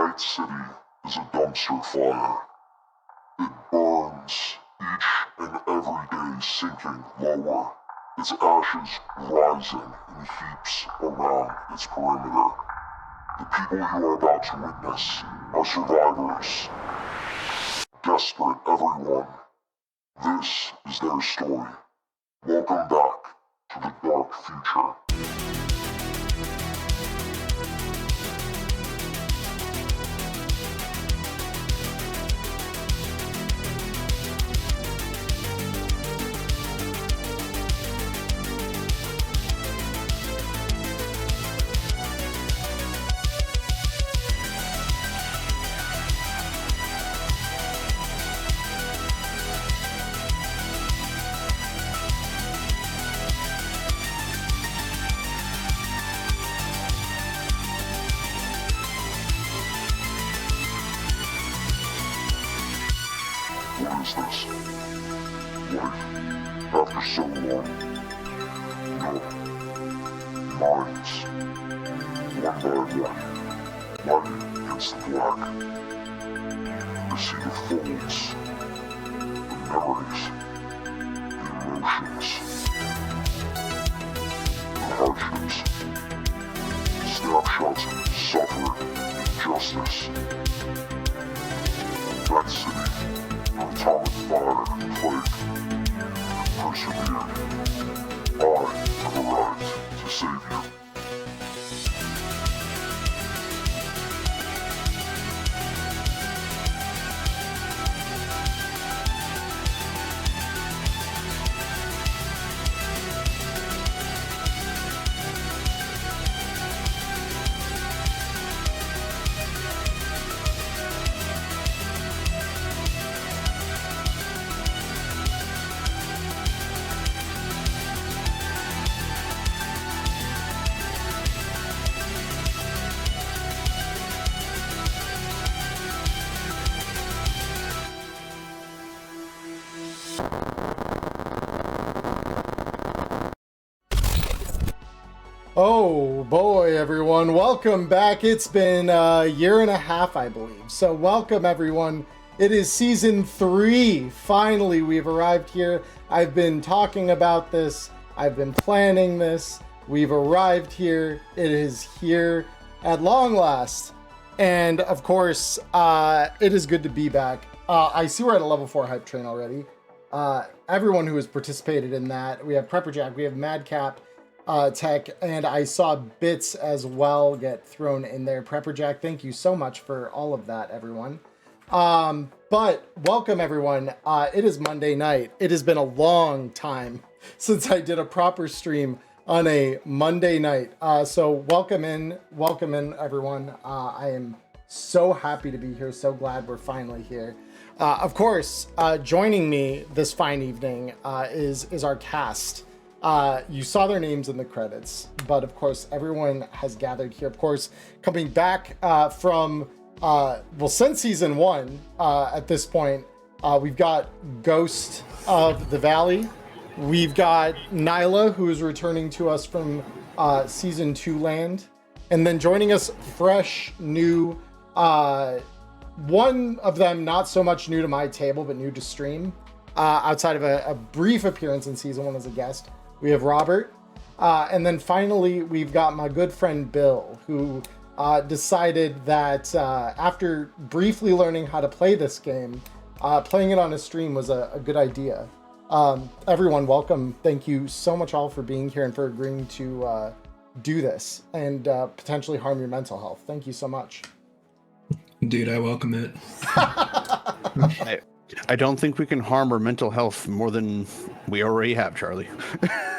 Night City is a dumpster fire. It burns each and every day, sinking lower, its ashes rising in heaps around its perimeter. The people you are about to witness are survivors. Desperate, everyone. This is their story. Welcome back to the dark future. What is this? Life, after so long. No. Minds. One by one. Light against the black. I see the folds. The memories. The emotions. The hardships. Snapshots of suffering and injustice. Red City. Atomic fire, plague, persevered. I have arrived to save you. Oh boy, everyone, welcome back. It's been a year and a half, I believe. So welcome, everyone. It is season 3. Finally, we've arrived here. I've been talking about this. I've been planning this. We've arrived here. It is here at long last. And of course, it is good to be back. I see we're at a level 4 hype train already. Everyone who has participated in that. We have Prepper Jack, we have Madcap, Tech, and I saw Bits as well get thrown in there. Prepper Jack, thank you so much for all of that, everyone. But welcome, everyone. It is Monday night. It has been a long time since I did a proper stream on a Monday night. So welcome in, everyone. I am so happy to be here. So glad we're finally here. Of course, joining me this fine evening is our cast. You saw their names in the credits, but of course everyone has gathered here. Of course, coming back from since season 1 at this point, we've got Ghost of the Valley. We've got Nyla, who is returning to us from season 2 land, and then joining us fresh, new, one of them not so much new to my table, but new to stream, outside of a brief appearance in season 1 as a guest. We have Robert, and then finally we've got my good friend Bill, who decided that after briefly learning how to play this game, playing it on a stream was a good idea. Everyone, welcome. Thank you so much all for being here and for agreeing to do this and potentially harm your mental health. Thank you so much. Dude, I welcome it. I don't think we can harm our mental health more than we already have, Charlie.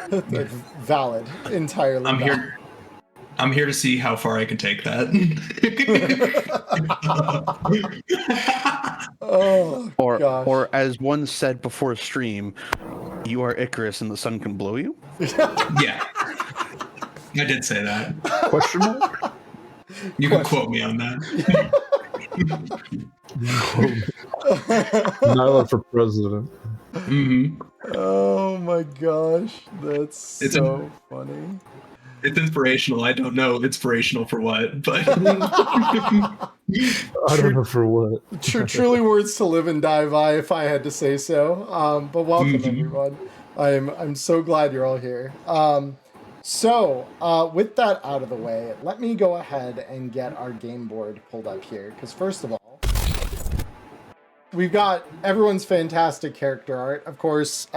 Valid. Entirely valid. I'm here to see how far I can take that. Or as one said before stream, you are Icarus and the sun can blow you? Yeah. I did say that. Question mark? You can quote me on that. Nyla for president. Mm-hmm. Oh my gosh, that's so funny. It's inspirational. I don't know inspirational for what, but I don't know for what. Truly words to live and die by, if I had to say so. But welcome everyone. I'm so glad you're all here. So with that out of the way, let me go ahead and get our game board pulled up here. Because first of all, we've got everyone's fantastic character art. Of course,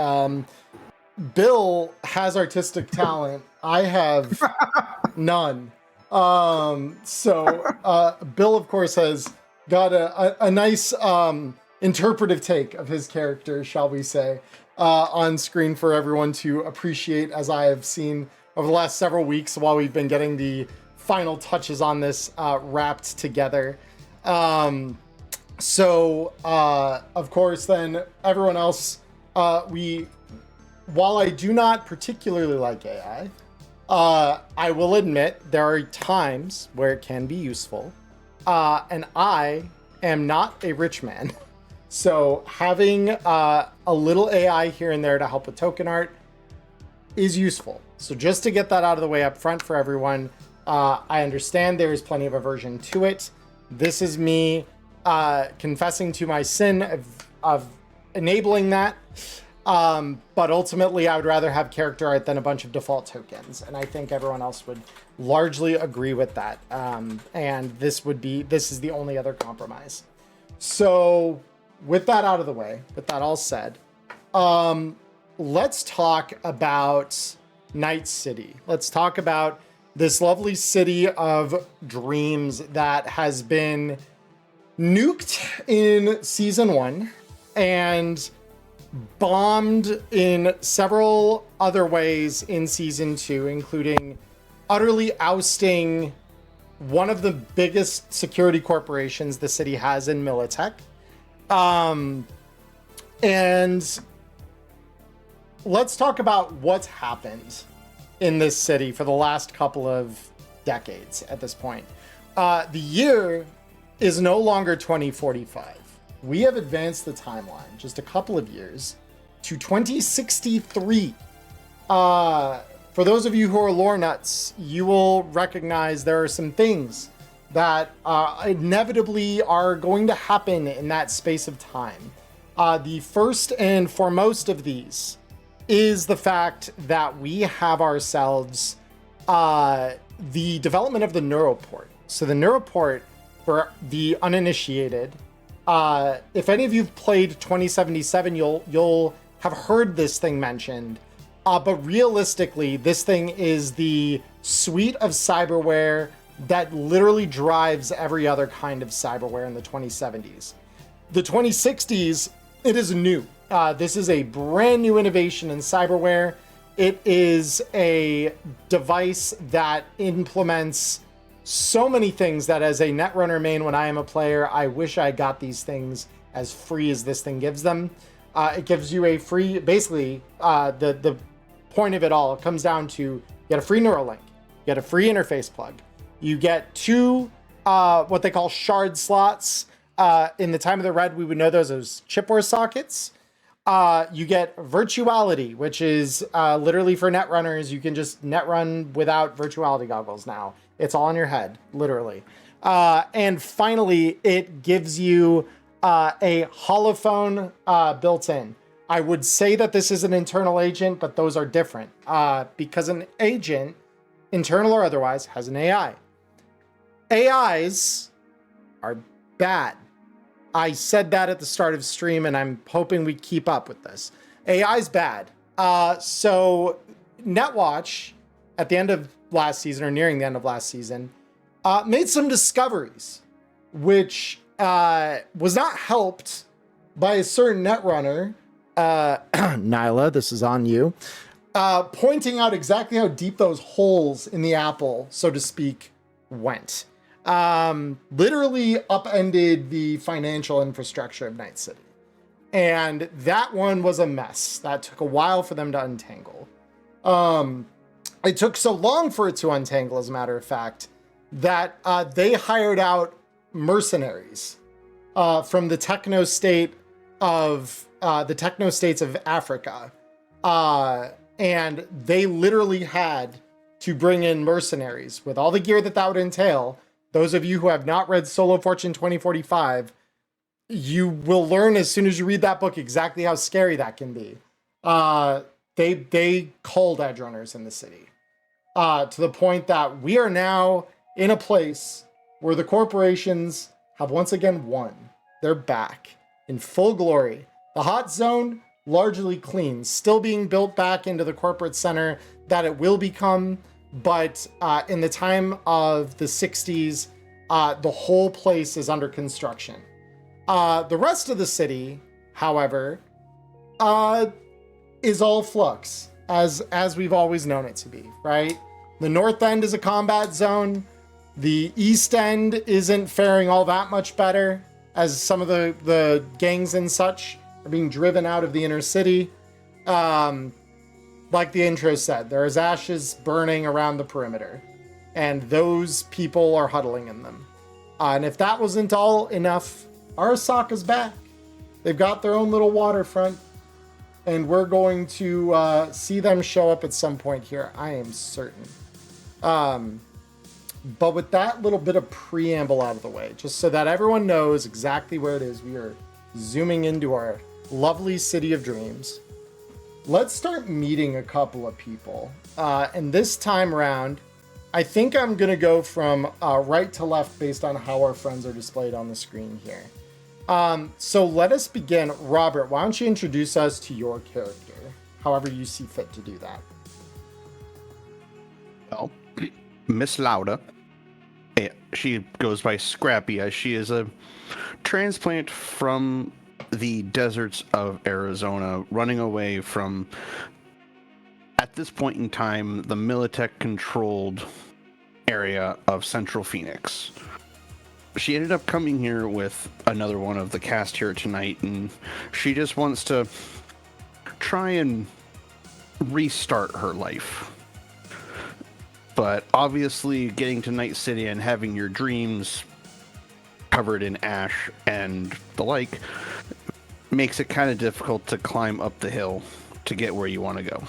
Bill has artistic talent. I have none. So Bill, of course, has got a nice interpretive take of his character, shall we say, on screen for everyone to appreciate, as I have seen over the last several weeks while we've been getting the final touches on this wrapped together. Of course, then everyone else, while I do not particularly like AI, I will admit there are times where it can be useful, and I am not a rich man. So having a little AI here and there to help with token art is useful. So just to get that out of the way up front for everyone, I understand there is plenty of aversion to it. This is me confessing to my sin of enabling that. But ultimately, I would rather have character art than a bunch of default tokens, and I think everyone else would largely agree with that. And this is the only other compromise. So, with that out of the way, with that all said, let's talk about Night City. Let's talk about this lovely city of dreams that has been nuked in season 1 and bombed in several other ways in season 2, including utterly ousting one of the biggest security corporations the city has in Militech. And let's talk about what's happened in this city for the last couple of decades at this point. The year is no longer 2045. We have advanced the timeline just a couple of years to 2063. For those of you who are lore nuts, you will recognize there are some things that inevitably are going to happen in that space of time. The first and foremost of these is the fact that we have ourselves the development of the Neuroport. So the Neuroport, for the uninitiated, if any of you've played 2077, you'll have heard this thing mentioned. But realistically, this thing is the suite of cyberware that literally drives every other kind of cyberware in the 2070s. The 2060s, it is new. This is a brand new innovation in cyberware. It is a device that implements so many things that as a Netrunner main, when I am a player, I wish I got these things as free as this thing gives them. It gives you a free, basically, the point of it all comes down to you get a free Neuralink, you get a free interface plug, you get 2 what they call shard slots. In the time of the Red, we would know those as chipware sockets. You get virtuality, which is literally for Netrunners. You can just netrun without virtuality goggles now. It's all in your head, literally. And finally, it gives you a holophone built in. I would say that this is an internal agent, but those are different because an agent, internal or otherwise, has an AI. AIs are bad. I said that at the start of stream, and I'm hoping we keep up with this. AI's bad. So Netwatch, at the end of last season, or nearing the end of last season, made some discoveries, which was not helped by a certain Netrunner, Nyla, this is on you, pointing out exactly how deep those holes in the apple, so to speak, went. Literally upended the financial infrastructure of Night City. And that one was a mess. That took a while for them to untangle. It took so long for it to untangle, as a matter of fact, that they hired out mercenaries from the techno states of Africa. And they literally had to bring in mercenaries with all the gear that would entail those of you who have not read Solo Fortune 2045, you will learn as soon as you read that book exactly how scary that can be. They culled edgerunners in the city, to the point that we are now in a place where the corporations have once again won. They're back in full glory. The hot zone, largely clean, still being built back into the corporate center that it will become. But in the time of the 60s, the whole place is under construction. The rest of the city, however, is all flux, as we've always known it to be, right? The north end is a combat zone. The east end isn't faring all that much better, as some of the gangs and such are being driven out of the inner city. Like the intro said, there is ashes burning around the perimeter, and those people are huddling in them. And if that wasn't all enough, Arasaka's back. They've got their own little waterfront, and we're going to see them show up at some point here, I am certain. But with that little bit of preamble out of the way, just so that everyone knows exactly where it is, we are zooming into our lovely city of dreams. Let's start meeting a couple of people. And this time around, I think I'm going to go from right to left based on how our friends are displayed on the screen here. So let us begin. Robert, why don't you introduce us to your character, however you see fit to do that? Well, Miss Lauda, she goes by Scrappy, as she is a transplant from the deserts of Arizona, running away from, at this point in time, the Militech-controlled area of Central Phoenix. She ended up coming here with another one of the cast here tonight, and she just wants to try and restart her life. But obviously, getting to Night City and having your dreams covered in ash and the like makes it kind of difficult to climb up the hill to get where you want to go.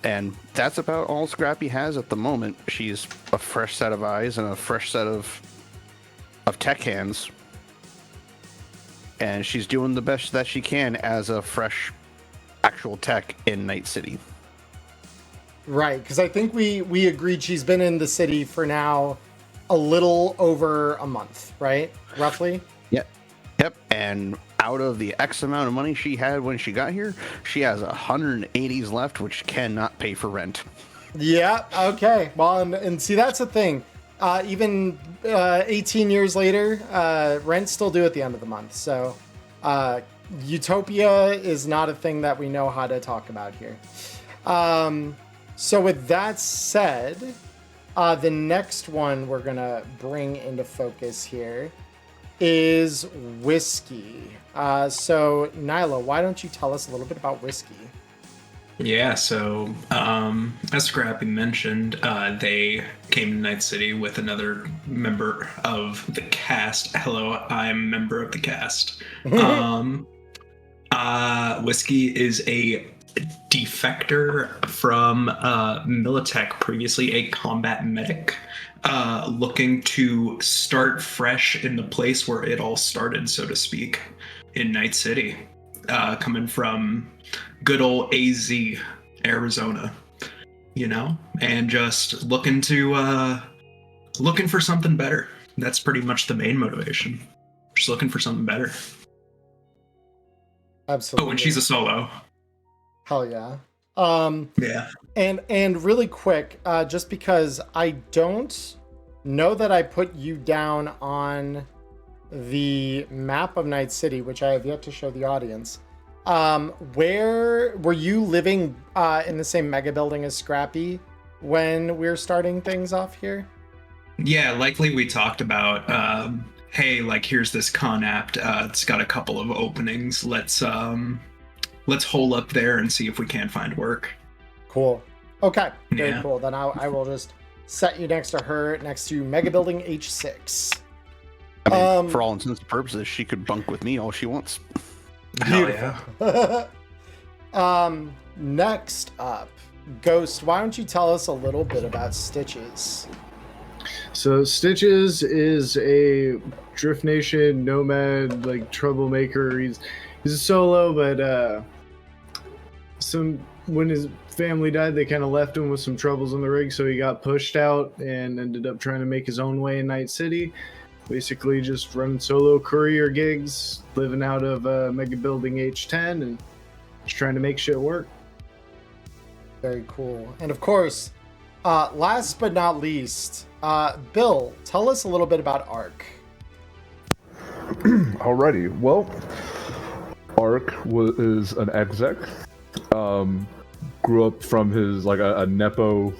And that's about all Scrappy has at the moment. She's a fresh set of eyes and a fresh set of tech hands. And she's doing the best that she can as a fresh actual tech in Night City. Right, because I think we agreed she's been in the city for now a little over a month, right? Roughly? Yep. And out of the X amount of money she had when she got here, she has 180s left, which cannot pay for rent. Yeah, okay. Well, and see, that's the thing. Even 18 years later, rent's still due at the end of the month. So utopia is not a thing that we know how to talk about here. So with that said, the next one we're going to bring into focus here is Whiskey. So Nyla, why don't you tell us a little bit about Whiskey? Yeah, so as Scrappy mentioned, they came to Night City with another member of the cast. Hello, I'm a member of the cast. Whiskey is a defector from Militech, previously a combat medic, looking to start fresh in the place where it all started, so to speak, in Night City, coming from good old AZ, Arizona, you know, and just looking for something better. That's pretty much the main motivation. Just looking for something better. Absolutely. Oh, and she's a solo. Hell yeah. Yeah. And really quick, just because I don't know that I put you down on the map of Night City, which I have yet to show the audience. Where were you living in the same mega building as Scrappy when we're starting things off here? Yeah, likely we talked about, hey, like, here's this con apt, it's got a couple of openings. Let's hole up there and see if we can find work. Cool. Okay, very Yeah. cool. Then I will just set you next to her, next to Mega Building H6. I mean, for all intents and purposes, she could bunk with me all she wants. Hell yeah. Next up, Ghost, why don't you tell us a little bit about Stitches? So Stitches is a Drift Nation nomad, like troublemaker. He's a solo, but when his family died, they kind of left him with some troubles on the rig, so he got pushed out and ended up trying to make his own way in Night City. Basically, just running solo courier gigs, living out of Mega Building H10, and just trying to make shit work. Very cool. And of course, last but not least, Bill, tell us a little bit about Ark. Alrighty. Well, Ark is an exec. Grew up from his like a nepotism,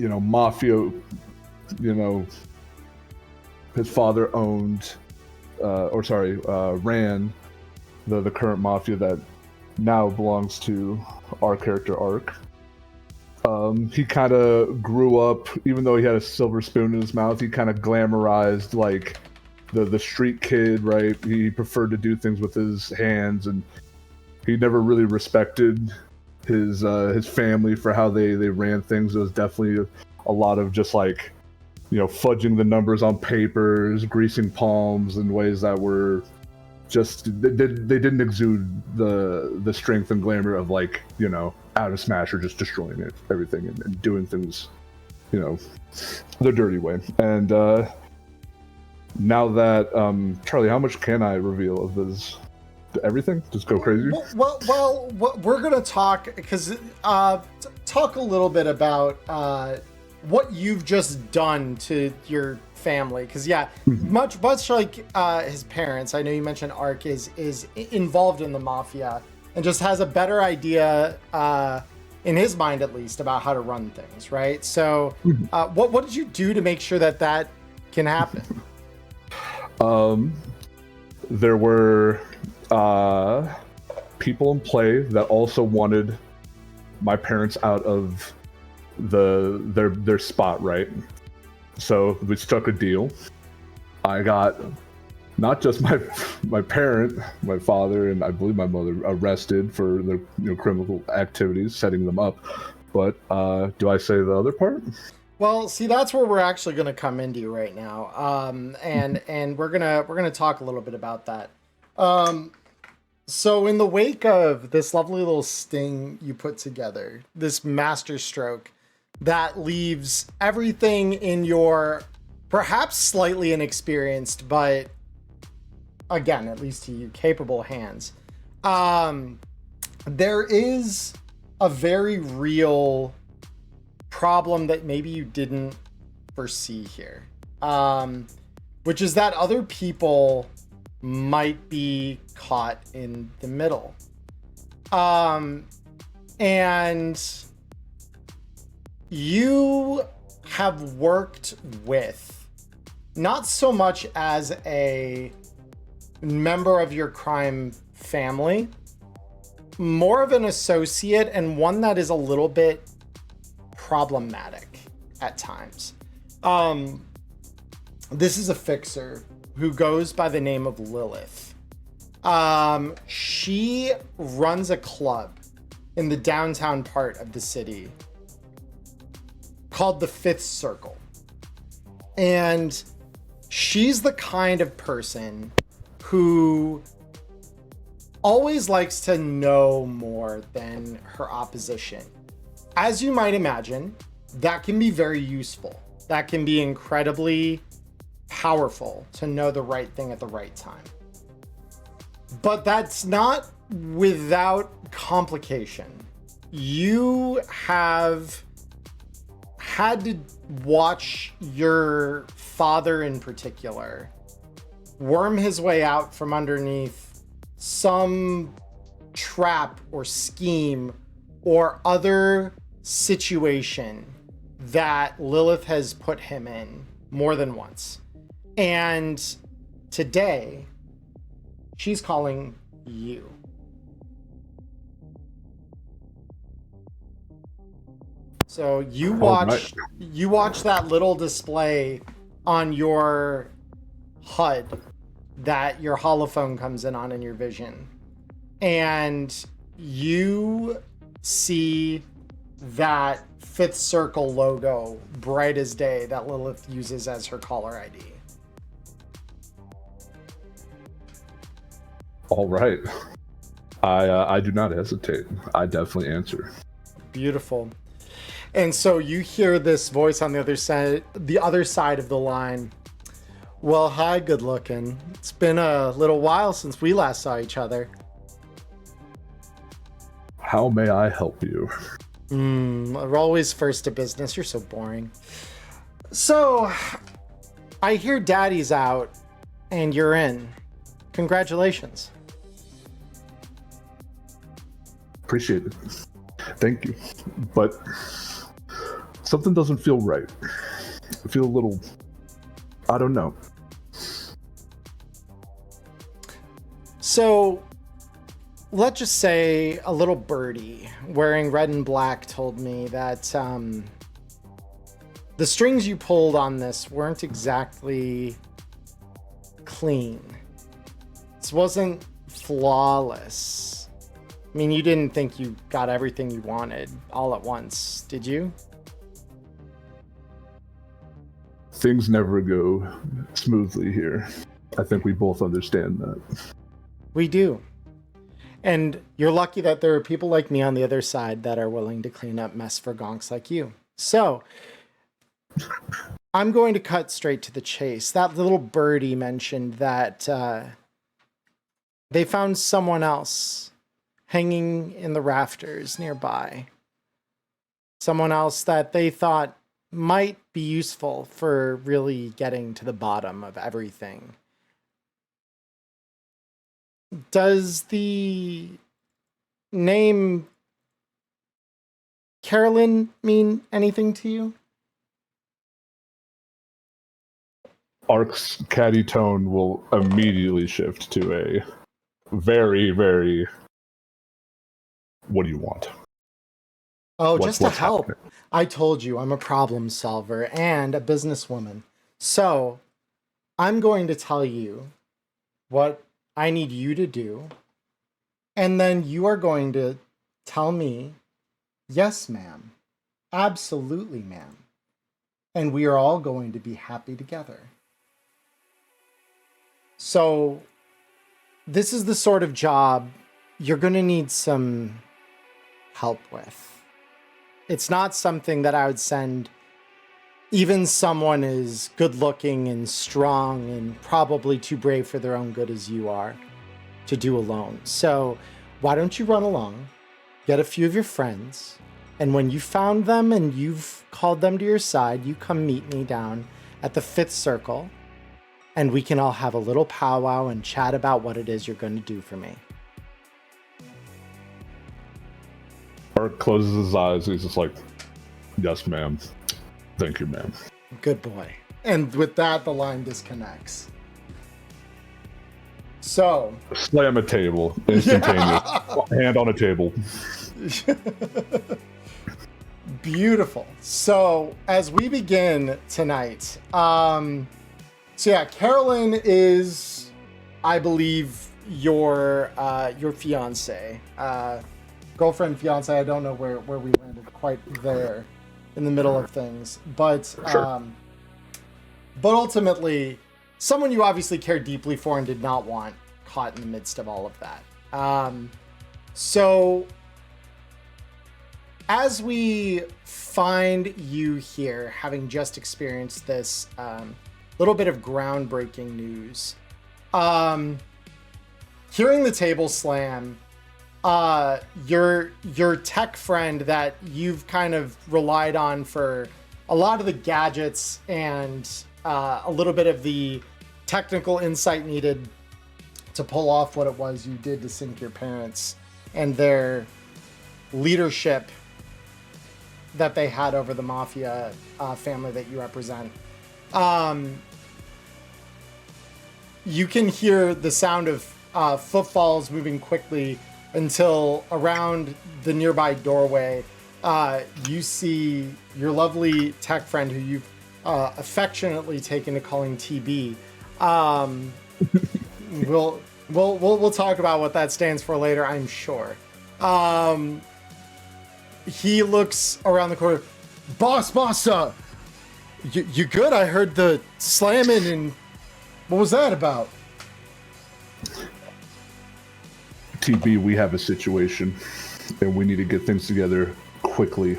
mafia. His father owned, ran the current mafia that now belongs to our character Ark. He kind of grew up, even though he had a silver spoon in his mouth, he kind of glamorized like the street kid, right? He preferred to do things with his hands, and he never really respected his family for how they ran things. It was definitely a lot of just like, fudging the numbers on papers, greasing palms in ways that were just they didn't exude the strength and glamour of like, out of Smash or just destroying everything and doing things, the dirty way. And now that Charlie, how much can I reveal of this? Everything? Just go crazy? Well, we're gonna talk because talk a little bit about what you've just done to your family. Because much like his parents, I know you mentioned Ark is involved in the mafia and just has a better idea in his mind at least about how to run things, right? So, what did you do to make sure that can happen? There were people in play that also wanted my parents out of their spot, right? So we struck a deal. I got not just my parent, my father, and I believe my mother arrested for their criminal activities, setting them up. But do I say the other part? Well, see, that's where we're actually going to come into right now, and we're gonna talk a little bit about that. So, in the wake of this lovely little sting you put together, this master stroke that leaves everything in your perhaps slightly inexperienced, but again, at least to you, capable hands, there is a very real problem that maybe you didn't foresee here, which is that other people might be caught in the middle, and you have worked with, not so much as a member of your crime family, more of an associate, and one that is a little bit problematic at times. This is a fixer who goes by the name of Lilith. She runs a club in the downtown part of the city called the Fifth Circle. And she's the kind of person who always likes to know more than her opposition. As you might imagine, that can be very useful. That can be incredibly powerful to know the right thing at the right time. But that's not without complication. You have had to watch your father in particular worm his way out from underneath some trap or scheme or other situation that Lilith has put him in more than once. And today, she's calling you. So you watch that little display on your HUD that your holophone comes in on in your vision. and you see that Fifth Circle logo bright as day that Lilith uses as her caller ID. All right. I do not hesitate. I definitely answer. Beautiful. And so you hear this voice on the other side of the line. Well, hi, good looking. It's been a little while since we last saw each other. How may I help you? We're always first to business. You're so boring. So, I hear Daddy's out and you're in. Congratulations. Appreciate it. Thank you. But something doesn't feel right. I feel a little, I don't know. So, let's just say a little birdie wearing red and black told me that the strings you pulled on this weren't exactly clean. This wasn't flawless. I mean, you didn't think you got everything you wanted all at once, did you? Things never go smoothly here. I think we both understand that. We do. And you're lucky that there are people like me on the other side that are willing to clean up mess for gonks like you. So, I'm going to cut straight to the chase. That little birdie mentioned that they found someone else hanging in the rafters nearby. Someone else that they thought might be useful for really getting to the bottom of everything. Does the name Carolyn mean anything to you? Ark's catty tone will immediately shift to a very, very, what do you want? Oh, just to help. Happening? I told you I'm a problem solver and a businesswoman. So I'm going to tell you what I need you to do. And then you are going to tell me, yes, ma'am. Absolutely, ma'am. And we are all going to be happy together. So this is the sort of job you're going to need some help with. It's not something that I would send even someone as good looking and strong and probably too brave for their own good as you are to do alone. So why don't you run along, get a few of your friends, and when you found them and you've called them to your side, you come meet me down at the Fifth Circle, and we can all have a little powwow and chat about what it is you're going to do for me. Ark closes his eyes. He's just like, yes, ma'am. Thank you, ma'am. Good boy. And with that, the line disconnects. So. Slam a table. Instantaneous. Hand on a table. Beautiful. So, as we begin tonight, Carolyn is, I believe, your fiance. Girlfriend, fiance, I don't know where we landed quite there in the middle of things. But Sure. But ultimately, someone you obviously care deeply for and did not want caught in the midst of all of that. So as we find you here, having just experienced this little bit of groundbreaking news, hearing the table slam, your tech friend that you've kind of relied on for a lot of the gadgets and a little bit of the technical insight needed to pull off what it was you did to sink your parents and their leadership that they had over the mafia family that you represent. You can hear the sound of footfalls moving quickly until around the nearby doorway, you see your lovely tech friend who you've affectionately taken to calling TB. We'll talk about what that stands for later, I'm sure. He looks around the corner. Boss, you good? I heard the slamming, and what was that about? TB, we have a situation, and we need to get things together quickly.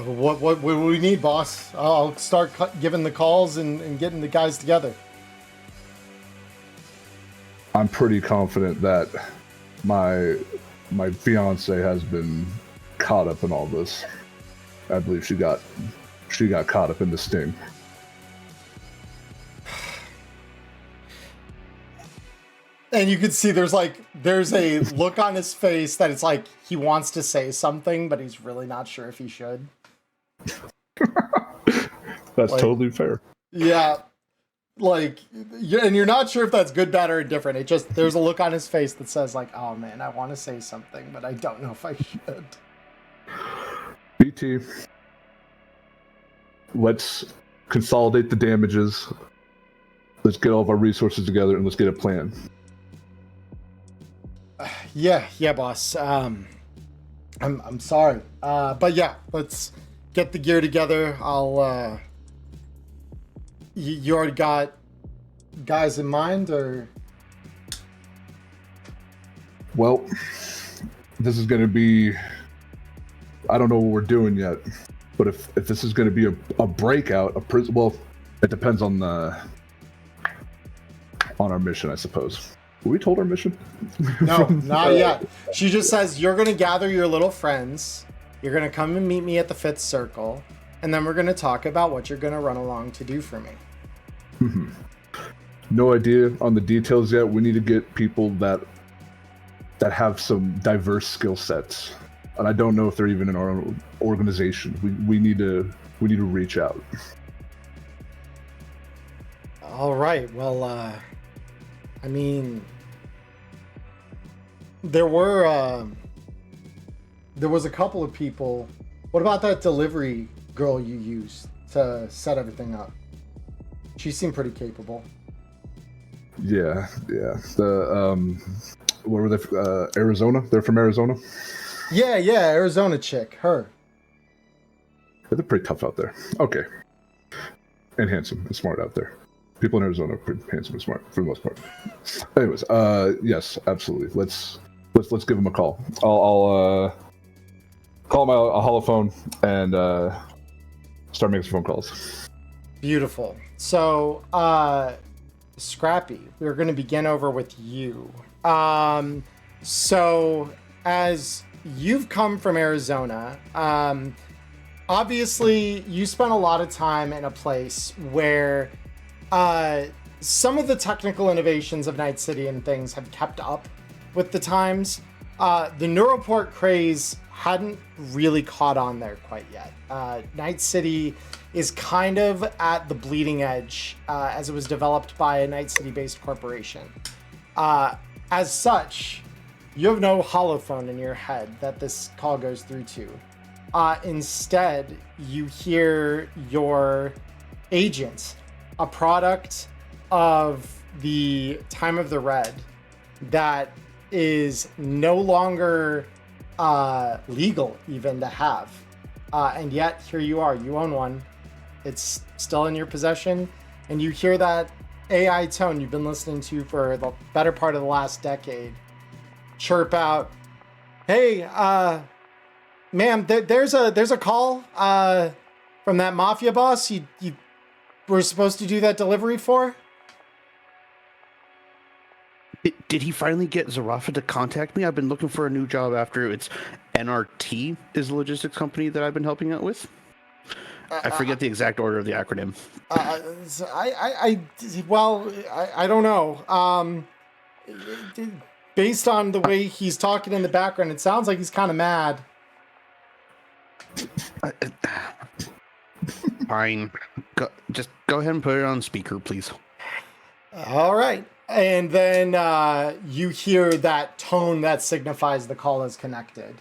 What do we need, boss? I'll start giving the calls and getting the guys together. I'm pretty confident that my fiance has been caught up in all this. I believe she got caught up in the sting. And you can see there's a look on his face that it's like he wants to say something, but he's really not sure if he should. That's totally fair. Yeah. And you're not sure if that's good, bad, or indifferent. It just, there's a look on his face that says like, oh man, I want to say something, but I don't know if I should. BT, let's consolidate the damages. Let's get all of our resources together and let's get a plan. Yeah, boss. I'm sorry. But yeah, let's get the gear together. I'll, you already got guys in mind, or? Well, this is going to be, I don't know what we're doing yet, but if this is going to be a breakout, well, it depends on our mission, I suppose. Were we told our mission? No, not yet. She just says, you're going to gather your little friends. You're going to come and meet me at the 5th circle. And then we're going to talk about what you're going to run along to do for me. No idea on the details yet. We need to get people that have some diverse skill sets. And I don't know if they're even in our own organization. We need to reach out. All right. Well, I mean, there was a couple of people. What about that delivery girl you used to set everything up? She seemed pretty capable. Yeah. The what were they? Arizona? They're from Arizona? Yeah, Arizona chick. Her. They're pretty tough out there. Okay. And handsome and smart out there. People in Arizona are pretty handsome and smart for the most part. Anyways, yes, absolutely. Let's give them a call. I'll call my holophone and start making some phone calls. Beautiful. So, Scrappy, we're going to begin over with you. So, as you've come from Arizona, obviously you spent a lot of time in a place where some of the technical innovations of Night City and things have kept up with the times. The Neuroport craze hadn't really caught on there quite yet. Night City is kind of at the bleeding edge as it was developed by a Night City-based corporation. As such, you have no holophone in your head that this call goes through to. Instead, you hear your agent, a product of the Time of the Red, that is no longer legal even to have. And yet, here you are. You own one. It's still in your possession. And you hear that AI tone you've been listening to for the better part of the last decade chirp out, hey, ma'am, there's a call from that mafia boss you were supposed to do that delivery for. Did he finally get Zarafa to contact me? I've been looking for a new job after it's NRT is the logistics company that I've been helping out with. I forget the exact order of the acronym. I don't know. Based on the way he's talking in the background, it sounds like he's kind of mad. Fine. Just go ahead and put it on speaker, please. All right. And then you hear that tone that signifies the call is connected.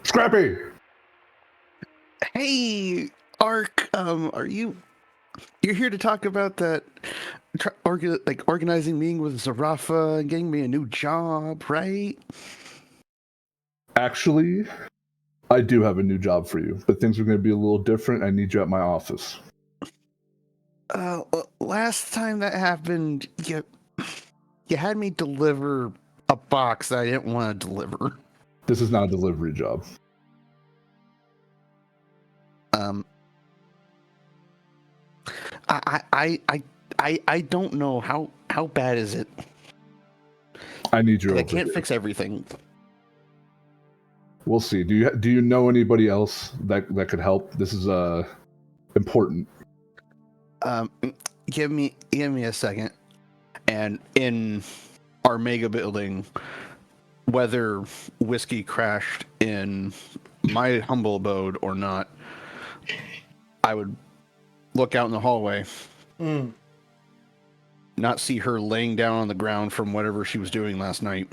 Scrappy! Hey, Ark, are you You're here to talk about that, organizing meeting with Zarafa and getting me a new job, right? Actually, I do have a new job for you, but things are going to be a little different. I need you at my office. Last time that happened, you had me deliver a box that I didn't want to deliver. This is not a delivery job. I don't know how bad is it. I need you. I can't fix everything. We'll see. Do you know anybody else that could help? This is important. Give me a second. And in our mega building, whether whiskey crashed in my humble abode or not, I would look out in the hallway, not see her laying down on the ground from whatever she was doing last night.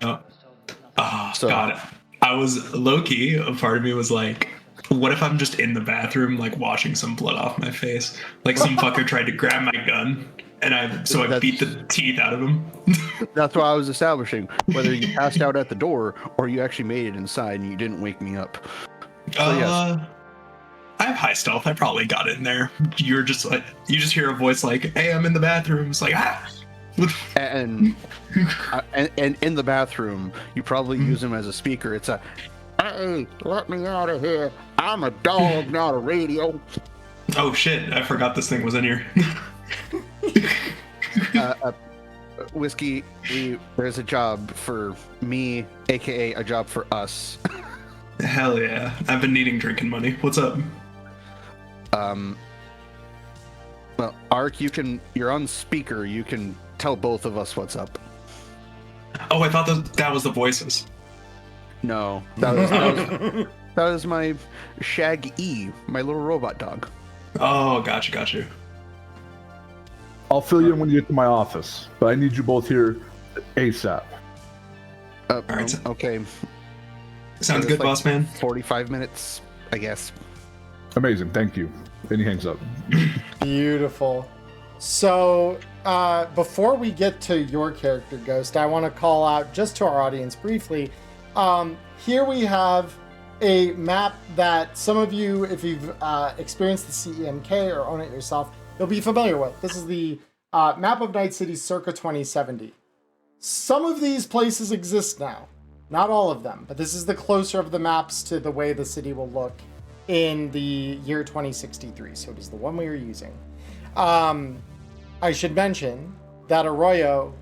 God. I was low-key, a part of me was like, what if I'm just in the bathroom, like, washing some blood off my face? Like, some fucker tried to grab my gun, and I beat the teeth out of him. That's what I was establishing. Whether you passed out at the door, or you actually made it inside and you didn't wake me up. So, yes. I have high stealth. I probably got in there. You're just like, you just hear a voice like, hey, I'm in the bathroom. It's like, ah. And in the bathroom, you probably use him as a speaker. It's a, hey, let me out of here. I'm a dog, not a radio. Oh shit, I forgot this thing was in here. Whiskey, there's a job for me, aka a job for us. Hell yeah. I've been needing drinking money. What's up? Well, Ark, you're on speaker. You can tell both of us what's up. Oh, I thought that was the voices. No, that was my Shag-E, my little robot dog. Oh, gotcha. I'll fill you in when you get to my office, but I need you both here ASAP. All right. Okay. Sounds good, boss man. 45 minutes, I guess. Amazing, thank you. And he hangs up. Beautiful. So, before we get to your character, Ghost, I want to call out just to our audience briefly. Here we have a map that some of you, if you've experienced the CEMK or own it yourself, you'll be familiar with. This is the map of Night City circa 2070. Some of these places exist now. Not all of them, but this is the closer of the maps to the way the city will look in the year 2063. So it is the one we are using. I should mention that Arroyo,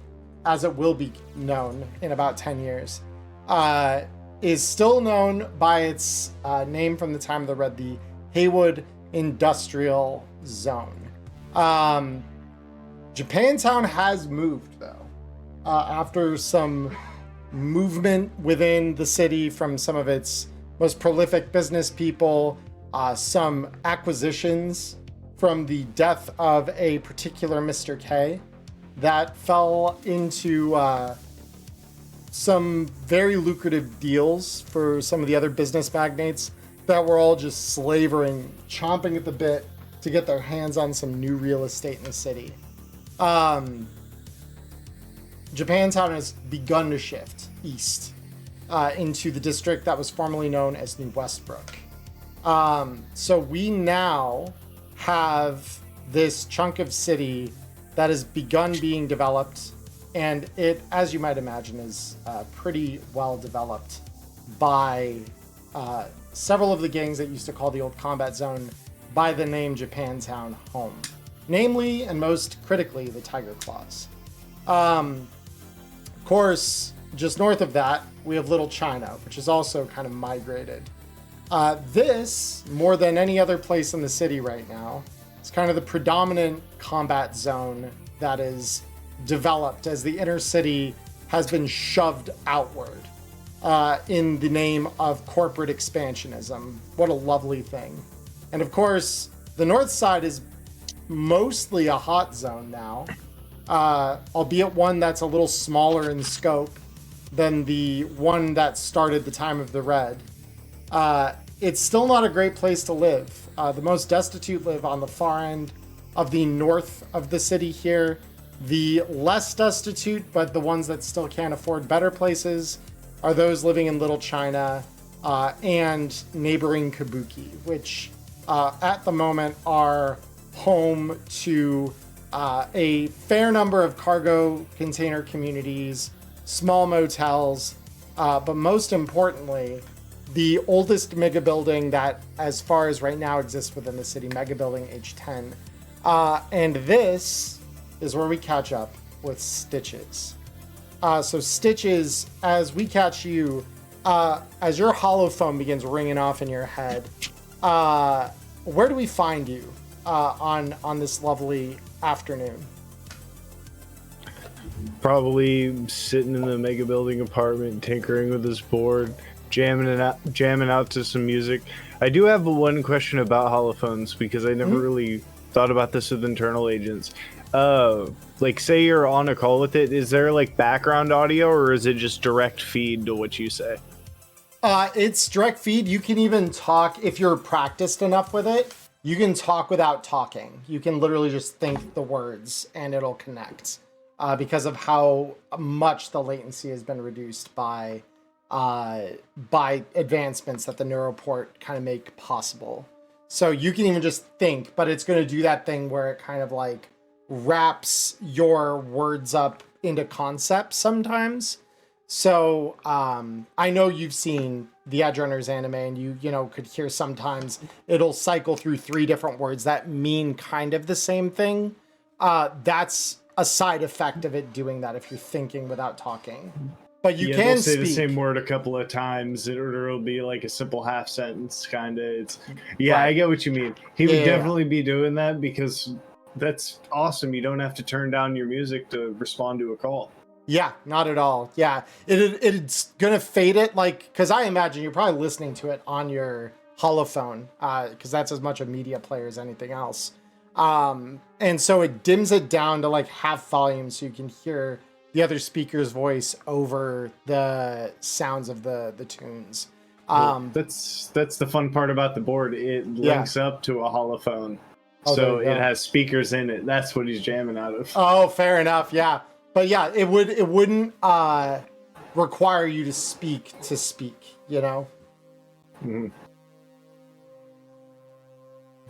as it will be known in about 10 years, is still known by its name from the time they read the Haywood Industrial Zone. Japantown has moved, though, after some movement within the city from some of its most prolific business people, some acquisitions from the death of a particular Mr. K that fell into some very lucrative deals for some of the other business magnates that were all just slavering, chomping at the bit to get their hands on some new real estate in the city. Japantown has begun to shift east into the district that was formerly known as New Westbrook. So we now have this chunk of city that has begun being developed, and it, as you might imagine, is pretty well developed by several of the gangs that used to call the old combat zone by the name Japantown home. Namely, and most critically, the Tiger Claws. Of course, just north of that, we have Little China, which is also kind of migrated. This, more than any other place in the city right now, is kind of the predominant combat zone that is developed as the inner city has been shoved outward in the name of corporate expansionism. What a lovely thing. And of course, the north side is mostly a hot zone now, albeit one that's a little smaller in scope than the one that started the time of the Red. it's still not a great place to live. The most destitute live on the far end of the north of the city here. The less destitute, but the ones that still can't afford better places, are those living in Little China and neighboring Kabuki, which at the moment are home to a fair number of cargo container communities, small motels, but most importantly, the oldest mega building that, as far as right now, exists within the city, Mega Building H10. And this is where we catch up with Stitches. So Stitches, as we catch you, as your holophone begins ringing off in your head, where do we find you on this lovely afternoon? Probably sitting in the mega building apartment, tinkering with his board, jamming out to some music. I do have one question about holophones because I never really thought about this with internal agents. Like, say you're on a call with it, is there like background audio, or is it just direct feed to what you say? It's direct feed. You can even talk if you're practiced enough with it. You can talk without talking. You can literally just think the words and it'll connect because of how much the latency has been reduced by advancements that the Neuroport kind of make possible. So you can even just think, but it's going to do that thing where it kind of like wraps your words up into concepts sometimes. So I know you've seen the Edgerunners anime, and you could hear sometimes it'll cycle through 3 different words that mean kind of the same thing. That's a side effect of it doing that if you're thinking without talking. But you can say speak the same word a couple of times, or it'll be like a simple half sentence kind of. Right. I get what you mean. He would definitely be doing that because that's awesome. You don't have to turn down your music to respond to a call. Yeah, not at all. Yeah, it's gonna fade it, like, because I imagine you're probably listening to it on your holophone, because that's as much a media player as anything else. And so it dims it down to like half volume so you can hear the other speaker's voice over the sounds of the tunes. That's the fun part about the board. It links up to a holophone, so it has speakers in it. That's what he's jamming out of. Oh, fair enough. Yeah. But yeah, it wouldn't require you to speak, you know? Mm-hmm.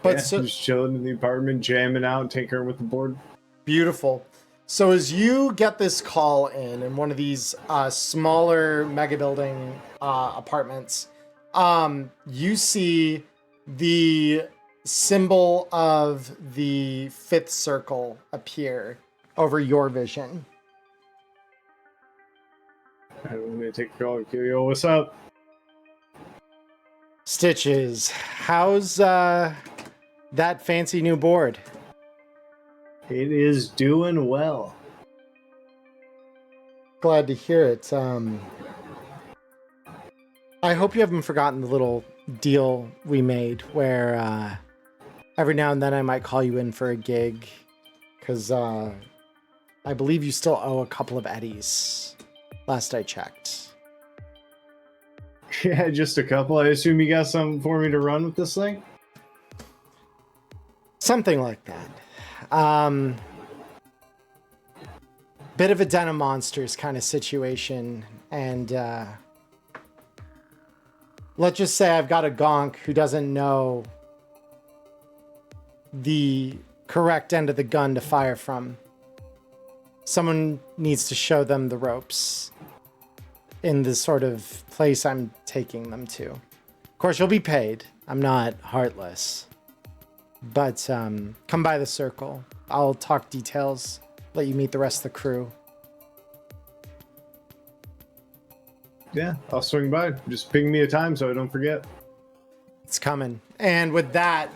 But so, just chilling in the apartment, jamming out, tinkering with the board. Beautiful. So as you get this call in one of these smaller mega building apartments, you see the symbol of the 5th circle appear over your vision. I'm gonna take a call. Yo, what's up? Stitches, how's that fancy new board? It is doing well. Glad to hear it. I hope you haven't forgotten the little deal we made where every now and then I might call you in for a gig, because I believe you still owe a couple of eddies, last I checked. Yeah, just a couple. I assume you got something for me to run with this thing? Something like that. Bit of a Den of Monsters kind of situation, and let's just say I've got a gonk who doesn't know the correct end of the gun to fire from. Someone needs to show them the ropes in the sort of place I'm taking them to. Of course, you'll be paid. I'm not heartless. But come by the circle. I'll talk details, let you meet the rest of the crew. Yeah, I'll swing by. Just ping me a time so I don't forget. It's coming. And with that,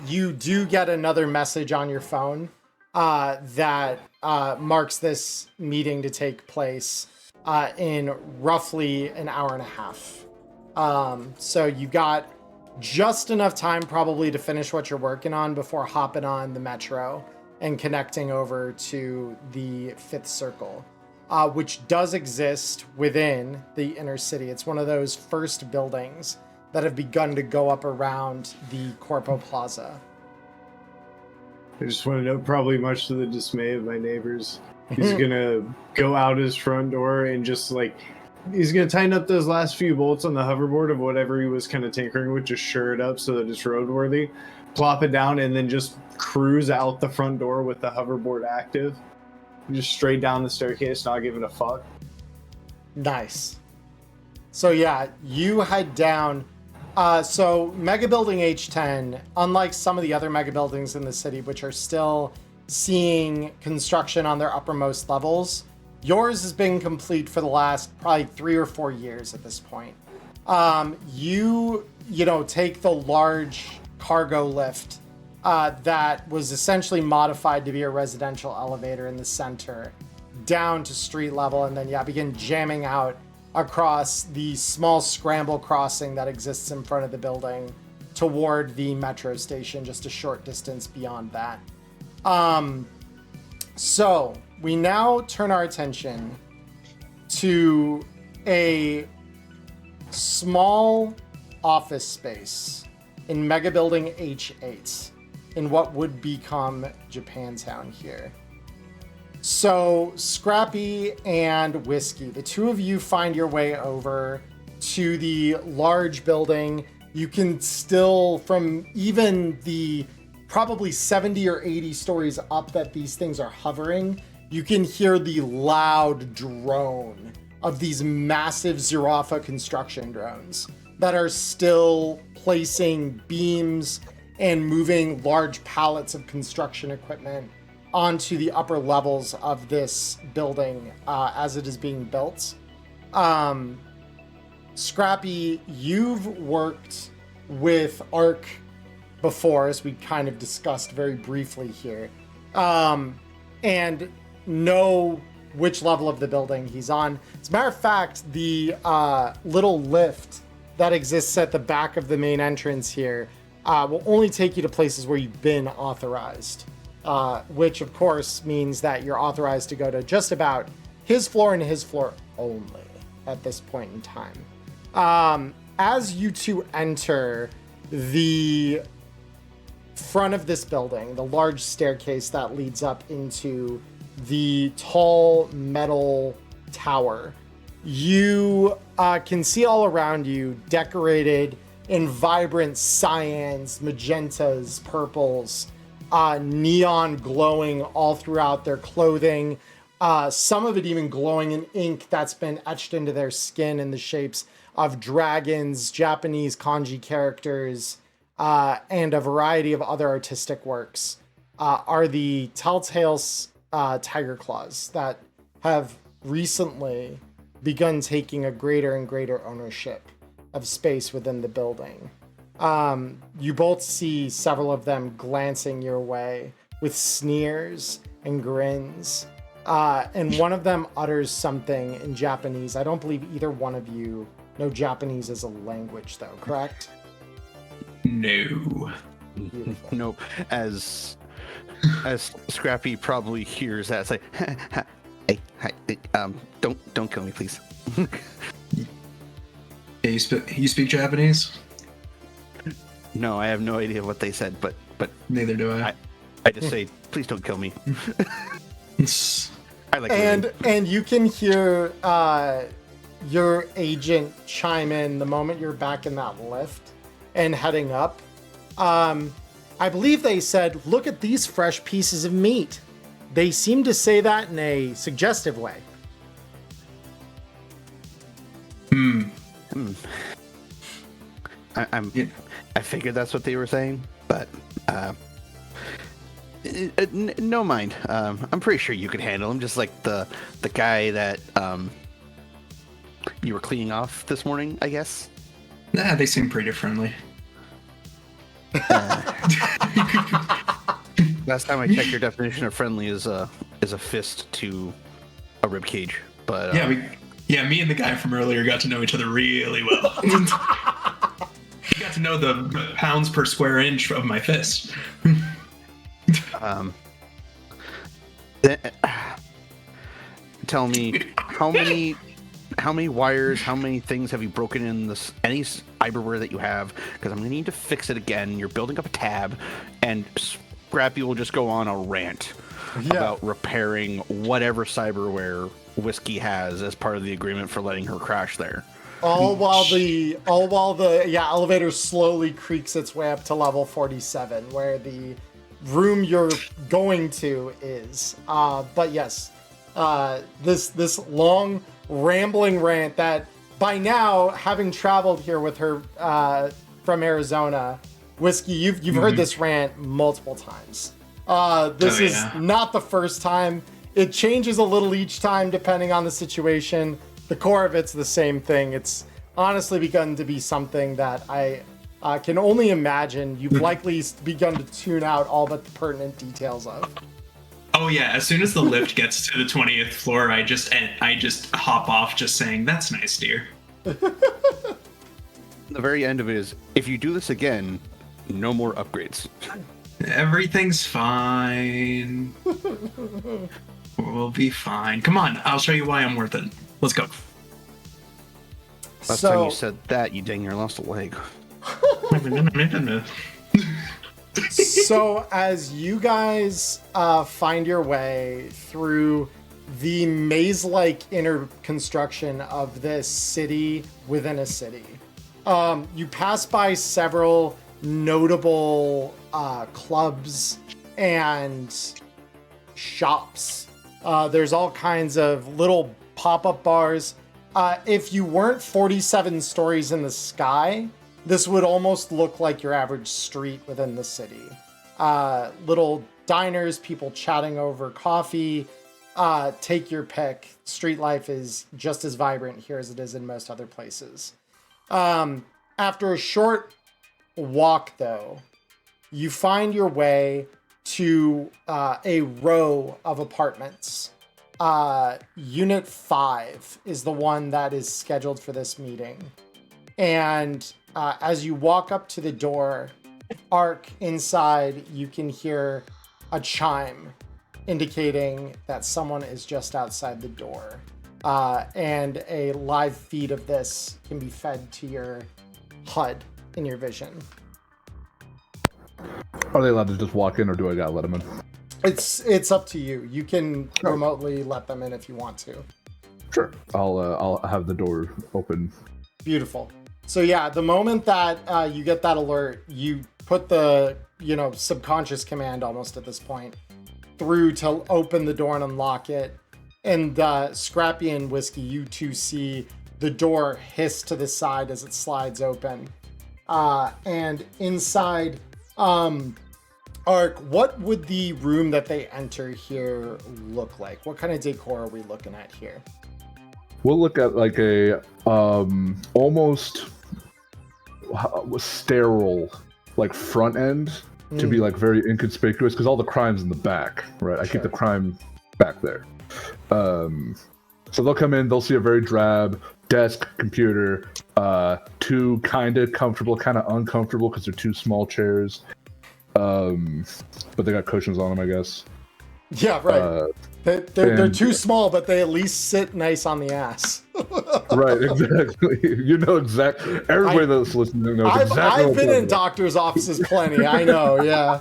you do get another message on your phone that marks this meeting to take place in roughly an hour and a half. So you got just enough time probably to finish what you're working on before hopping on the metro and connecting over to the 5th circle, which does exist within the inner city. It's one of those first buildings that have begun to go up around the Corpo Plaza. I just want to know, probably much to the dismay of my neighbors, he's gonna go out his front door and just like, he's gonna tighten up those last few bolts on the hoverboard of whatever he was kind of tinkering with, just sure it up so that it's roadworthy, plop it down, and then just cruise out the front door with the hoverboard active. Just straight down the staircase, not giving a fuck. Nice. So yeah, you head down. So Mega Building H10, unlike some of the other mega buildings in the city, which are still seeing construction on their uppermost levels, yours has been complete for the last probably 3 or 4 years at this point. You take the large cargo lift that was essentially modified to be a residential elevator in the center down to street level, and then begin jamming out across the small scramble crossing that exists in front of the building toward the metro station just a short distance beyond that. So we now turn our attention to a small office space in Mega Building H8 in what would become Japantown here. So Scrappy and Whiskey, the two of you find your way over to the large building. You can still, from even the probably 70 or 80 stories up that these things are hovering, you can hear the loud drone of these massive Zerafa construction drones that are still placing beams and moving large pallets of construction equipment onto the upper levels of this building as it is being built. Scrappy, you've worked with Ark before, as we kind of discussed very briefly here, and know which level of the building he's on. As a matter of fact, the little lift that exists at the back of the main entrance here will only take you to places where you've been authorized. Which of course means that you're authorized to go to just about his floor and his floor only at this point in time. As you two enter the front of this building, the large staircase that leads up into the tall metal tower, you can see all around you decorated in vibrant cyans, magentas, purples, neon glowing all throughout their clothing, some of it even glowing in ink that's been etched into their skin in the shapes of dragons, Japanese kanji characters, and a variety of other artistic works, are the telltale tiger claws that have recently begun taking a greater and greater ownership of space within the building. You both see several of them glancing your way with sneers and grins. And one of them utters something in Japanese. I don't believe either one of you know Japanese as a language, though, correct? No. Beautiful. Nope. As Scrappy probably hears that, it's like, hey, don't kill me, please. Yeah, you speak Japanese? No, I have no idea what they said, but Neither do I. I just say, please don't kill me. I like And you can hear your agent chime in the moment you're back in that lift and heading up. I believe they said, "Look at these fresh pieces of meat." They seem to say that in a suggestive way. I figured that's what they were saying, but no mind. I'm pretty sure you could handle him, just like the guy that you were cleaning off this morning, I guess. Nah, they seem pretty friendly. Last time I checked, your definition of friendly is a fist to a rib cage. But me and the guy from earlier got to know each other really well. We got to know the pounds per square inch of my fist. Tell me, how many how many wires, how many things have you broken in this, any cyberware that you have? Because I'm going to need to fix it again. You're building up a tab, and Scrappy will just go on a rant about repairing whatever cyberware Whiskey has as part of the agreement for letting her crash there. All while the elevator slowly creaks its way up to level 47, where the room you're going to is. But yes, this long rambling rant that by now, having traveled here with her from Arizona, Whiskey, you've heard this rant multiple times. This is not the first time. It changes a little each time depending on the situation. The core of it's the same thing. It's honestly begun to be something that I can only imagine you've likely begun to tune out all but the pertinent details of. Oh yeah, as soon as the lift gets to the 20th floor, I just hop off just saying, "That's nice, dear." The very end of it is, if you do this again, no more upgrades. Everything's fine. We'll be fine. Come on, I'll show you why I'm worth it. Let's go. Last time you said that, you dang near lost a leg. So as you guys find your way through the maze-like inner construction of this city within a city, you pass by several notable clubs and shops. There's all kinds of little pop-up bars. If you weren't 47 stories in the sky, this would almost look like your average street within the city. Little diners, people chatting over coffee, take your pick. Street life is just as vibrant here as it is in most other places. After a short walk, though, you find your way to a row of apartments. Unit 5 is the one that is scheduled for this meeting. And as you walk up to the door, Ark, inside, you can hear a chime indicating that someone is just outside the door. And a live feed of this can be fed to your HUD in your vision. Are they allowed to just walk in, or do I gotta let them in? It's up to you. You can remotely let them in if you want to. Sure. I'll have the door open. Beautiful. So yeah, the moment that you get that alert, you put the subconscious command almost at this point through to open the door and unlock it. And Scrappy and Whiskey, you two see the door hiss to the side as it slides open. And inside, Ark, what would the room that they enter here look like? What kind of decor are we looking at here? We'll look at like a almost sterile like front end to be like very inconspicuous because all the crime's in the back, right? I keep the crime back there. So they'll come in, they'll see a very drab desk, computer, two kind of comfortable, kind of uncomfortable because they're two small chairs. But they got cushions on them, I guess. Yeah, right. They're too small, but they at least sit nice on the ass. Right, exactly. You know exactly. Everybody that's listening knows exactly. I've been in doctors' offices plenty. I know, yeah.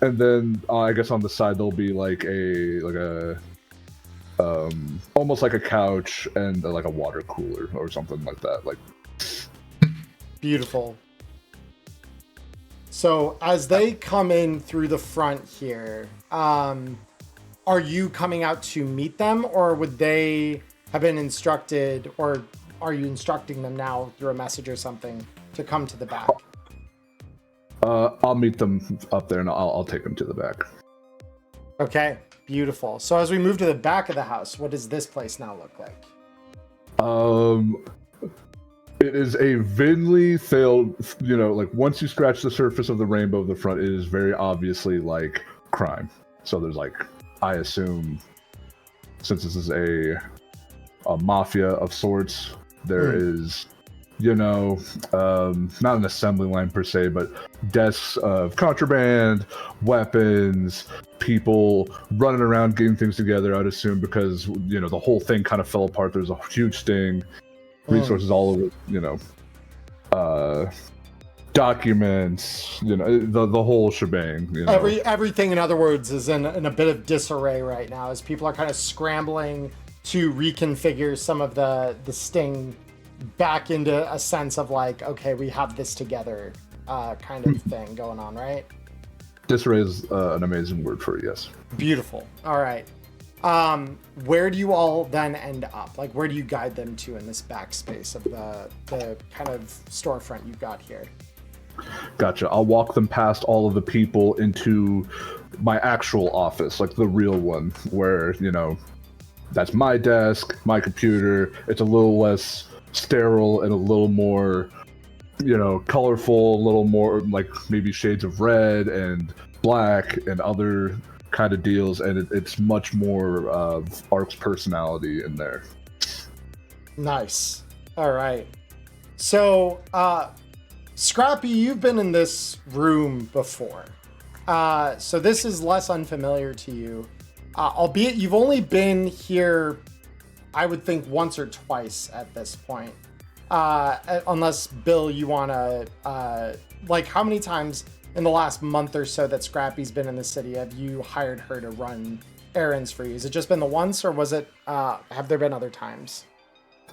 And then I guess on the side there'll be like a almost like a couch and like a water cooler or something like that. Like beautiful. So as they come in through the front here, are you coming out to meet them, or would they have been instructed, or are you instructing them now through a message or something to come to the back? I'll meet them up there and I'll take them to the back. Okay, beautiful. So as we move to the back of the house, what does this place now look like? It is a thinly veiled, like once you scratch the surface of the rainbow of the front, it is very obviously like crime. So there's like, I assume, since this is a mafia of sorts, there is, not an assembly line per se, but desks of contraband, weapons, people running around getting things together, I'd assume, because, you know, the whole thing kind of fell apart. There's a huge sting, resources all over, you know, documents, you know, the whole shebang. You know. Everything, in other words, is in a bit of disarray right now as people are kind of scrambling to reconfigure some of the sting back into a sense of like, okay, we have this together kind of thing going on, right? Disarray is an amazing word for it, yes. Beautiful. All right. Where do you all then end up? Like, where do you guide them to in this backspace of the kind of storefront you've got here? Gotcha. I'll walk them past all of the people into my actual office, like the real one, where, you know, that's my desk, my computer. It's a little less sterile and a little more, you know, colorful, a little more like maybe shades of red and black and other kind of deals, and it's much more of Ark's personality in there. Nice. All right. So, Scrappy, you've been in this room before. So this is less unfamiliar to you. Albeit you've only been here, I would think, once or twice at this point. Unless, Bill, you want to... like, how many times in the last month or so that Scrappy's been in the city have you hired her to run errands for you? Has it just been the once, or was it... have there been other times?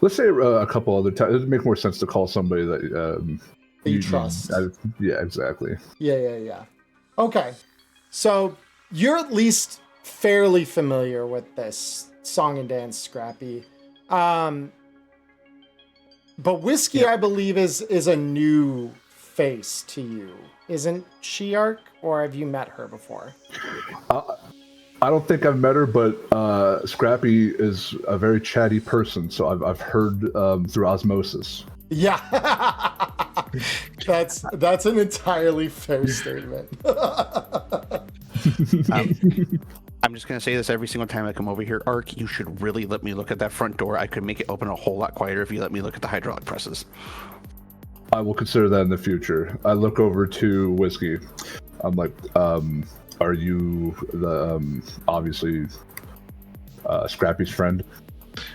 Let's say a couple other times. It would make more sense to call somebody that... you trust. Yeah, exactly. Yeah. Okay. So, you're at least fairly familiar with this song and dance, Scrappy. But Whiskey, yeah. I believe, is a new face to you. Isn't she, Ark? Or have you met her before? I don't think I've met her, but Scrappy is a very chatty person, so I've heard through osmosis. Yeah. That's an entirely fair statement. I'm just going to say this every single time I come over here. Ark, you should really let me look at that front door. I could make it open a whole lot quieter if you let me look at the hydraulic presses. I will consider that in the future. I look over to Whiskey. I'm like, are you the, obviously, Scrappy's friend?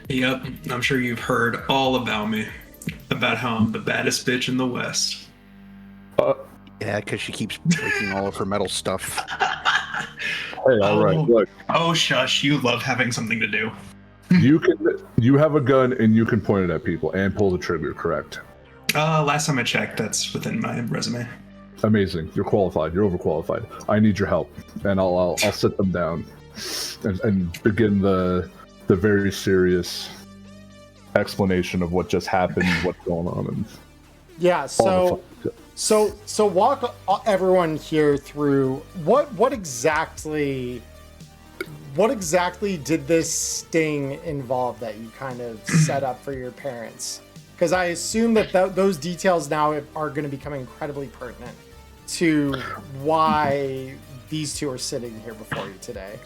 Yep, I'm sure you've heard all about me. About how I'm the baddest bitch in the West. Yeah, because she keeps breaking all of her metal stuff. Hey, all right, look. Oh, shush! You love having something to do. You have a gun and you can point it at people and pull the trigger, correct? Last time I checked, that's within my resume. Amazing. You're qualified. You're overqualified. I need your help, and I'll sit them down and begin the very serious explanation of what just happened, what's going on, and yeah. So walk everyone here through what exactly did this sting involve that you kind of set up for your parents? Because I assume that those details now are going to become incredibly pertinent to why these two are sitting here before you today.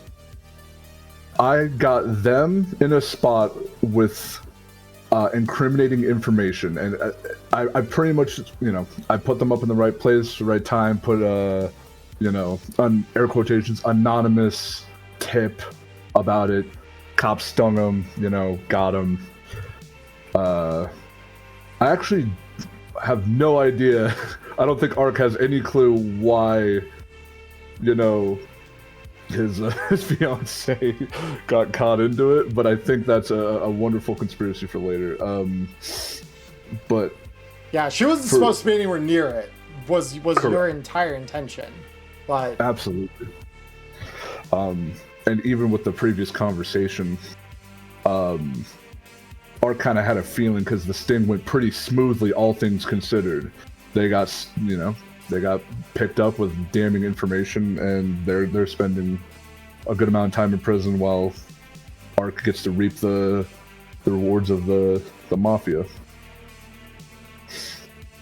I got them in a spot with incriminating information, and I pretty much, you know, I put them up in the right place, the right time, put on air quotations, anonymous tip about it. Cops stung them, you know, got them. I actually have no idea. I don't think Ark has any clue why, you know, his fiance got caught into it, but I think that's a wonderful conspiracy for later. But yeah, she wasn't supposed to be anywhere near it. Was your entire intention? But absolutely. And even with the previous conversation, Ark kind of had a feeling because the sting went pretty smoothly, all things considered. They got picked up with damning information, and they're spending a good amount of time in prison while Ark gets to reap the rewards of the mafia.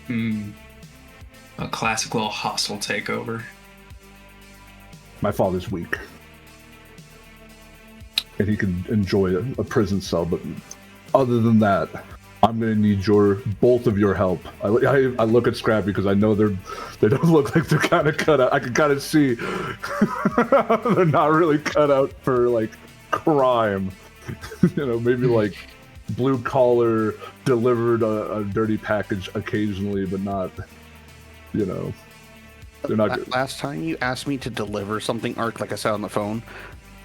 A classic little hostile takeover. My father's weak, and he can enjoy a prison cell, but other than that, I'm gonna need both of your help. I look at Scrappy because I know they don't look like they're kind of cut out. I can kind of see they're not really cut out for like crime. Maybe like blue collar, delivered a dirty package occasionally, but not. They're not good. Last time you asked me to deliver something, Ark, like I said on the phone,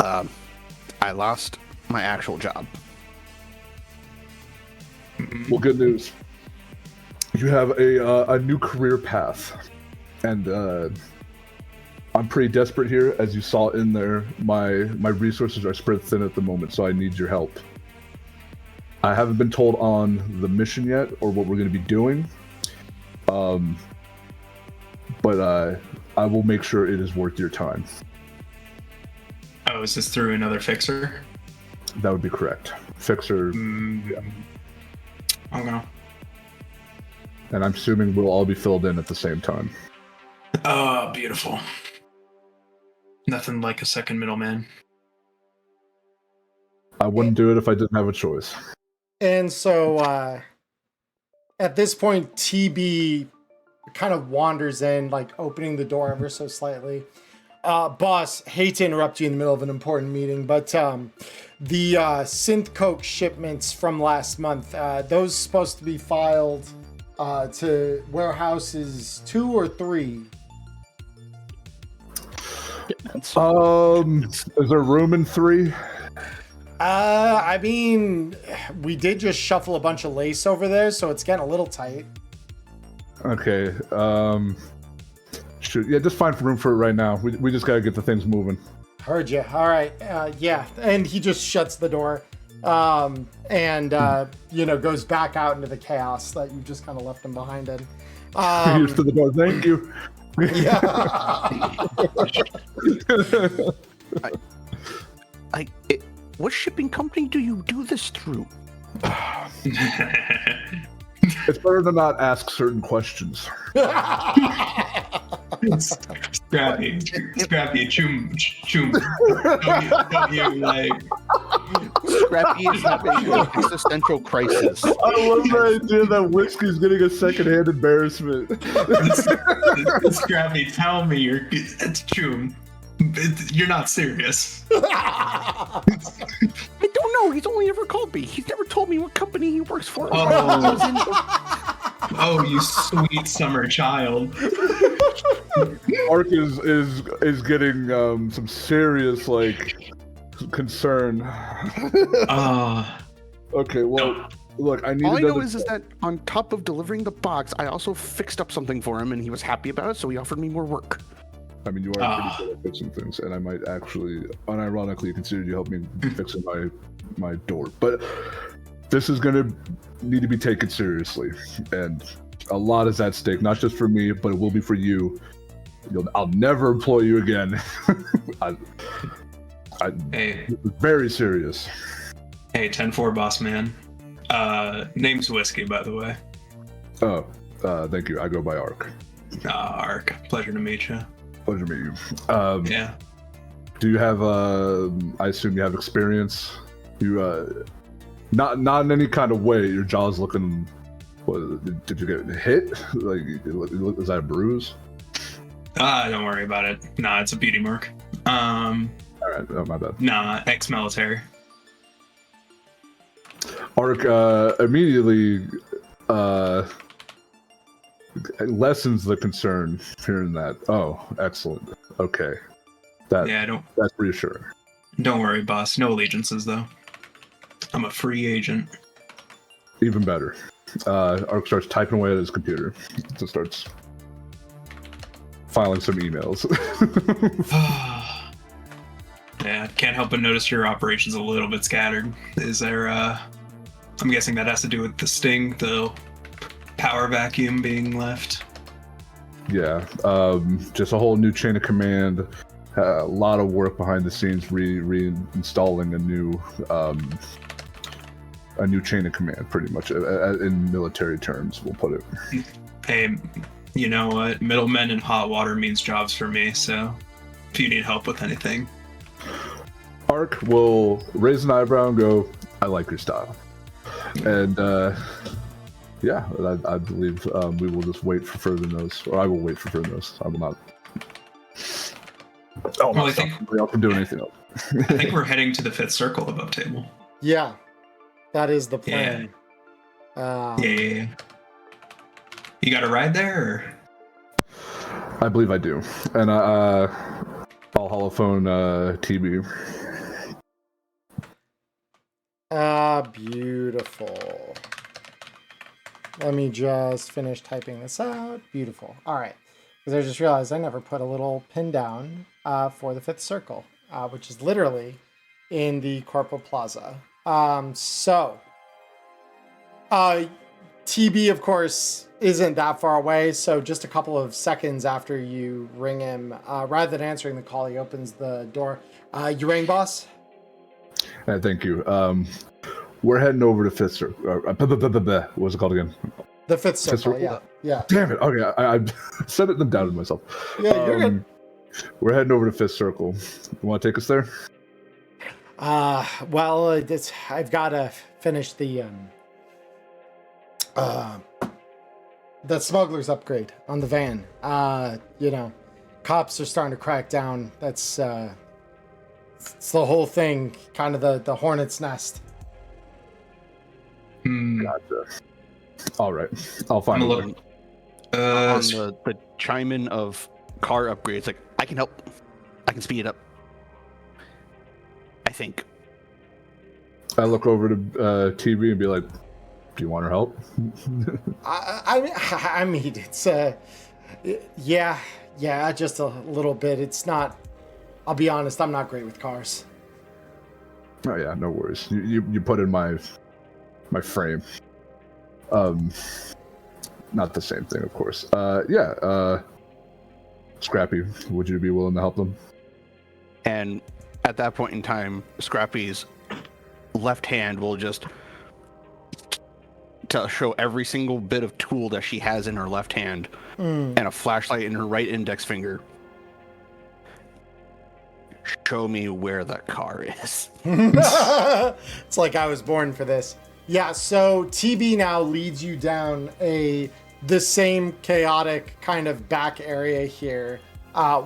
I lost my actual job. Well, good news. You have a new career path, and I'm pretty desperate here. As you saw in there, my resources are spread thin at the moment, so I need your help. I haven't been told on the mission yet or what we're going to be doing, but I will make sure it is worth your time. Oh, is this through another fixer? That would be correct. Fixer. Yeah. Okay. And I'm assuming we'll all be filled in at the same time. Oh, beautiful. Nothing like a second middleman. I wouldn't do it if I didn't have a choice. And so at this point, TB kind of wanders in, like opening the door ever so slightly. Boss, hate to interrupt you in the middle of an important meeting, but the synth coke shipments from last month, those supposed to be filed to warehouses 2 or 3. Is there room in 3? I mean, we did just shuffle a bunch of lace over there, so it's getting a little tight. Okay. Shoot. Yeah, just find room for it right now. We just gotta get the things moving. Heard you. All right. Yeah. And he just shuts the door, and goes back out into the chaos that you just kind of left him behind in. Here's to the door. Thank you. Yeah. What shipping company do you do this through? It's better to not ask certain questions. Scrappy, choom. Don't you like? Scrappy is having an existential crisis. I love the idea that whiskey's getting a secondhand embarrassment. Scrappy, tell me it's choom. You're not serious. I don't know. He's only ever called me. He's never told me what company he works for. Oh, you sweet summer child. Ark is getting some serious concern. Okay, well, look, I need. All I know is that on top of delivering the box, I also fixed up something for him, and he was happy about it, so he offered me more work. I mean, you are pretty good at fixing things, and I might actually, unironically, consider you helping me fixing my door. But this is going to need to be taken seriously, and a lot is at stake, not just for me, but it will be for you. I'll never employ you again. Hey, very serious. Hey, 10-4 boss man. Name's Whiskey, by the way. Oh, thank you. I go by Ark. Ark. Pleasure to meet you. Pleasure to meet you. Yeah. Do you have? I assume you have experience. You not in any kind of way. Your jaw's looking. What, did you get hit? Like, is that a bruise? Don't worry about it. Nah, it's a beauty mark. All right. Oh, my bad. Nah, ex-military. Ark immediately lessens the concern hearing that. Oh, excellent. Okay. That's reassuring. Don't worry, boss. No allegiances, though. I'm a free agent. Even better. Ark starts typing away at his computer. So starts filing some emails. Yeah, can't help but notice your operation's a little bit scattered. Is there, I'm guessing that has to do with the sting, the power vacuum being left? Yeah, just a whole new chain of command. A lot of work behind the scenes, reinstalling a new chain of command, pretty much, in military terms, we'll put it. Hey, you know what? Middlemen in hot water means jobs for me, so if you need help with anything. Ark will raise an eyebrow and go, I like your style. And yeah, I believe we will just wait for further notice, or I will wait for further notice. I will not. Oh, Well, I think somebody else can do anything else. I think we're heading to the fifth circle above table. Yeah, that is the plan. Yeah. You got a ride there? Or? I believe I do, and I'll holophone TB. Beautiful. Let me just finish typing this out. Beautiful. All right. Because I just realized I never put a little pin down for the fifth circle, which is literally in the Corporal Plaza. TB, of course, isn't that far away. So just a couple of seconds after you ring him, rather than answering the call, he opens the door. You rang, boss? Thank you. We're heading over to Fifth Circle. What was it called again? The fifth circle, yeah. Damn it. Okay, I said it and doubted myself. Yeah, you're good. We're heading over to Fifth Circle. You want to take us there? Well, I've got to finish the smuggler's upgrade on the van. Cops are starting to crack down. That's it's the whole thing, kind of the hornet's nest. Gotcha. All right, I'll find I'm it. looking. On the chime in of car upgrades, like, I can help. I can speed it up. I think. I look over to TV and be like, "Do you want her help?" I mean, it's yeah, just a little bit. It's not. I'll be honest, I'm not great with cars. Oh yeah, no worries. You put in my frame. Not the same thing, of course. Scrappy, would you be willing to help them? And at that point in time, Scrappy's left hand will just to show every single bit of tool that she has in her left hand and a flashlight in her right index finger. Show me where the car is. It's like I was born for this. Yeah, so TB now leads you down the same chaotic kind of back area here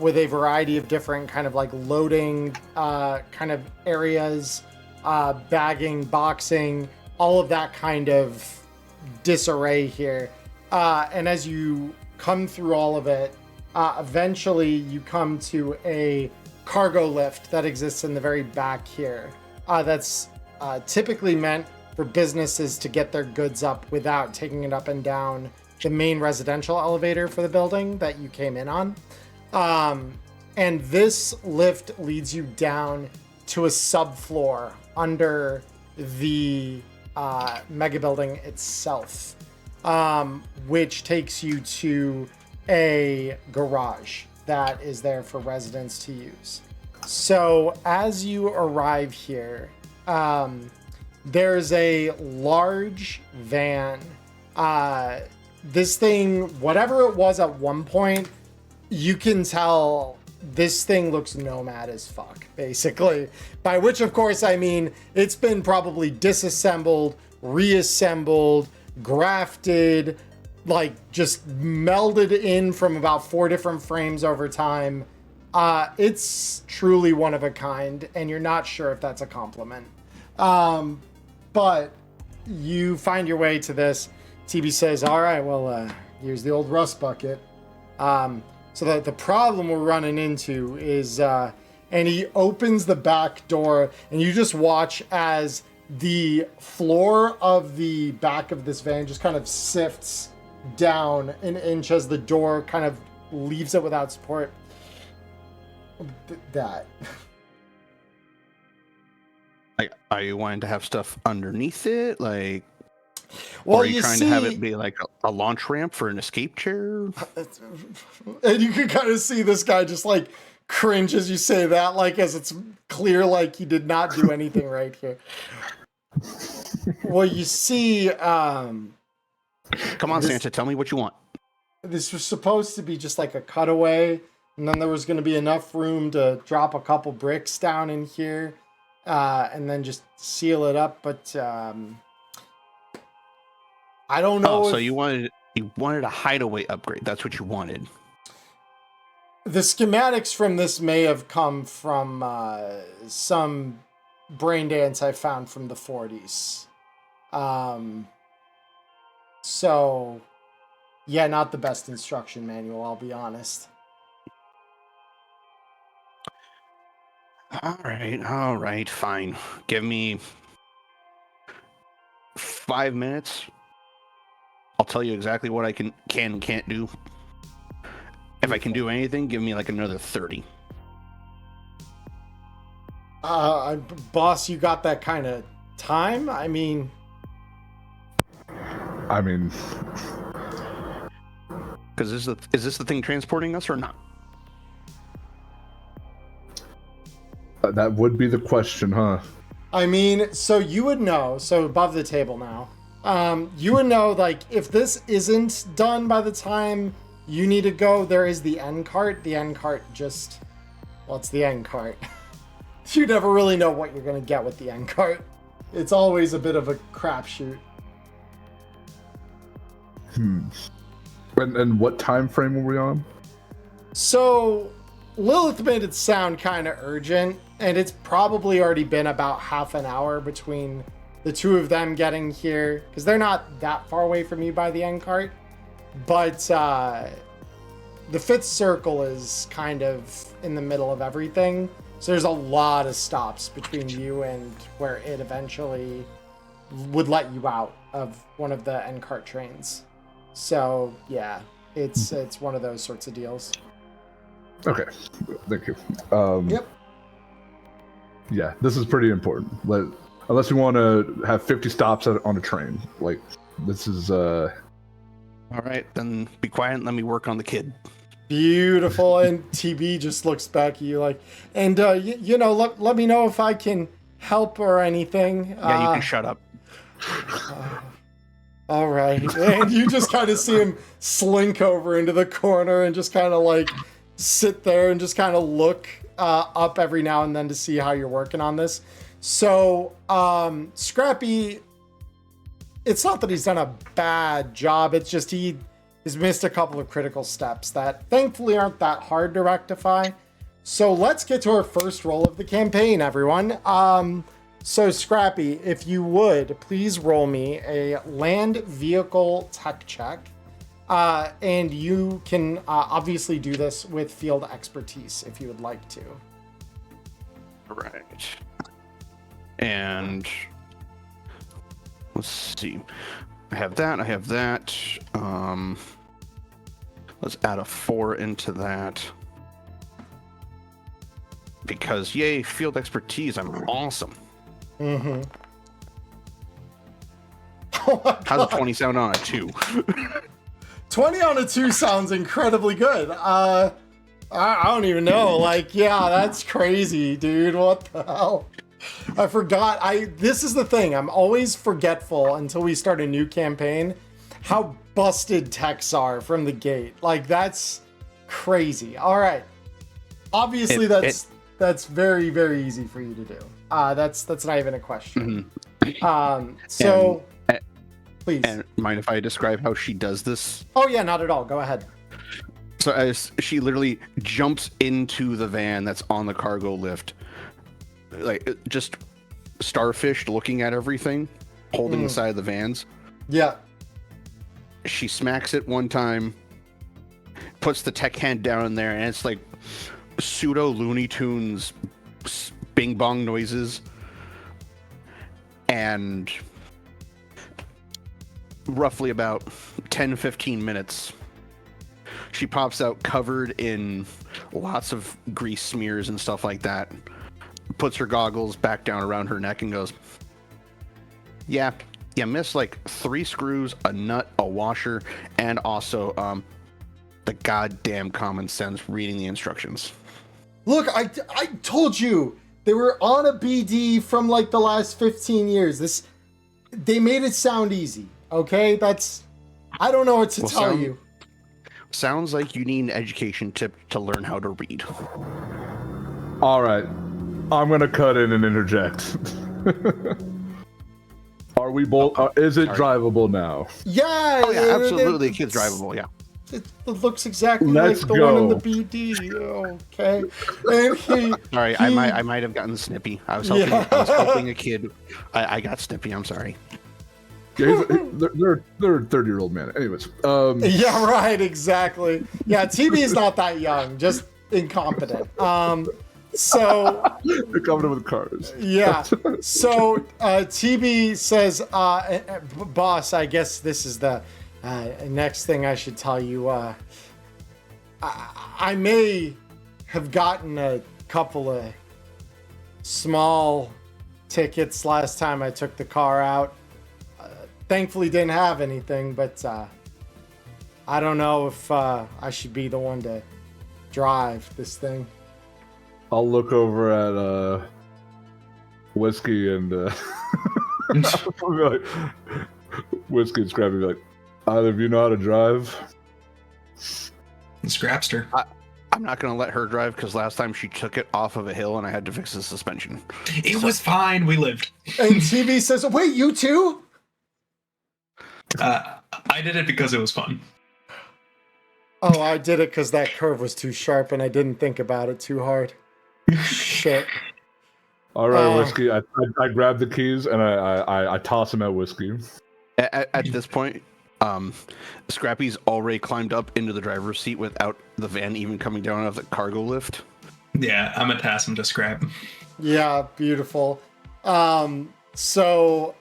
with a variety of different kind of like loading kind of areas, bagging, boxing, all of that kind of disarray here. And as you come through all of it, eventually you come to a cargo lift that exists in the very back here. That's typically meant for businesses to get their goods up without taking it up and down the main residential elevator for the building that you came in on. And this lift leads you down to a subfloor under the mega building itself, which takes you to a garage that is there for residents to use. So as you arrive here, there's a large van. This thing, whatever it was at one point, you can tell this thing looks nomad as fuck, basically. By which, of course, I mean it's been probably disassembled, reassembled, grafted, like just melded in from about 4 different frames over time. It's truly one of a kind, and you're not sure if that's a compliment. But you find your way to this. TB says, all right, well, here's the old rust bucket. So that the problem we're running into is, and he opens the back door, and you just watch as the floor of the back of this van just kind of sifts down an inch as the door kind of leaves it without support. That. Like, are you wanting to have stuff underneath it? Like, well, or are you trying to have it be like a launch ramp for an escape chair? And you can kind of see this guy just like cringe as you say that, like as it's clear like he did not do anything right here. Well, you see, come on, Santa, tell me what you want. This was supposed to be just like a cutaway, and then there was going to be enough room to drop a couple bricks down in here, and then just seal it up. But I don't know. Oh, so you wanted a hideaway upgrade. That's what you wanted. The schematics from this may have come from some brain dance I found from the 40s. So, yeah, not the best instruction manual, I'll be honest. All right, fine. Give me 5 minutes. I'll tell you exactly what I can and can't do. If I can do anything, give me like another 30. Boss, you got that kind of time? I mean, because is this the thing transporting us or not? That would be the question, huh? I mean, so you would know, so above the table now, you would know, like, if this isn't done by the time you need to go, there is the end cart. The end cart just, well, it's the end cart. You never really know what you're going to get with the end cart. It's always a bit of a crapshoot. And what time frame were we on? So, Lilith made it sound kind of urgent, and it's probably already been about half an hour between the two of them getting here, because they're not that far away from you by the end cart. But the fifth circle is kind of in the middle of everything. So there's a lot of stops between you and where it eventually would let you out of one of the end cart trains. So yeah, it's one of those sorts of deals. Okay, thank you. Yep. Yeah, this is pretty important. Unless we want to have 50 stops on a train, like this is. All right, then be quiet and let me work on the kid. Beautiful. And TB just looks back at you like, and you know, let me know if I can help or anything. Yeah, you can shut up. All right. And you just kind of see him slink over into the corner and just kind of like sit there and just kind of look up every now and then to see how you're working on this. So, Scrappy, it's not that he's done a bad job. It's just he has missed a couple of critical steps that thankfully aren't that hard to rectify. So let's get to our first roll of the campaign, everyone. So Scrappy, if you would, please roll me a land vehicle tech check. And you can obviously do this with field expertise if you would like to. Right. And let's see. I have that. Let's add a 4 into that. Because, yay, field expertise, I'm awesome. Mm-hmm. How's a 20 sound on a 2? 20 on a 2 sounds incredibly good. I don't even know. Like, yeah, that's crazy, dude. What the hell? I forgot. This is the thing. I'm always forgetful until we start a new campaign how busted techs are from the gate. Like, that's crazy. All right. Obviously, that's very, very easy for you to do. That's not even a question. Mm-hmm. So, please. And mind if I describe how she does this? Oh, yeah, not at all. Go ahead. So as she literally jumps into the van that's on the cargo lift, like just starfish looking at everything, holding the side of the vans. Yeah. She smacks it one time, puts the tech hand down in there, and it's like pseudo Looney Tunes bing bong noises. And roughly about 10-15 minutes, she pops out covered in lots of grease smears and stuff like that, puts her goggles back down around her neck and goes, yeah, you missed like 3 screws, a nut, a washer, and also the goddamn common sense reading the instructions. Look, I told you they were on a BD from like the last 15 years. They made it sound easy. Okay, I don't know what to tell you. Sounds like you need an education tip to learn how to read. All right, I'm gonna cut in and interject. Are we both? Is it Sorry. drivable now? Yeah, Oh yeah, absolutely. The kid's drivable. Yeah. It looks exactly Let's like the one in the go. BD. Okay, and Sorry, I might have gotten snippy. I was helping a kid. I got snippy. I'm sorry. Yeah, they're 30-year-old man. Anyways, Yeah, right, exactly. Yeah, TB is not that young, just incompetent. So they're coming in with cars. yeah, so TB says, boss, I guess this is the next thing I should tell you. I may have gotten a couple of small tickets last time I took the car out. Thankfully didn't have anything, but I don't know if I should be the one to drive this thing. I'll look over at Whiskey and I'll be like, Whiskey and Scrappy be like, either of you know how to drive? Scrapster. I'm not gonna let her drive because last time she took it off of a hill and I had to fix the suspension. It was fine. We lived. And TV says, wait, you too? I did it because it was fun. Oh, I did it because that curve was too sharp and I didn't think about it too hard. Shit. All right, Whiskey. I grab the keys and I toss them at Whiskey. At this point, Scrappy's already climbed up into the driver's seat without the van even coming down off the cargo lift. Yeah, I'm gonna pass him to Scrap. Yeah, beautiful. So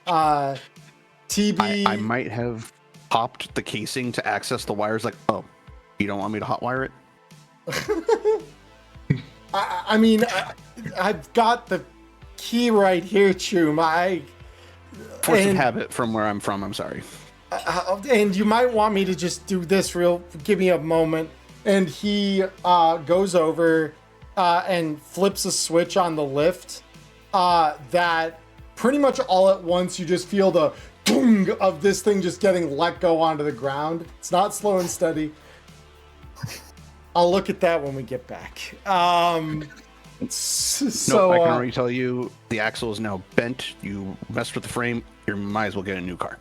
TB, I might have popped the casing to access the wires. Like, oh, you don't want me to hotwire it? I mean, I've got the key right here, Choom. Force of habit from where I'm from. I'm sorry. And you might want me to just do this give me a moment. And he goes over and flips a switch on the lift that pretty much all at once you just feel the boom of this thing just getting let go onto the ground. It's not slow and steady. I'll look at that when we get back. So I can already tell you the axle is now bent. You messed with the frame, you might as well get a new car.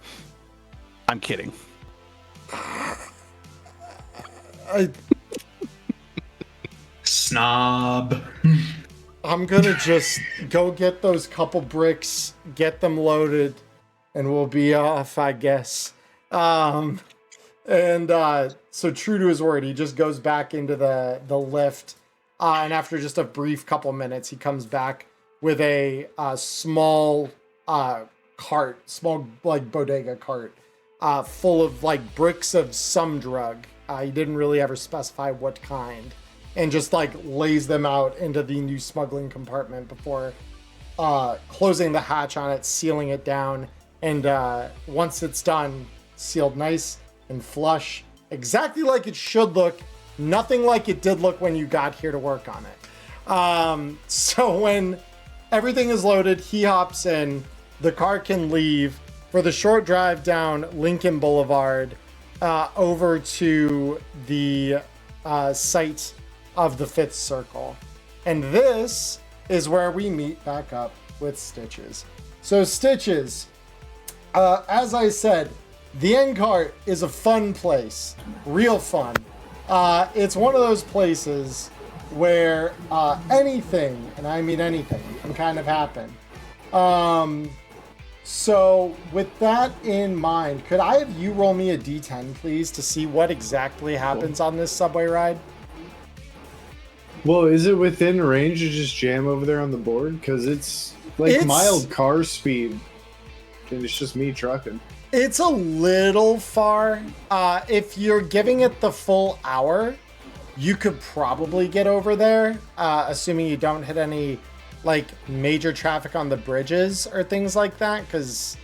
I'm kidding. Snob. I'm gonna just go get those couple bricks, get them loaded, and we'll be off, I guess. So true to his word, he just goes back into the lift, and after just a brief couple minutes, he comes back with a small cart, small like bodega cart, full of like bricks of some drug. He didn't really ever specify what kind, and just like lays them out into the new smuggling compartment before closing the hatch on it, sealing it down, and once it's done, sealed nice and flush, exactly like it should look, nothing like it did look when you got here to work on it. So when everything is loaded, he hops in, the car can leave for the short drive down Lincoln Boulevard over to the site of the Fifth Circle. And this is where we meet back up with Stitches. So Stitches, as I said, the end cart is a fun place, real fun. It's one of those places where anything, and I mean anything, can kind of happen. So with that in mind, could I have you roll me a d10, please, to see what exactly happens on this subway ride? Well, is it within range to just jam over there on the board? Because it's like mild car speed, and it's just me trucking. It's a little far. If you're giving it the full hour, you could probably get over there, assuming you don't hit any like major traffic on the bridges or things like that, because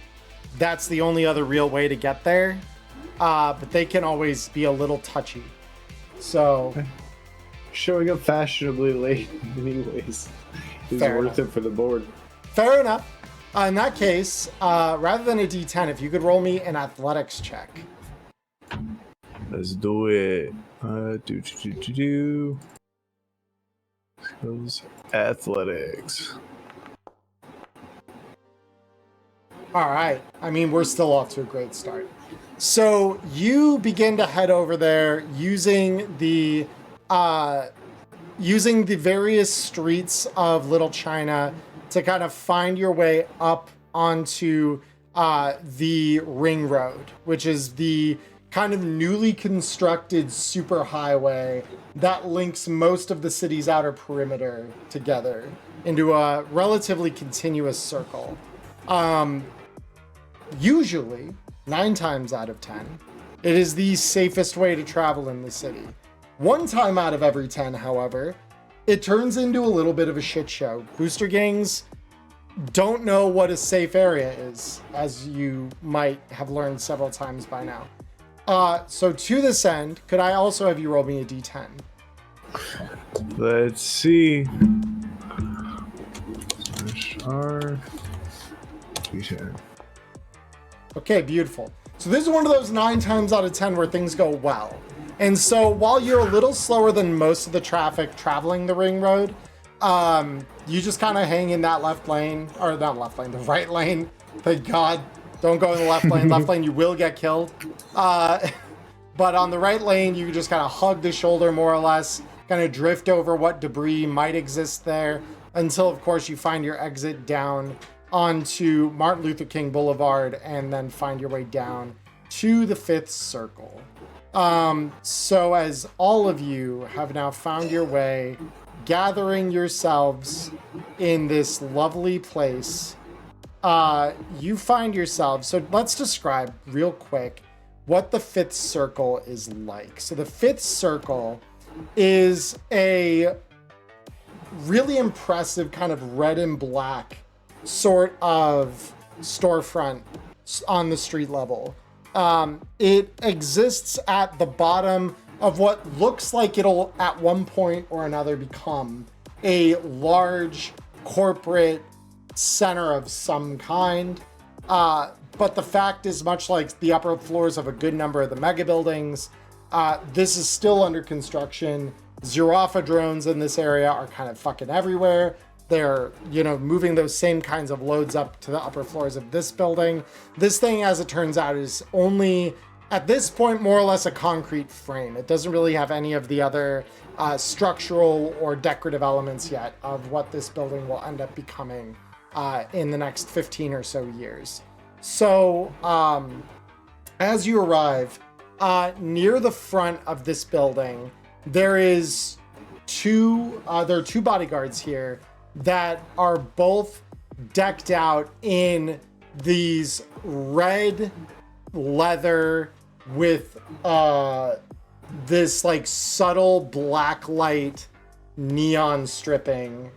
that's the only other real way to get there. But they can always be a little touchy. So showing up fashionably late anyways is worth it for the board. Fair enough. In that case, rather than a d10, if you could roll me an athletics check. Let's do it. Skills, athletics. All right. I mean, we're still off to a great start. So you begin to head over there using the various streets of Little China to kind of find your way up onto the Ring Road, which is the kind of newly constructed superhighway that links most of the city's outer perimeter together into a relatively continuous circle. Usually, 9 times out of 10, it is the safest way to travel in the city. 1 time out of every 10, however, it turns into a little bit of a shit show. Booster gangs don't know what a safe area is, as you might have learned several times by now. So to this end, could I also have you roll me a d10? Let's see. R. D10. Okay, beautiful. So this is one of those 9 times out of 10 where things go well. And so while you're a little slower than most of the traffic traveling the ring road, you just kind of hang in that left lane, or not left lane, the right lane. Thank God. Don't go in the left lane. Left lane, you will get killed. But on the right lane, you just kind of hug the shoulder more or less, kind of drift over what debris might exist there until, of course, you find your exit down onto Martin Luther King Boulevard and then find your way down to the 5th Circle. So as all of you have now found your way, gathering yourselves in this lovely place, you find yourselves, so let's describe real quick what the 5th Circle is like. So the 5th Circle is a really impressive kind of red and black sort of storefront on the street level. It exists at the bottom of what looks like it'll at one point or another become a large corporate center of some kind. But the fact is, much like the upper floors of a good number of the mega buildings, this is still under construction. Zerafa drones in this area are kind of fucking everywhere. They're, moving those same kinds of loads up to the upper floors of this building. This thing, as it turns out, is only, at this point, more or less a concrete frame. It doesn't really have any of the other structural or decorative elements yet of what this building will end up becoming in the next 15 or so years. So, as you arrive, near the front of this building, there are two bodyguards here that are both decked out in these red leather with this like subtle black light neon stripping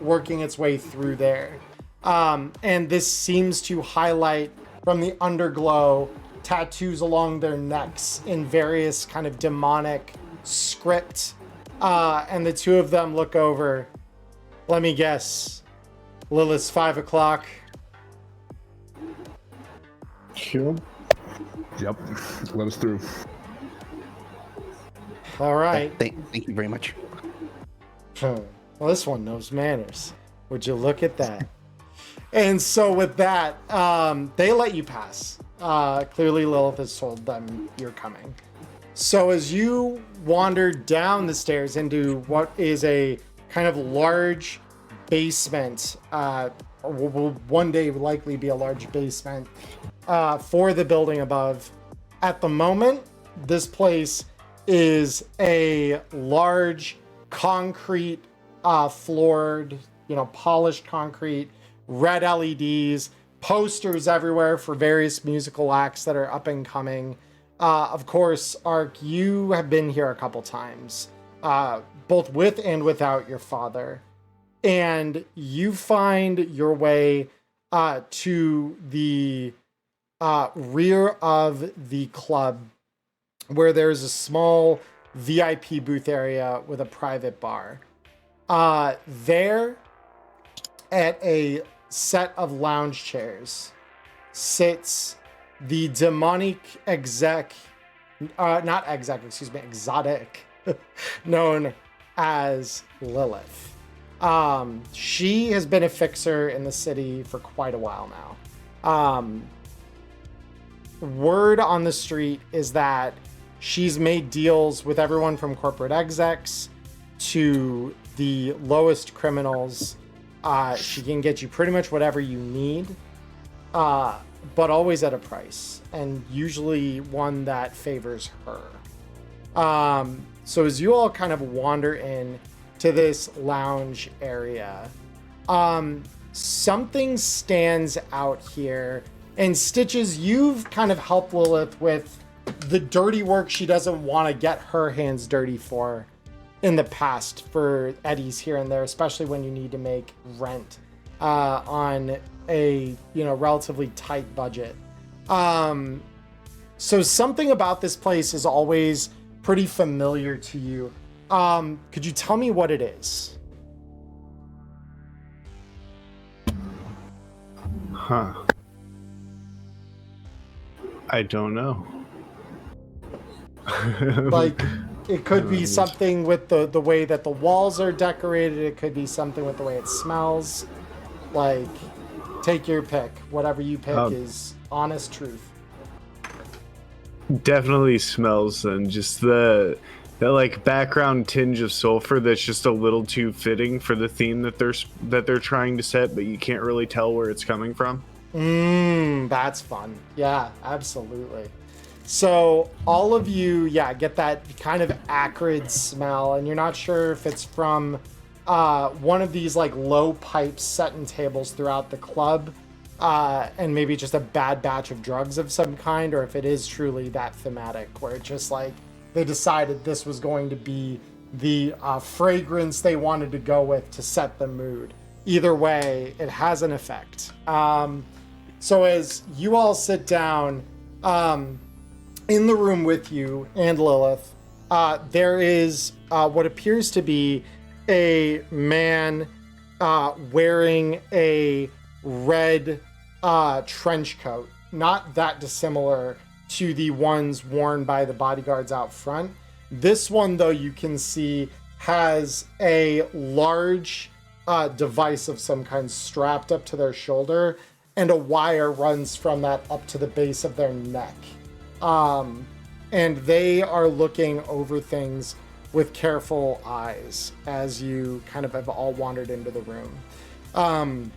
working its way through there. And this seems to highlight from the underglow tattoos along their necks in various kind of demonic script. And the two of them look over. Let me guess. Lilith's 5 o'clock. Sure. Yep. Let us through. All right. Thank you very much. Well, this one knows manners. Would you look at that? And so with that, they let you pass. Clearly Lilith has told them you're coming. So as you wander down the stairs into what is a kind of large basement, or will one day likely be a large basement for the building above. At the moment, this place is a large concrete floored, polished concrete, red LEDs, posters everywhere for various musical acts that are up and coming. Of course, Ark, you have been here a couple times, both with and without your father. And you find your way to the rear of the club, where there's a small VIP booth area with a private bar. There, at a set of lounge chairs, sits the demonic exotic, known as Lilith. She has been a fixer in the city for quite a while now. Word on the street is that she's made deals with everyone from corporate execs to the lowest criminals. She can get you pretty much whatever you need, but always at a price, and usually one that favors her. So as you all kind of wander in to this lounge area, something stands out here. And Stitches, you've kind of helped Lilith with the dirty work she doesn't want to get her hands dirty for in the past for eddies here and there, especially when you need to make rent on a relatively tight budget. So something about this place is always pretty familiar to you. Could you tell me what it is? Huh. I don't know. Like, it could be something with the way that the walls are decorated. It could be something with the way it smells. Like, take your pick. Whatever you pick is honest truth. Definitely smells, and just the like background tinge of sulfur that's just a little too fitting for the theme that they're trying to set, but you can't really tell where it's coming from. That's fun. Yeah, absolutely. So all of you, get that kind of acrid smell, and you're not sure if it's from one of these like low pipes set in tables throughout the club, and maybe just a bad batch of drugs of some kind, or if it is truly that thematic where it's just like they decided this was going to be the fragrance they wanted to go with to set the mood. Either way, it has an effect. So as you all sit down in the room with you and Lilith, there is what appears to be a man wearing a red trench coat, not that dissimilar to the ones worn by the bodyguards out front. This one, though, you can see has a large device of some kind strapped up to their shoulder, and a wire runs from that up to the base of their neck. And they are looking over things with careful eyes as you kind of have all wandered into the room.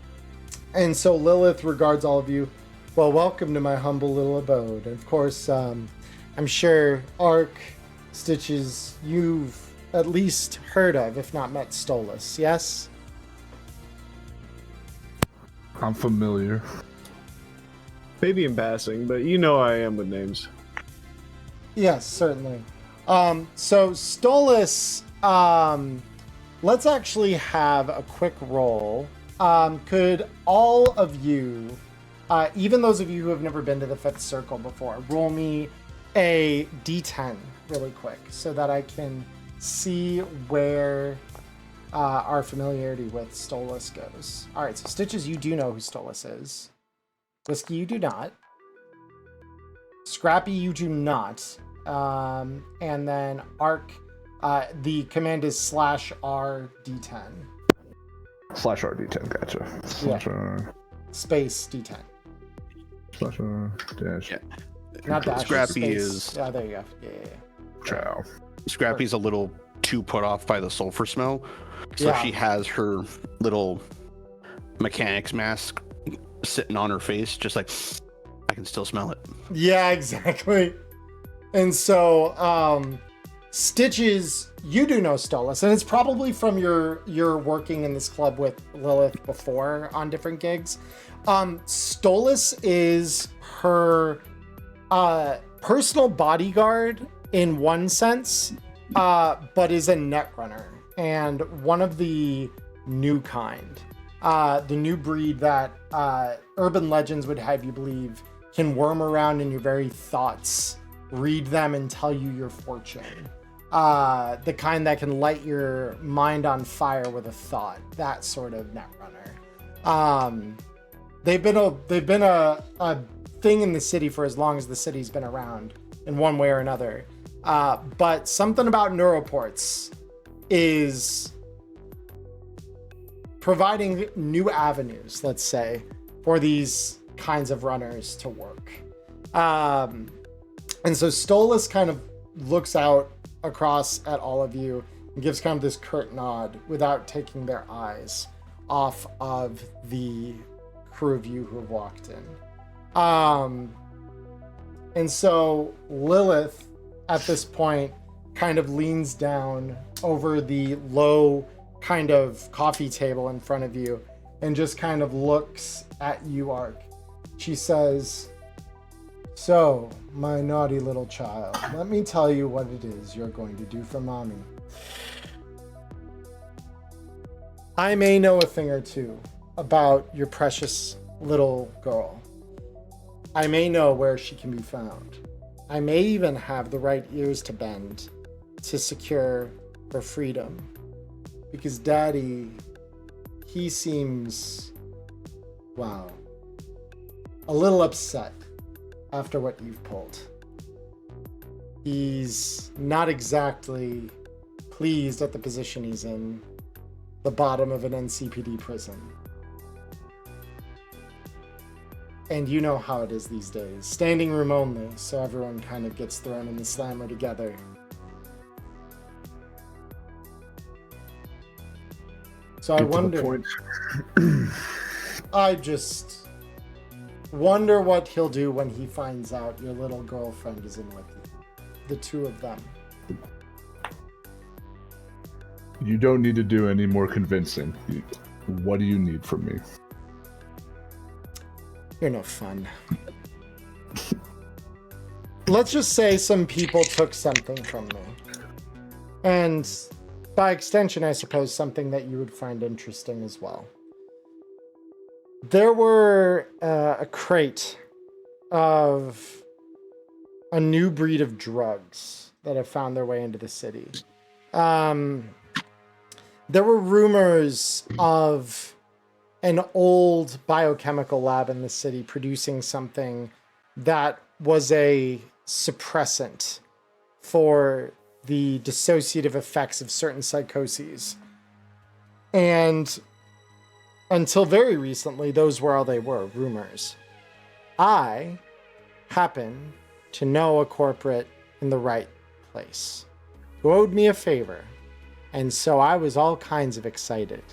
And so Lilith regards all of you. Well, welcome to my humble little abode. And of course, I'm sure Ark, Stitches, you've at least heard of, if not met Stolas, yes? I'm familiar. Maybe in passing, but you know I am with names. Yes, certainly. So Stolas, let's actually have a quick roll. Could all of you, even those of you who have never been to the Fifth Circle before, roll me a d10 really quick so that I can see where our familiarity with Stolas goes. All right, so Stitches, you do know who Stolas is. Whiskey, you do not. Scrappy, you do not. And then Ark, the command is /R D10. /R D10, gotcha. /R. Space D10. /R dash. Yeah. Not dash. Scrappy space. is. Oh, there you go. Yeah. Ciao. Scrappy's a little too put off by the sulfur smell, so she has her little mechanic's mask sitting on her face, just like, I can still smell it. Yeah, exactly. And so, Stitches, you do know Stolas, and it's probably from your working in this club with Lilith before on different gigs. Stolas is her personal bodyguard in one sense, but is a netrunner, and one of the new kind. The new breed that urban legends would have you believe can worm around in your very thoughts, read them, and tell you your fortune. The kind that can light your mind on fire with a thought. That sort of netrunner. They've been a thing in the city for as long as the city's been around, in one way or another. But something about neuroports is providing new avenues, let's say, for these kinds of runners to work. And so Stolas kind of looks out across at all of you and gives kind of this curt nod without taking their eyes off of the crew of you who have walked in. And so Lilith, at this point, kind of leans down over the low kind of coffee table in front of you and just kind of looks at you, Ark. She says, "So, my naughty little child, let me tell you what it is you're going to do for mommy. I may know a thing or two about your precious little girl. I may know where she can be found. I may even have the right ears to bend to secure her freedom. Because Daddy, he seems, wow, a little upset after what you've pulled. He's not exactly pleased at the position he's in, the bottom of an NCPD prison. And you know how it is these days. Standing room only, so everyone kind of gets thrown in the slammer together. So I wonder... I just wonder what he'll do when he finds out your little girlfriend is in with you. The two of them. You don't need to do any more convincing. What do you need from me? You're no fun. Let's just say some people took something from me. And by extension, I suppose something that you would find interesting as well. There were a crate of a new breed of drugs that have found their way into the city. There were rumors of an old biochemical lab in the city producing something that was a suppressant for the dissociative effects of certain psychoses. And until very recently, those were all they were, rumors. I happen to know a corporate in the right place who owed me a favor. And so I was all kinds of excited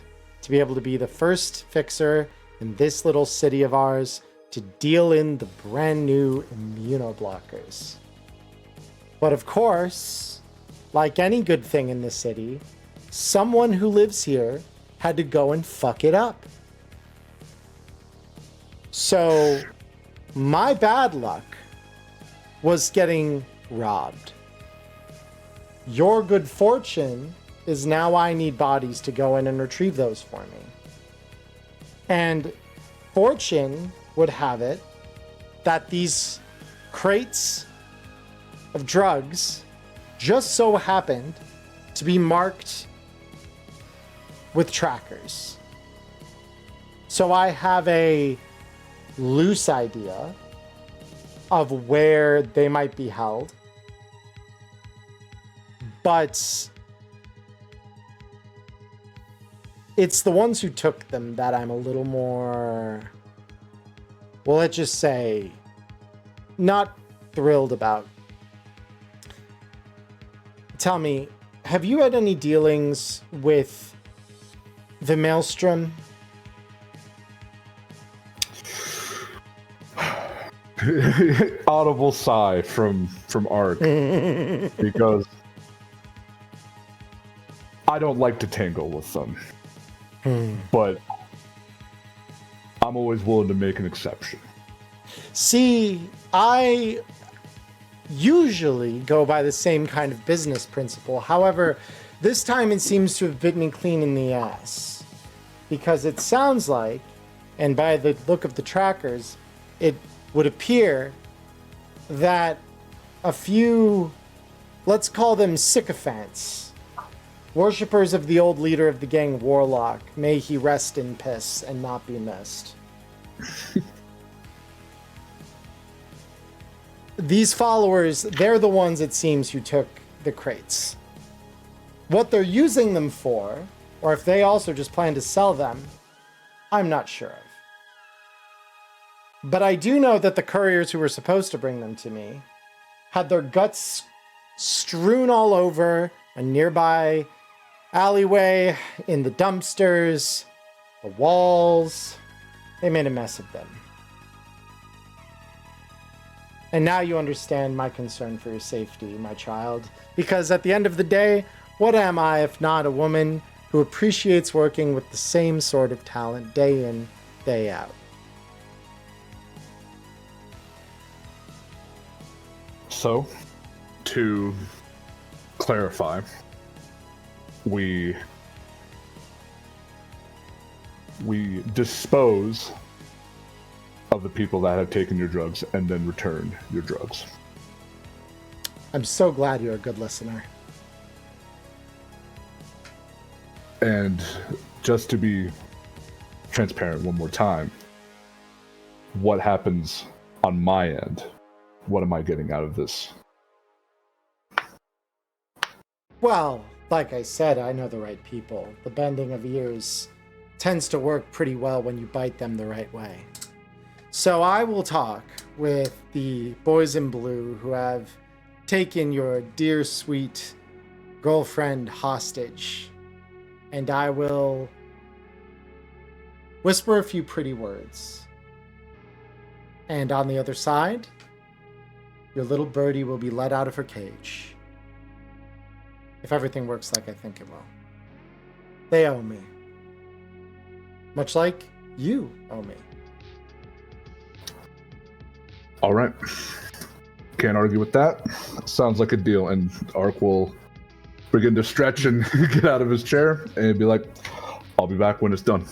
to be able to be the first fixer in this little city of ours to deal in the brand new immunoblockers. But of course, like any good thing in this city, someone who lives here had to go and fuck it up. So my bad luck was getting robbed. Your good fortune is now I need bodies to go in and retrieve those for me. And fortune would have it that these crates of drugs just so happened to be marked with trackers. So I have a loose idea of where they might be held. But it's the ones who took them that I'm a little more, well, let's just say, not thrilled about. Tell me, have you had any dealings with the Maelstrom? Audible sigh from Ark because I don't like to tangle with them. But I'm always willing to make an exception. See, I usually go by the same kind of business principle. However, this time it seems to have bitten me clean in the ass. Because it sounds like, and by the look of the trackers, it would appear that a few, let's call them sycophants, worshippers of the old leader of the gang, Warlock, may he rest in piss and not be missed. These followers, they're the ones, it seems, who took the crates. What they're using them for, or if they also just plan to sell them, I'm not sure of. But I do know that the couriers who were supposed to bring them to me had their guts strewn all over a nearby alleyway, in the dumpsters, the walls. They made a mess of them. And now you understand my concern for your safety, my child. Because at the end of the day, what am I if not a woman who appreciates working with the same sort of talent day in, day out? So, to clarify, we dispose of the people that have taken your drugs and then return your drugs. I'm so glad you're a good listener. And just to be transparent one more time, what happens on my end? What am I getting out of this? Well, like I said, I know the right people. The bending of ears tends to work pretty well when you bite them the right way. So I will talk with the boys in blue who have taken your dear, sweet girlfriend hostage, and I will whisper a few pretty words. And on the other side, your little birdie will be let out of her cage. If everything works like I think it will. They owe me. Much like you owe me. All right. Can't argue with that. Sounds like a deal. And Ark will begin to stretch and get out of his chair and be like, I'll be back when it's done.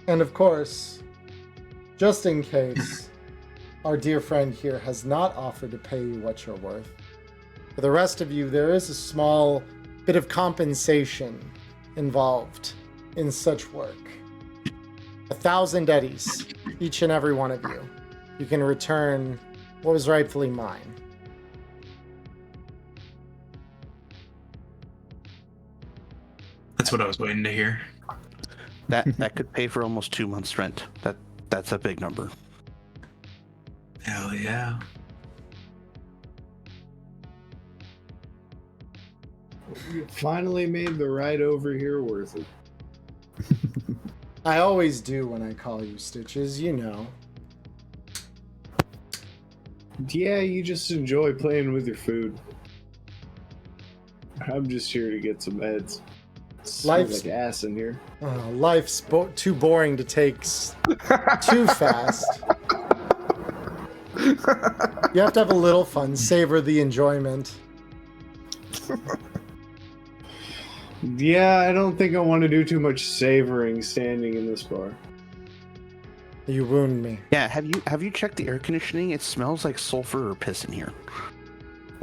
And of course, just in case our dear friend here has not offered to pay you what you're worth, for the rest of you, there is a small bit of compensation involved in such work. 1,000 eddies, each and every one of you. You can return what was rightfully mine. That's what I was waiting to hear. That could pay for almost 2 months' rent. That's a big number. Hell yeah. You finally made the ride over here worth it. I always do when I call you Stitches, you know. Yeah, you just enjoy playing with your food. I'm just here to get some meds. Life's like ass in here. Life's too boring to take too fast. You have to have a little fun, savor the enjoyment. Yeah, I don't think I want to do too much savoring standing in this bar. You wound me. Yeah, have you checked the air conditioning? It smells like sulfur or piss in here.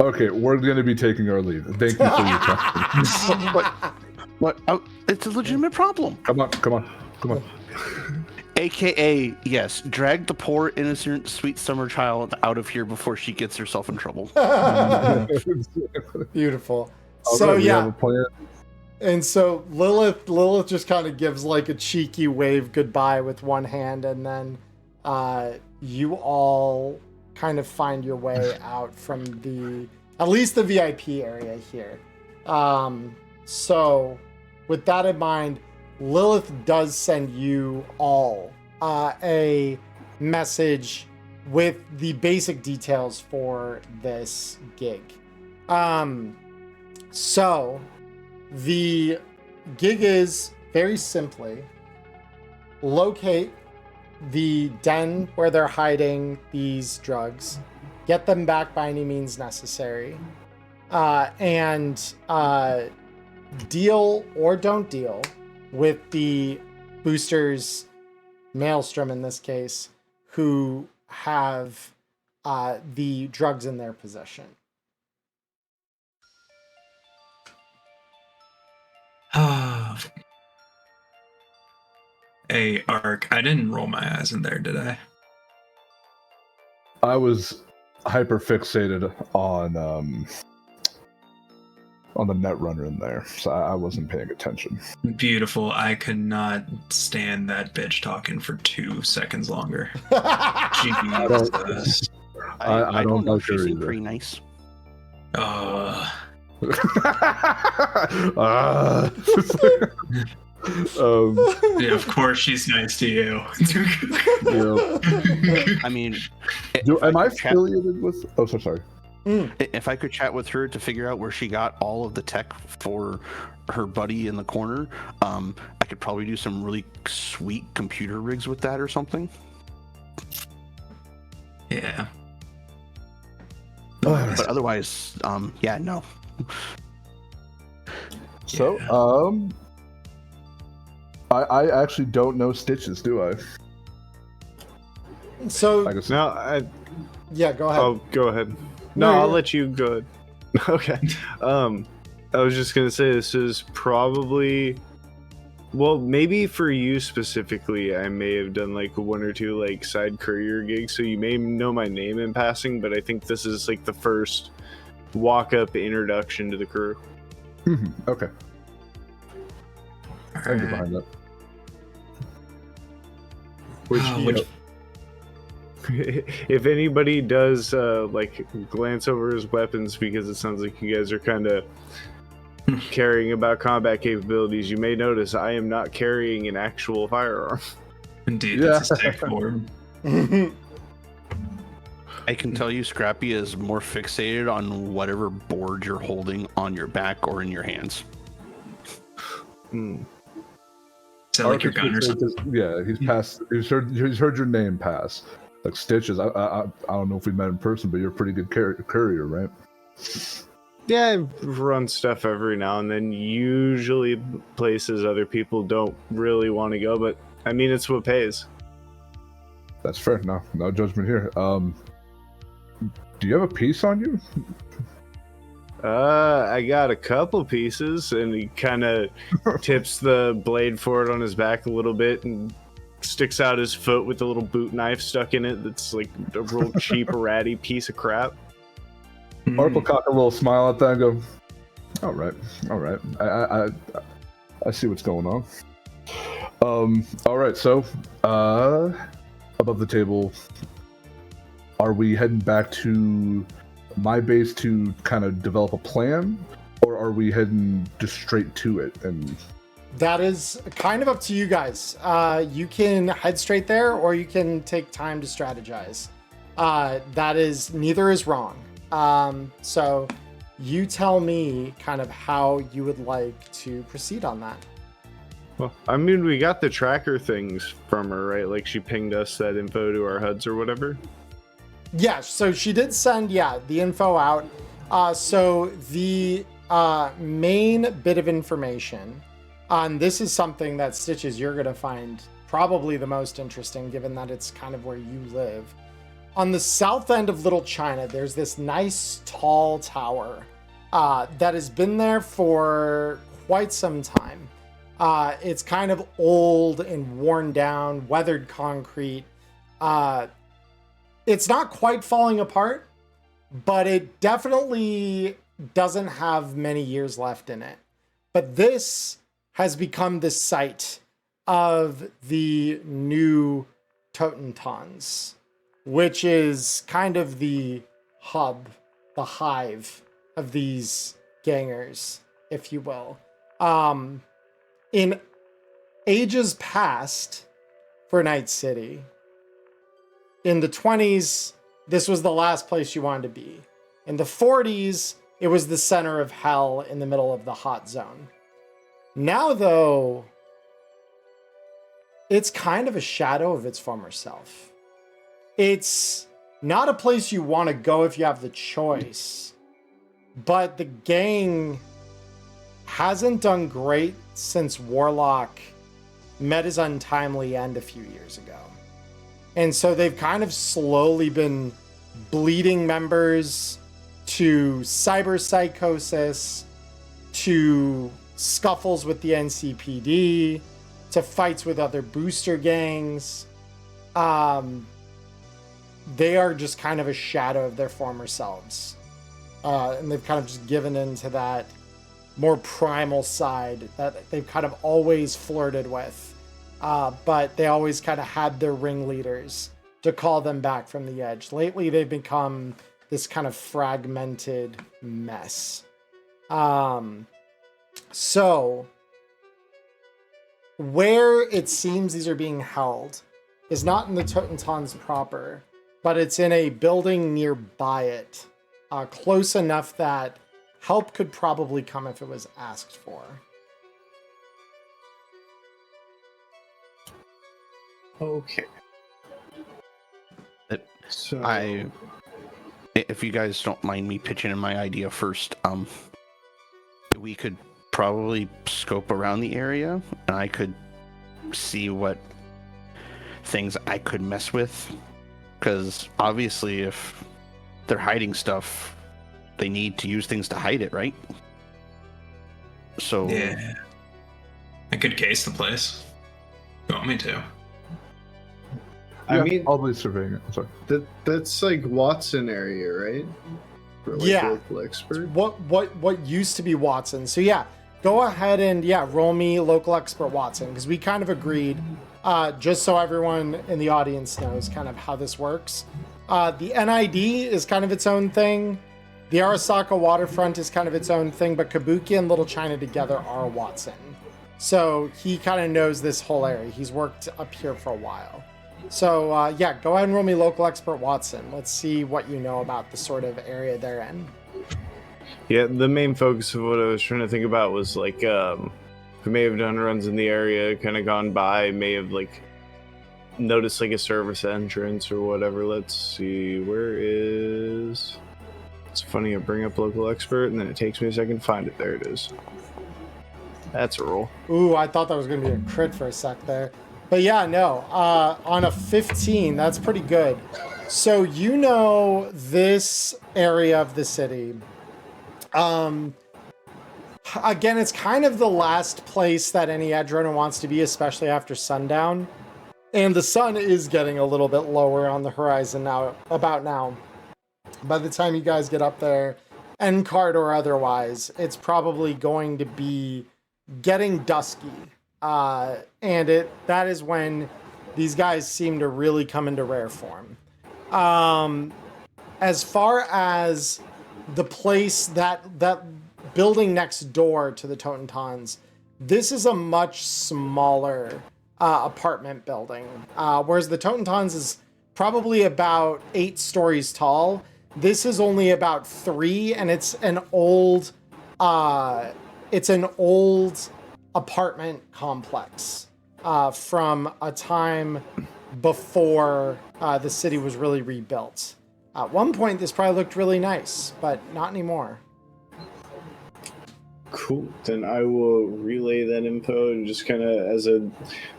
Okay, we're going to be taking our leave. Thank you for your question. What? Oh, it's a legitimate problem. Come on. AKA, yes, drag the poor, innocent, sweet summer child out of here before she gets herself in trouble. Beautiful. Okay, So we yeah. have a plan. And so Lilith just kind of gives like a cheeky wave goodbye with one hand, and then you all kind of find your way out from at least the VIP area here. So with that in mind, Lilith does send you all a message with the basic details for this gig. So the gig is very simply locate the den where they're hiding these drugs, get them back by any means necessary, and deal or don't deal with the boosters, Maelstrom in this case, who have the drugs in their possession. Hey, Ark, I didn't roll my eyes in there, did I? I was hyper fixated on on the net runner in there, so I wasn't paying attention. Beautiful. I could not stand that bitch talking for 2 seconds longer. Jesus. I don't know. like She her seemed either. pretty nice. Yeah, of course she's nice to you. Yeah. I mean, Am I could chat- affiliated with? Oh, so sorry. if I could chat with her to figure out where she got all of the tech for her buddy in the corner, I could probably do some really sweet computer rigs with that or something. Yeah. But otherwise, yeah, no. So, I actually don't know Stitches, do I? So, I guess yeah, go ahead. Oh, go ahead. No, No, I'll you're- let you go ahead. Okay. I was just gonna say this is probably, well, maybe for you specifically, I may have done like 1 or 2 like side courier gigs, so you may know my name in passing, but I think this is like the first walk-up introduction to the crew. Okay. I can get behind that. Which, if anybody does like glance over his weapons, because it sounds like you guys are kind of caring about combat capabilities, you may notice I am not carrying an actual firearm. Indeed, Yeah. that's a sick form. I can tell you Scrappy is more fixated on whatever board you're holding on your back or in your hands. Is that like your gun or something? Yeah, he's passed. He's heard your name pass. Like Stitches. I don't know if we met in person, but you're a pretty good courier, right? Yeah, I run stuff every now and then, usually places other people don't really want to go, but I mean, it's what pays. That's fair. No judgment here. Do you have a piece on you? I got a couple pieces, and he kind of tips the blade forward on his back a little bit and sticks out his foot with a little boot knife stuck in it that's like a real cheap, ratty piece of crap. Mark will cock a little smile at that and go, all right. I see what's going on. All right, so above the table, are we heading back to my base to kind of develop a plan, or are we heading just straight to it? And That is kind of up to you guys. You can head straight there, or you can take time to strategize. That is, neither is wrong. So you tell me kind of how you would like to proceed on that. Well, I mean, we got the tracker things from her, right? Like she pinged us that info to our HUDs or whatever. Yeah, so she did send, the info out. So the main bit of information, and this is something that Stitches you're going to find probably the most interesting, given that it's kind of where you live. On the south end of Little China, there's this nice tall tower that has been there for quite some time. It's kind of old and worn down, weathered concrete. It's not quite falling apart, but it definitely doesn't have many years left in it. But this has become the site of the new Totentons, which is kind of the hub, the hive of these gangers, if you will. In ages past for Night City, in the 20s, this was the last place you wanted to be. In the 40s, it was the center of hell in the middle of the hot zone. Now, though, it's kind of a shadow of its former self. It's not a place you want to go if you have the choice, but the gang hasn't done great since Warlock met his untimely end a few years ago. And so they've kind of slowly been bleeding members to cyberpsychosis, to scuffles with the NCPD, to fights with other booster gangs. They are just kind of a shadow of their former selves. And they've kind of just given into that more primal side that they've kind of always flirted with. But they always kind of had their ringleaders to call them back from the edge. Lately, they've become this kind of fragmented mess. So, where it seems these are being held is not in the Totentons proper, but it's in a building nearby it, close enough that help could probably come if it was asked for. Okay. So If you guys don't mind me pitching in my idea first, we could probably scope around the area, and I could see what things I could mess with. Because obviously, if they're hiding stuff, they need to use things to hide it, right? So Yeah. I could case the place. You want me to? I mean, I'll be surveying it. I'm sorry. that's like Watson area, right? For like Yeah. local expert. What used to be Watson. So yeah, go ahead and roll me local expert Watson, because we kind of agreed, just so everyone in the audience knows kind of how this works. The NID is kind of its own thing. The Arasaka waterfront is kind of its own thing, but Kabuki and Little China together are Watson. So he kind of knows this whole area. He's worked up here for a while. So go ahead and roll me local expert Watson. Let's see what you know about the sort of area they're in. Yeah, the main focus of what I was trying to think about was like, who may have done runs in the area, kind of gone by, may have like noticed like a service entrance or whatever. Let's see, where is... It's funny, I bring up local expert and then it takes me a second to find it. There it is. That's a roll. Ooh, I thought that was going to be a crit for a sec there. But yeah, no, on a 15, that's pretty good. So you know this area of the city. Again, it's kind of the last place that any edgerunner wants to be, especially after sundown. And the sun is getting a little bit lower on the horizon now, about now. By the time you guys get up there, end card or otherwise, it's probably going to be getting dusky. And that is when these guys seem to really come into rare form. As far as the place, that building next door to the Totentons, this is a much smaller apartment building, whereas the Totentons is probably about 8 stories tall. This is only about 3, and it's an old apartment complex from a time before the city was really rebuilt. At one point, this probably looked really nice, but not anymore. Cool. Then I will relay that info and just kind of as a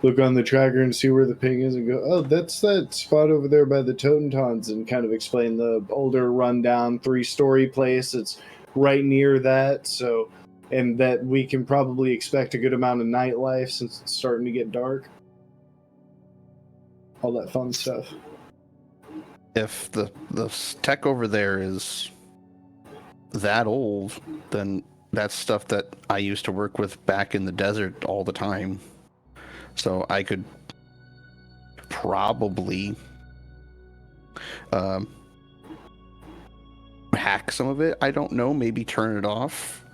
look on the tracker and see where the ping is and go, oh, that's that spot over there by the Totentons, and kind of explain the older rundown 3-story place. It's right near that. So, and that we can probably expect a good amount of nightlife since it's starting to get dark. All that fun stuff. if the tech over there is that old, then that's stuff that I used to work with back in the desert all the time. So I could probably hack some of it. I don't know, maybe turn it off,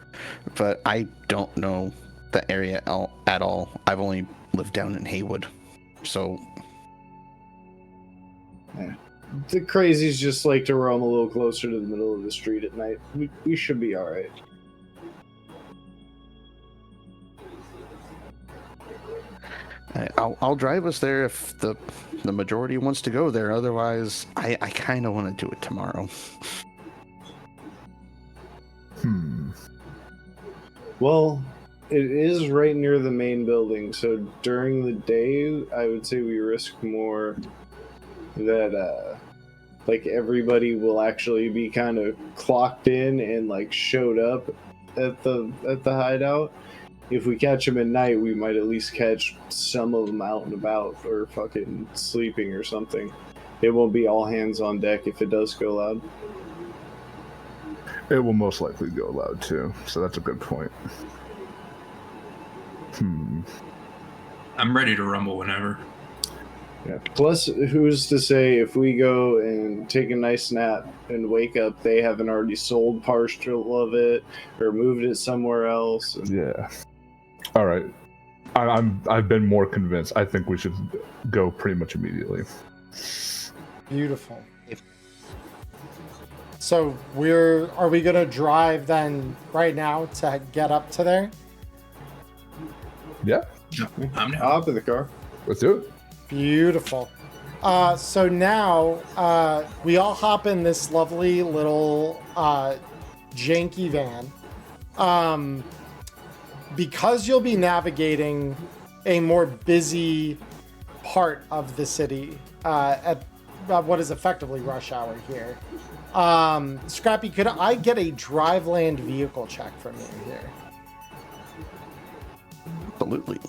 but I don't know the area at all. I've only lived down in Haywood, so Yeah. The crazies just like to roam a little closer to the middle of the street at night. We should be alright. I'll drive us there if the majority wants to go there. Otherwise, I kind of want to do it tomorrow. Well, it is right near the main building, so during the day, I would say we risk more that, like, everybody will actually be kind of clocked in and, like, showed up at the hideout. If we catch them at night, we might at least catch some of them out and about or fucking sleeping or something. It won't be all hands on deck if it does go loud. It will most likely go loud too, so that's a good point. I'm ready to rumble whenever. Yeah. Plus, who's to say if we go and take a nice nap and wake up, they haven't already sold partial of it or moved it somewhere else? Yeah. All right. I've been more convinced. I think we should go pretty much immediately. Beautiful. So are we gonna drive then right now to get up to there? Yeah. I'm now. Hop in the car. Let's do it. Beautiful. So now we all hop in this lovely little janky van. Because you'll be navigating a more busy part of the city at what is effectively rush hour here. Scrappy, could I get a drive land vehicle check from you here? Absolutely.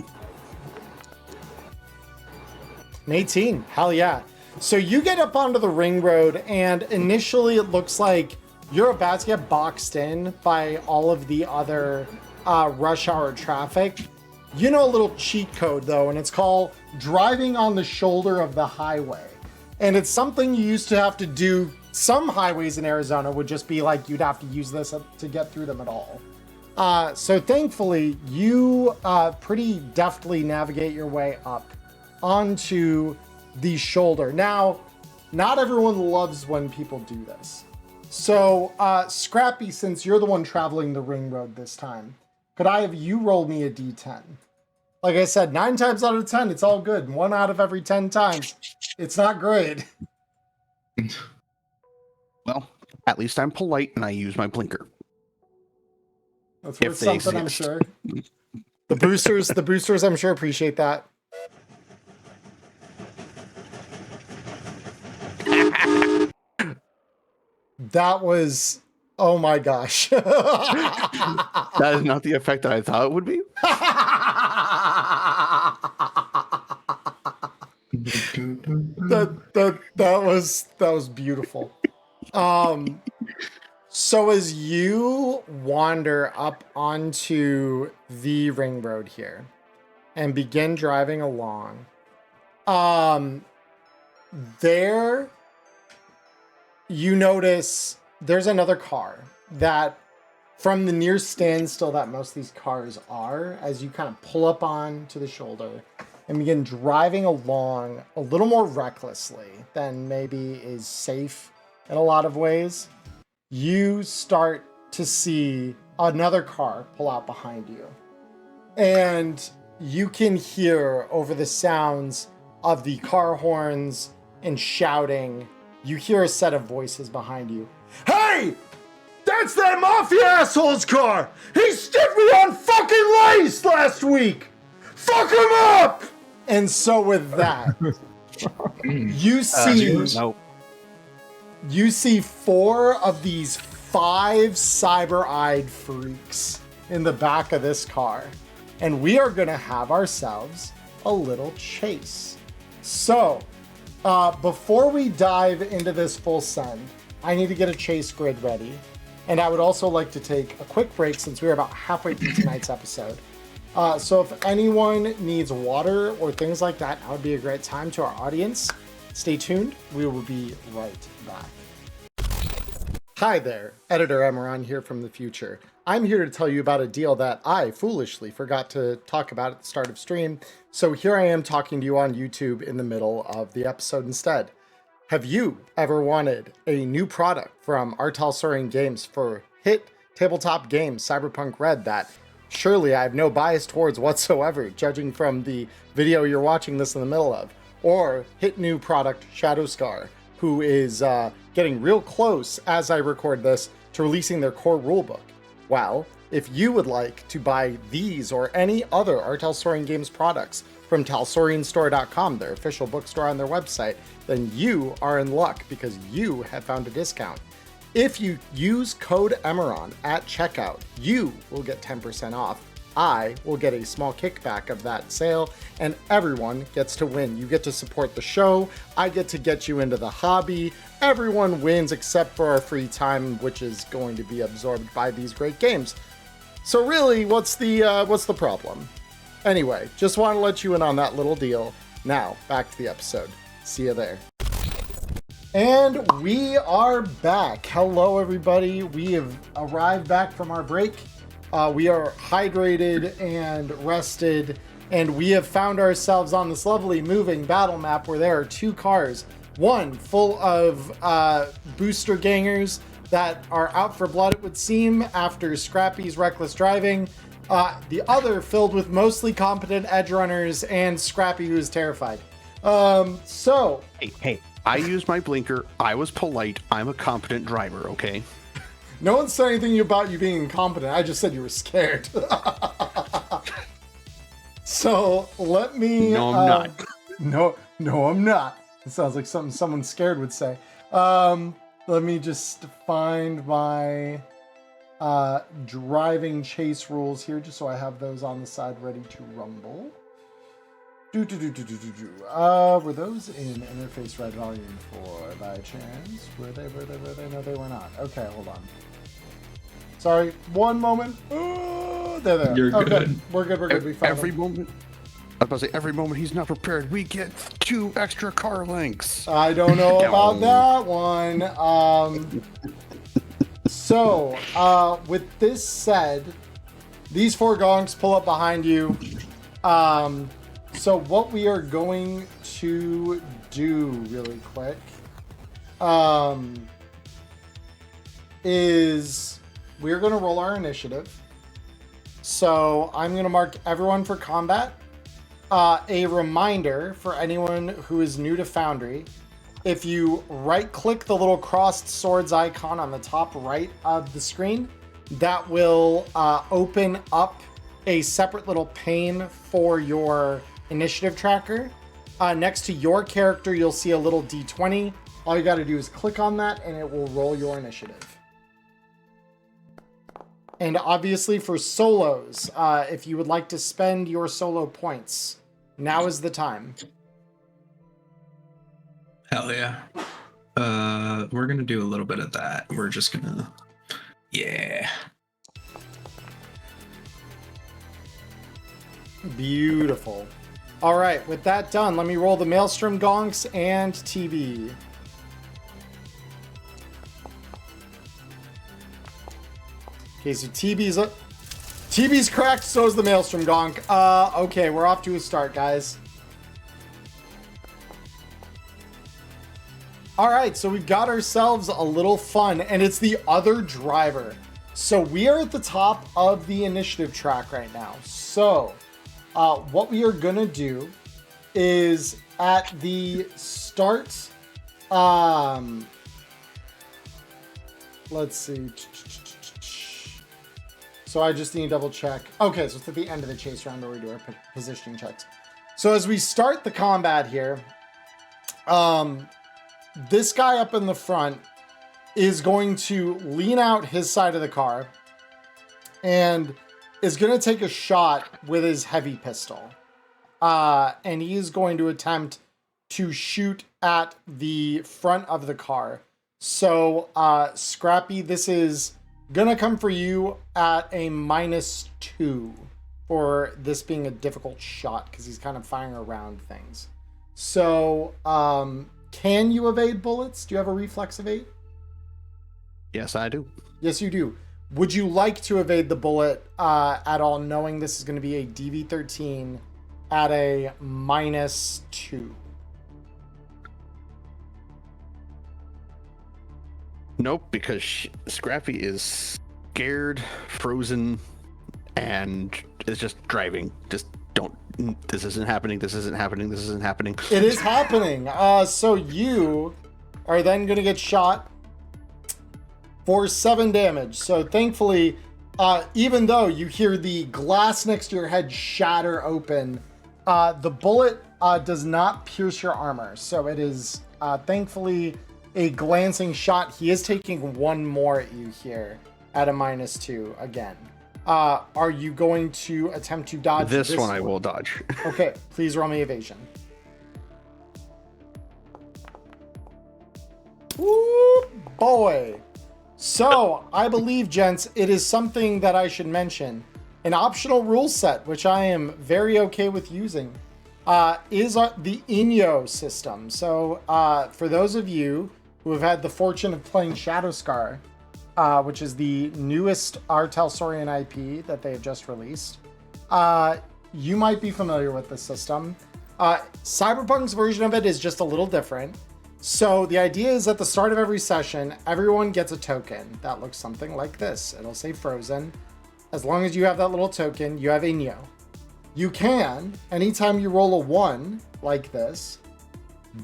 An 18. Hell yeah. So you get up onto the ring road, and initially it looks like you're about to get boxed in by all of the other rush hour traffic. You know a little cheat code, though, and it's called driving on the shoulder of the highway. And it's something you used to have to do. Some highways in Arizona would just be like you'd have to use this to get through them at all. So thankfully, you pretty deftly navigate your way up onto the shoulder. Now, not everyone loves when people do this. So, Scrappy, since you're the one traveling the ring road this time, could I have you roll me a d10? Like I said, 9 times out of 10, it's all good. 1 out of every 10 times, it's not great. Well, at least I'm polite and I use my blinker. That's worth If they something, I'm exist. sure. The boosters, I'm sure appreciate that. That was, oh my gosh. That is not the effect that I thought it would be. that was beautiful. So as you wander up onto the ring road here and begin driving along, there you notice there's another car that, from the near standstill that most of these cars are, as you kind of pull up on to the shoulder and begin driving along a little more recklessly than maybe is safe in a lot of ways, you start to see another car pull out behind you. And you can hear over the sounds of the car horns and shouting, you hear a set of voices behind you. Hey! That's that mafia asshole's car! He stiffed me on fucking lice last week! Fuck him up! And so with that, you see... Nope. You see 4 of these 5 cyber-eyed freaks in the back of this car. And we are going to have ourselves a little chase. So, before we dive into this full send, I need to get a chase grid ready. And I would also like to take a quick break since we're about halfway through tonight's episode. So if anyone needs water or things like that, that would be a great time to our audience. Stay tuned. We will be right back. Hi there, Editor Emmerron here from the future. I'm here to tell you about a deal that I foolishly forgot to talk about at the start of stream, so here I am talking to you on YouTube in the middle of the episode instead. Have you ever wanted a new product from Artel Soaring Games for hit tabletop game Cyberpunk Red that surely I have no bias towards whatsoever, judging from the video you're watching this in the middle of, or hit new product Shadowscar, who is getting real close as I record this to releasing their core rulebook? Well, if you would like to buy these or any other Artel Soaring Games products from talsorianstore.com, their official bookstore on their website, then you are in luck because you have found a discount. If you use code Emmerron at checkout, you will get 10% off I will get a small kickback of that sale, and everyone gets to win. You get to support the show. I get to get you into the hobby. Everyone wins except for our free time, which is going to be absorbed by these great games. So really, what's the problem? Anyway, just want to let you in on that little deal. Now, back to the episode. See you there. And we are back. Hello, everybody. We have arrived back from our break. We are hydrated and rested, and we have found ourselves on this lovely moving battle map where there are two cars. One full of booster gangers that are out for blood, it would seem, after Scrappy's reckless driving. The other filled with mostly competent edgerunners and Scrappy, who is terrified. Hey, I used my blinker. I was polite. I'm a competent driver, okay? No one said anything about you being incompetent. I just said you were scared. So let me... No, I'm not. No, I'm not. It sounds like something someone scared would say. Let me just find my driving chase rules here, just so I have those on the side ready to rumble. Were those in interface red volume 4 by chance? Were they? No, they were not. Okay, hold on. Sorry, one moment. Oh, there. You're okay, good. We're good. We found Every them. moment. I was about to say, every moment he's not prepared, we get 2 extra car lengths. I don't know about that one. So, with this said, these 4 gonks pull up behind you. So what we are going to do really quick is we're going to roll our initiative. So I'm going to mark everyone for combat. A reminder for anyone who is new to Foundry, if you right-click the little crossed swords icon on the top right of the screen, that will open up a separate little pane for your initiative tracker. Next to your character, you'll see a little D20. All you got to do is click on that and it will roll your initiative. And obviously for solos, if you would like to spend your solo points, now is the time. Hell yeah. We're gonna do a little bit of that. We're just gonna... Yeah. Beautiful. All right, with that done, let me roll the Maelstrom Gonks and TB. Okay, so TB's cracked, so is the Maelstrom Gonk. Okay, we're off to a start, guys. All right, so we've got ourselves a little fun, and it's the other driver. So we are at the top of the initiative track right now. So what we are gonna do is at the start, let's see. So I just need to double check. Okay, so it's at the end of the chase round where we do our positioning checks. So as we start the combat here, this guy up in the front is going to lean out his side of the car and is going to take a shot with his heavy pistol. And he is going to attempt to shoot at the front of the car. So, Scrappy, this is going to come for you at a -2 for this being a difficult shot because he's kind of firing around things. So, can you evade bullets? Do you have a reflex evade? Yes, I do. Yes, you do. Would you like to evade the bullet at all, knowing this is going to be a DV13 at a -2? Nope, because Scrappy is scared, frozen, and is just driving. Just don't. This isn't happening. This isn't happening. This isn't happening. It is happening. So you are then going to get shot for 7 damage. So thankfully, even though you hear the glass next to your head shatter open, the bullet does not pierce your armor. So it is thankfully a glancing shot. He is taking 1 more at you here at a -2 again. Are you going to attempt to dodge This one I will dodge. Okay, please roll me evasion. Woo, boy. So, I believe, gents, it is something that I should mention. An optional rule set, which I am very okay with using, is the Inyo system. So, for those of you who have had the fortune of playing Shadowscar, which is the newest R. Talsorian IP that they have just released, you might be familiar with the system. Cyberpunk's version of it is just a little different. So the idea is at the start of every session, everyone gets a token that looks something like this. It'll say Frozen. As long as you have that little token, you have Inyo. You can, anytime you roll a 1 like this,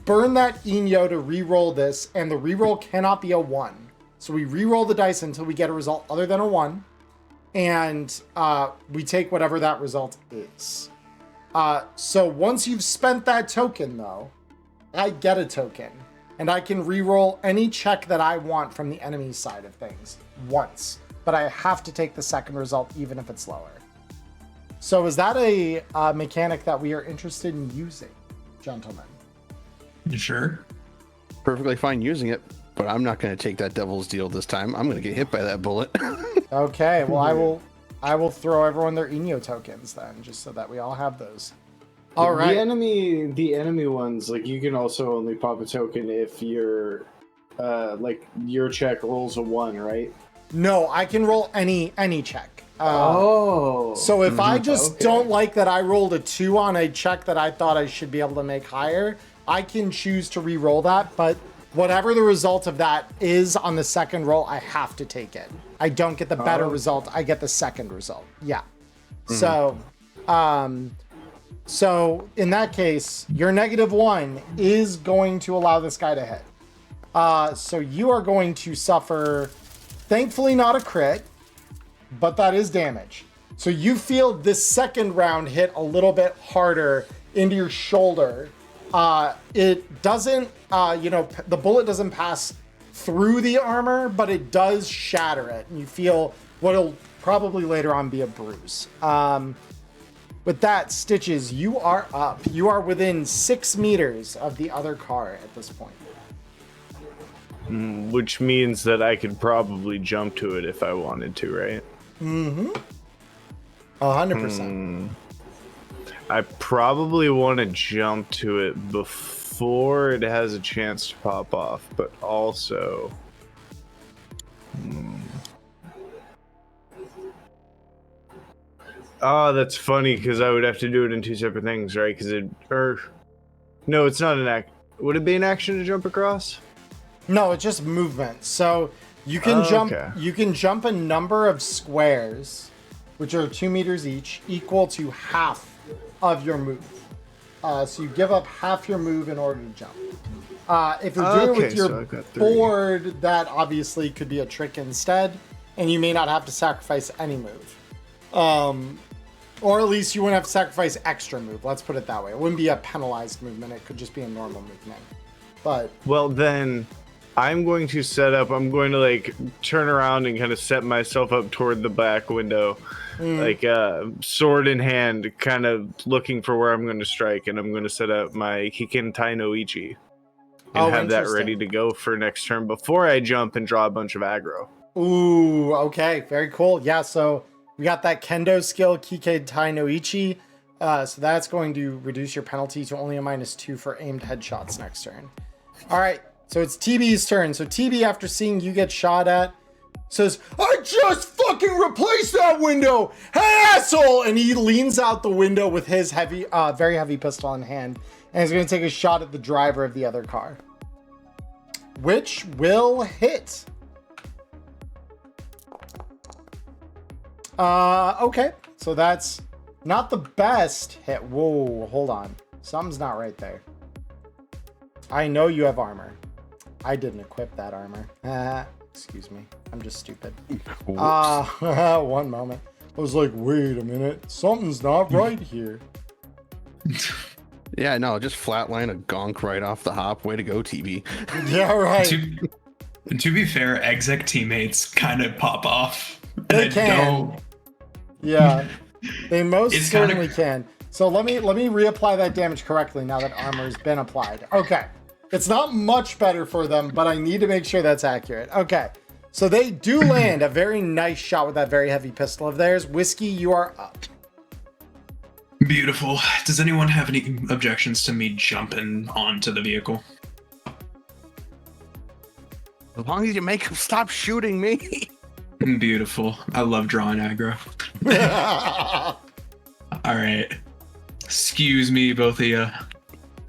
burn that Inyo to re-roll this, and the re-roll cannot be a 1. So we re-roll the dice until we get a result other than a 1, and we take whatever that result is. So once you've spent that token, though, I get a token, and I can re-roll any check that I want from the enemy side of things once, but I have to take the second result even if it's lower. So is that a mechanic that we are interested in using, gentlemen? Sure. Perfectly fine using it, but I'm not going to take that devil's deal this time. I'm going to get hit by that bullet. Okay, well, I will throw everyone their Inyo tokens then, just so that we all have those. All right. The enemy ones, like, you can also only pop a token if your your check rolls a 1, right? No, I can roll any check. So if I just okay. don't like that I rolled a 2 on a check that I thought I should be able to make higher, I can choose to re-roll that, but whatever the result of that is on the second roll, I have to take it. I don't get the better result, I get the second result. Yeah. So in that case, your -1 is going to allow this guy to hit. So you are going to suffer, thankfully not a crit, but that is damage. So you feel this second round hit a little bit harder into your shoulder. It doesn't, the bullet doesn't pass through the armor, but it does shatter it. And you feel what'll probably later on be a bruise. With that, Stitches, you are up. You are within 6 meters of the other car at this point. Which means that I could probably jump to it if I wanted to, right? 100%. I probably want to jump to it before it has a chance to pop off, but also... Oh, that's funny, because I would have to do it in 2 separate things, right? No, it's not an act. Would it be an action to jump across? No, it's just movement. So you can jump. Okay. You can jump a number of squares, which are 2 meters each, equal to half of your move. So you give up half your move in order to jump. If you're doing it with your board, that obviously could be a trick instead, and you may not have to sacrifice any move. Or at least you wouldn't have to sacrifice extra move. Let's put it that way. It wouldn't be a penalized movement. It could just be a normal movement. But well, then I'm going to turn around and kind of set myself up toward the back window, sword in hand, kind of looking for where I'm going to strike, and I'm going to set up my Hikentai no Ichi and have that ready to go for next turn before I jump and draw a bunch of aggro. Ooh, okay, very cool. Yeah, so we got that Kendo skill, Hikentai no Ichi. So that's going to reduce your penalty to only a -2 for aimed headshots next turn. All right, so it's TB's turn. So TB, after seeing you get shot at, says, "I just fucking replaced that window, hey asshole!" And he leans out the window with his very heavy pistol in hand, and he's going to take a shot at the driver of the other car, which will hit. Okay, so that's not the best hit. Whoa, hold on. Something's not right there. I know you have armor. I didn't equip that armor. Excuse me. I'm just stupid. One moment. I was like, wait a minute. Something's not right here. Yeah, no, just flatline a gonk right off the hop. Way to go, TB. Yeah, right. To be fair, exec teammates kind of pop off. They can. Yeah, they most It's certainly kinda- can. So let me reapply that damage correctly now that armor's been applied. Okay, it's not much better for them, but I need to make sure that's accurate. Okay, so they do land a very nice shot with that very heavy pistol of theirs. Whiskey, you are up. Beautiful. Does anyone have any objections to me jumping onto the vehicle? As long as you make him stop shooting me. Beautiful. I love drawing aggro. All right. Excuse me, both of you.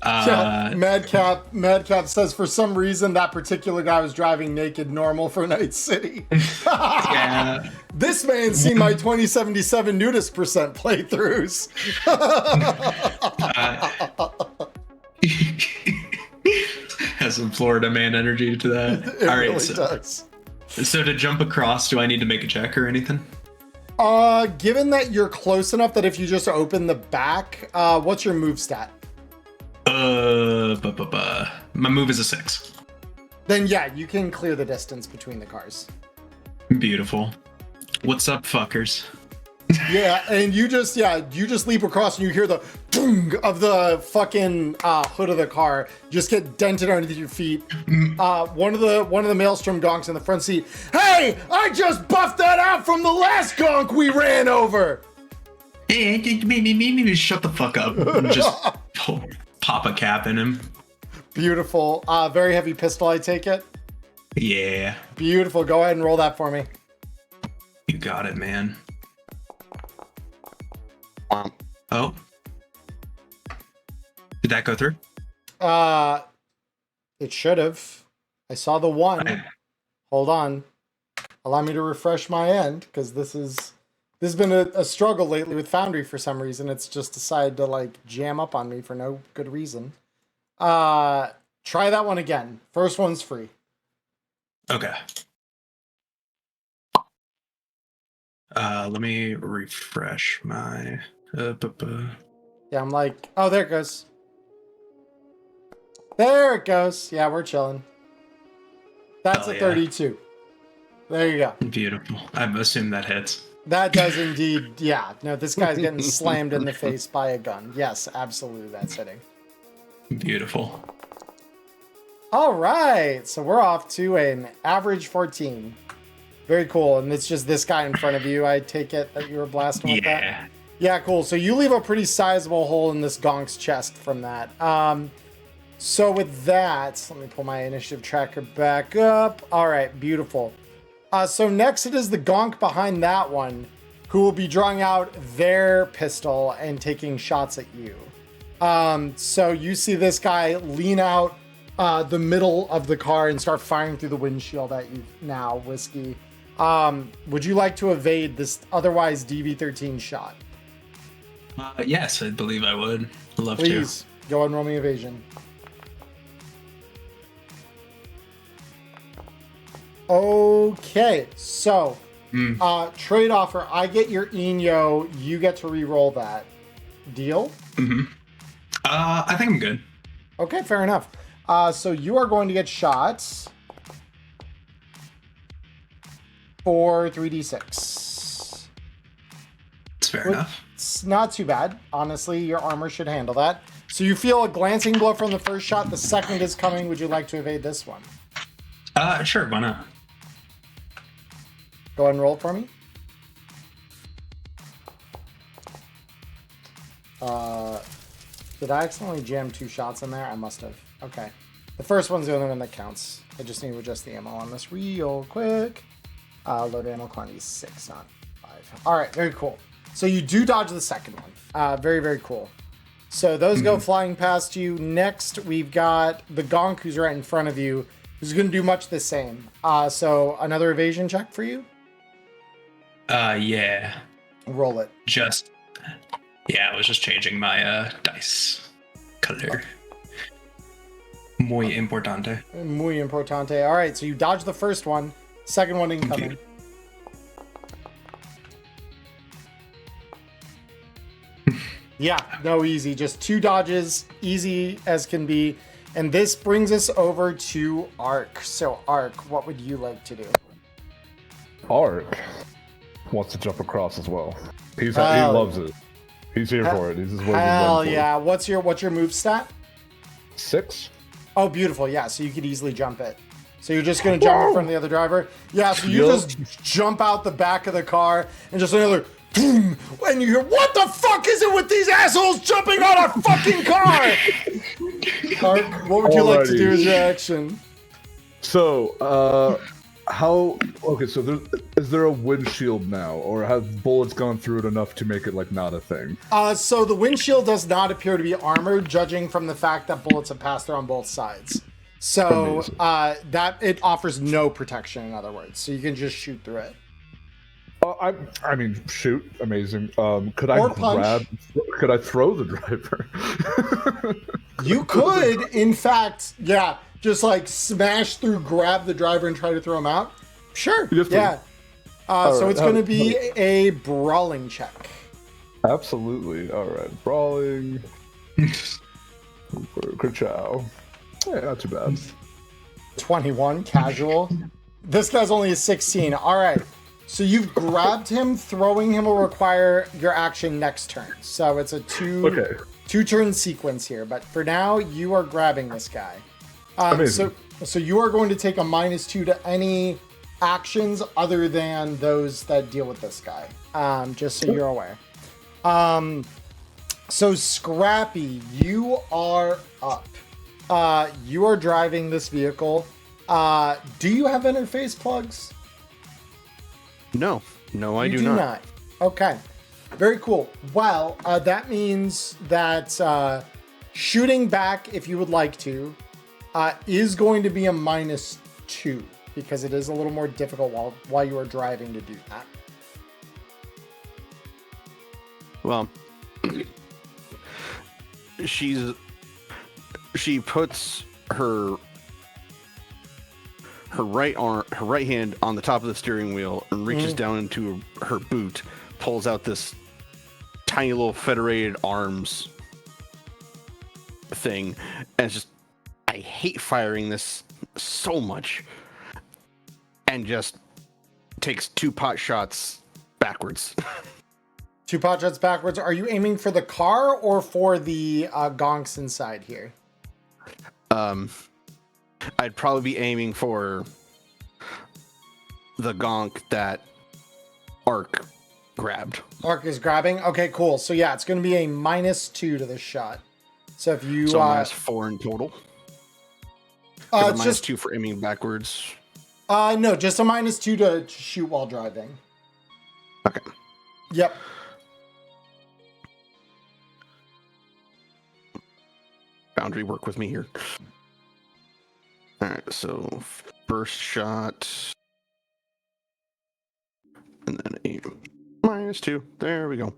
Yeah, Madcap says for some reason that particular guy was driving naked normal for Night City. Yeah. This man's seen my 2077 nudist percent playthroughs. Has some Florida man energy to that. It All right. really does. So to jump across, do I need to make a check or anything? Given that you're close enough that if you just open the back, what's your move stat? My move is a 6. Then yeah, you can clear the distance between the cars. Beautiful. What's up, fuckers? Yeah, and you just leap across and you hear the boom of the fucking hood of the car just get dented underneath your feet. One of the Maelstrom gonks in the front seat. Hey, I just buffed that out from the last gonk we ran over. Hey, maybe shut the fuck up and just pop a cap in him. Beautiful. Very heavy pistol, I take it. Yeah, Beautiful. Go ahead and roll that for me. you got it, man. Oh, did that go through? It should have. I saw the one. Hold on. Allow me to refresh my end because this has been a struggle lately with Foundry for some reason. It's just decided to like jam up on me for no good reason. Try that one again. First one's free. Okay. Let me refresh my. Yeah, I'm like, oh, there it goes. There it goes. Yeah, we're chilling. That's Hell a yeah. 32. There you go. Beautiful. I assume that hits. That does indeed. Yeah. No, this guy's getting slammed in the face by a gun. Yes, absolutely. That's hitting. Beautiful. All right. So we're off to an average 14. Very cool. And it's just this guy in front of you. I take it that you were blasting with that. Yeah. Yeah, cool. So you leave a pretty sizable hole in this gonk's chest from that. So with that, let me pull my initiative tracker back up. All right, beautiful. So next it is the gonk behind that one who will be drawing out their pistol and taking shots at you. So you see this guy lean out the middle of the car and start firing through the windshield at you now, Whiskey. Would you like to evade this otherwise DV13 shot? Yes, I believe I would. I'd love Please, go ahead and roll me evasion. Okay, so trade offer. I get your Inyo, you get to re-roll that. Deal? to. I think I'm good. Okay, fair enough. So you are going to get shots for 3d6. It's fair enough. It's not too bad. Honestly, your armor should handle that. So you feel a glancing blow from the first shot. The second is coming. Would you like to evade this one? Sure, why not? Go ahead and roll for me. Did I accidentally jam 2 shots in there? I must have. Okay. The first one's the only one that counts. I just need to adjust the ammo on this real quick. Load ammo quantity is 6, not 5. All right, very cool. So you do dodge the second one. Very, very cool. So those go flying past you. Next, we've got the gonk who's right in front of you, who's going to do much the same. So another evasion check for you. Yeah. Roll it. I was just changing my dice color. Muy importante. Muy importante. All right, so you dodge the first one. Second one incoming. Yeah, no easy. Just 2 dodges, easy as can be. And this brings us over to Ark. So Ark, what would you like to do? Arc. wants to jump across as well. He loves it. He's here for it. He's just waiting. Hell yeah! What's your move stat? 6. Oh, beautiful. Yeah, so you could easily jump it. So you're just gonna jump in front of the other driver. Yeah, so you just jump out the back of the car and just another boom, and you hear, "What the fuck is it with these assholes jumping on our fucking car?" Mark, what would you like to do as your action? So, so is there a windshield now, or have bullets gone through it enough to make it like not a thing? So the windshield does not appear to be armored, judging from the fact that bullets have passed through on both sides. So that it offers no protection, in other words. So you can just shoot through it. I mean, shoot, amazing. Could Or I Could I throw the driver? You could, in fact, yeah, just like smash through, grab the driver, and try to throw him out. Sure, yeah. So it's going to be a brawling check. Absolutely. All right, brawling. Ka-chow. Yeah, not too bad. 21, casual. This guy's only a 16. All right. So you've grabbed him. Throwing him will require your action next turn. So it's a two-turn sequence here. But for now, you are grabbing this guy. So you are going to take a -2 to any actions other than those that deal with this guy. Just so you're aware. So Scrappy, you are up. You are driving this vehicle. Do you have interface plugs? No, I You do not. Okay, very cool. Well, that means that shooting back, if you would like to, is going to be a -2 because it is a little more difficult while you are driving to do that. Well, she puts her right hand on the top of the steering wheel and reaches down into her boot, pulls out this tiny little federated arms thing, and it's just, I hate firing this so much, and just takes 2 pot shots backwards. 2 pot shots backwards. Are you aiming for the car or for the gonks inside here? I'd probably be aiming for the gonk that Ark grabbed. Ark is grabbing? Okay, cool. So yeah, it's going to be a -2 to this shot. So if you... So -4 in total? It's just -2 for aiming backwards? No, just a -2 to shoot while driving. Okay. Yep. Boundary, work with me here. Alright, so first shot. And then a -2. There we go.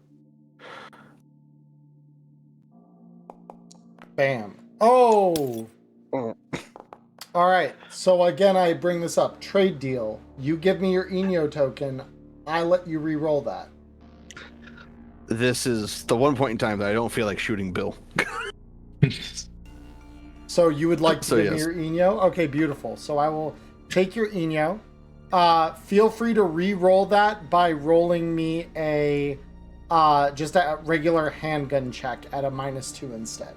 Bam. Oh! All right, so again, I bring this up. Trade deal. You give me your Inyo token, I let you re-roll that. This is the one point in time that I don't feel like shooting Bill. So you would like to give me yes. your Inyo? Okay, beautiful. So I will take your Inyo. Feel free to re-roll that by rolling me a just a regular handgun check at a -2 instead.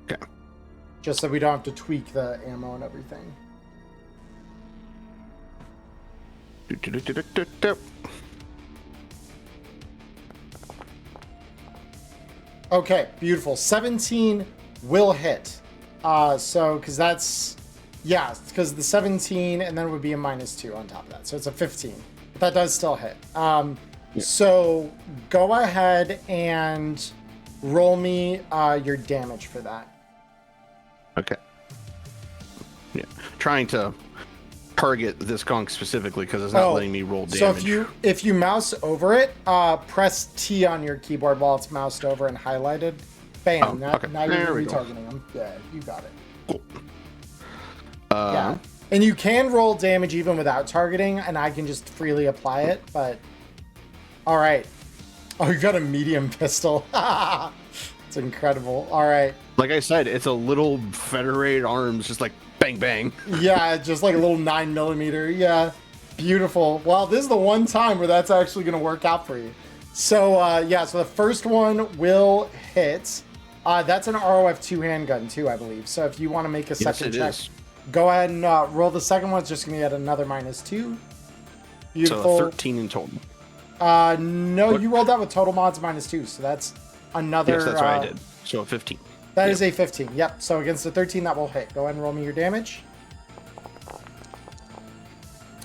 Okay. Just so we don't have to tweak the ammo and everything. Okay, beautiful. 17 will hit. So, because that's... Yeah, because the 17, and then it would be a -2 on top of that. So it's a 15. But that does still hit. So go ahead and roll me your damage for that. Okay. Yeah. Trying to target this gonk specifically because it's not letting me roll damage. So if you mouse over it, press T on your keyboard while it's moused over and highlighted. Bam. Now you're retargeting them. Yeah, you got it. Cool. Yeah. And you can roll damage even without targeting, and I can just freely apply it, but... Alright. Oh, you got a medium pistol. It's incredible. Alright. Like I said, it's a little federated arms, just like bang, bang. Yeah, just like a little 9mm. Yeah. Beautiful. Well, this is the one time where that's actually going to work out for you. So, so the first one will hit. That's an ROF2 handgun, too, I believe. So if you want to make a second check, go ahead and roll the second one. It's just going to get another -2. Beautiful. So 13 in total. No, you rolled that with total mods -2. So that's another... Yes, that's what I did. So a 15. That is a 15. Yep. So against the 13, that will hit. Go ahead and roll me your damage.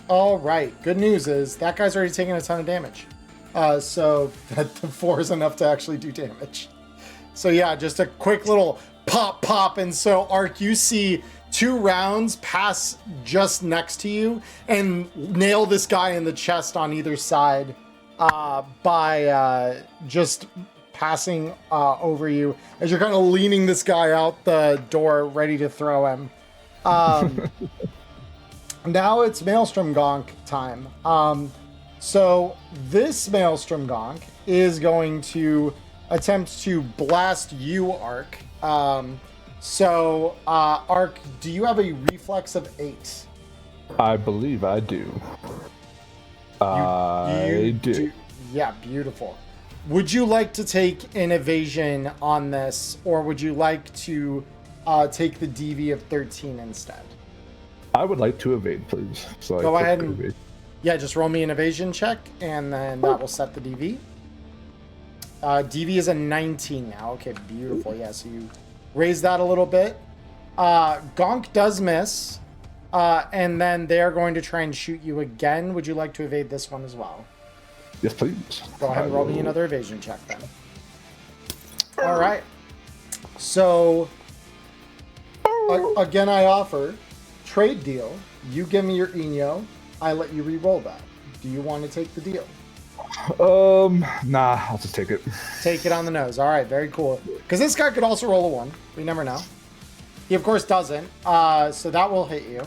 All right. Good news is that guy's already taken a ton of damage. So that the 4 is enough to actually do damage. So yeah, just a quick little pop. And so Ark, you see 2 rounds pass just next to you and nail this guy in the chest on either side by just passing over you as you're kind of leaning this guy out the door ready to throw him. Now it's Maelstrom Gonk time. So this Maelstrom Gonk is going to attempt to blast you, Ark. Ark, do you have a reflex of 8? I believe I do. I do. Yeah, beautiful. Would you like to take an evasion on this, or would you like to take the DV of 13 instead? I would like to evade, please. So go ahead and just roll me an evasion check, and then that will set the DV. DV is a 19 now. Okay, beautiful. Yeah, so you raise that a little bit. Gonk does miss, and then they are going to try and shoot you again. Would you like to evade this one as well? Yes, please. Go ahead and roll me another evasion check then. All right. So, again, I offer trade deal. You give me your Eno. I let you re-roll that. Do you want to take the deal? Nah, I'll just take it. Take it on the nose. All right, very cool. Because this guy could also roll a 1. We never know. He, of course, doesn't. So that will hit you.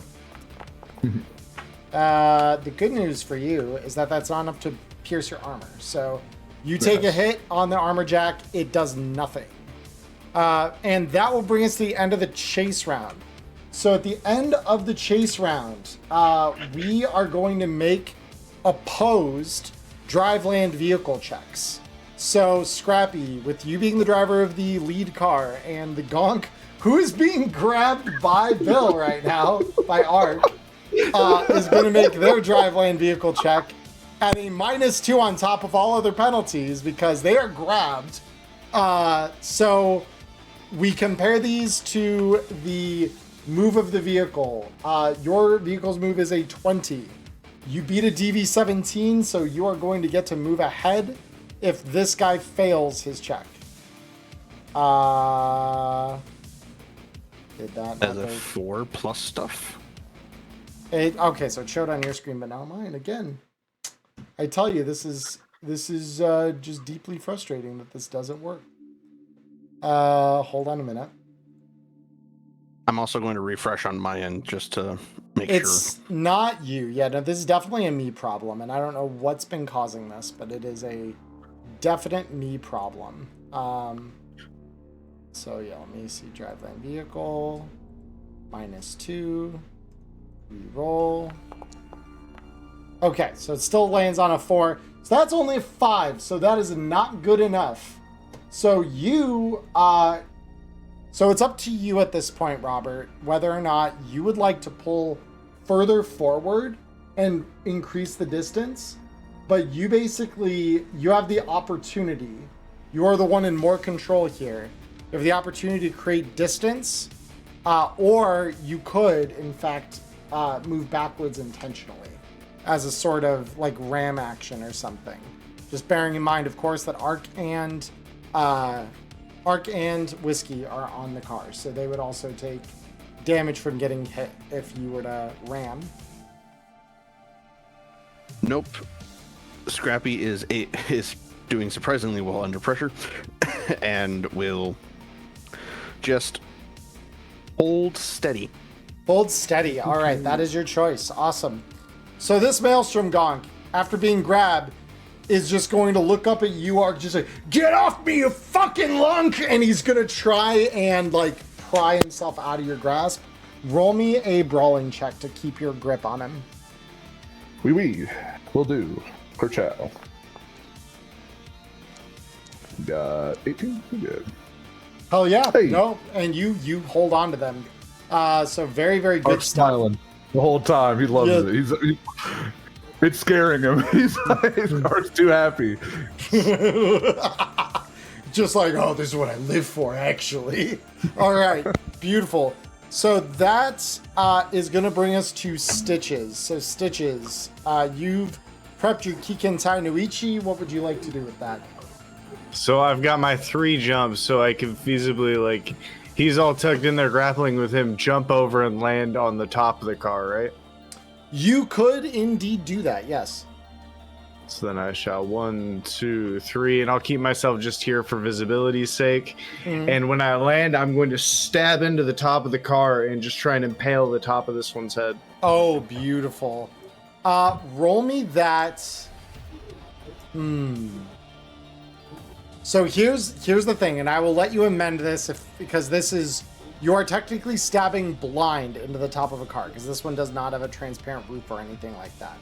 The good news for you is that that's not enough to pierce your armor. So you take a hit on the armor jack. It does nothing. And that will bring us to the end of the chase round. So at the end of the chase round, we are going to make opposed drive land vehicle checks. So Scrappy, with you being the driver of the lead car, and the Gonk, who is being grabbed by Bill right now, by Ark, is going to make their drive land vehicle check at a -2 on top of all other penalties because they are grabbed. So we compare these to the move of the vehicle. Your vehicle's move is a 20. You beat a DV17, so you are going to get to move ahead if this guy fails his check. Did that as a 4 plus stuff? Okay, so it showed on your screen, but not mine. Again, I tell you, this is just deeply frustrating that this doesn't work. Hold on a minute. I'm also going to refresh on my end just to make sure. It's not you. Yeah, no, this is definitely a me problem, and I don't know what's been causing this, but it is a definite me problem. So yeah, let me see. Drive land vehicle, -2, reroll. Okay, so it still lands on a 4. So that's only a 5, so that is not good enough. So you, so it's up to you at this point, Robert, whether or not you would like to pull further forward and increase the distance. But you have the opportunity. You are the one in more control here. You have the opportunity to create distance, or you could, in fact, move backwards intentionally as a sort of like ram action or something. Just bearing in mind, of course, that Ark and Whiskey are on the car, so they would also take damage from getting hit if you were to ram. Nope. Scrappy is doing surprisingly well under pressure and will just hold steady. Hold steady. All right, that is your choice. Awesome. So this Maelstrom Gonk, after being grabbed, is just going to look up at you, Ark, just like, get off me, you fucking lunk! And he's going to try and, like, pry himself out of your grasp. Roll me a brawling check to keep your grip on him. Oui. Will do. Kerchow. Got 18. Good. Hell yeah. Hey. No, and you hold on to them. So very, very good Ark's stuff. smiling the whole time. He loves it. It's scaring him. Ark's too happy. Just like, oh, this is what I live for, actually. All right, beautiful. So that is going to bring us to Stitches. So Stitches, you've prepped your Kikentai no Ichi. What would you like to do with that? So I've got my 3 jumps, so I can feasibly, like, he's all tucked in there grappling with him, jump over and land on the top of the car, right? You could indeed do that, yes. So then I shall 1, 2, 3, and I'll keep myself just here for visibility's sake. Mhm. And when I land, I'm going to stab into the top of the car and just try and impale the top of this one's head. Oh, beautiful. Roll me that. So here's the thing, and I will let you amend this because this is, you are technically stabbing blind into the top of a car because this one does not have a transparent roof or anything like that.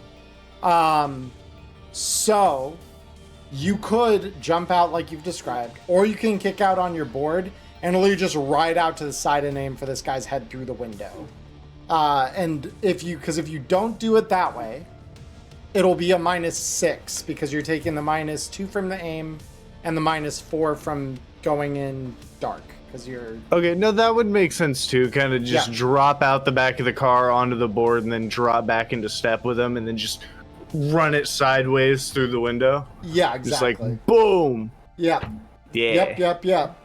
So you could jump out like you've described, or you can kick out on your board and literally just ride out to the side and aim for this guy's head through the window. And if you don't do it that way, it'll be a -6 because you're taking the -2 from the aim and the -4 from going in dark because you're... Okay, no, that would make sense too. Kind of just Yeah. drop out the back of the car onto the board and then drop back into step with him and then just run it sideways through the window. Yeah, Just exactly. like, boom! Yeah. Yeah. Yep.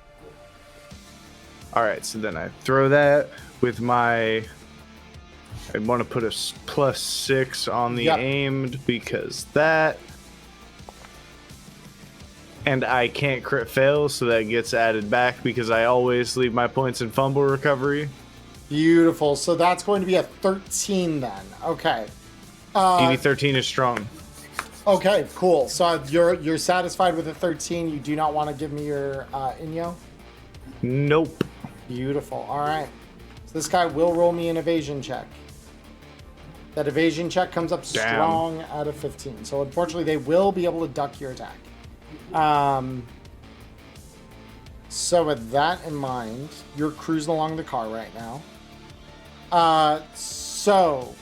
All right, so then I throw that with my... I want to put a +6 on the Yep. aimed because that... And I can't crit fail, so that gets added back because I always leave my points in fumble recovery. Beautiful. So that's going to be a 13 then. Okay. DD13 is strong. Okay, cool. So you're satisfied with a 13. You do not want to give me your Inyo? Nope. Beautiful. All right. So this guy will roll me an evasion check. That evasion check comes up Damn. strong out of 15. So unfortunately, they will be able to duck your attack. So with that in mind, you're cruising along the car right now. So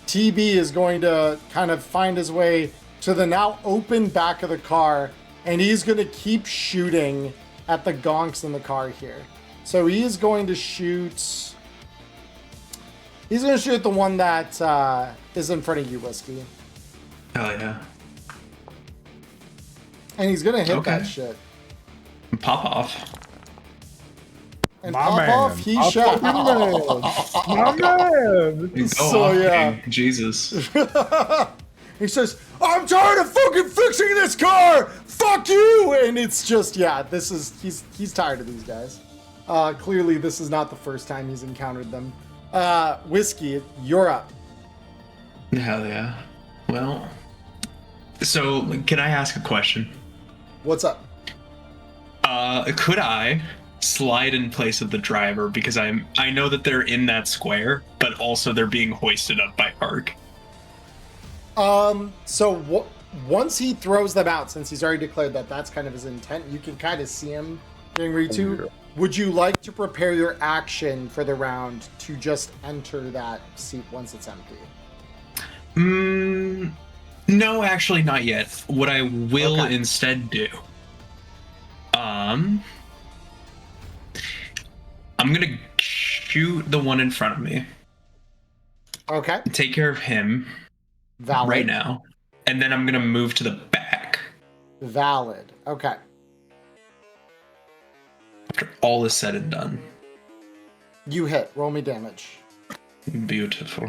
TB is going to kind of find his way to the now open back of the car, and he's going to keep shooting at the gonks in the car here. So he is going to shoot... He's going to shoot the one that is in front of you, Whiskey. Oh yeah. And he's going to hit Okay. that shit. Pop off. And My pop man. off, he I'll shot. My man. Go So, off, yeah. King. Jesus. He says, I'm tired of fucking fixing this car! Fuck you! And it's just, yeah, he's tired of these guys. Clearly, this is not the first time he's encountered them. Whiskey, you're up. Hell yeah. Well, so can I ask a question? What's up? Could I slide in place of the driver because I know that they're in that square, but also they're being hoisted up by Ark. So once he throws them out, since he's already declared that that's kind of his intent, you can kind of see him doing Ritu. Would you like to prepare your action for the round to just enter that seat once it's empty? No, actually not yet. What I will Okay. instead do, I'm gonna shoot the one in front of me, Okay. take care of him Valid. right now, and then I'm gonna move to the back Valid. Okay. after all is said and done. You hit. Roll me damage. Beautiful.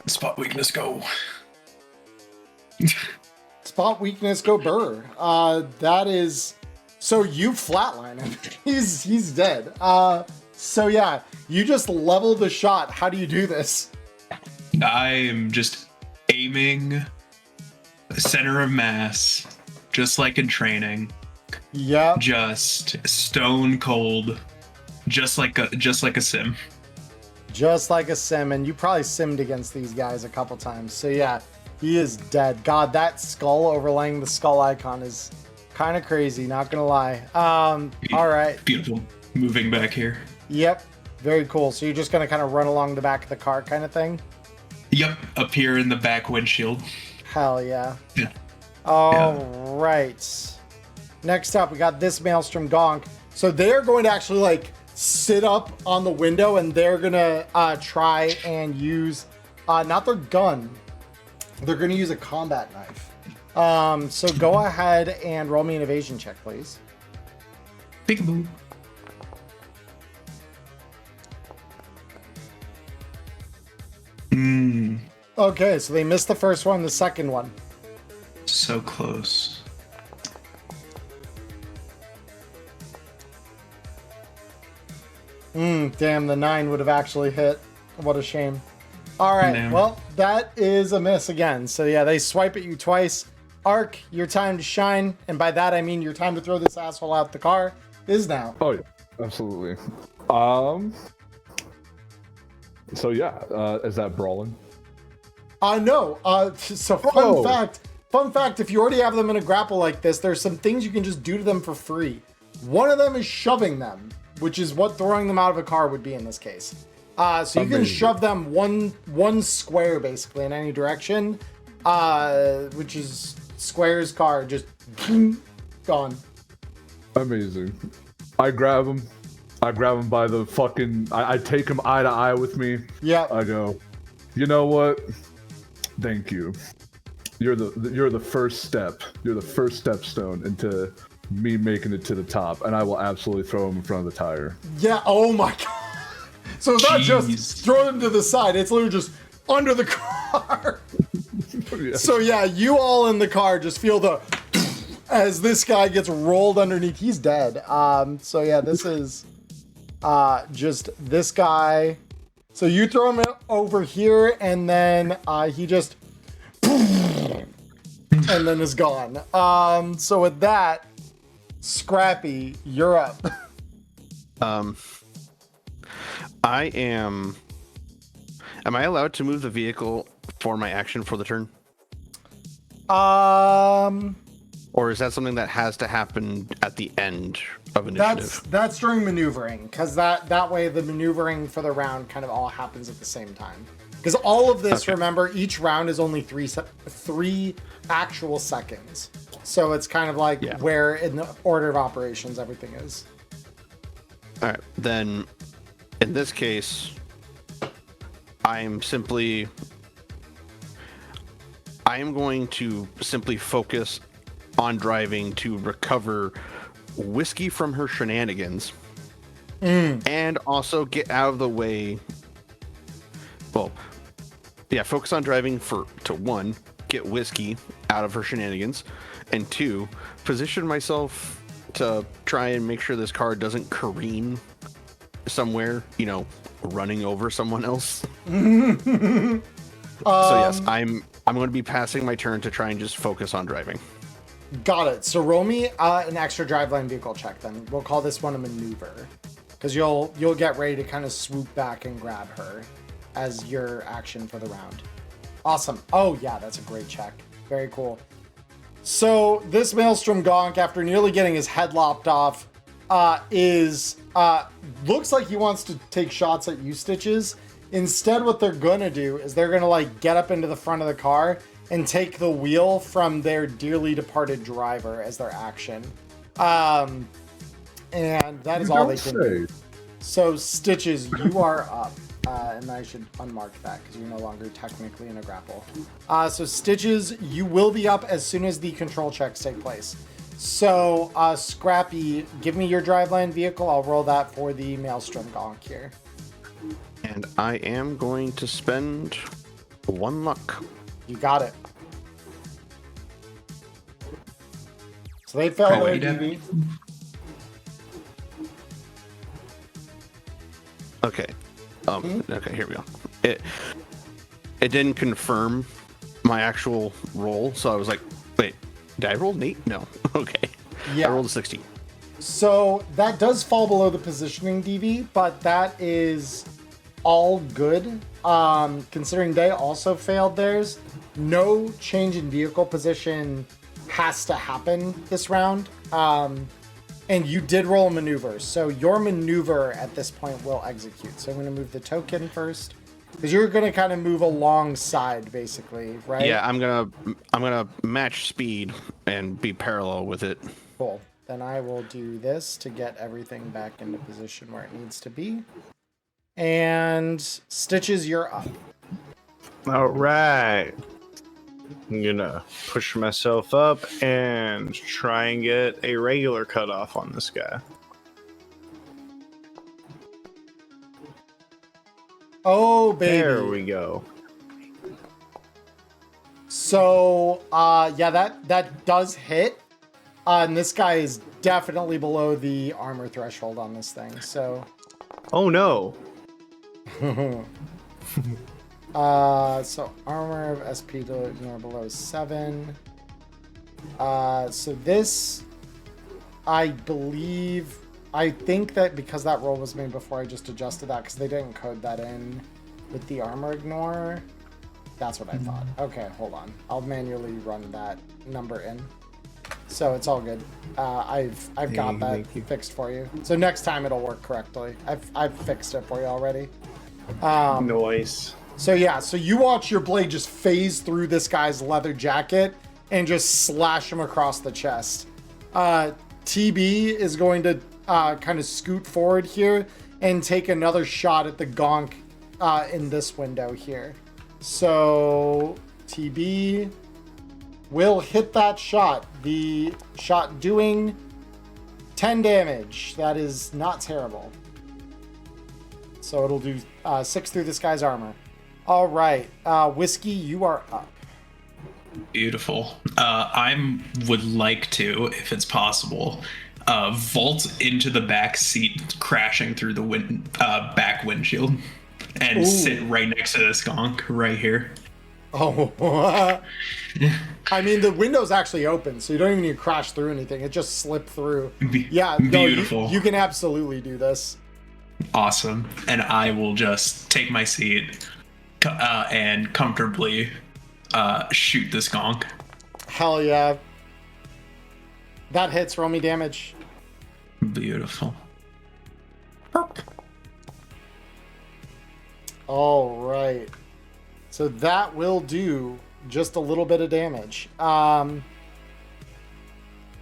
Spot weakness, go. Spot weakness, go burr. That is... So you flatline him. He's dead. So yeah, you just level the shot. How do you do this? I am just aiming center of mass, just like in training. Yep. Just stone cold, just like a sim. Just like a sim, and you probably simmed against these guys a couple times. So yeah, he is dead. God, that skull overlaying the skull icon is kind of crazy, not gonna lie. All right. Beautiful. Moving back here. Yep, very cool. So you're just gonna kind of run along the back of the car kind of thing? Yep, up here in the back windshield. Hell yeah. Yeah. All right. Next up, we got this Maelstrom Gonk. So they're going to actually like sit up on the window, and they're gonna try and use not their gun. They're gonna use a combat knife. So go ahead and roll me an evasion check, please. Peekaboo. Okay, so they missed the first one, the second one. So close. Damn, the 9 would have actually hit. What a shame. All right, No. well, that is a miss again. So yeah, they swipe at you twice. Arc, your time to shine, and by that I mean your time to throw this asshole out the car is now. Oh yeah, absolutely. So yeah, is that brawling? No. So fun fact, if you already have them in a grapple like this, there's some things you can just do to them for free. One of them is shoving them, which is what throwing them out of a car would be in this case. So you can shove them one square basically in any direction, which is Square's car, just gone. Amazing. I grab him by the fucking. I take him eye to eye with me. Yeah. I go, you know what? Thank you. You're the first step. You're the first stepstone into me making it to the top, and I will absolutely throw him in front of the tire. Yeah. Oh my god. So it's not just throw them to the side. It's literally just under the car. Yeah. So yeah, you all in the car just feel the as this guy gets rolled underneath. He's dead. So yeah, this is just this guy. So you throw him over here, and then he just and then is gone. So with that, Scrappy, you're up. Am I allowed to move the vehicle for my action for the turn? Or is that something that has to happen at the end of initiative? That's during maneuvering, because that way the maneuvering for the round kind of all happens at the same time. Because all of this, remember, each round is only three actual seconds. So it's kind of like where in the order of operations everything is. All right, then in this case, I am going to simply focus on driving to recover whiskey from her shenanigans and also get out of the way. Well, yeah, focus on driving to one, get whiskey out of her shenanigans, and two, position myself to try and make sure this car doesn't careen somewhere, running over someone else. So yes, I'm going to be passing my turn to try and just focus on driving. Got it. So roll me an extra driveline vehicle check then. We'll call this one a maneuver, because you'll get ready to kind of swoop back and grab her as your action for the round. Awesome. Oh yeah, that's a great check. Very cool. So this Maelstrom Gonk, after nearly getting his head lopped off, looks like he wants to take shots at you, Stitches. Instead, what they're gonna do is they're gonna like get up into the front of the car and take the wheel from their dearly departed driver as their action. And that is all they can do. So Stitches, you are up. And I should unmark that because you're no longer technically in a grapple. So Stitches, you will be up as soon as the control checks take place. So Scrappy, give me your driveline vehicle. I'll roll that for the Maelstrom Gonk here. And I am going to spend 1 luck. You got it. So they fell away, DB. Okay. Okay, here we go. It didn't confirm my actual roll, so I was like, wait, did I roll an 8? No. Okay. Yeah. I rolled a 16. So that does fall below the positioning DV, but that is all good. Considering they also failed theirs, no change in vehicle position has to happen this round. And you did roll a maneuver, so your maneuver at this point will execute. So I'm going to move the token first, because you're going to kind of move alongside, basically, right? Yeah, I'm gonna match speed and be parallel with it. Cool. Then I will do this to get everything back into position where it needs to be. And Stitches, you're up. All right. I'm gonna push myself up and try and get a regular cutoff on this guy. Oh, baby. There we go. So, yeah, that does hit. And this guy is definitely below the armor threshold on this thing, so... Oh no. So armor of SP to ignore below 7. So this, I think that because that roll was made before, I just adjusted that because they didn't code that in with the armor ignore. That's what I thought. Okay, hold on. I'll manually run that number in. So it's all good. I've got that fixed for you. So next time it'll work correctly. I've fixed it for you already. Nice. So yeah, so you watch your blade just phase through this guy's leather jacket and just slash him across the chest. TB is going to kind of scoot forward here and take another shot at the gonk in this window here. So TB will hit that shot. The shot doing 10 damage. That is not terrible. So it'll do 6 through this guy's armor. All right, Whiskey, you are up. Beautiful. I would like to, if it's possible, vault into the back seat, crashing through the back windshield, and sit right next to this gonk right here. Oh, I mean, the window's actually open, so you don't even need to crash through anything. It just slipped through. Yeah, beautiful. No, you can absolutely do this. Awesome. And I will just take my seat and comfortably shoot this gonk. Hell yeah. That hits. Roll me damage. Beautiful. All right. So that will do just a little bit of damage.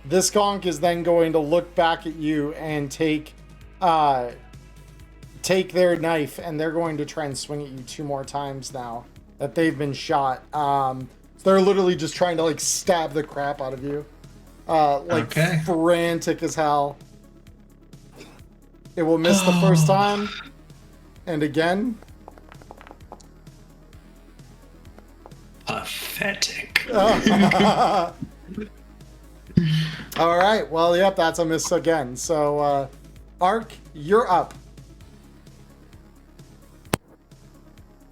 This gonk is then going to look back at you and take their knife, and they're going to try and swing at you 2 more times now that they've been shot. So they're literally just trying to like stab the crap out of you. Frantic as hell. It will miss the first time. And again. Pathetic. All right. Well, yep, that's a miss again. So, Ark, you're up.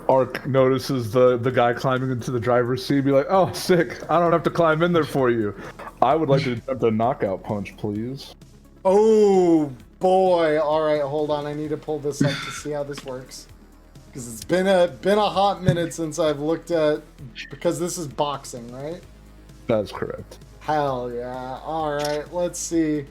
Ark notices the guy climbing into the driver's seat, be like, "Oh, sick! I don't have to climb in there for you. I would like to attempt a knockout punch, please." Oh boy! All right, hold on. I need to pull this up to see how this works, because it's been a hot minute since I've looked at, because this is boxing, right? That's correct. Hell yeah! All right, let's see.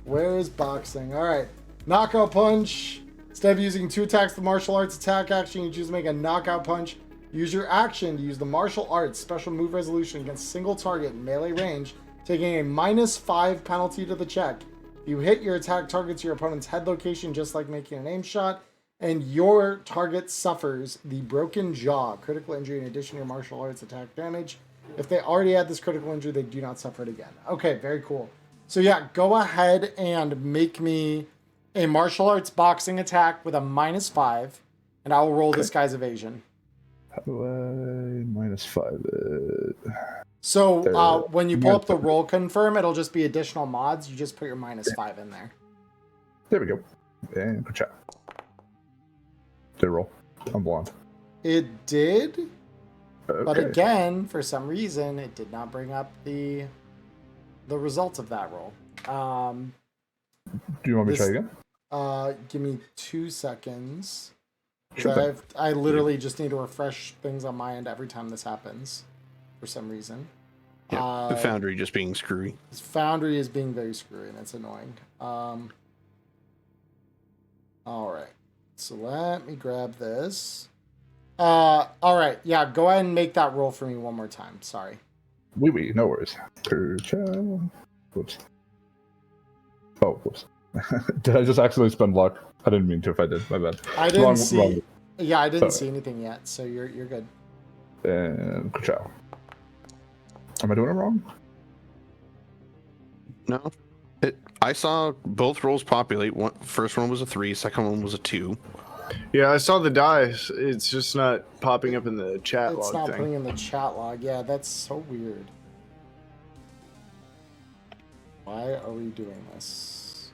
Where is boxing? All right, knockout punch. Instead of using 2 attacks, the martial arts attack action, you choose to make a knockout punch. Use your action to use the martial arts special move resolution against a single target in melee range, taking a -5 penalty to the check. You hit, your attack targets your opponent's head location, just like making an aim shot, and your target suffers the broken jaw, critical injury in addition to your martial arts attack damage. If they already had this critical injury, they do not suffer it again. Okay, very cool. So yeah, go ahead and make me a martial arts boxing attack with a -5, and I will roll this guy's evasion. How do I -5 it? So when you pull up the roll confirm, it'll just be additional mods. You just put your -5 in there. There we go. And good job. Did it roll? I'm blonde. It did, Okay. but again, for some reason, it did not bring up the results of that roll. Do you want me to try again? Give me 2 seconds. Sure thing. I literally just need to refresh things on my end every time this happens, for some reason. Yeah, the Foundry just being screwy. This Foundry is being very screwy, and it's annoying. All right, so let me grab this. All right, yeah, go ahead and make that roll for me one more time. Sorry. Oui, no worries. Whoops. Oh, whoops. Did I just accidentally spend luck? I didn't mean to. If I did, my bad. I didn't see. Wrong. Yeah, I didn't see anything yet, so you're good. And ciao. Am I doing it wrong? No. I saw both rolls populate. First one was a 3, second one was a 2. Yeah, I saw the dice. It's just not popping up in the chat log It's not thing. putting in the chat log. Yeah, that's so weird. Why are we doing this?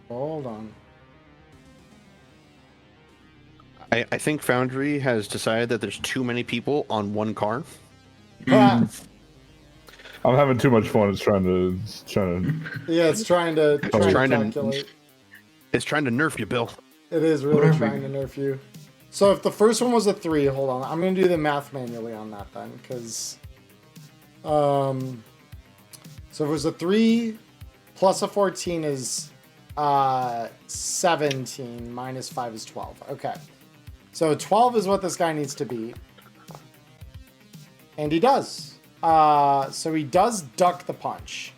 Hold on. I think Foundry has decided that there's too many people on one car. Ah, I'm having too much fun. It's trying to. yeah, it's trying to calculate. It's trying to nerf you, Bill. It is really trying to nerf you. So if the first one was a 3, hold on. I'm going to do the math manually on that then, because... so if it was a 3 plus a 14 is 17, minus 5 is 12. Okay. So 12 is what this guy needs to beat. And he does. So he does duck the punch.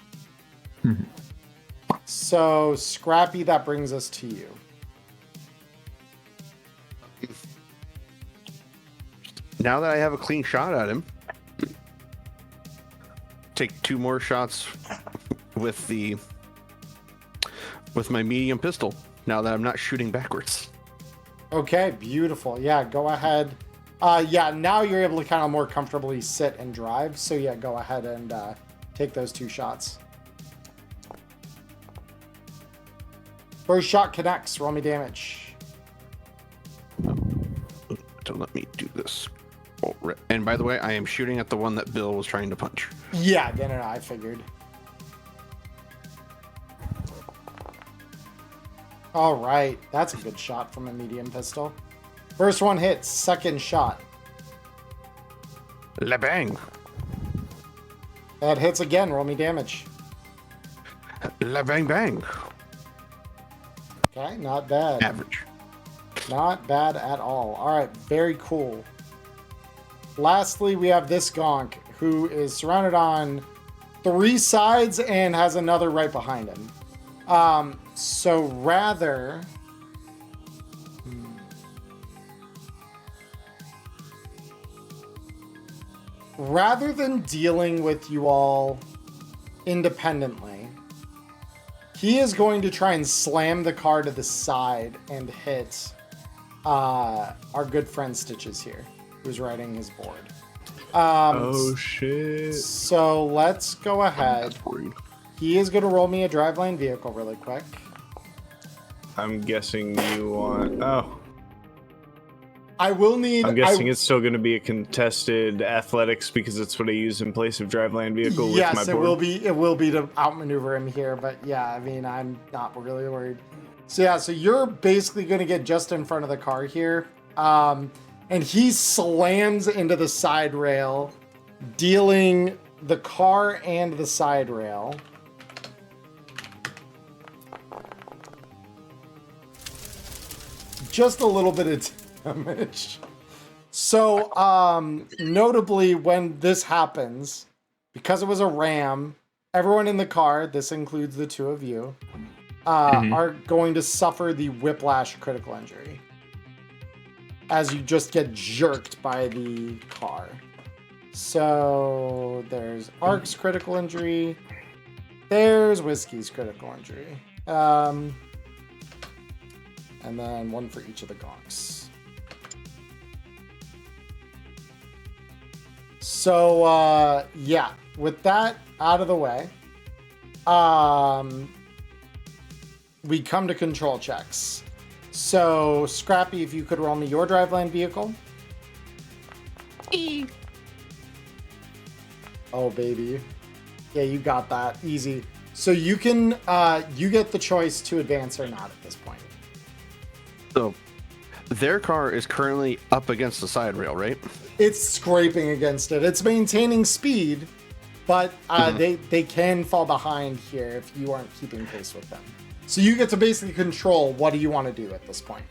So, Scrappy, that brings us to you. Now that I have a clean shot at him, take 2 more shots with my medium pistol. Now that I'm not shooting backwards. Okay, beautiful. Yeah, go ahead. Yeah, now you're able to kind of more comfortably sit and drive. So yeah, go ahead and take those 2 shots. First shot connects. Roll me damage. Don't let me do this. Oh, and by the way, I am shooting at the one that Bill was trying to punch. Yeah, no, I figured. All right, that's a good shot from a medium pistol. First one hits. Second shot. La bang. That hits again. Roll me damage. La bang bang. Okay, not bad. Average. Not bad at all. All right, very cool. Lastly, we have this gonk who is surrounded on 3 sides and has another right behind him. So rather than dealing with you all independently, he is going to try and slam the car to the side and hit our good friend Stitches here, who's riding his board. Oh shit. So let's go ahead. He is going to roll me a driveline vehicle really quick. I'm guessing you want... Oh. I will need... I'm guessing it's still going to be a contested athletics because it's what I use in place of driveline vehicle with my Yes, board. it will be to outmaneuver him here, but yeah, I mean, I'm not really worried. So yeah, so you're basically going to get just in front of the car here. And he slams into the side rail, dealing the car and the side rail. Just a little bit of damage. So, notably, when this happens, because it was a ram, everyone in the car, this includes the 2 of you, are going to suffer the whiplash critical injury as you just get jerked by the car. So, there's Ark's critical injury. There's Whiskey's critical injury. And then 1 for each of the gonks. So, yeah, with that out of the way, we come to control checks. So, Scrappy, if you could roll me your driveline vehicle. Oh, baby. Yeah, you got that. Easy. So you can, you get the choice to advance or not at this point. So their car is currently up against the side rail, right? It's scraping against it. It's maintaining speed, but they can fall behind here if you aren't keeping pace with them. So you get to basically control what do you want to do at this point.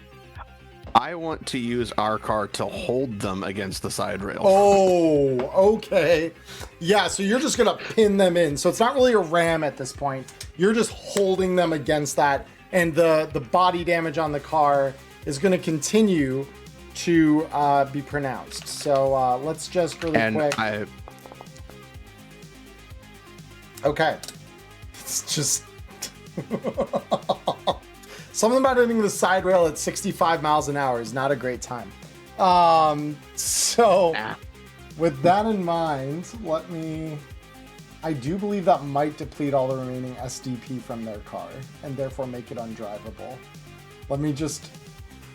I want to use our car to hold them against the side rail. Oh, okay. Yeah, so you're just going to pin them in. So it's not really a ram at this point. You're just holding them against that. And the body damage on the car is going to continue to be pronounced. So let's just really quick. Okay. It's just... Something about hitting the side rail at 65 miles an hour is not a great time. So with that in mind, I do believe that might deplete all the remaining SDP from their car and therefore make it undrivable. Let me just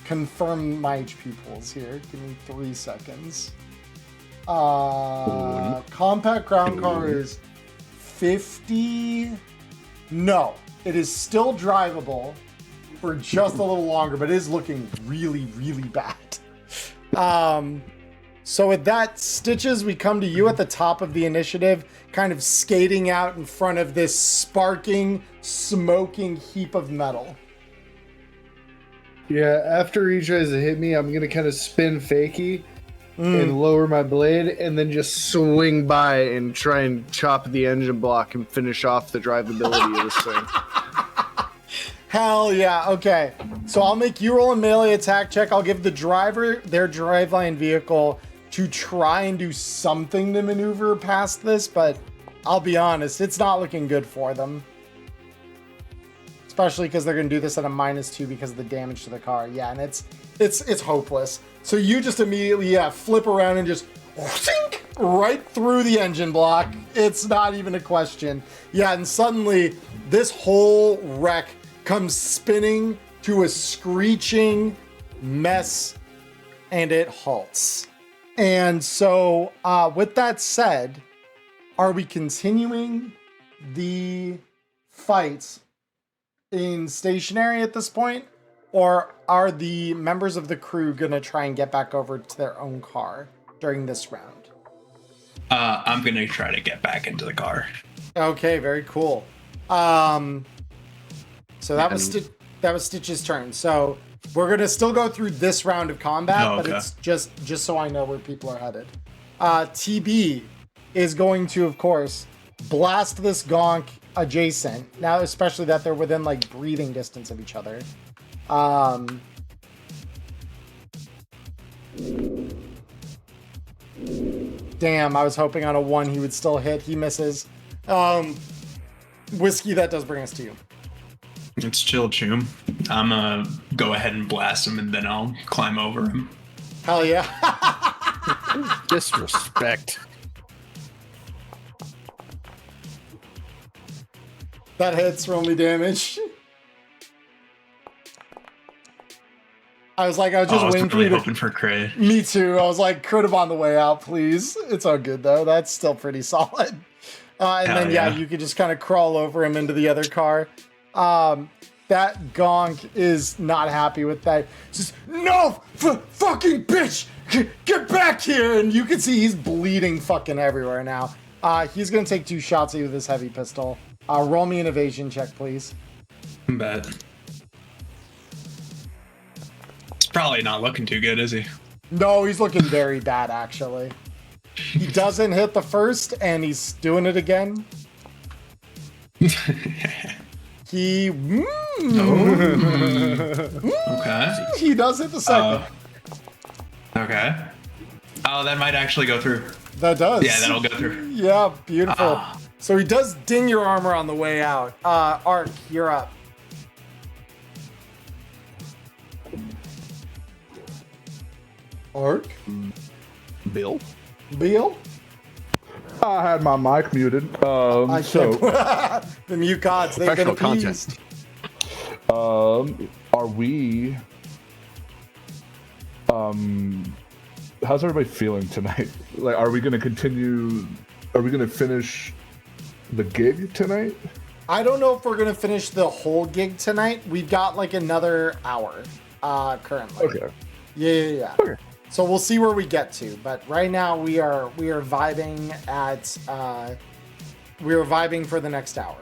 confirm my HP pools here. Give me 3 seconds. Compact ground car is 50. No, it is still drivable for just a little longer, but it is looking really, really bad. So with that, Stitches, we come to you at the top of the initiative, kind of skating out in front of this sparking, smoking heap of metal. Yeah, after he tries to hit me, I'm going to kind of spin fakie and lower my blade and then just swing by and try and chop the engine block and finish off the drivability of this thing. Hell yeah, okay. So I'll make you roll a melee attack check. I'll give the driver their driveline vehicle to try and do something to maneuver past this, but I'll be honest, it's not looking good for them. Especially because they're going to do this at a -2 because of the damage to the car. Yeah, and it's hopeless. So you just immediately, flip around and just right through the engine block. It's not even a question. Yeah, and suddenly this whole wreck comes spinning to a screeching mess, and it halts. And so, with that said, are we continuing the fight in stationary at this point? Or are the members of the crew gonna try and get back over to their own car during this round? I'm gonna try to get back into the car. Okay, very cool. So that was Stitch's turn. So we're gonna still go through this round of combat, but it's just so I know where people are headed. TB is going to, of course, blast this gonk adjacent. Now, especially that they're within like breathing distance of each other. Damn, I was hoping on a 1 he would still hit. He misses. Whiskey, that does bring us to you. It's chill, Choom. I'm gonna go ahead and blast him, and then I'll climb over him. Hell yeah. Disrespect. That hits, roll me damage. I was just waiting for you to... hoping for crit. Me too. I was like, crit him on the way out, please. It's all good, though. That's still pretty solid. And then, you could just kind of crawl over him into the other car. That gonk is not happy with that. Just, no! Fucking bitch! Get back here! And you can see he's bleeding fucking everywhere now. He's going to take 2 shots at you with his heavy pistol. Roll me an evasion check, please. Bet. It's probably not looking too good, is he? No, he's looking very bad, actually. He doesn't hit the first, and he's doing it again. He... Okay. He does hit the second. Okay. Oh, that might actually go through. That does. Yeah, that'll go through. Yeah, beautiful. So he does ding your armor on the way out. Ark, you're up. Ark? Bill? Bill? I had my mic muted. The mute gods, they've been appeased. Are we... how's everybody feeling tonight? Like, are we going to continue... Are we going to finish the gig tonight? I don't know if we're going to finish the whole gig tonight. We've got like another hour. currently. Okay. Yeah. Okay. So we'll see where we get to, but right now we are vibing for the next hour.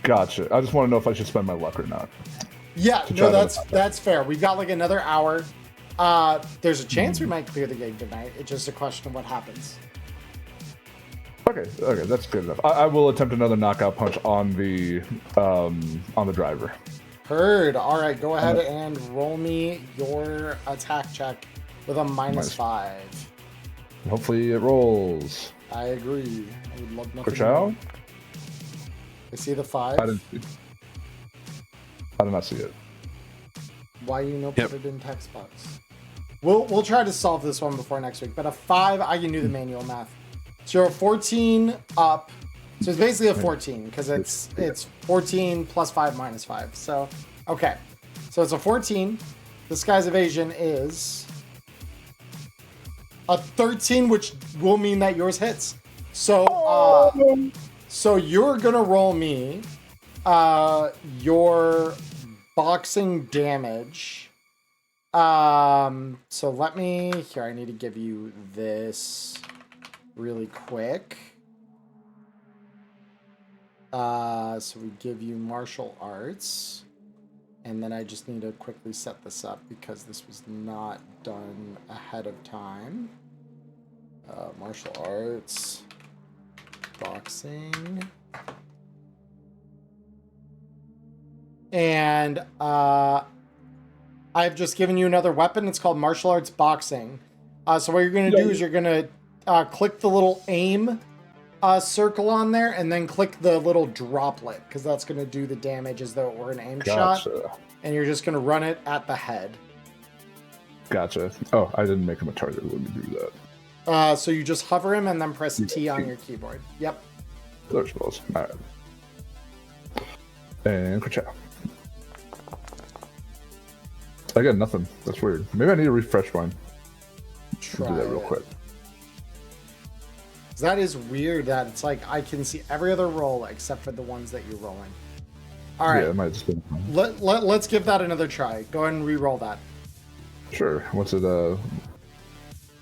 Gotcha. I just want to know if I should spend my luck or not. Yeah, To no, try to- that's fair. We've got like another hour. There's a chance we might clear the gig tonight. It's just a question of what happens. Okay, that's good enough. I will attempt another knockout punch on the driver. Heard. All right, go ahead and roll me your attack check with a -5. Hopefully it rolls. I agree. I would love nothing Chow? more. I see the 5. I did not see it. Why you no put it in text box? We'll try to solve this one before next week. But a 5, I can do the manual math. So you're a 14 up. So it's basically a 14 because it's 14 plus 5 minus 5. So okay, so it's a 14. This guy's evasion is a 13, which will mean that yours hits. So so you're gonna roll me your boxing damage. So let me here. I need to give you this really quick. So we give you martial arts, and then I just need to quickly set this up because this was not done ahead of time. Martial arts, boxing, and I've just given you another weapon. It's called martial arts boxing. So what you're going to do is you're going to click the little aim circle on there, and then click the little droplet, because that's going to do the damage as though it were an aim shot. And you're just going to run it at the head. Gotcha. Oh, I didn't make him a target. Let me do that. So you just hover him and then press T on your keyboard. Yep. There's balls. All right. And Kachow. I got nothing. That's weird. Maybe I need to refresh mine. Try do that real it. quick. That is weird that it's like I can see every other roll except for the ones that you're rolling. All right. Yeah, it might just be. Let's give that another try. Go ahead and re-roll that. Sure. What's it? So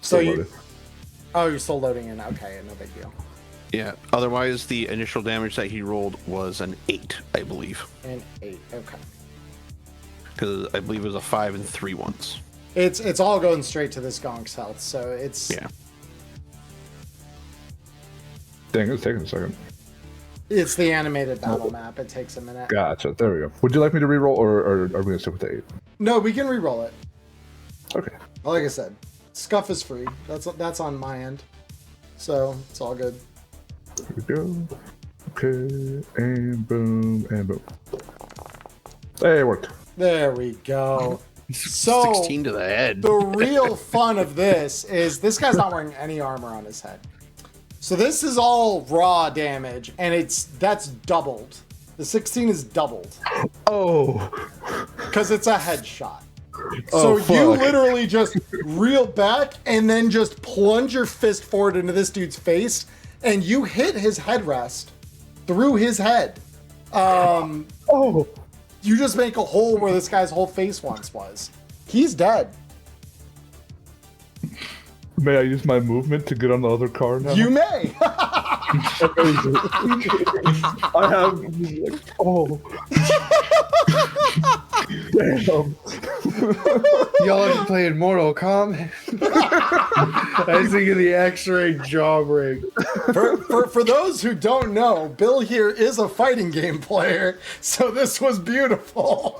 still you. loaded. Oh, you're still loading in. Okay, no big deal. Yeah. Otherwise, the initial damage that he rolled was an 8, I believe. And 8. Okay. Because I believe it was a 5 and 3 once. It's all going straight to this gonk's health, so it's Yeah. Dang, it's taking a second. It's the animated battle map. It takes a minute. Gotcha. There we go. Would you like me to reroll, or are we gonna stick with the 8? No, we can re-roll it. Okay. Like I said, scuff is free. That's on my end, so it's all good. Here we go. Okay, and boom, and boom. Hey, it worked. There we go. So 16 to the head. the real fun of this is this guy's not wearing any armor on his head. So this is all raw damage, and that's doubled. The 16 is doubled Oh. because it's a headshot. Oh, So you fuck. literally just reel back and then just plunge your fist forward into this dude's face, and you hit his headrest through his head. Oh. You just make a hole where this guy's whole face once was. He's dead. May I use my movement to get on the other car now? You may. I have. Oh. Damn. Y'all ever played Mortal Kombat? I was thinking the X-ray jaw break. For those who don't know, Bill here is a fighting game player, so this was beautiful.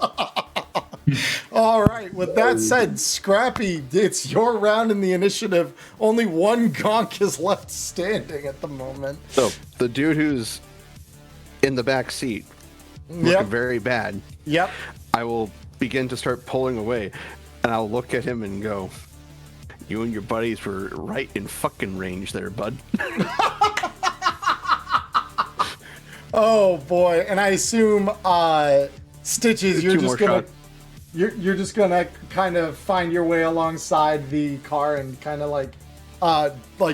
All right, with that said, Scrappy, it's your round in the initiative. Only one gonk is left standing at the moment. So the dude who's in the back seat, looking Yep. very bad, Yep. I will begin to start pulling away, and I'll look at him and go, "You and your buddies were right in fucking range there, bud." Oh boy, and I assume Stitches, you're Two just more gonna shots. you're just gonna kind of find your way alongside the car and kind of like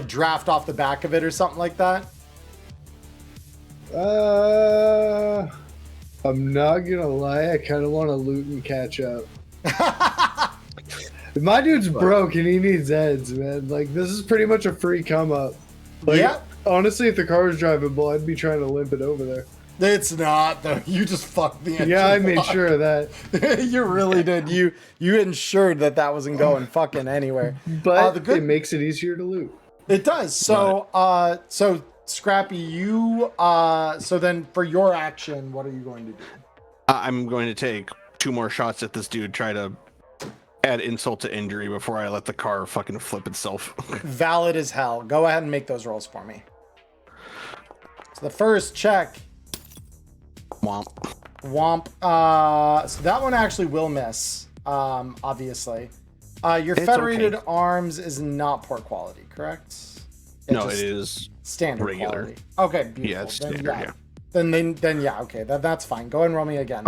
draft off the back of it or something like that. I'm not gonna lie, I kind of want to loot and catch up. My dude's broke and he needs eds, man. Like, this is pretty much a free come up. Like, Yeah. honestly, if the car was drivable, I'd be trying to limp it over there. It's not though. You just fucked the engine. Yeah, I made block. sure of that. You really did. You ensured that wasn't going fucking anywhere. But it makes it easier to loot. It does. So, so Scrappy, you. So then, for your action, what are you going to do? I'm going to take 2 more shots at this dude. Try to add insult to injury before I let the car fucking flip itself. Valid as hell. Go ahead and make those rolls for me. So the first check. Womp. Womp. So that one actually will miss. Obviously. Your It's federated okay. arms is not poor quality, correct? No, just it is standard regular. quality. Okay, beautiful. Yeah, it's Then, standard. Yeah. Then yeah, okay, that's fine. Go ahead and roll me again.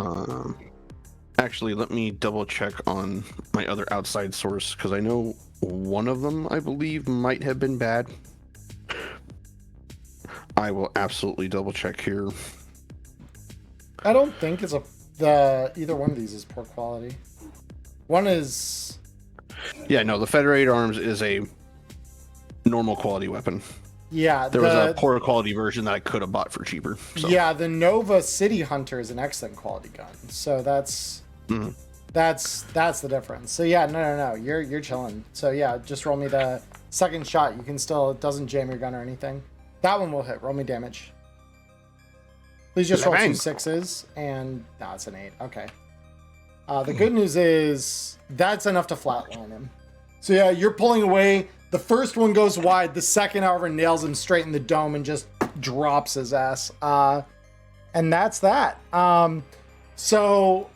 Actually, let me double check on my other outside source because I know one of them, I believe, might have been bad. I will absolutely double check here. I don't think it's either one of these is poor quality. One is Yeah, no, the Federated Arms is a normal quality weapon. yeah. There was a poor quality version that I could have bought for cheaper. So. Yeah, the Nova City Hunter is an excellent quality gun. So that's the difference. So yeah, no, you're chilling. So yeah, just roll me the second shot. You can still, it doesn't jam your gun or anything. That one will hit. Roll me damage. Please just roll 2 6s, and no, it's an 8. Okay. The good news is that's enough to flatline him. So yeah, you're pulling away. The first one goes wide. The second, however, nails him straight in the dome and just drops his ass. And that's that. So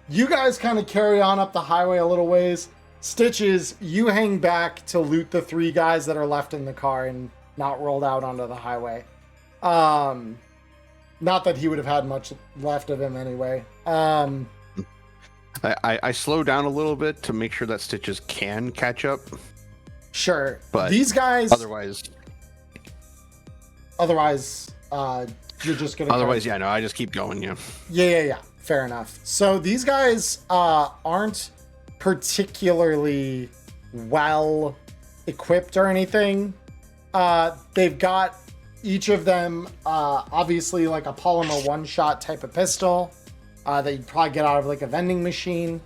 you guys kind of carry on up the highway a little ways. Stitches, you hang back to loot the 3 guys that are left in the car and not rolled out onto the highway. Not that he would have had much left of him anyway. I slow down a little bit to make sure that Stitches can catch up. Sure. But these guys... Otherwise, you're just going to... Otherwise, yeah, no, I just keep going, yeah. Yeah. Fair enough. So these guys aren't particularly well equipped or anything. They've got each of them obviously like a polymer one-shot type of pistol that you'd probably get out of like a vending machine.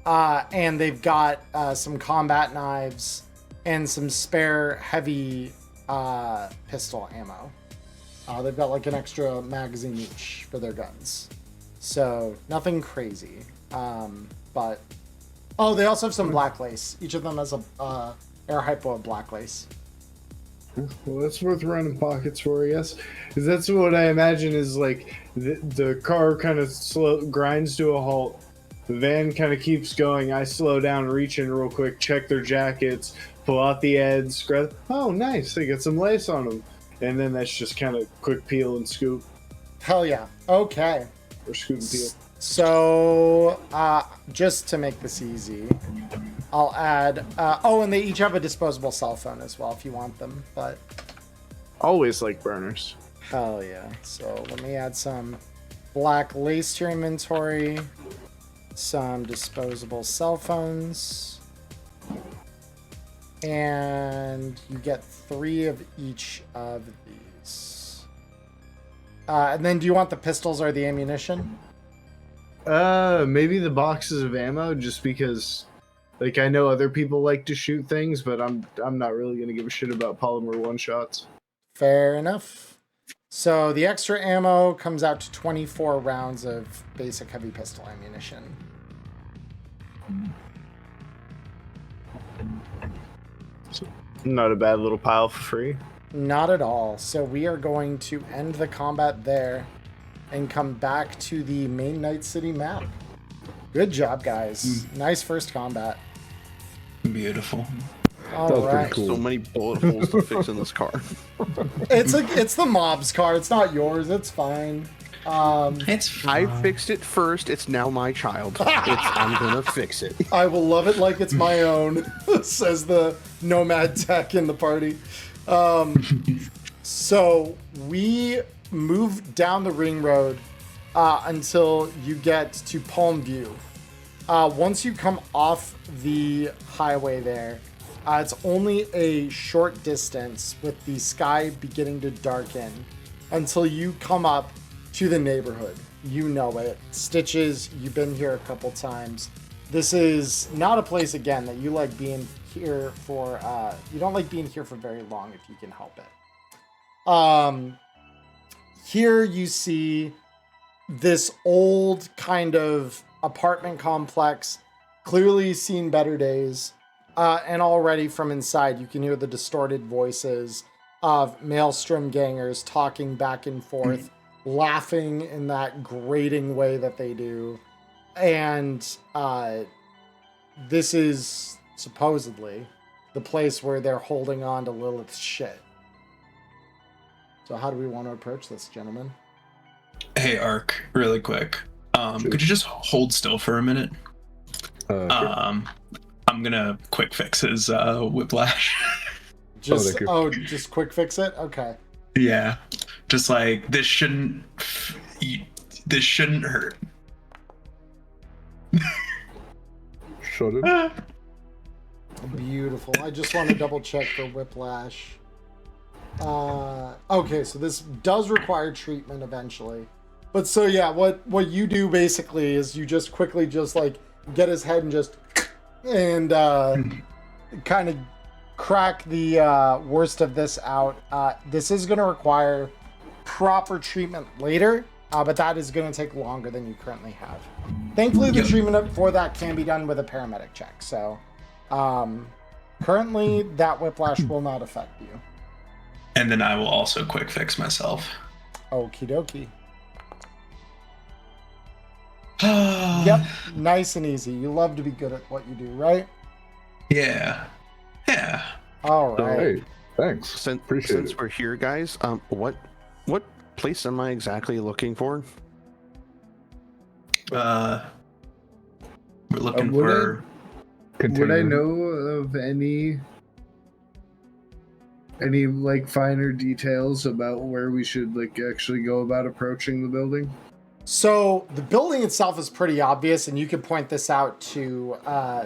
And they've got some combat knives and some spare heavy pistol ammo. They've got like an extra magazine each for their guns. So nothing crazy. But they also have some black lace. Each of them has a air hypo of black lace. Well, that's worth running pockets for, I guess. Because that's what I imagine is like the car kind of grinds to a halt. The van kind of keeps going. I slow down, reach in real quick, check their jackets, pull out the eds, grab. Oh, nice. They got some lace on them. And then that's just kind of quick peel and scoop. Hell yeah. Okay. Or scoop and peel. So, just to make this easy, I'll add... and they each have a disposable cell phone as well if you want them, but... Always like burners. Hell yeah. So, let me add some black lace to your inventory, some disposable cell phones, and you get 3 of each of these. And then do you want the pistols or the ammunition? Maybe the boxes of ammo, just because, like, I know other people like to shoot things, but I'm not really gonna give a shit about polymer one shots. Fair enough. So the extra ammo comes out to 24 rounds of basic heavy pistol ammunition. Not a bad little pile for free. Not at all. So we are going to end the combat there and come back to the main Night City map. Good job, guys. Nice first combat. Beautiful. All was pretty right. cool. So many bullet holes to fix in this car. It's the mob's car. It's not yours. It's fine. It's I fine. fixed it first. It's now my child. I'm gonna fix it. I will love it like it's my own, says the nomad tech in the party. So we move down the ring road until you get to Palm View. Once you come off the highway there, it's only a short distance with the sky beginning to darken until you come up to the neighborhood. You know it. Stitches, you've been here a couple times. This is not a place, again, that you like being here for. You don't like being here for very long if you can help it. Here you see this old kind of apartment complex, clearly seen better days. And already from inside, you can hear the distorted voices of Maelstrom gangers talking back and forth, laughing in that grating way that they do. And this is supposedly the place where they're holding on to Lilith's shit. So how do we want to approach this, gentlemen? Hey, Ark, really quick. Could you just hold still for a minute? Sure. I'm gonna quick fix his whiplash. Just thank you. Just quick fix it? Okay. Yeah, just like this shouldn't hurt. Shouldn't. Beautiful. I just want to double check for whiplash. Okay, so this does require treatment eventually. But so yeah, what you do basically is you just quickly just like get his head and just and kind of crack the worst of this out. This is going to require proper treatment later, but that is going to take longer than you currently have. Thankfully, the treatment for that can be done with a paramedic check. So currently, that whiplash will not affect you. And then I will also quick fix myself. Okie dokie. Yep, nice and easy. You love to be good at what you do, right? Yeah. All right. Hey, thanks. Since Appreciate it. we're here, guys, what place am I exactly looking for? We're looking would for. Continue. Would I know of any like finer details about where we should like actually go about approaching the building? So the building itself is pretty obvious, and you can point this out to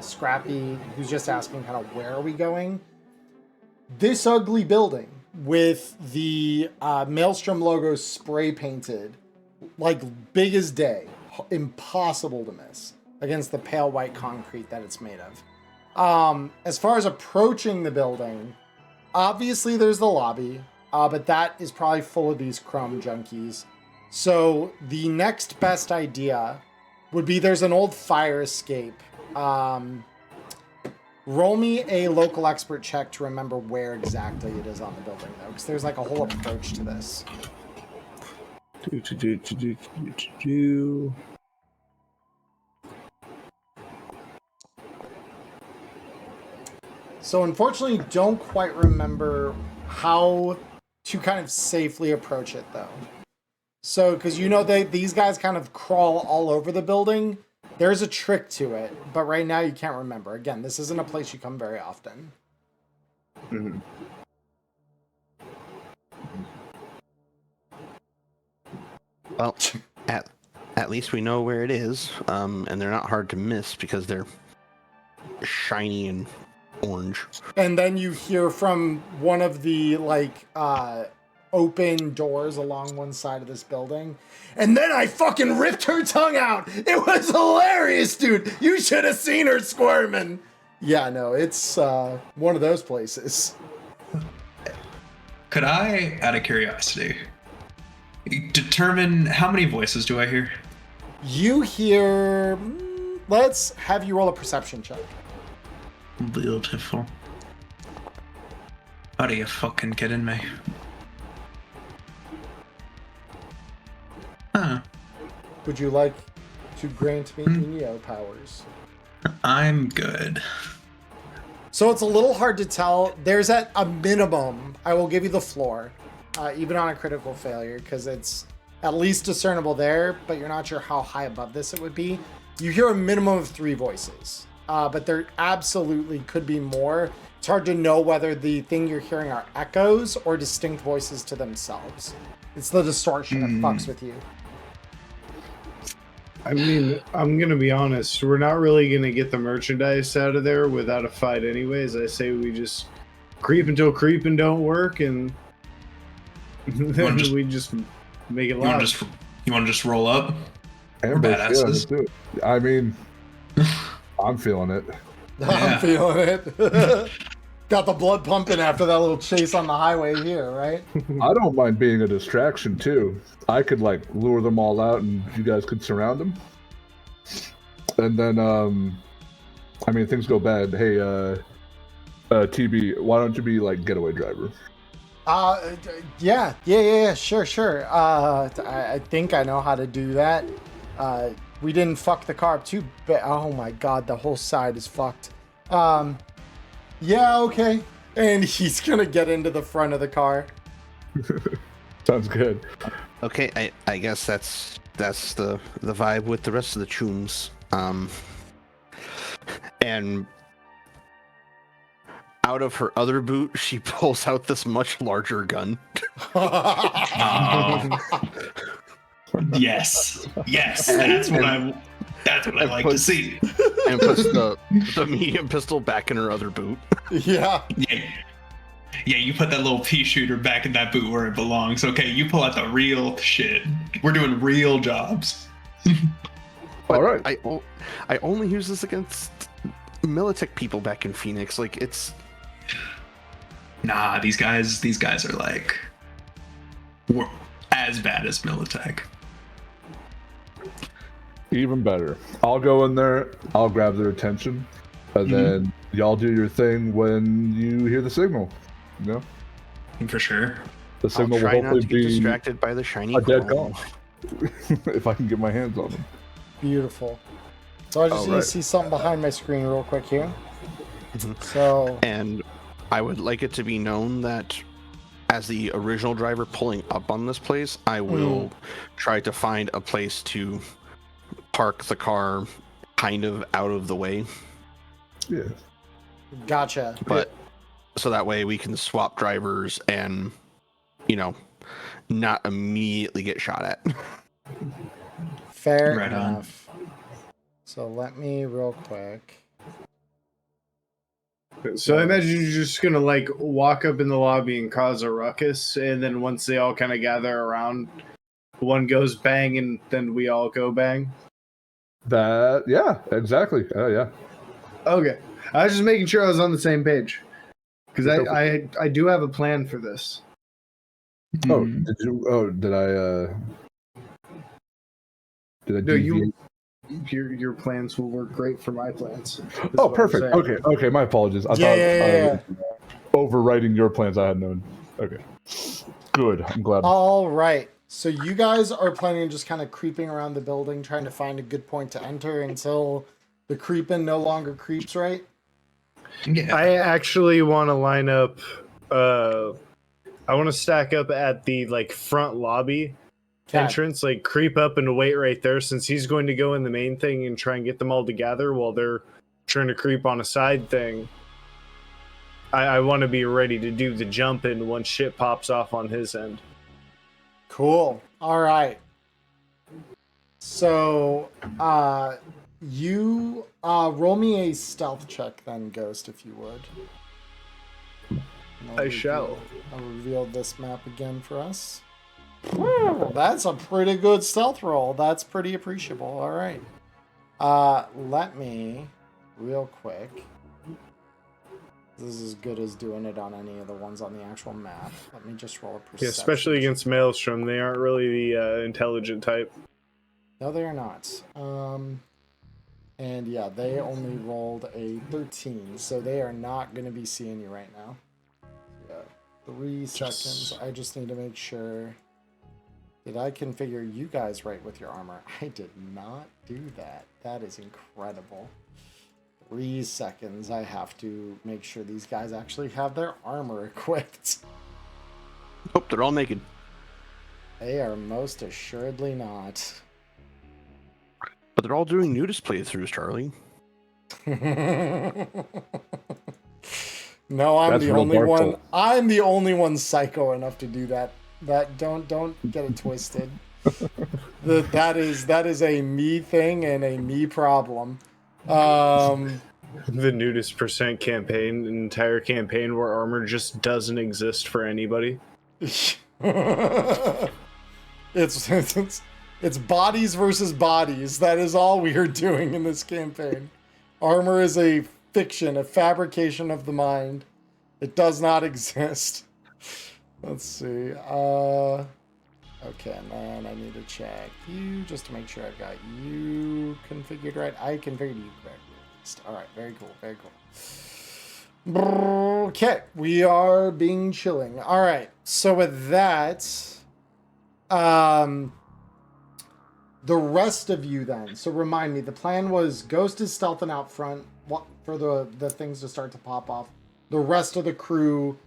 Scrappy, who's just asking kind of where are we going. This ugly building with the Maelstrom logo spray painted, like big as day, impossible to miss against the pale white concrete that it's made of. As far as approaching the building, obviously there's the lobby, but that is probably full of these crumb junkies. So the next best idea would be there's an old fire escape. Roll me a local expert check to remember where exactly it is on the building, though, because there's like a whole approach to this. So unfortunately, don't quite remember how to kind of safely approach it, though. So, because you know these guys kind of crawl all over the building. There's a trick to it, but right now you can't remember. Again, this isn't a place you come very often. Mm-hmm. Well, at least we know where it is, and they're not hard to miss because they're shiny and orange. And then you hear from one of the like open doors along one side of this building. And then I fucking ripped her tongue out. It was hilarious, dude. You should have seen her squirming. Yeah, no, it's one of those places. Could I, out of curiosity, determine how many voices do I hear? You hear... Let's have you roll a perception check. Beautiful. How do you fucking kidding me? Huh. Would you like to grant me Inyo powers? I'm good. So it's a little hard to tell. There's at a minimum, I will give you the floor, even on a critical failure, because it's at least discernible there, but you're not sure how high above this it would be. You hear a minimum of 3 voices, but there absolutely could be more. It's hard to know whether the thing you're hearing are echoes or distinct voices to themselves. It's the distortion that fucks with you. I mean, I'm gonna be honest. We're not really gonna get the merchandise out of there without a fight, anyways. I say we just creep until creeping don't work, and then we just make it loud. You want to just roll up? We're Ambush, yeah, let's badasses. do it. I mean, I'm feeling it. I'm feeling it. Got the blood pumping after that little chase on the highway here, right? I don't mind being a distraction too. I could like lure them all out, and you guys could surround them. And then, I mean, things go bad. Hey, TB, why don't you be like getaway driver? Yeah, sure. I think I know how to do that. We didn't fuck the car up too bad. Oh my god, the whole side is fucked. Yeah, okay. And he's gonna get into the front of the car. Sounds good. Okay, I guess that's the vibe with the rest of the chooms. And out of her other boot, she pulls out this much larger gun. Yes, that's what I like to see. And puts the medium pistol back in her other boot. Yeah. Yeah, you put that little pea shooter back in that boot where it belongs. Okay, you pull out the real shit. We're doing real jobs. All right. I only use this against Militech people back in Phoenix. Like, it's... Nah, these guys are like... We're as bad as Militech. Even better. I'll go in there, I'll grab their attention, and then y'all do your thing when you hear the signal. You know? For sure. The signal I'll will try not hopefully to get be distracted by the shiny a dead chrome. call. If I can get my hands on them. Beautiful. So I just need to see something behind my screen real quick here. So... And I would like it to be known that as the original driver pulling up on this place, I will try to find a place to park the car kind of out of the way. Yeah. Gotcha. But so that way we can swap drivers and, not immediately get shot at. Fair Right on. enough. So let me real quick. So I imagine you're just gonna like walk up in the lobby and cause a ruckus, and then once they all kind of gather around, one goes bang, and then we all go bang. Yeah, exactly. Yeah. Okay, I was just making sure I was on the same page because I do have a plan for this. Oh, did you? Oh, did I? Did I? No, deviate? your plans will work great for my plans. is Oh, what I'm perfect. saying. Okay. My apologies. I thought Yeah. overwriting your plans. I had known. Okay. Good. I'm glad. All right. So you guys are planning on just kind of creeping around the building, trying to find a good point to enter until the creeping no longer creeps, right? Yeah. I actually want to line up. I want to stack up at the front lobby entrance, creep up and wait right there, since he's going to go in the main thing and try and get them all together while they're trying to creep on a side thing. I want to be ready to do the jump in once shit pops off on his end. Cool. All right. So, you roll me a stealth check then, Ghost, if you would. I shall. I'll reveal this map again for us. Woo, that's a pretty good stealth roll. That's pretty appreciable. All right. Let me, real quick. This is as good as doing it on any of the ones on the actual map. Let me just roll a perception. Yeah, especially against Maelstrom, they aren't really the intelligent type. No, they are not. And yeah, they only rolled a 13, so they are not going to be seeing you right now. Yeah, 3 seconds. I just need to make sure. Did I configure you guys right with your armor? I did not do that. That is incredible. 3 seconds. I have to make sure these guys actually have their armor equipped. Oh, they're all naked. They are most assuredly not. But they're all doing nudist playthroughs, Charlie. No, I'm That's the real only Dark one. Souls. I'm the only one psycho enough to do that. Don't get it twisted. That is a me thing and a me problem. The nudist percent campaign, an entire campaign where armor just doesn't exist for anybody. It's bodies versus bodies. That is all we are doing in this campaign. Armor is a fiction, a fabrication of the mind. It does not exist. Let's see. Okay, and then I need to check you just to make sure I've got you configured right. I configured you correctly. All right, very cool, very cool. Okay, we are being chilling. All right, so with that, the rest of you then. So remind me, the plan was Ghost is stealthing out front for the things to start to pop off. The rest of the crew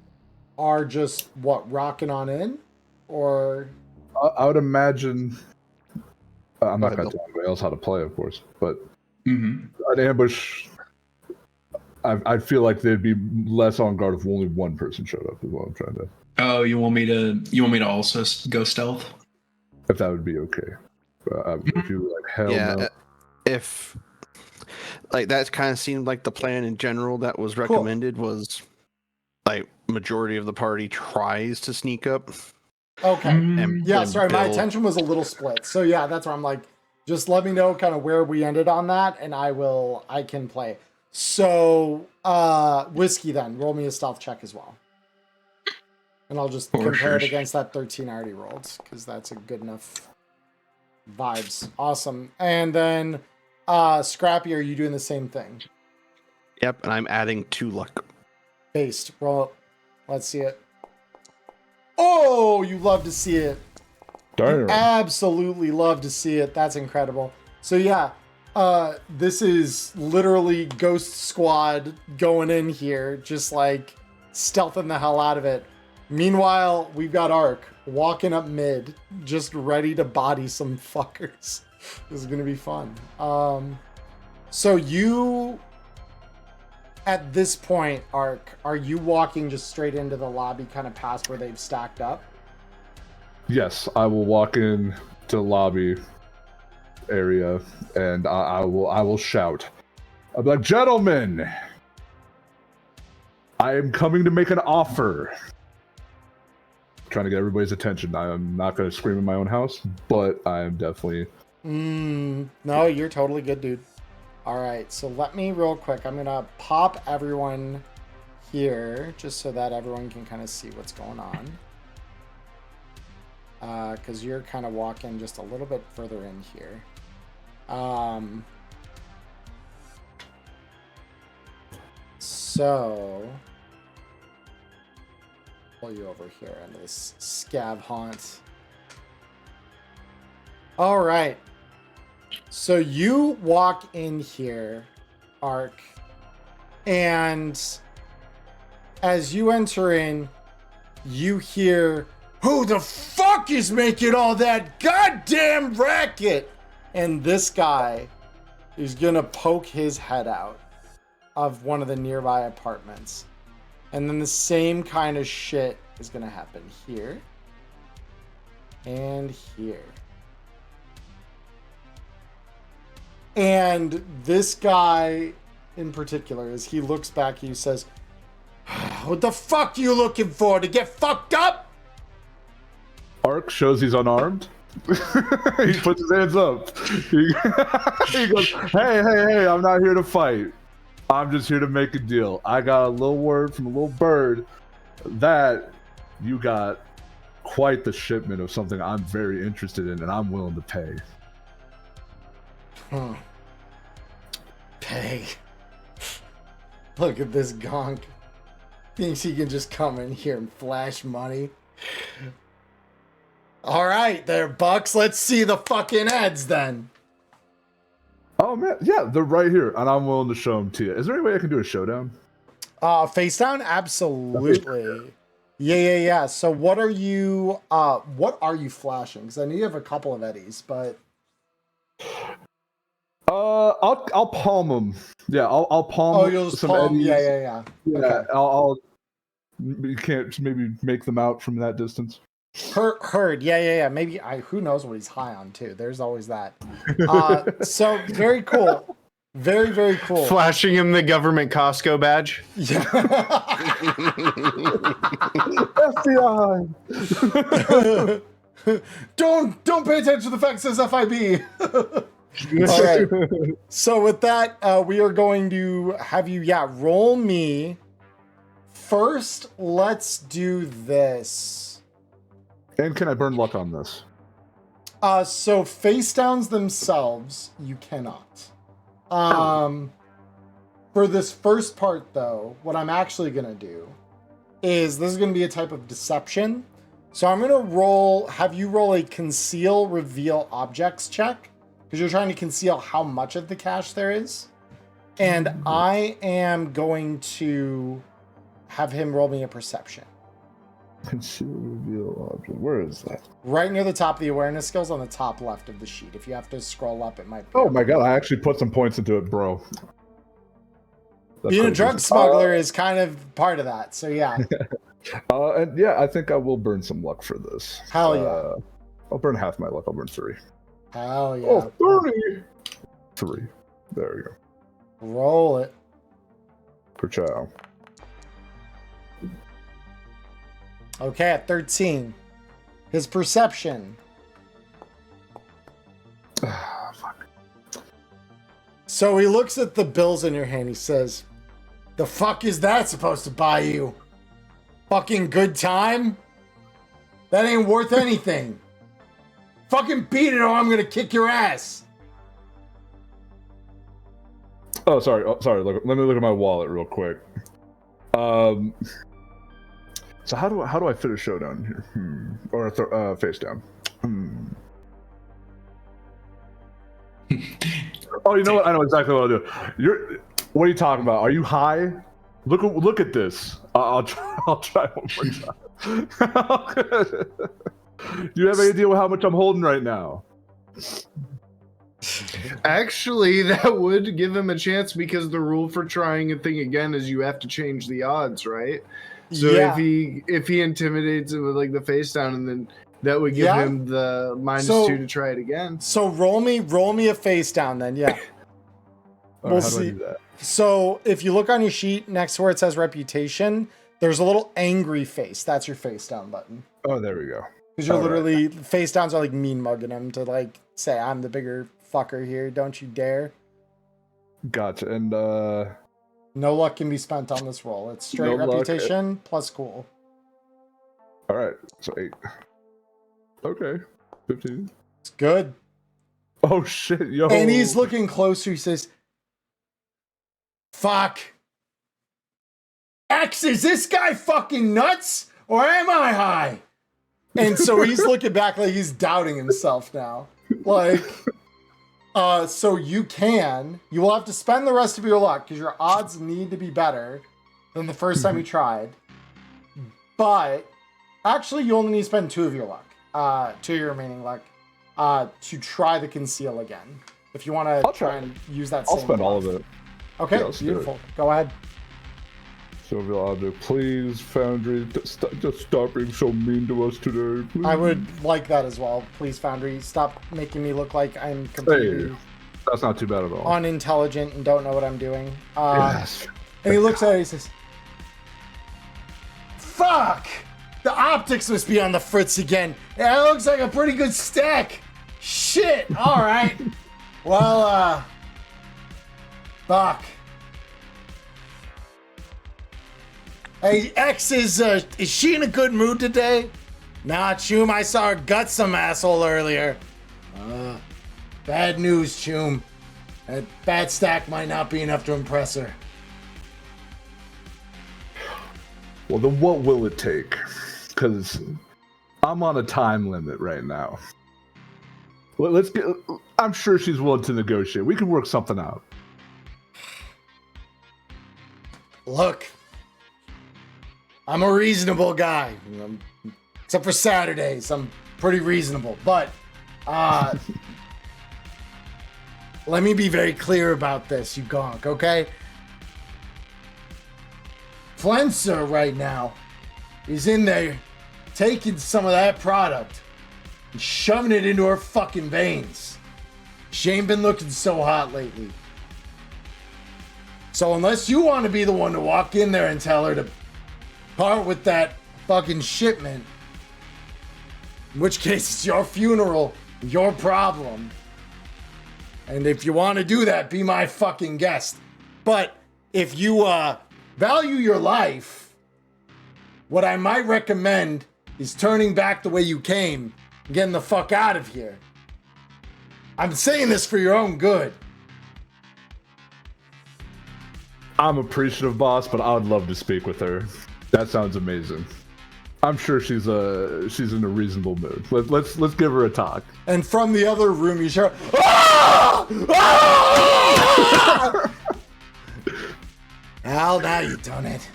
are just rocking on in, or I would imagine. I'm not going to tell anybody else how to play, of course, but an ambush. I feel like they'd be less on guard if only one person showed up. Is what I'm trying to. Oh, you want me to also go stealth? If that would be okay. If you were like hell no. If like that kind of seemed like the plan in general that was recommended was like majority of the party tries to sneak up. Okay. And Sorry, my build. attention was a little split. So yeah, that's where I'm like, just let me know kind of where we ended on that, and I can play. So Whiskey then, roll me a stealth check as well. And I'll just compare it against that 13 I already rolled, because that's a good enough vibes. Awesome. And then Scrappy, are you doing the same thing? Yep, and I'm adding 2 luck. Based. Roll. Let's see it. Oh, you love to see it. Darn. You absolutely love to see it. That's incredible. So yeah, this is literally Ghost Squad going in here, just like stealthing the hell out of it. Meanwhile, we've got Ark walking up mid, just ready to body some fuckers. This is gonna be fun. So you, at this point, Ark, are you walking just straight into the lobby, kind of past where they've stacked up? Yes, I will walk in to the lobby area, and I will shout. I'll be like, gentlemen, I am coming to make an offer. Trying to get everybody's attention. I am not going to scream in my own house, but I am definitely. No, you're totally good, dude. All right, so let me real quick. I'm gonna pop everyone here just so that everyone can kind of see what's going on. Because you're kind of walking just a little bit further in here. So pull you over here into this scav haunt. All right. So you walk in here, Ark, and as you enter in, you hear, "Who the fuck is making all that goddamn racket?" And this guy is gonna poke his head out of one of the nearby apartments. And then the same kind of shit is gonna happen here and here. And this guy in particular, as he looks back, he says, "What the fuck are you looking for? To get fucked up?" Ark shows he's unarmed. He puts his hands up. He goes, hey, I'm not here to fight. I'm just here to make a deal. I got a little word from a little bird that you got quite the shipment of something I'm very interested in, and I'm willing to pay. Pay. Look at this gonk. Thinks he can just come in here and flash money. All right, there, Bucks. Let's see the fucking ads then. Oh man, yeah, they're right here, and I'm willing to show them to you. Is there any way I can do a showdown? Face down, absolutely. Yeah. So what are you flashing? Because I know you have a couple of eddies, but I'll palm them. Yeah, I'll palm. Oh, you'll just some palm. eddies. Yeah. Yeah, Okay. I'll. You can't maybe make them out from that distance. Heard. Yeah. Maybe who knows what he's high on too. There's always that. So very cool. Very, very cool. Flashing him the government Costco badge. Yeah. FBI. Don't pay attention to the fact it says FIB. All right. So with that, we are going to have you, roll me. First, let's do this. And can I burn luck on this? So face downs themselves, you cannot. For this first part, though, what I'm actually going to do is this is going to be a type of deception. So I'm going to have you roll a conceal reveal objects check because you're trying to conceal how much of the cache there is. And I am going to have him roll me a perception. Conceal reveal object. Where is that? Right near the top of the awareness skills on the top left of the sheet. If you have to scroll up, it might be. Oh my god, I actually put some points into it, bro. Being a drug smuggler is kind of part of that, so yeah. And yeah, I think I will burn some luck for this. Hell yeah. I'll burn half my luck. I'll burn 3. Hell yeah. Oh, 30! 3. There we go. Roll it. Per chow. Okay, at 13. His perception. Fuck. So he looks at the bills in your hand. He says, "The fuck is that supposed to buy you? Fucking good time? That ain't worth anything. Fucking beat it or I'm gonna kick your ass." Oh, sorry. Look, let me look at my wallet real quick. So how do I fit a showdown here? Or a face down? Oh, you know what? I know exactly what I'll do. What are you talking about? Are you high? Look at this. I'll try one more time. Do you have any idea how much I'm holding right now? Actually, that would give him a chance because the rule for trying a thing again is you have to change the odds, right? So Yeah. if he intimidates it with like the face down, and then that would give him the -2 to try it again. So roll me a face down then, yeah. We'll see. How do I do that? So if you look on your sheet next to where it says reputation, there's a little angry face. That's your face down button. Oh, there we go. Because you're literally face downs are like mean mugging him to like say, "I'm the bigger fucker here. Don't you dare." Gotcha. And no luck can be spent on this roll. It's straight No reputation plus cool. all right. So 8. Okay. 15. It's good. Oh shit, yo. And he's looking closer. He says, "Fuck. X, is this guy fucking nuts? Or am I high?" And so he's looking back like he's doubting himself now. Like, so you will have to spend the rest of your luck because your odds need to be better than the first time you tried. But actually, you only need to spend 2 of your luck, 2 of your remaining luck, to try the conceal again. If you want to try and use that same I'll spend all bluff. of it. Okay, Yeah, let's do beautiful. Go ahead. So reveal object, please, Foundry, just stop being so mean to us today, please. I would like that as well. Please, Foundry, stop making me look like I'm completely That's not too bad at all. unintelligent and don't know what I'm doing. Yes. And he looks at it and he says, "Fuck! The optics must be on the fritz again. That looks like a pretty good stack. Shit! Alright. Well, fuck. Hey, X, is she in a good mood today?" "Nah, Choom, I saw her gut some asshole earlier." Bad news, Choom. That bad stack might not be enough to impress her." Well, then what will it take? Because I'm on a time limit right now. Let's get. I'm sure she's willing to negotiate. We can work something out. Look, I'm a reasonable guy. Except for Saturdays, I'm pretty reasonable. But, let me be very clear about this, you gonk, okay? Flenser right now is in there taking some of that product and shoving it into her fucking veins. She ain't been looking so hot lately. So unless you want to be the one to walk in there and tell her to part with that fucking shipment, in which case it's your funeral, your problem. And if you want to do that, be my fucking guest. But if you value your life, what I might recommend is turning back the way you came and getting the fuck out of here. I'm saying this for your own good. I'm appreciative, boss, but I would love to speak with her. That sounds amazing. I'm sure she's in a reasonable mood. Let's give her a talk. And from the other room, you hear, "Ah! Ah!" Well, now you've done it.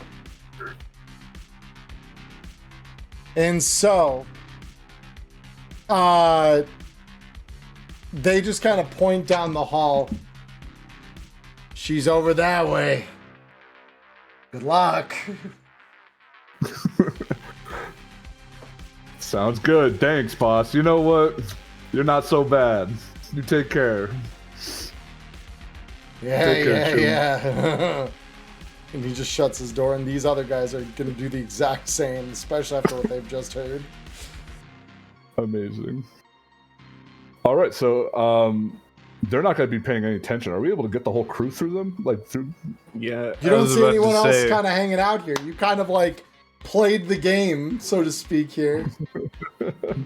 And so, they just kind of point down the hall. She's over that way. Good luck. Sounds good. Thanks, boss. You know what? You're not so bad. You take care. Take care, Yeah. And he just shuts his door, and these other guys are going to do the exact same, especially after what they've just heard. Amazing. All right, so they're not going to be paying any attention. Are we able to get the whole crew through them? Like through? Yeah. You don't see anyone else kind of hanging out here. You kind of like played the game, so to speak, here.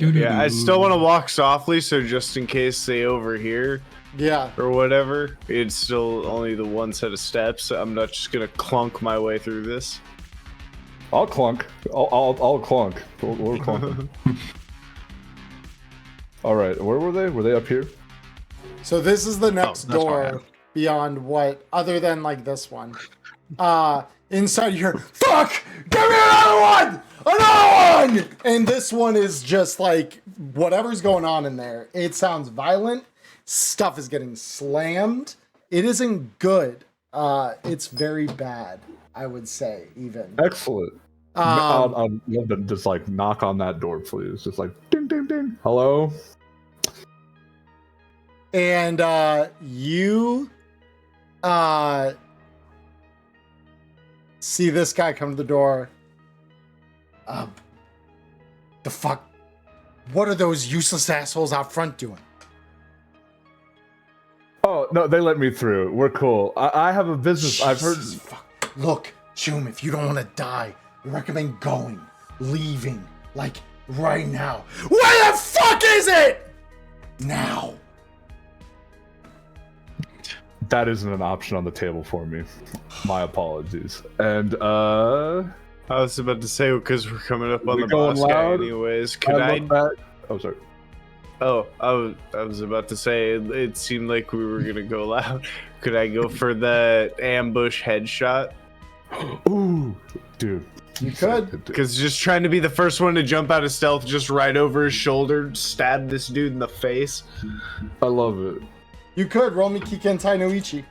Yeah, I still want to walk softly, so just in case they overhear. Yeah. Or whatever, it's still only the one set of steps. I'm not just gonna clunk my way through this. I'll clunk. I'll clunk. We're clunking. All right, where were they? Were they up here? So this is the next that's door fine. beyond what, other than like this one. Inside you hear, fuck! Give me another one! Another one! And this one is just like, whatever's going on in there. It sounds violent. Stuff is getting slammed. It isn't good. It's very bad, I would say, even. Excellent. I'd love to just like knock on that door, please. Just like ding, ding, ding. Hello. And you see this guy come to the door. The fuck? What are those useless assholes out front doing? Oh no, they let me through. We're cool. I have a business. I've heard. Jesus fuck. Look, Shum, if you don't want to die, I recommend going, leaving, like right now. Where the fuck is it? Now. That isn't an option on the table for me. My apologies. And I was about to say, because we're coming up on We the going boss guy loud? anyways. Could I I? love that. Oh, sorry. Oh, I was about to say, it seemed like we were gonna go loud. Could I go for the ambush headshot? Ooh, dude. You could. Because just trying to be the first one to jump out of stealth, just right over his shoulder, stab this dude in the face. I love it. You could. Roll me Kikentai no Ichi.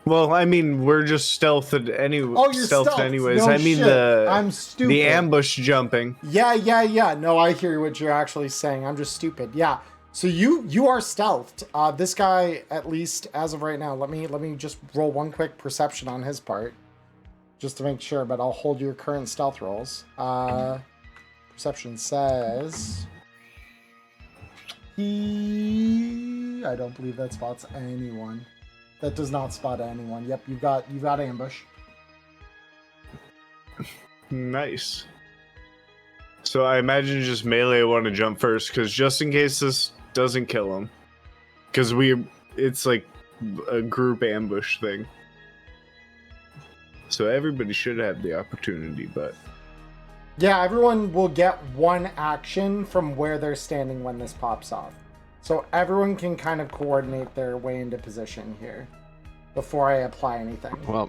Well, I mean, we're just stealthed anyway. Oh, you're stealth. anyways. No I mean shit. I'm stupid. the ambush jumping. Yeah. No, I hear what you're actually saying. I'm just stupid. Yeah. So you are stealthed. This guy, at least as of right now, let me just roll one quick perception on his part, just to make sure. But I'll hold your current stealth rolls. Perception says I don't believe that spots anyone. That does not spot anyone. Yep, you've got ambush. Nice. So I imagine just melee want to jump first, because just in case this doesn't kill him, because it's like a group ambush thing. So everybody should have the opportunity, but Yeah, everyone will get one action from where they're standing when this pops off. So everyone can kind of coordinate their way into position here before I apply anything. Well,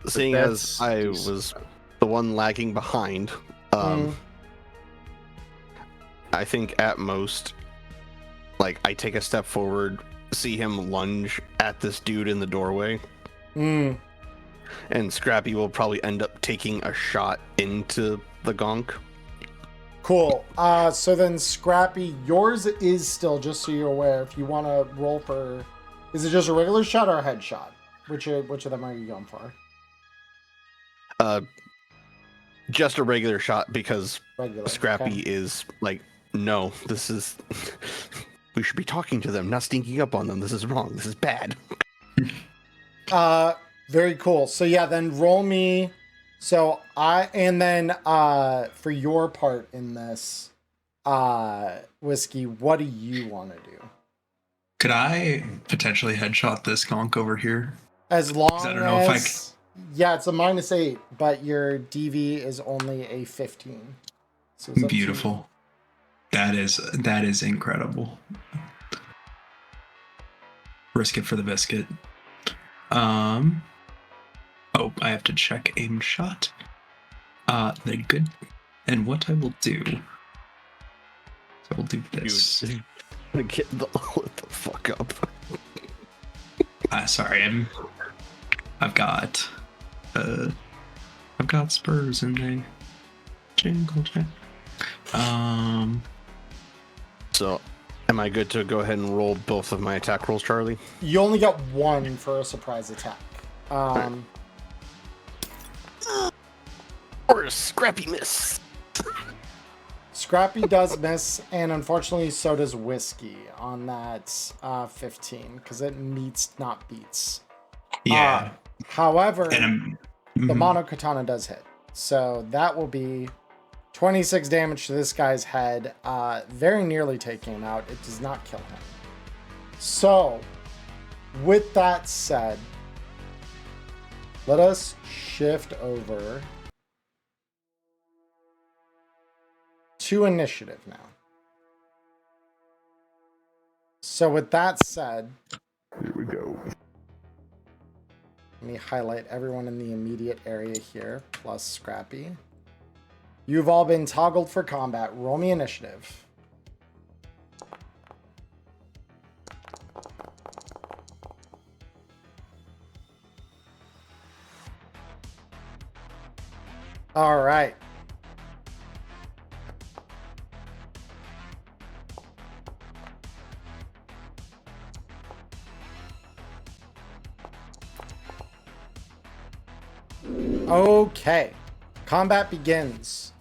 seeing as I was the one lagging behind, I think at most, like, I take a step forward, see him lunge at this dude in the doorway. and Scrappy will probably end up taking a shot into the gonk. Cool. So then, Scrappy, yours is still, just so you're aware, if you want to roll for... Is it just a regular shot or a headshot? Which of them are you going for? Just a regular shot, because Regular. Scrappy Okay. is like, no, this is... we should be talking to them, not sneaking up on them. This is wrong. This is bad. Very cool. So yeah, then roll me. So and then for your part in this, Whiskey, what do you want to do? Could I potentially headshot this gonk over here? As long I don't know if I yeah, it's a -8, but your DV is only a 15. So it's up to you. Beautiful. That is incredible. Risk it for the biscuit. Oh, I have to check aim shot. Then good. And what I will do. So we'll do this. Get the fuck up. Sorry, I've got spurs and they jingle jangle. So, am I good to go ahead and roll both of my attack rolls, Charlie? You only got one for a surprise attack. Or a Scrappy miss. Scrappy does miss, and unfortunately so does Whiskey on that 15, because it meets, not beats. Yeah. However, And the Mono Katana does hit. So that will be 26 damage to this guy's head, very nearly taking him out. It does not kill him. So, with that said, let us shift over to initiative now. So with that said, Here we go. let me highlight everyone in the immediate area here, plus Scrappy. You've all been toggled for combat. Roll me initiative. All right. Okay. Combat begins.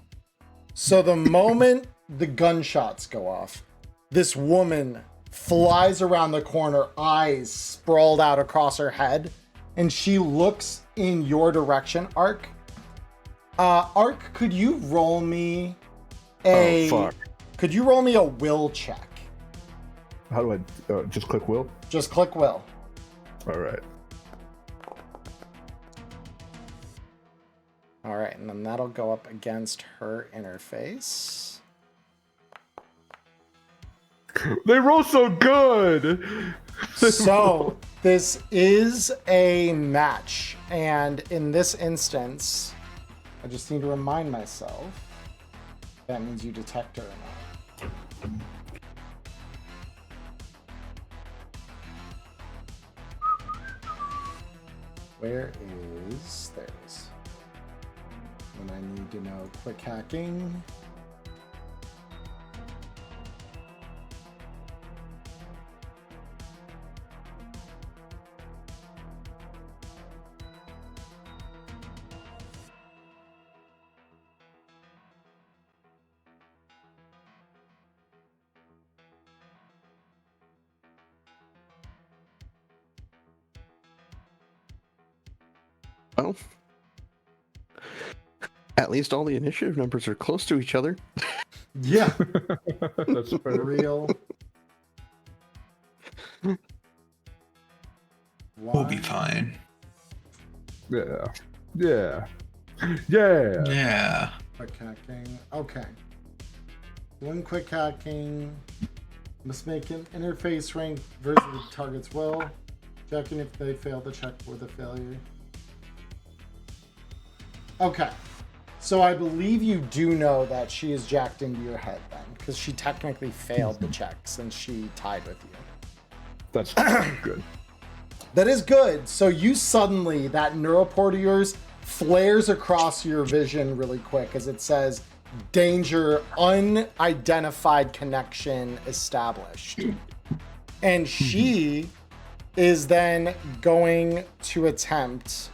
So the moment the gunshots go off, this woman flies around the corner, eyes sprawled out across her head, and she looks in your direction, Ark. Ark, could you roll me a... Oh, fuck. Could you roll me a will check? How do I just click will? Just click will. All right. All right, and then that'll go up against her interface. They roll so good. So this is a match, and in this instance, I just need to remind myself that means you detect her or not. Where is there it is. And I need to know quick hacking. Well, at least all the initiative numbers are close to each other. Yeah, That's for real. We'll be fine. Yeah. Yeah. Yeah. Yeah. Quick hacking. Okay. One quick hacking. Must make an interface rank versus the target's will. Checking if they fail to check for the failure. Okay. So I believe you do know that she is jacked into your head then, because she technically failed the check since she tied with you. That's good. That is good. So you suddenly, that neuroport of yours flares across your vision really quick as it says, danger, unidentified connection established. And she is then going to attempt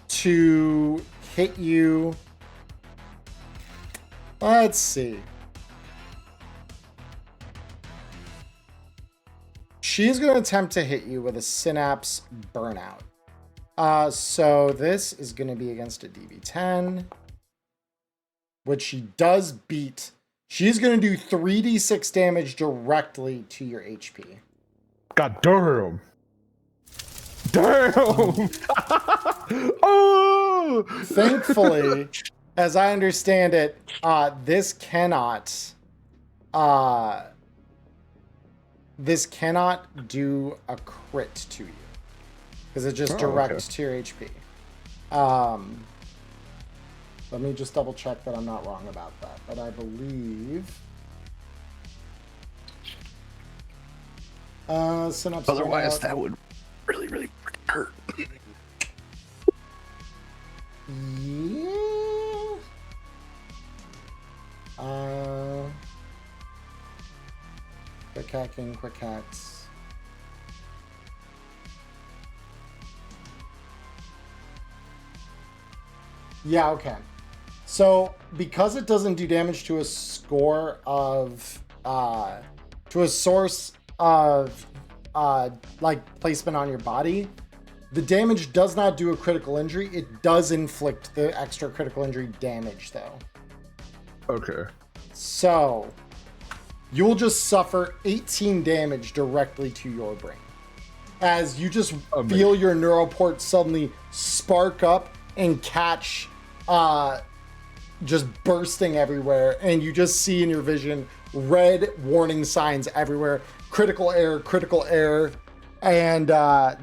to hit you. Let's see. She's going to attempt to hit you with a synapse burnout. So this is going to be against a DB10, which she does beat. She's going to do 3d6 damage directly to your HP. God damn. Damn. Oh. Thankfully, as I understand it, this cannot do a crit to you because it just directs to your HP. Let me just double check that I'm not wrong about that, but I believe synapse. Otherwise, that would really, really hurt. Yeah. Quick hacking, quick hacks. Yeah, okay. So because it doesn't do damage to a score of to a source of like placement on your body, the damage does not do a critical injury. It does inflict the extra critical injury damage though. Okay. So you'll just suffer 18 damage directly to your brain as you just feel your neural port suddenly spark up and catch just bursting everywhere, and you just see in your vision red warning signs everywhere, critical error, and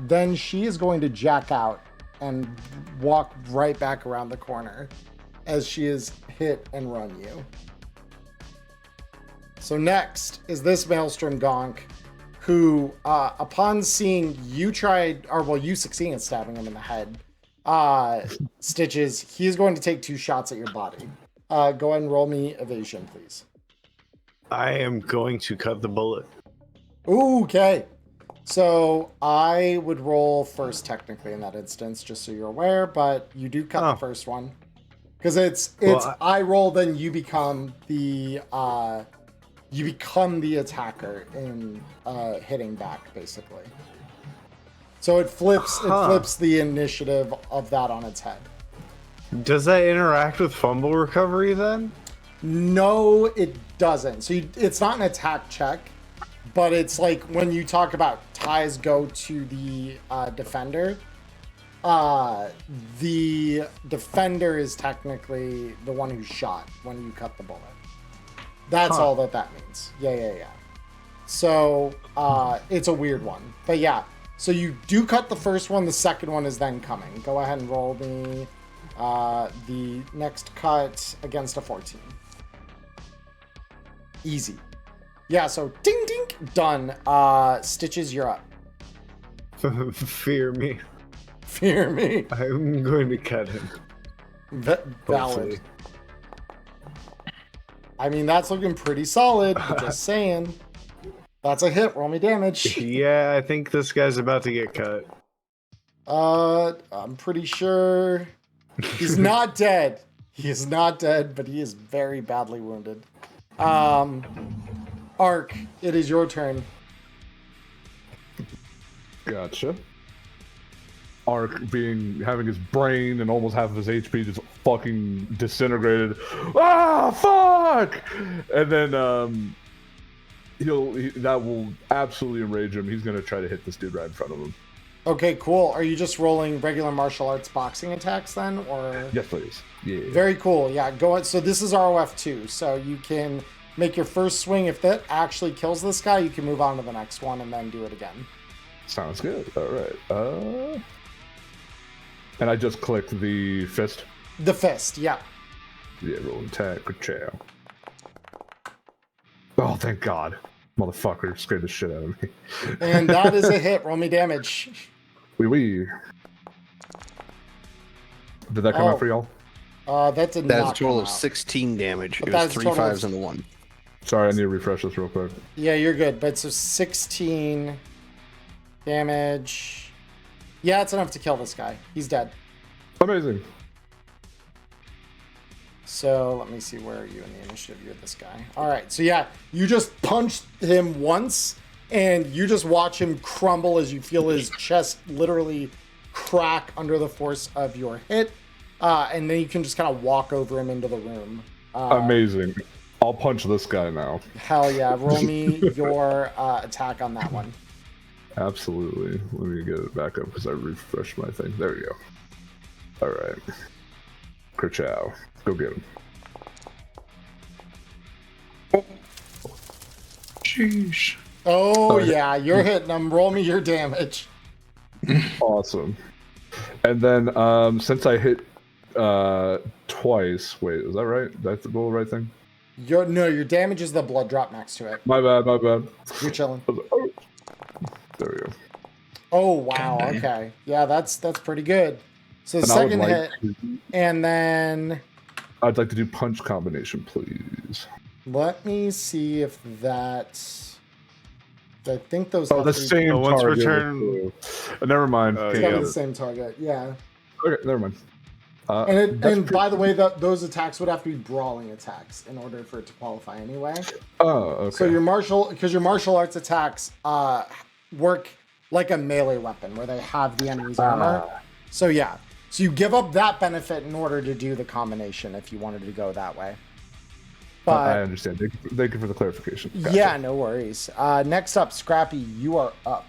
then she is going to jack out and walk right back around the corner as she is hit and run you. So next is this Maelstrom Gonk, who upon seeing you you succeeding at stabbing him in the head, Stitches, he is going to take 2 shots at your body. Go ahead and roll me evasion, please. I am going to cut the bullet. Ooh, okay. So I would roll first technically in that instance, just so you're aware, but you do cut the first one. Because it's I roll, then you become the attacker in hitting back, basically. So it flips the initiative of that on its head. Does that interact with fumble recovery then? No, it doesn't. So it's not an attack check, but it's like when you talk about ties go to the defender. The defender is technically the one who shot when you cut the bullet. That's all that means. Yeah. So it's a weird one, but yeah. So you do cut the first one. The second one is then coming. Go ahead and roll me the next cut against a 14. Easy. Yeah, so ding ding, done. Stitches, you're up. Fear me. Fear me. I'm going to cut him. Valid. Hopefully. I mean, that's looking pretty solid. Just saying. That's a hit. Roll me damage. Yeah, I think this guy's about to get cut. I'm pretty sure he's not dead. He is not dead, but he is very badly wounded. Ark, it is your turn. Gotcha. Ark having his brain and almost half of his HP just fucking disintegrated. Ah, fuck! And then that will absolutely enrage him. He's gonna try to hit this dude right in front of him. Okay, cool. Are you just rolling regular martial arts boxing attacks then, or? Yes, please. Yeah. Very cool. Yeah, go ahead. So this is ROF 2, so you can make your first swing. If that actually kills this guy, you can move on to the next one and then do it again. Sounds good. All right. And I just clicked the fist. The fist, yeah. Yeah, roll attack, chow. Oh, thank God. Motherfucker scared the shit out of me. And that is a hit. Roll me damage. Wee. Did that come out for y'all? That did That is not a total come of out. 16 damage. But It that was is a 3 total of- 5s and a 1. Sorry, I need to refresh this real quick. Yeah, you're good. But so 16 damage. Yeah, it's enough to kill this guy. He's dead. Amazing. So let me see, where are you in the initiative? You're this guy. All right. So yeah, you just punched him once, and you just watch him crumble as you feel his chest literally crack under the force of your hit. And then you can just kind of walk over him into the room. Amazing. I'll punch this guy now. Hell yeah. Roll me your attack on that one. Absolutely. Let me get it back up because I refreshed my thing. There we go. All right. Kerchow. Go get him. Sheesh. Oh yeah, you're hitting him. Roll me your damage. Awesome. And then since I hit twice, wait, is that right? That's the right thing? Your damage is the blood drop next to it. My bad. You're chilling. Oh. There we go. Oh wow, okay. Yeah, that's pretty good. So the And I would second like hit, and then I'd like to do punch combination, please. let me see if that's. I think those. Oh, have the to be- same once target. return- Never mind. It's Can't gotta get be the it. same target. Yeah. Okay, never mind. And that's by the way, those attacks would have to be brawling attacks in order for it to qualify anyway. Oh, okay. So your martial arts attacks work like a melee weapon where they have the enemy's armor. So yeah. So you give up that benefit in order to do the combination if you wanted to go that way. I But understand. Thank you for the clarification. Gotcha. yeah, no worries. Next up, Scrappy, you are up.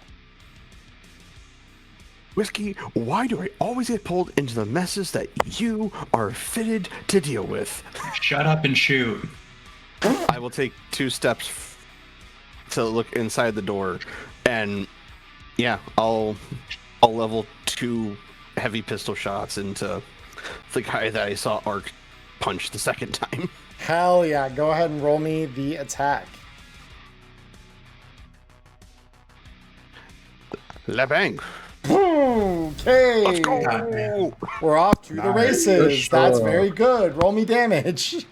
Whiskey, why do I always get pulled into the messes that you are fitted to deal with? Shut up and shoot. I will take 2 steps to look inside the door, and yeah, I'll level 2 heavy pistol shots into the guy that I saw Ark punch the second time. Hell yeah. Go ahead and roll me the attack. La bang! Okay. Let's go! We're off to the races. That's very good. Roll me damage.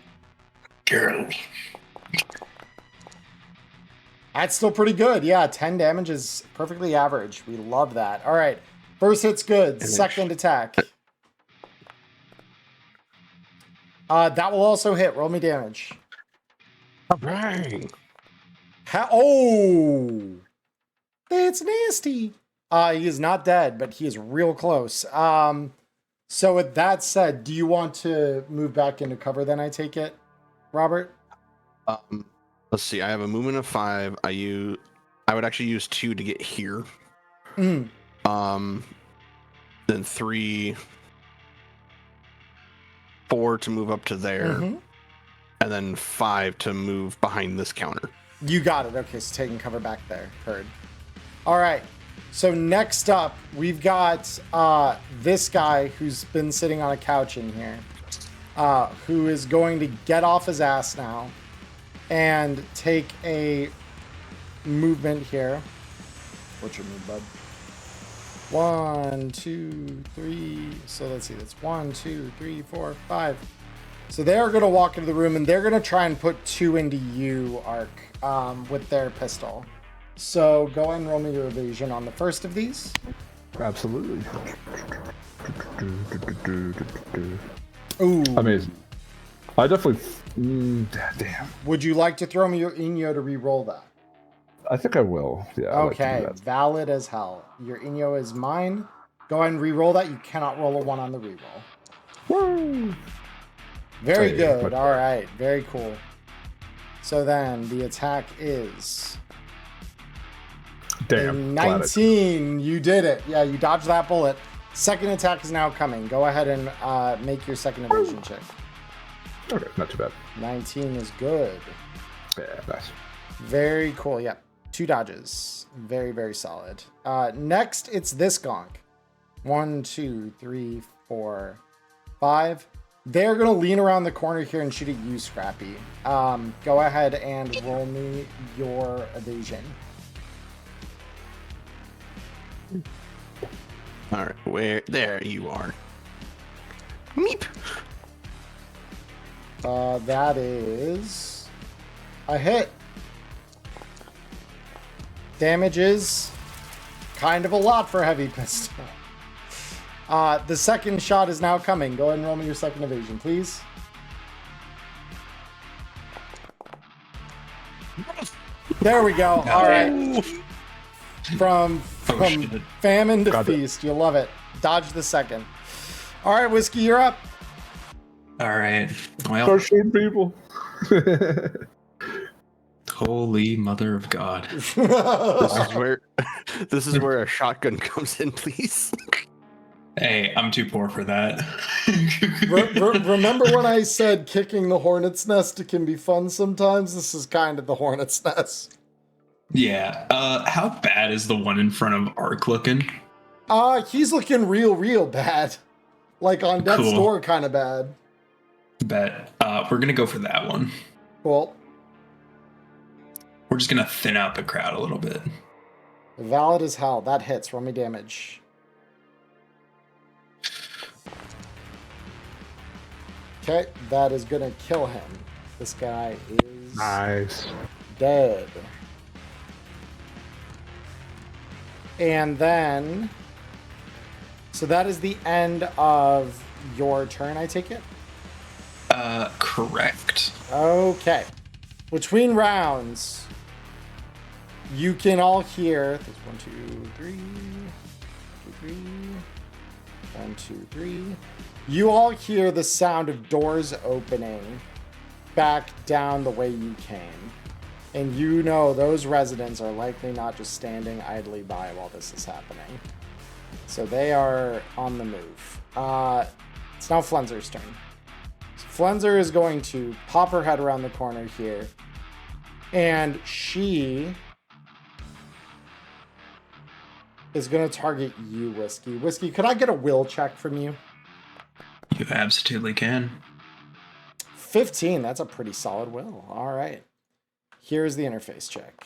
That's still pretty good. Yeah, 10 damage is perfectly average. We love that. All right. First hit's good. Second attack. That will also hit. Roll me damage. Bang! Oh! It's nasty. He is not dead, but he is real close. So with that said, do you want to move back into cover then, I take it, Robert? Let's see. I have a movement of 5. I would actually use 2 to get here. Mm. Then 3, 4 to move up to there, Mhm. and then 5 to move behind this counter. You got it. Okay, so taking cover back there. Heard. All right. So next up, we've got this guy who's been sitting on a couch in here, who is going to get off his ass now and take a movement here. What's your move, bud? 1, 2, 3. So let's see. That's 1, 2, 3, 4, 5. So they're going to walk into the room and they're going to try and put 2 into you, Ark, with their pistol. So go ahead and roll me your evasion on the first of these. Absolutely. Ooh. Amazing. I definitely. Damn. Would you like to throw me your Inyo to re-roll that? I think I will. Yeah. I'd like to do Okay, that. valid as hell. Your Inyo is mine. Go ahead and re-roll that. You cannot roll a 1 on the re-roll. Woo! Very Hey, good. but- All right, very cool. So then the attack is a Damn. glad I- 19. You did it. Yeah, you dodged that bullet. Second attack is now coming. Go ahead and make your second evasion check. Okay, not too bad. 19 is good. Yeah, nice. Very cool. Yep. 2 dodges. Very, very solid. Next, it's this gonk. 1, 2, 3, 4, 5. They're going to lean around the corner here and shoot at you, Scrappy. Go ahead and roll me your evasion. All right, where there you are. Meep. That is a hit. Damage is kind of a lot for heavy pistol. The second shot is now coming. Go ahead and roll me your second evasion, please. There we go. All right. From famine to feast. You'll love it. Dodge the second. All right, Whiskey, you're up. All right. Well, Start shooting people. holy mother of God. This is where a shotgun comes in, please. Hey, I'm too poor for that. Remember when I said kicking the hornet's nest it can be fun sometimes? This is kind of the hornet's nest. Yeah. How bad is the one in front of Ark looking? He's looking real bad. Like on death's Cool. door kind of bad. Bet. We're gonna go for that one. Cool. We're just gonna thin out the crowd a little bit. Valid as hell. That hits. Roll me damage. Okay, that is gonna kill him. This guy is Nice. dead. And then, so that is the end of your turn, I take it? Correct. Okay. Between rounds, you can all hear. There's 1, 2, 3. 1, 2, 3. You all hear the sound of doors opening back down the way you came. And you know those residents are likely not just standing idly by while this is happening. So they are on the move. It's now Flenzer's turn. So Flenzer is going to pop her head around the corner here. And she is going to target you, Whiskey. Whiskey, could I get a will check from you? You absolutely can. 15, that's a pretty solid will. All right. Here's the interface check.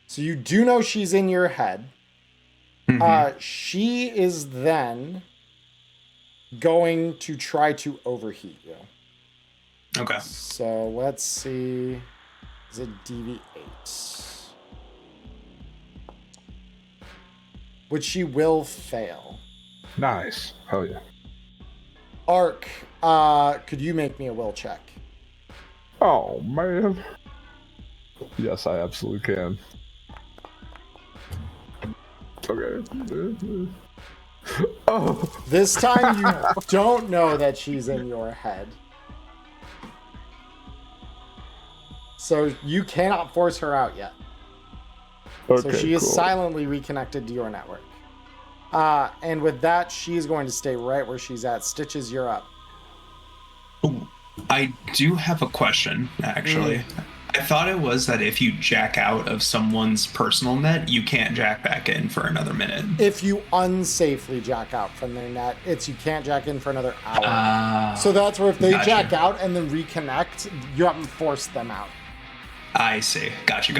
So you do know she's in your head. She is then going to try to overheat you. Okay. So let's see. Is it DV8? Which she will fail. Nice. Hell yeah. Ark, could you make me a will check? Oh, man. Yes, I absolutely can. Okay. Oh. This time you don't know that she's in your head. So you cannot force her out yet. Okay, So she is cool. silently reconnected to your network. And with that, she's going to stay right where she's at. Stitches, you're up. Ooh, I do have a question, actually. I thought it was that if you jack out of someone's personal net, you can't jack back in for another minute. If you unsafely jack out from their net, you can't jack in for another hour. So that's where if they Gotcha. jack out and then reconnect, you haven't forced them out. I see. Gotcha.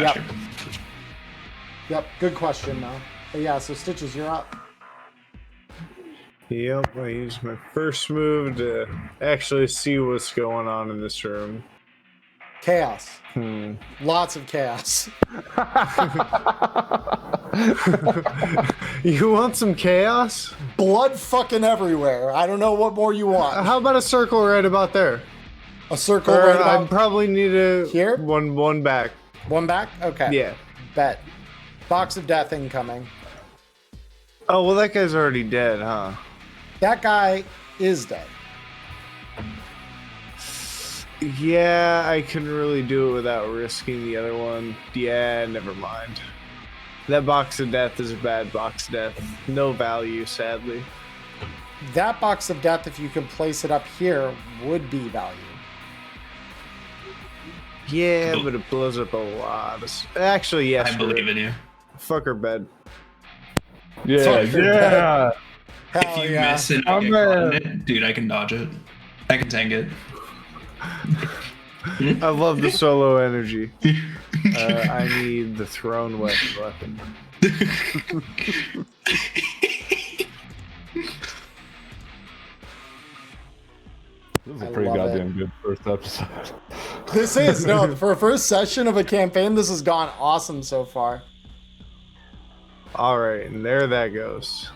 Yep, good question though. But yeah, so Stitches, you're up. Yep, I used my first move to actually see what's going on in this room. Chaos. Lots of chaos. You want some chaos? Blood fucking everywhere. I don't know what more you want. How about a circle right about there? A circle Or right I about probably need a here? one back. One back? Okay. Yeah. Bet. Box of death incoming. Oh well, that guy's already dead, huh? That guy is dead. Yeah, I couldn't really do it without risking the other one. Yeah, never mind. That box of death is a bad box of death. No value, sadly. That box of death, if you can place it up here, would be value. Yeah, but it blows up a lot. Actually, yes. I believe in you. Fuck her bed. Yeah, Fuck your yeah. Hell If you yeah. miss and I get caught in it, dude, I can dodge it. I can tank it. I love the solo energy. I need the thrown weapon. This is a I pretty love goddamn good first episode. This is, no, for a first session of a campaign, this has gone awesome so far. All right, and there that goes.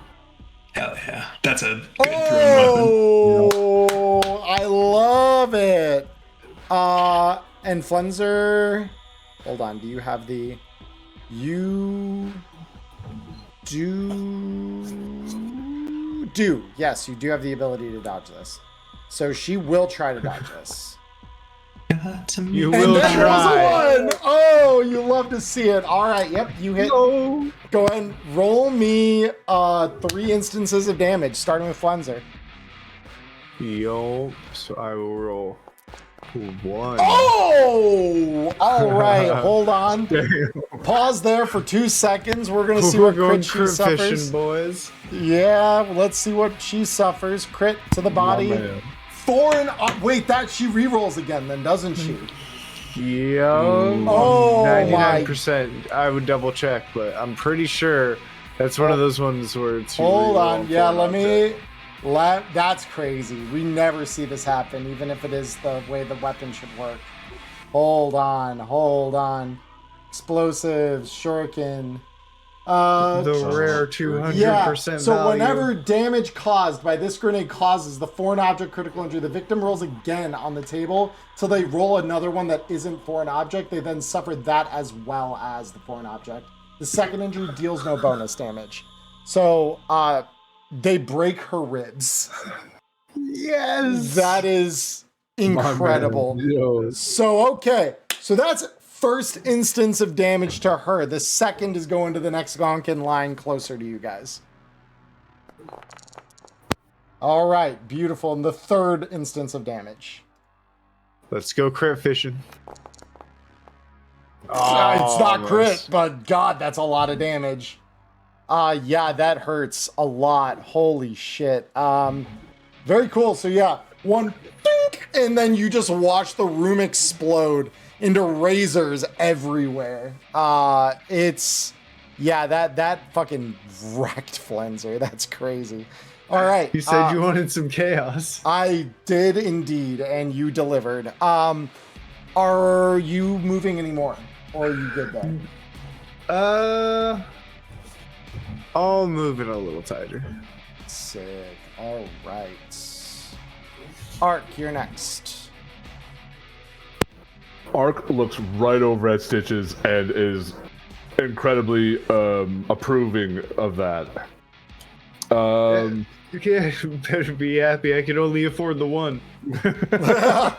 Hell yeah. That's a good thrown weapon. Oh, I love it. And Flenser, hold on, do you have the, you do, yes, you do have the ability to dodge this. So she will try to dodge this. You And will then try. there's a one. Oh, you love to see it. All right, yep, you hit. No. Go ahead and roll me 3 instances of damage, starting with Flenser. Yo, so I will roll 1. Oh! All right, hold on. Pause there for 2 seconds. We're going to see We're what going crit she crit suffers. fishing, boys. Yeah, let's see what she suffers. Crit to the body. man. 4 and... wait, that she rerolls again then, doesn't she? Yo, Oh, 99%. I would double check, but I'm pretty sure that's one of those ones where it's. you Hold reroll on. for Yeah, an let object. me... that's crazy. We never see this happen, even if it is the way the weapon should work. Hold on. Explosives, shuriken. The rare 200% Yeah, so value. whenever damage caused by this grenade causes the foreign object critical injury, the victim rolls again on the table till they roll another one that isn't foreign object. They then suffer that as well as the foreign object. The second injury deals no bonus damage. So they break her ribs. Yes! That is incredible. My man. Yo. So, okay. So that's first instance of damage to her. The second is going to the next Gonkin line closer to you guys. All right. Beautiful. And the third instance of damage. Let's go crit fishing. It's not almost. crit, but God, that's a lot of damage. Yeah, that hurts a lot. Holy shit. Very cool. So yeah, one dink, and then you just watch the room explode into razors everywhere. That fucking wrecked Flenser. That's crazy. All right. You said you wanted some chaos. I did indeed, and you delivered. Are you moving anymore, or are you good there? I'll move it a little tighter. Sick. All right. Ark, you're next. Ark looks right over at Stitches and is incredibly approving of that. Yeah, better be happy. I can only afford the one. That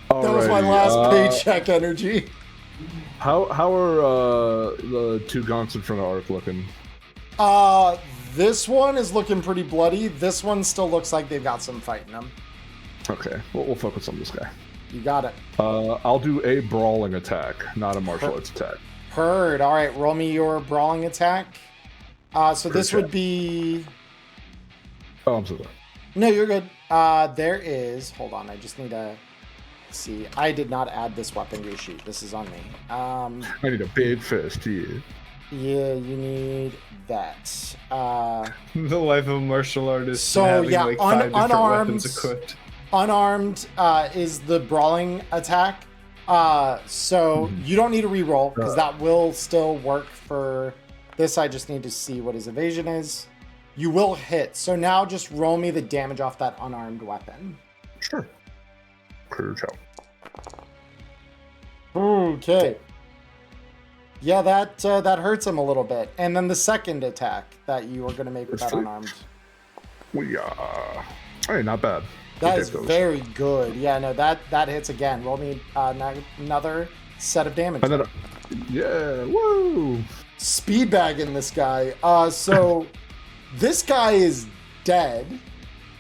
was my last paycheck energy. How are the 2 gonks in front of Ark looking? This one is looking pretty bloody. This one still looks like they've got some fight in them. Okay, we'll focus on this guy. You got it. I'll do a brawling attack, not a martial arts attack. Heard. All right, roll me your brawling attack. So this would be... Oh, I'm so sorry. No, you're good. There is... Hold on, I just need to... See, I did not add this weapon to your sheet. This is on me. I need a big fist, yeah. Yeah, you need that. The life of a martial artist. So, and having yeah, like 5 different unarmed. weapons equipped. Unarmed is the brawling attack. So you don't need to reroll because that will still work for this. I just need to see what his evasion is. You will hit. So now just roll me the damage off that unarmed weapon. Sure. Clear out. Okay. Yeah, that hurts him a little bit. And then the second attack that you are going to make with that Sweet. unarmed. Hey, not bad. That We'll is take those. very good. Yeah, no, that hits again. Roll me another set of damage. And then, yeah, woo! Speed bagging this guy. So this guy is dead.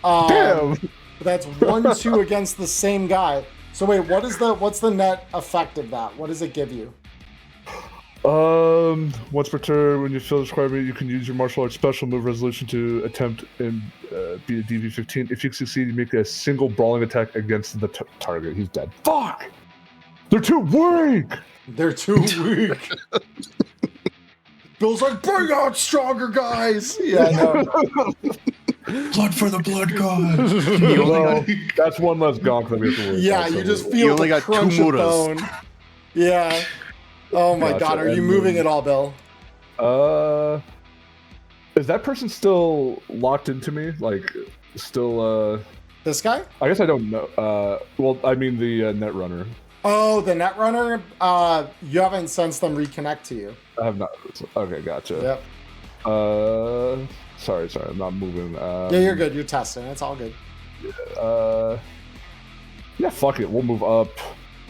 Damn! That's 1-2 against the same guy. So wait, what's the net effect of that? What does it give you? Once per turn, when you feel this requirement, you can use your martial arts special move resolution to attempt and be a DV-15. If you succeed, you make a single brawling attack against the target. He's dead. Fuck! They're too weak! They're too weak. Bill's like, bring out stronger guys! Yeah, I know. Blood for the blood god. Well, that's one less gonk that we have to worry Yeah, about. you just You feel only the got two crunch of muras. bone. Yeah. Oh my Gotcha, god, are you and moving then- at all, Bill? Is that person still locked into me? Like, still, This guy? I guess I don't know. Well, I mean the Netrunner. Oh, the Netrunner? You haven't sensed them reconnect to you. I have not. Okay, gotcha. Yep. Sorry, I'm not moving. Yeah, you're good. You're testing. It's all good. Yeah, fuck it. We'll move up.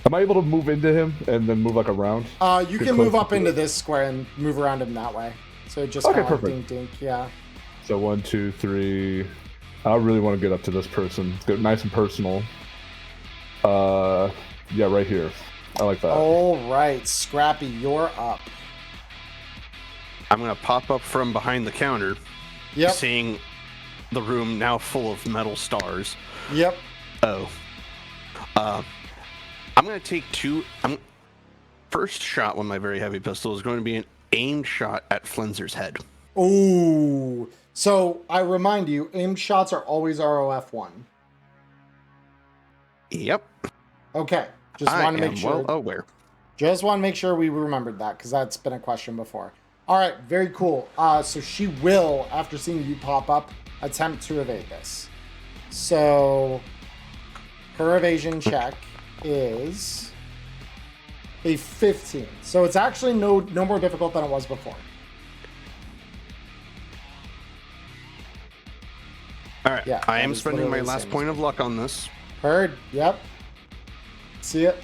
Am I able to move into him and then move like around? You Get can move closer up to into it. this square and move around him that way. So just Okay, kind of like perfect. dink, yeah. So 1, 2, 3. I really want to get up to this person. Get nice and personal. Yeah, right here. I like that. All right, Scrappy, you're up. I'm gonna pop up from behind the counter, Yep, seeing the room now full of metal stars. yep. I'm gonna take two. First shot with my very heavy pistol is going to be an aimed shot at Flinzer's head. Ooh. So I remind you, aimed shots are always ROF1. Yep, Okay, just I want to am make sure. well aware. Just want to make sure we remembered that because that's been a question before. All right, very cool. So she will, after seeing you pop up, attempt to evade this. So her evasion check is a 15. So it's actually no more difficult than it was before. All right, Yeah, I that am is spending my literally the last same as point of luck on this. Heard. Yep. See it.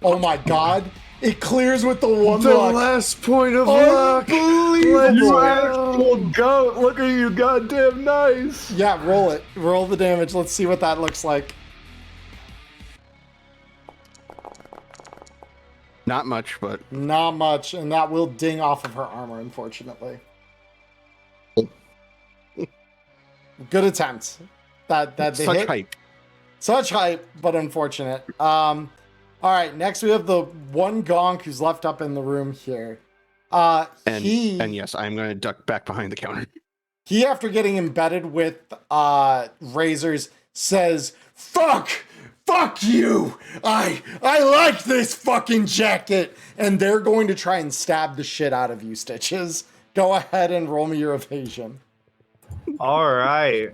Oh my god. It clears with the one The luck. last point of luck. Unbelievable. You actual goat! Look at you, goddamn nice! Yeah, roll it. Roll the damage. Let's see what that looks like. Not much, but Not much, and that will ding off of her armor, unfortunately. Good attempt. That they such hit. hype. Such hype, but unfortunate. All right, next we have the one gonk who's left up in the room here. And he yes, I'm going to duck back behind the counter. He, after getting embedded with razors, says, "Fuck you! I like this fucking jacket!" And they're going to try and stab the shit out of you, Stitches. Go ahead and roll me your evasion. All right.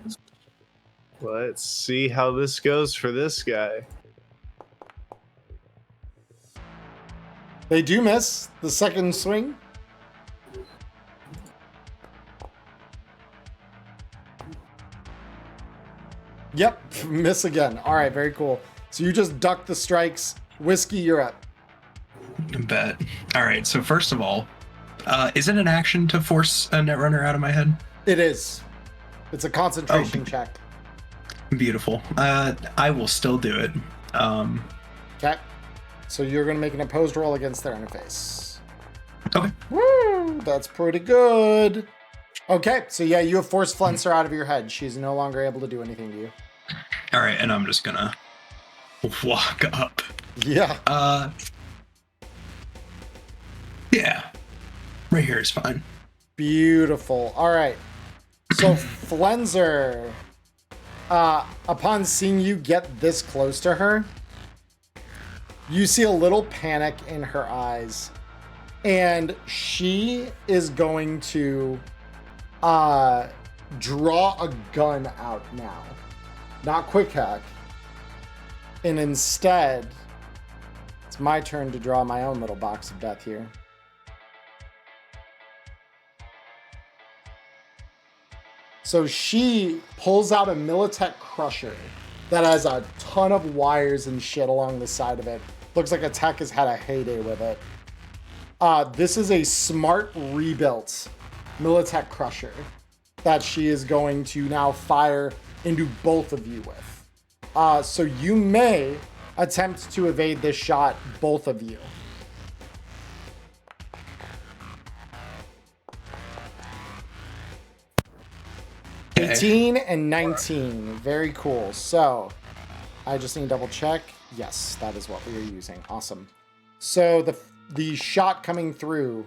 Let's see how this goes for this guy. They do miss the second swing. Yep, miss again. All right, very cool. So you just duck the strikes. Whiskey, you're up. Bet. All right. So first of all, is it an action to force a Netrunner out of my head? It is. It's a concentration Oh. check. Beautiful. I will still do it. Okay. So you're going to make an opposed roll against their interface. Okay. Woo! That's pretty good. Okay, so yeah, you have forced Flenser out of your head. She's no longer able to do anything to you. All right, and I'm just gonna walk up. Yeah. Yeah. Right here is fine. Beautiful. All right. So Flenser, upon seeing you get this close to her, you see a little panic in her eyes, and she is going to draw a gun out now. Not quick hack. And instead, it's my turn to draw my own little box of death here. So she pulls out a Militech Crusher that has a ton of wires and shit along the side of it. Looks like Attack has had a heyday with it. This is a smart rebuilt Militech Crusher that she is going to now fire into both of you with. So you may attempt to evade this shot, both of you. Okay. 18 and 19. Very cool. So I just need to double check. Yes, that is what we are using. Awesome. So the shot coming through.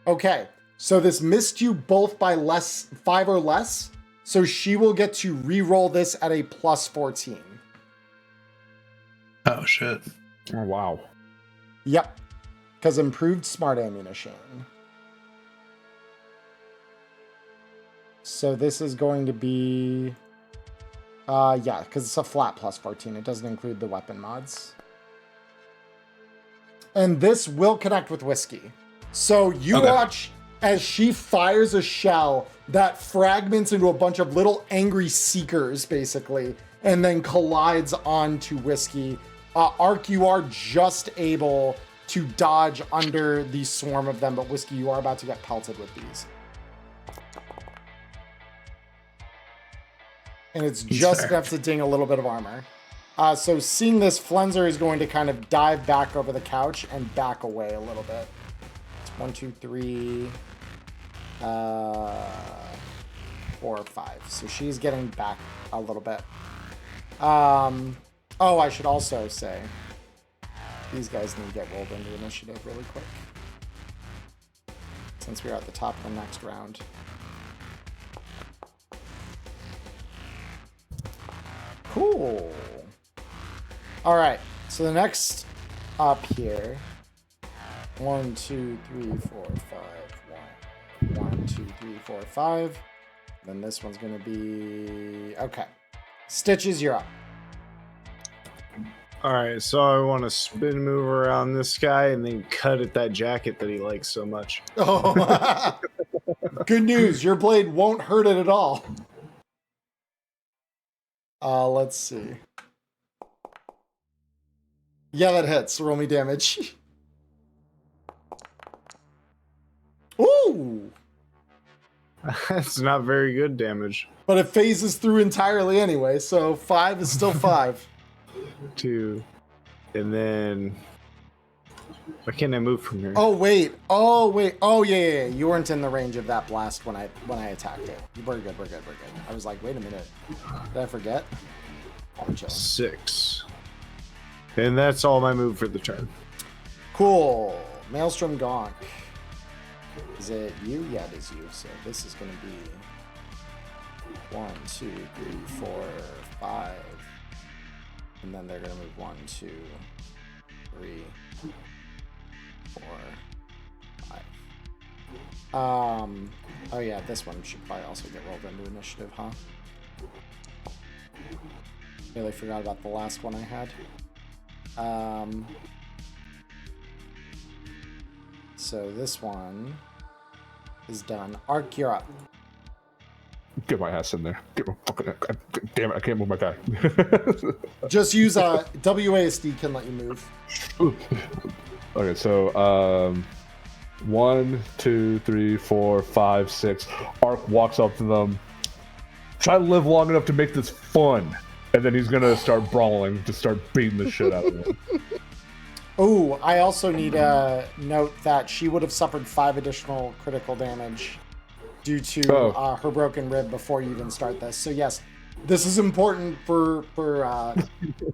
Okay. So this missed you both by 5 or less. So she will get to re-roll this at a plus 14. Oh shit. Oh, wow. Yep. Because improved smart ammunition. So this is going to be... yeah, because it's a flat plus 14. It doesn't include the weapon mods. And this will connect with Whiskey. So you watch as she fires a shell that fragments into a bunch of little angry seekers, basically, and then collides onto Whiskey. Ark, you are just able to dodge under the swarm of them, but Whiskey, you are about to get pelted with these. And it's just enough to ding a little bit of armor. So seeing this, Flenser is going to kind of dive back over the couch and back away a little bit. It's 1, 2, 3, 4, 5. So she's getting back a little bit. Oh, I should also say, these guys need to get rolled into initiative really quick, since we're at the top of the next round. Cool. All right, so the next up here, 1, 2, 3, 4, 5. 1, 2, 3, 4, 5. Then this one's gonna be okay. Stitches, you're up. All right, so I want to spin move around this guy and then cut at that jacket that he likes so much. Oh, good news. Your blade won't hurt it at all. Let's see. Yeah, that hits. Roll me damage. Ooh! That's not very good damage. But it phases through entirely anyway, so 5 is still 5. 2. And then... Why can't I move from here? Oh, wait. Oh, wait. Oh, yeah. You weren't in the range of that blast when I attacked it. We're good. I was like, wait a minute. Did I forget? I'm chilling. 6. And that's all my move for the turn. Cool. Maelstrom Gonk. Is it you? Yeah, it is you. So this is going to be 1, 2, 3, 4, 5. And then they're going to move 1, 2, 3, 4, 5. Oh yeah, this one should probably also get rolled into initiative, huh? Really forgot about the last one I had. So this one is done. Ark, you're up. Get my ass in there. Get my fucking... Damn it, I can't move my guy. Just use WASD can let you move. Okay, so 1, 2, 3, 4, 5, 6. Ark walks up to them. Try to live long enough to make this fun. And then he's gonna start brawling, to start beating the shit out of them. Oh, I also need to note that she would have suffered 5 additional critical damage due to her broken rib before you even start this. So yes, this is important for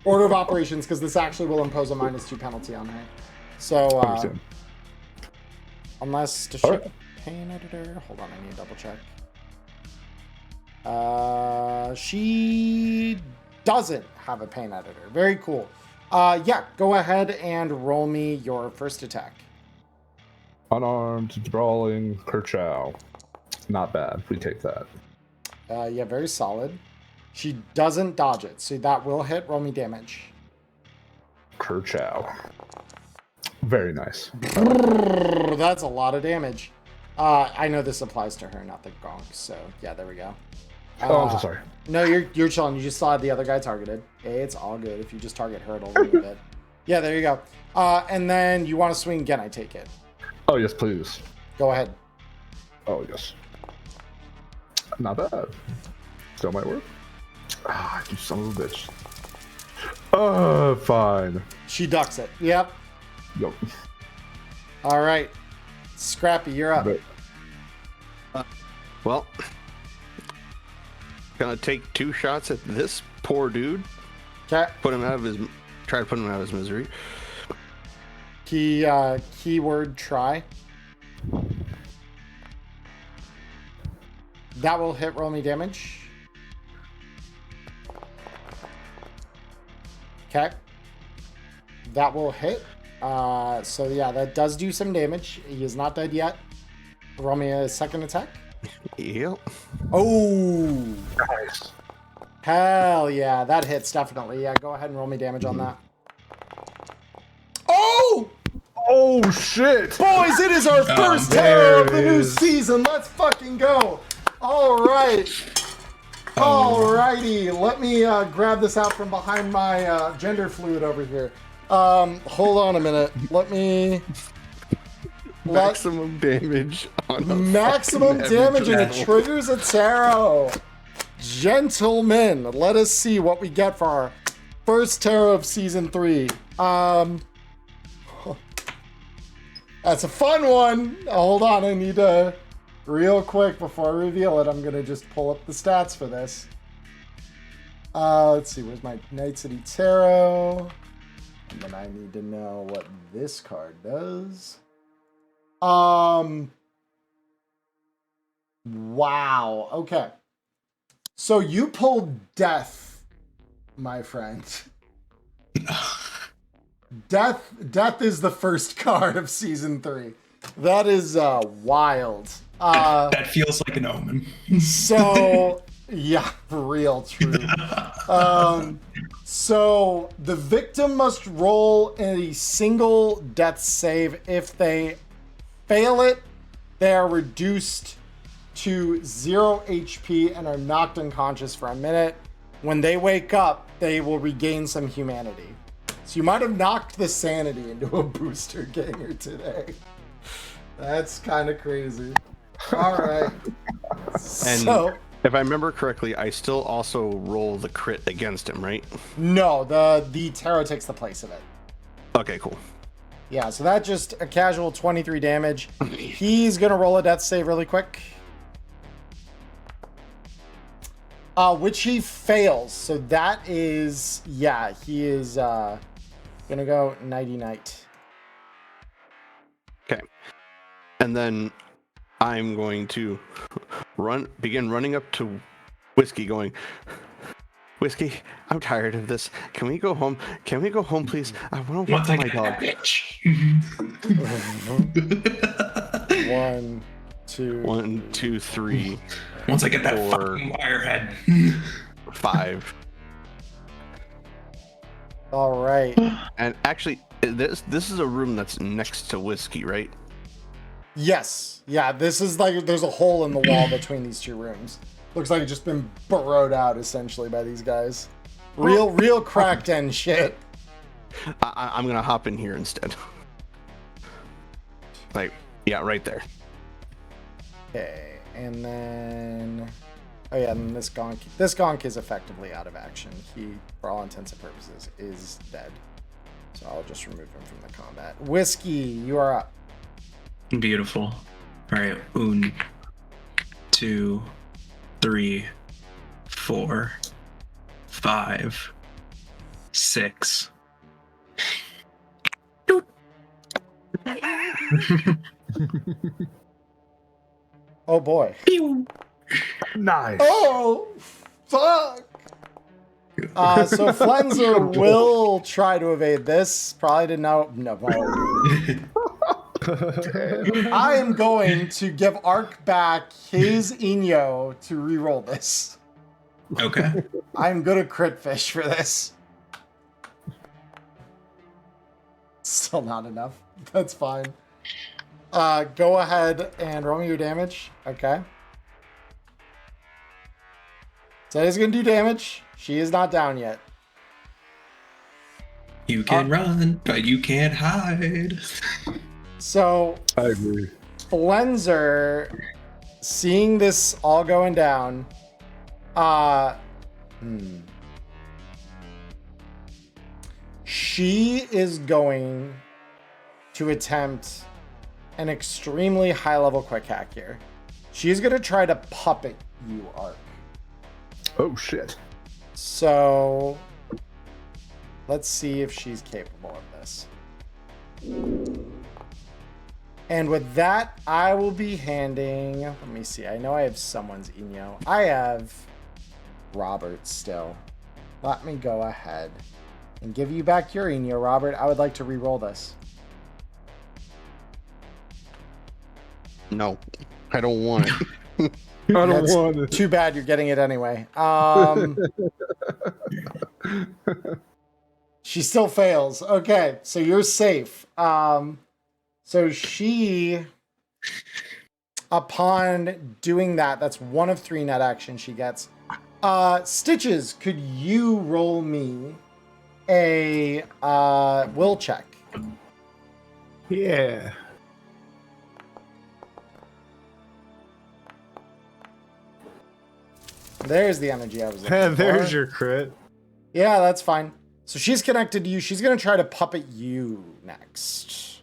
order of operations, because this actually will impose a -2 penalty on her. So unless to ship pain editor, hold on, I need to double check. She doesn't have a pain editor. Very cool. Yeah, go ahead and roll me your first attack. Unarmed, brawling, Kerchow. Not bad. We take that. Yeah, very solid. She doesn't dodge it, so that will hit. Roll me damage. Kerchow. Very nice. That's a lot of damage. I know this applies to her, not the gonk. So yeah, there we go. Oh, I'm so sorry. No, you're chilling. You just saw the other guy targeted. Hey, it's all good. If you just target her, it'll leave it. Yeah, there you go. And then you want to swing again, I take it. Oh, yes, please. Go ahead. Oh, yes. Not bad. Still might work. Ah, you son of a bitch. Fine. She ducks it. Yep. Yep. All right. Scrappy, you're up. But Well, gonna take 2 shots at this poor dude. Okay. Try to put him out of his misery. Keyword try. That will hit. Roll me damage. Okay. That will hit. So yeah, that does do some damage. He is not dead yet. Roll me a second attack. Yep. Oh, nice. hell yeah, that hits definitely. Yeah, go ahead and roll me damage on that. Oh! Oh shit! Boys, it is our first there terror of the it new is. season. Let's fucking go. All right. Alrighty. Let me grab this out from behind my gender fluid over here. Hold on a minute. Let me... Maximum damage on a Maximum fucking damage and it animal. triggers a tarot. Gentlemen, let us see what we get for our first tarot of season 3. That's a fun one. Hold on, I need to real quick before I reveal it. I'm gonna just pull up the stats for this. Let's see, where's my Night City Tarot? And then I need to know what this card does. Wow. Okay. So you pulled Death, my friend. Death is the first card of season 3. That is wild. That feels like an omen. So yeah, real true. So the victim must roll a single death save. If they fail it, they are reduced to 0 HP and are knocked unconscious for a minute. When they wake up, they will regain some humanity. So you might have knocked the sanity into a booster ganger today. That's kind of crazy. All right. And if I remember correctly, I still also roll the crit against him, right? No, the tarot takes the place of it. Okay, cool. Yeah, so that's just a casual 23 damage. He's gonna roll a death save really quick. Which he fails. So that is, yeah, he is gonna go nighty-night. Okay. And then I'm going to begin running up to Whiskey going, Whiskey, I'm tired of this. Can we go home? Can we go home, please? I want to walk Once I my get dog. that bitch. 1, 2. 1, 2, 3, Once I get that 4, fucking wirehead. 5. All right. And actually, this is a room that's next to Whiskey, right? Yes. Yeah, this is like, there's a hole in the wall between these two rooms. Looks like it's just been burrowed out essentially by these guys. Real cracked end shit. I'm gonna hop in here instead. Like, yeah, right there. Okay, and then... Oh yeah, and this gonk is effectively out of action. He, for all intents and purposes, is dead. So I'll just remove him from the combat. Whiskey, you are up. Beautiful. All right. 1, 2, 3, 4, 5, 6. Oh boy. Nice. Oh, fuck! So Flenser will try to evade this. Probably didn't know. No. I am going to give Ark back his Inyo to reroll this. Okay. I'm gonna crit fish for this. Still not enough. That's fine. Go ahead and roll me your damage. Okay. So he's gonna do damage. She is not down yet. You can run, but you can't hide. So I agree. Flenser, seeing this all going down, She is going to attempt an extremely high-level quick hack here. She's going to try to puppet you, Ark. Oh shit. So let's see if she's capable of this. And with that, I will be handing... Let me see. I know I have someone's Eno. I have Robert still. Let me go ahead and give you back your Eno, Robert. I would like to re-roll this. No, I don't want it. I don't That's want it. too bad you're getting it anyway. She still fails. Okay, so you're safe. So she, upon doing that, that's one of 3 net actions she gets. Stitches, could you roll me a will check? Yeah. There's the energy I was looking There's for. your crit. Yeah, that's fine. So she's connected to you. She's going to try to puppet you next.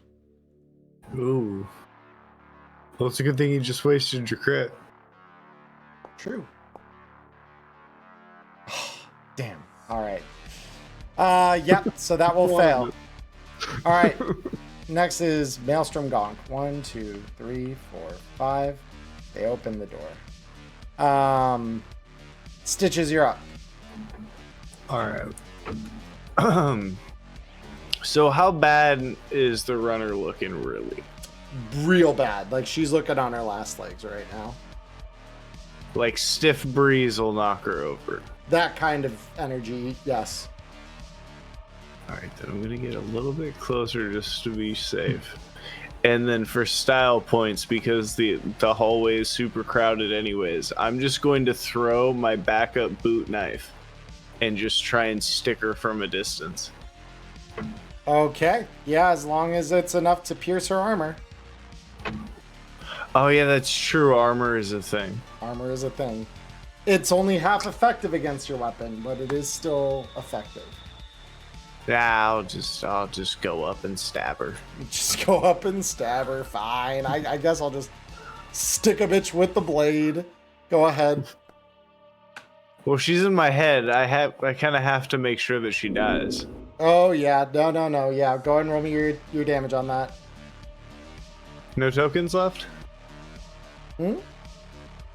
Ooh. Well, it's a good thing you just wasted your crit. True. Damn. All right. Yep. So that will fail. All right. Next is Maelstrom Gonk. 1, 2, 3, 4, 5. They open the door. Stitches, you're up. All right. So how bad is the runner looking, really? Real bad. Like she's looking on her last legs right now. Like stiff breeze will knock her over. That kind of energy, yes. All right, then I'm gonna get a little bit closer just to be safe. And then for style points, because the hallway is super crowded anyways, I'm just going to throw my backup boot knife and just try and stick her from a distance. Okay. Yeah, as long as it's enough to pierce her armor. Oh yeah, that's true. Armor is a thing. Armor is a thing. It's only half effective against your weapon, but it is still effective. Yeah, I'll just go up and stab her. Just go up and stab her. Fine. I guess I'll just stick a bitch with the blade. Go ahead. Well, she's in my head. I kind of have to make sure that she dies. Oh, yeah. No. Yeah, go ahead and roll me your damage on that. No tokens left? Hmm?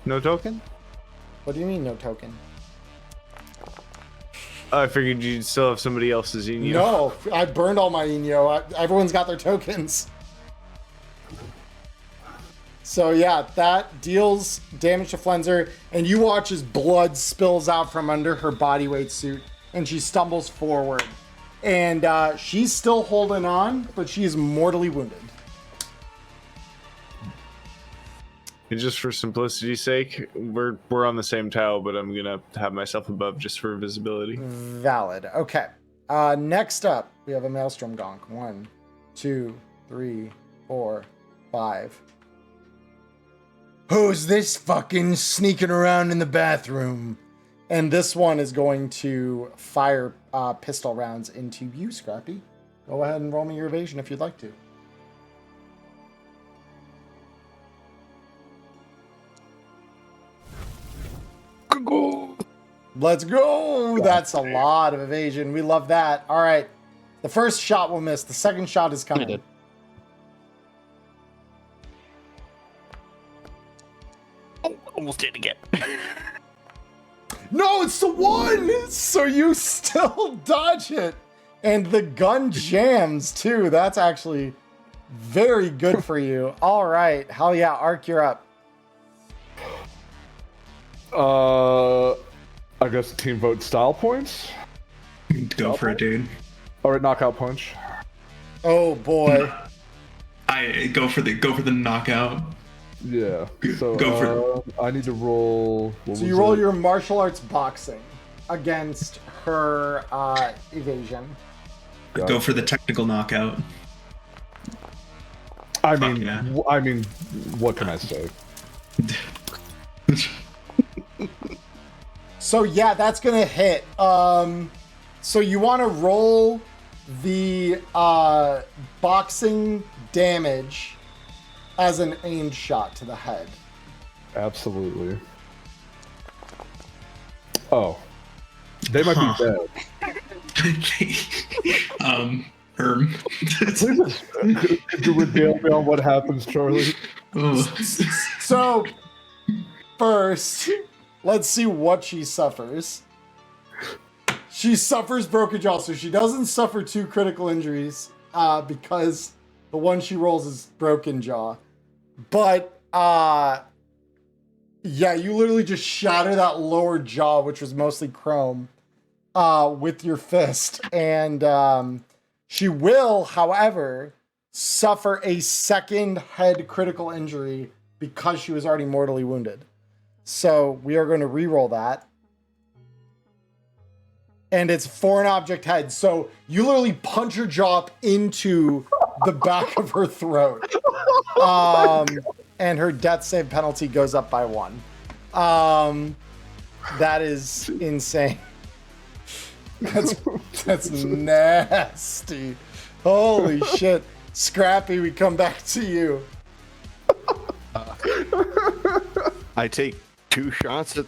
No token? What do you mean, no token? I figured you'd still have somebody else's in you. No, I burned all my Eno. Everyone's got their tokens. So yeah, that deals damage to Flenser, and you watch as blood spills out from under her bodyweight suit, and she stumbles forward. And she's still holding on, but she is mortally wounded. And just for simplicity's sake, we're on the same tile, but I'm gonna have myself above just for visibility. Valid. Okay. Next up, we have a Maelstrom Gonk. 1, 2, 3, 4, 5. Who's this fucking sneaking around in the bathroom? And this one is going to fire pistol rounds into you, Scrappy. Go ahead and roll me your evasion if you'd like to. Let's go! That's a lot of evasion. We love that. All right. The first shot will miss. The second shot is coming. I did. Oh, almost did again. No, it's the one! So you still dodge it. And the gun jams, too. That's actually very good for you. All right. Hell yeah. Ark, you're up. I guess team vote style points. Go for it, dude. All right, knockout punch. Oh, boy. I go for the knockout. Yeah. So Go I need to roll. So you roll your martial arts boxing against her evasion. Go for the technical knockout. I Fuck mean, yeah. what can I say? So yeah, that's gonna hit. So you want to roll the boxing damage as an aimed shot to the head. Absolutely. Oh. They might be dead. Herm. Could you regale me on what happens, Charlie? So, first, let's see what she suffers. She suffers broken jaw, so she doesn't suffer 2 critical injuries because the one she rolls is broken jaw. But, yeah, you literally just shatter that lower jaw, which was mostly chrome, with your fist. And she will, however, suffer a second head critical injury because she was already mortally wounded. So we are going to re-roll that. And it's for an object head. So you literally punch her jaw up into the back of her throat. And her death save penalty goes up by 1. That is insane. That's nasty. Holy shit. Scrappy, we come back to you. I take 2 shots at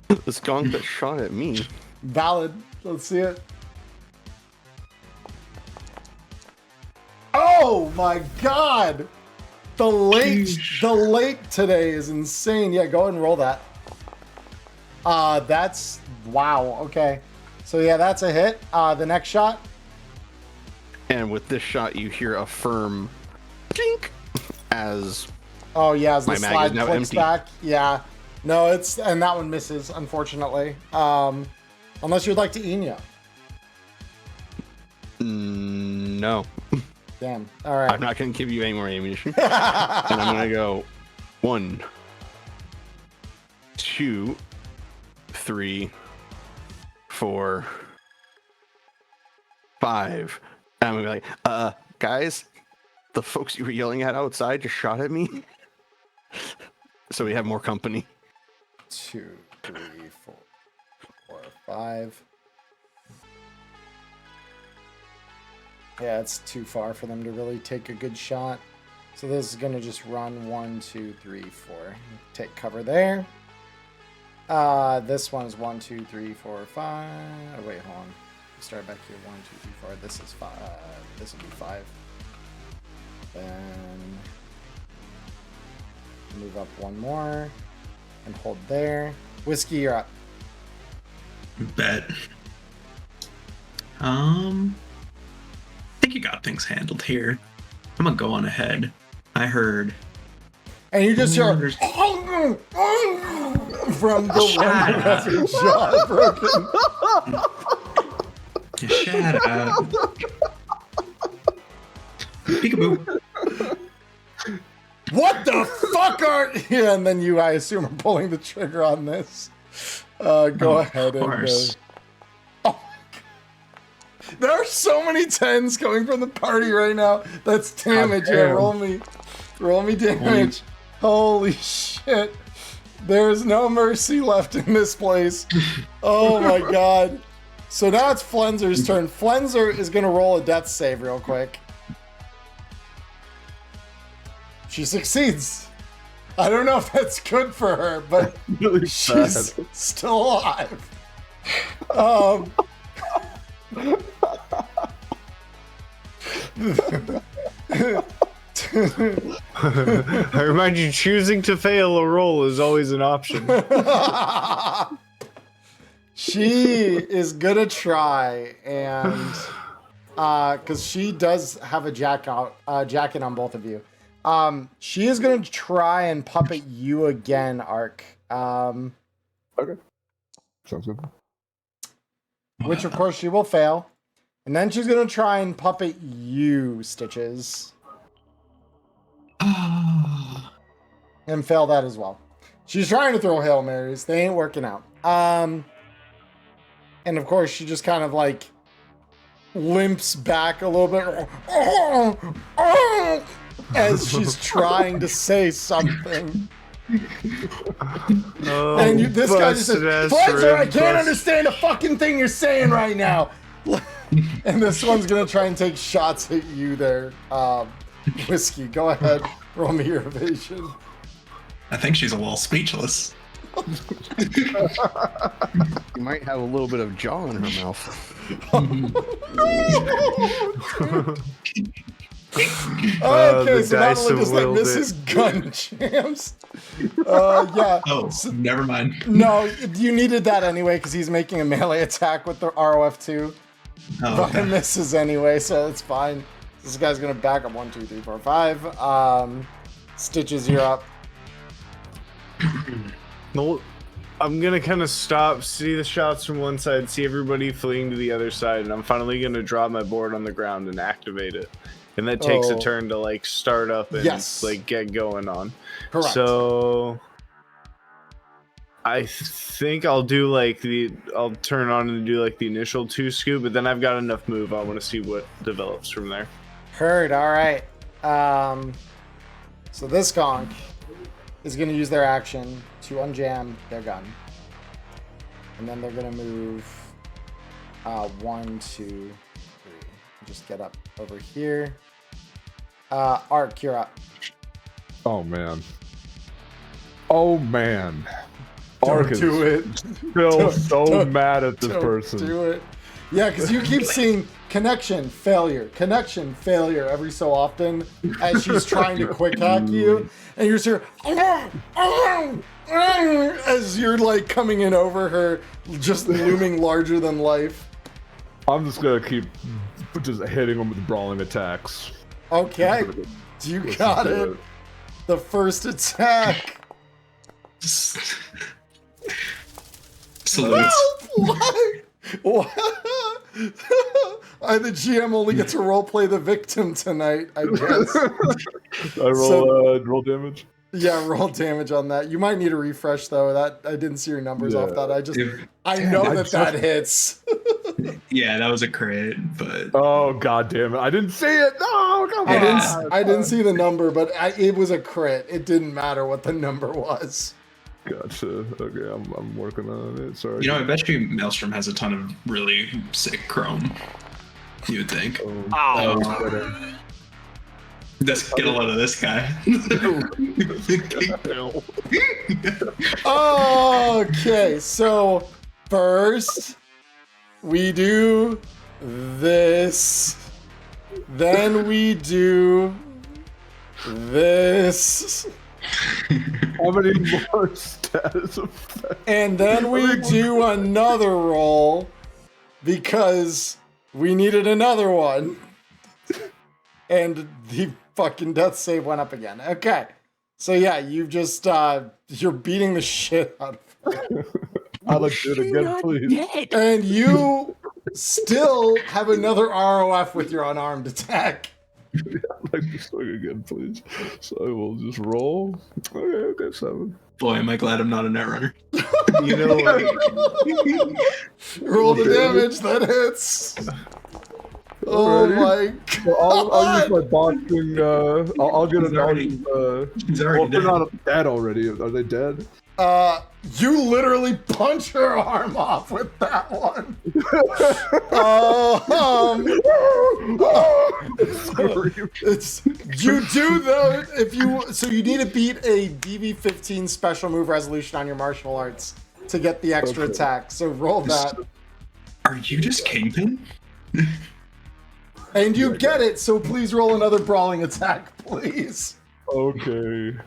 the skunk that shot at me. Valid. Let's see it. Oh my god! The late today is insane. Yeah, go ahead and roll that. That's wow. Okay. So yeah, that's a hit. The next shot. And with this shot, you hear a firm clink as Oh yeah, as the my mag slide is now clicks empty. back. Yeah. No, and that one misses, unfortunately. Unless you'd like to Enya. No. Damn. All right. I'm not going to give you any more ammunition. And I'm going to go 1, 2, 3, 4, 5. And I'm going to be like, guys, the folks you were yelling at outside just shot at me. So we have more company. 2, 3, 4, 5. Yeah, it's too far for them to really take a good shot. So this is going to just run 1, 2, 3, 4. Take cover there. This one is 1, 2, 3, 4, 5. Oh, wait, hold on. Start back here. 1, 2, 3, 4. This is 5. This will be 5. Then move up 1 more and hold there. Whiskey, you're up. Bet. I think you got things handled here. I'm gonna go on ahead. I heard. And you just hear from the one who has her jaw broken. Shut up. Peekaboo. What the fuck are... Yeah, and then you, I assume, are pulling the trigger on this. Go ahead and... course. Oh my God. There are so many 10s coming from the party right now. That's damage. Yeah, roll me damage. Holy shit. There's no mercy left in this place. Oh my god. So now it's Flenzer's turn. Flenzer is going to roll a death save real quick. She succeeds. I don't know if that's good for her, but Really she's sad. still alive. I remind you, choosing to fail a roll is always an option. She is gonna try, and because she does have a jacket on both of you. She is gonna try and puppet you again, Ark. Okay. Sounds good. Which of course she will fail. And then she's gonna try and puppet you, Stitches. And fail that as well. She's trying to throw Hail Marys. They ain't working out. And of course she just kind of like limps back a little bit as she's trying to say something. Oh, And this guy just says, busted ass Fletcher, I rib, can't bust- understand a fucking thing you're saying right now. And this one's gonna try and take shots at you there. Whiskey, go ahead. Roll me your evasion. I think she's a little speechless. You might have a little bit of jaw in her mouth. Okay, the so not dice only have does that willed miss it. his gun jams. Yeah. Oh, never mind. No, you needed that anyway because he's making a melee attack with the ROF2. Oh, But it okay. misses anyway, so it's fine. This guy's gonna back up 1, 2, 3, 4, 5. Stitches, you're up. No, I'm gonna kind of stop, see the shots from one side, see everybody fleeing to the other side, and I'm finally gonna drop my board on the ground and activate it. And that takes a turn to like start up and like get going on. Correct. So I think I'll do like I'll turn on and do like the initial 2 scoop, but then I've got enough move. I want to see what develops from there. Heard. All right. So this conch is going to use their action to unjam their gun, and then they're going to move 1, 2, 3. Just get up over here. Ark, you're up. Oh man. Oh man. Ark is do it. still so don't- mad at this Don't person. do it. Yeah, because you keep seeing connection failure every so often as she's trying to quick hack you, and you're just here as you're like coming in over her, just looming larger than life. I'm just gonna keep just hitting him with brawling attacks. Okay, you got it. The first attack. Salutes. Why? The GM only gets to roleplay the victim tonight, I guess. I roll roll damage. Yeah, roll damage on that. You might need a refresh though. That I didn't see your numbers off that. I know that hits. Yeah, that was a crit, but Oh god damn it! I didn't see it. No, come on. I didn't see the number, but it was a crit. It didn't matter what the number was. Gotcha. Okay, I'm working on it. Sorry. you know, I bet you Maelstrom has a ton of really sick chrome. You would think. Let's get a load of this guy. Okay, so first we do this, then we do this, How many more status effects? and then we do another roll because we needed another one. And the fucking death save went up again. Okay. So yeah, you've just you're beating the shit out of her. I'd like to do it again, please. And you still have another ROF with your unarmed attack. I'd like to swing again, please. So I will just roll. Okay, 7. Boy, am I glad I'm not a netrunner. You know what? Roll the damage that hits. Oh my god. I'll use my boxing. I'll get He's an already- He's already Well, they're dead. not dead already. Are they dead? You literally punch her arm off with that one. It's you do though if you so you need to beat a DV15 special move resolution on your martial arts to get the extra attack. So roll that. Are you just Kingpin? And you get it, so please roll another brawling attack, please. Okay.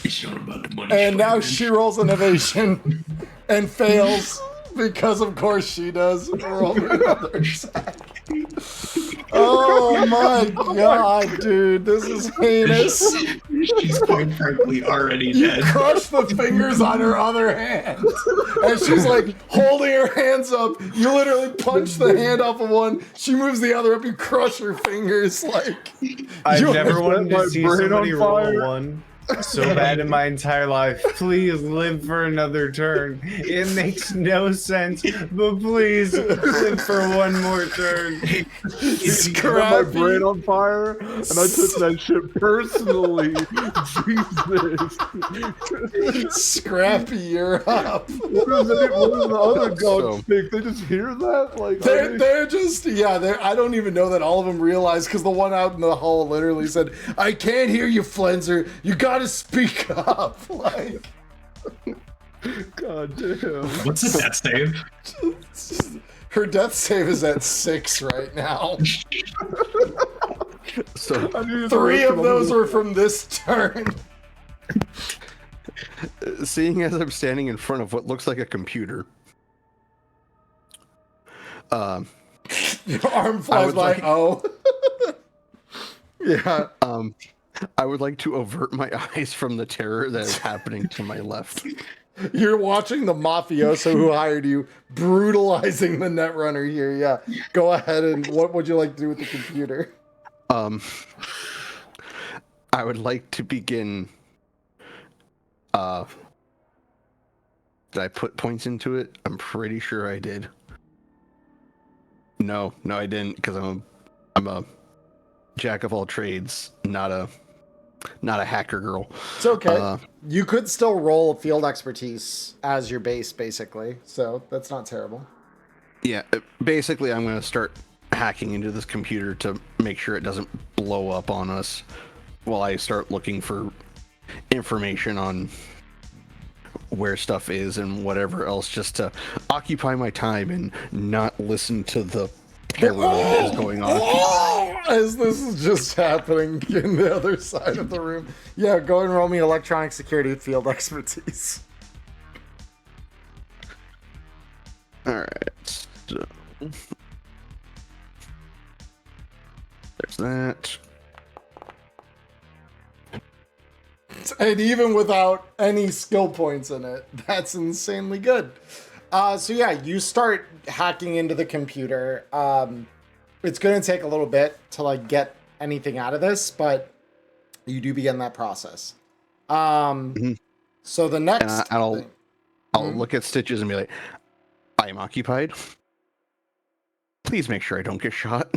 It's not about the money. And now man. she rolls an evasion and fails because of course she does. Roll another attack. Oh my god, dude, this is heinous. She's quite frankly already You dead. crush the fingers on her other hand. And she's like holding her hands up. You literally punch the hand off of one. She moves the other up. You crush her fingers. Like I've you- never wanted my to see brain somebody on roll fire. a 1 so bad in my entire life. Please live for another turn. It makes no sense, but please live for one more turn. Set my brain on fire, and I took that shit personally. Jesus. Scrappy, you're up. What does the other dogs think? They just hear that? Like They're just, yeah, I don't even know that all of them realize, because the one out in the hall literally said, I can't hear you, Flenser. You gotta speak up. Like, God damn. What's the death save? her death save is at 6 right now. So 3 of those were from this turn. seeing as I'm standing in front of what looks like a computer, Your arm flies by. Yeah. I would like to avert my eyes from the terror that is happening to my left. You're watching the mafioso who hired you brutalizing the netrunner here. Yeah. Go ahead, and what would you like to do with the computer? I would like to begin. Did I put points into it? I'm pretty sure I did. No, I didn't, because I'm a jack of all trades, not a hacker girl. It's okay. You could still roll field expertise as your base, basically. So that's not terrible. Yeah, basically, I'm going to start hacking into this computer to make sure it doesn't blow up on us while I start looking for information on where stuff is and whatever else, just to occupy my time and not listen to the terror that is going on. As this is just happening in the other side of the room. Yeah, go and roll me electronic security field expertise. Alright, so there's that. And even without any skill points in it, that's insanely good. So yeah, you start hacking into the computer. It's going to take a little bit to like get anything out of this, but you do begin that process. So the next, I'll look at Stitches and be like, I am occupied. Please make sure I don't get shot.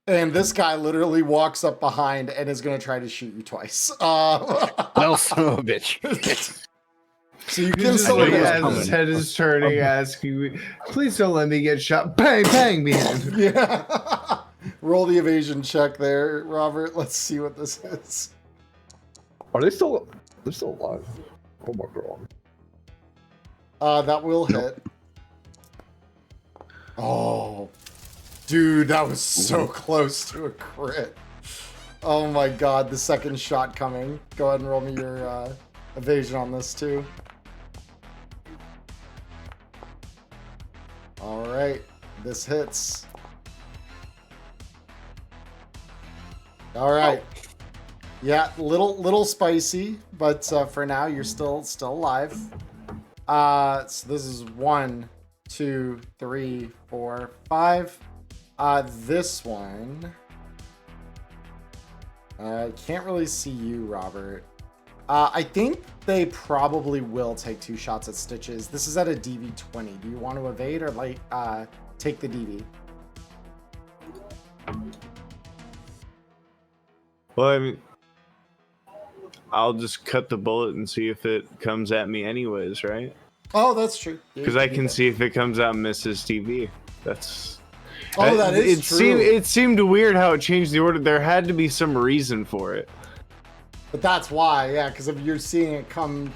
And this guy literally walks up behind and is going to try to shoot you twice. Well, son of a bitch. So you can Just still like, as his head is turning, asking, please don't let me get shot. Bang, bang, man. Yeah. Roll the evasion check there, Robert. Let's see what this is. Are they still? They're still alive. Oh my god. That will hit. Oh, dude, that was so close to a crit. Oh my god, the second shot coming. Go ahead and roll me your evasion on this too. All right, this hits. All right. Yeah, little spicy, but for now you're still alive. So this is 1, 2, 3, 4, 5. This one, I can't really see you, Robert. I think they probably will take 2 shots at Stitches. This is at a DV20. Do you want to evade or like take the DV? Well, I mean, I'll just cut the bullet and see if it comes at me anyways, right? Oh, that's true. Because I can see if it comes out and misses TV. That's... Oh, that is true. It seemed weird how it changed the order. There had to be some reason for it. But that's why, yeah, because if you're seeing it come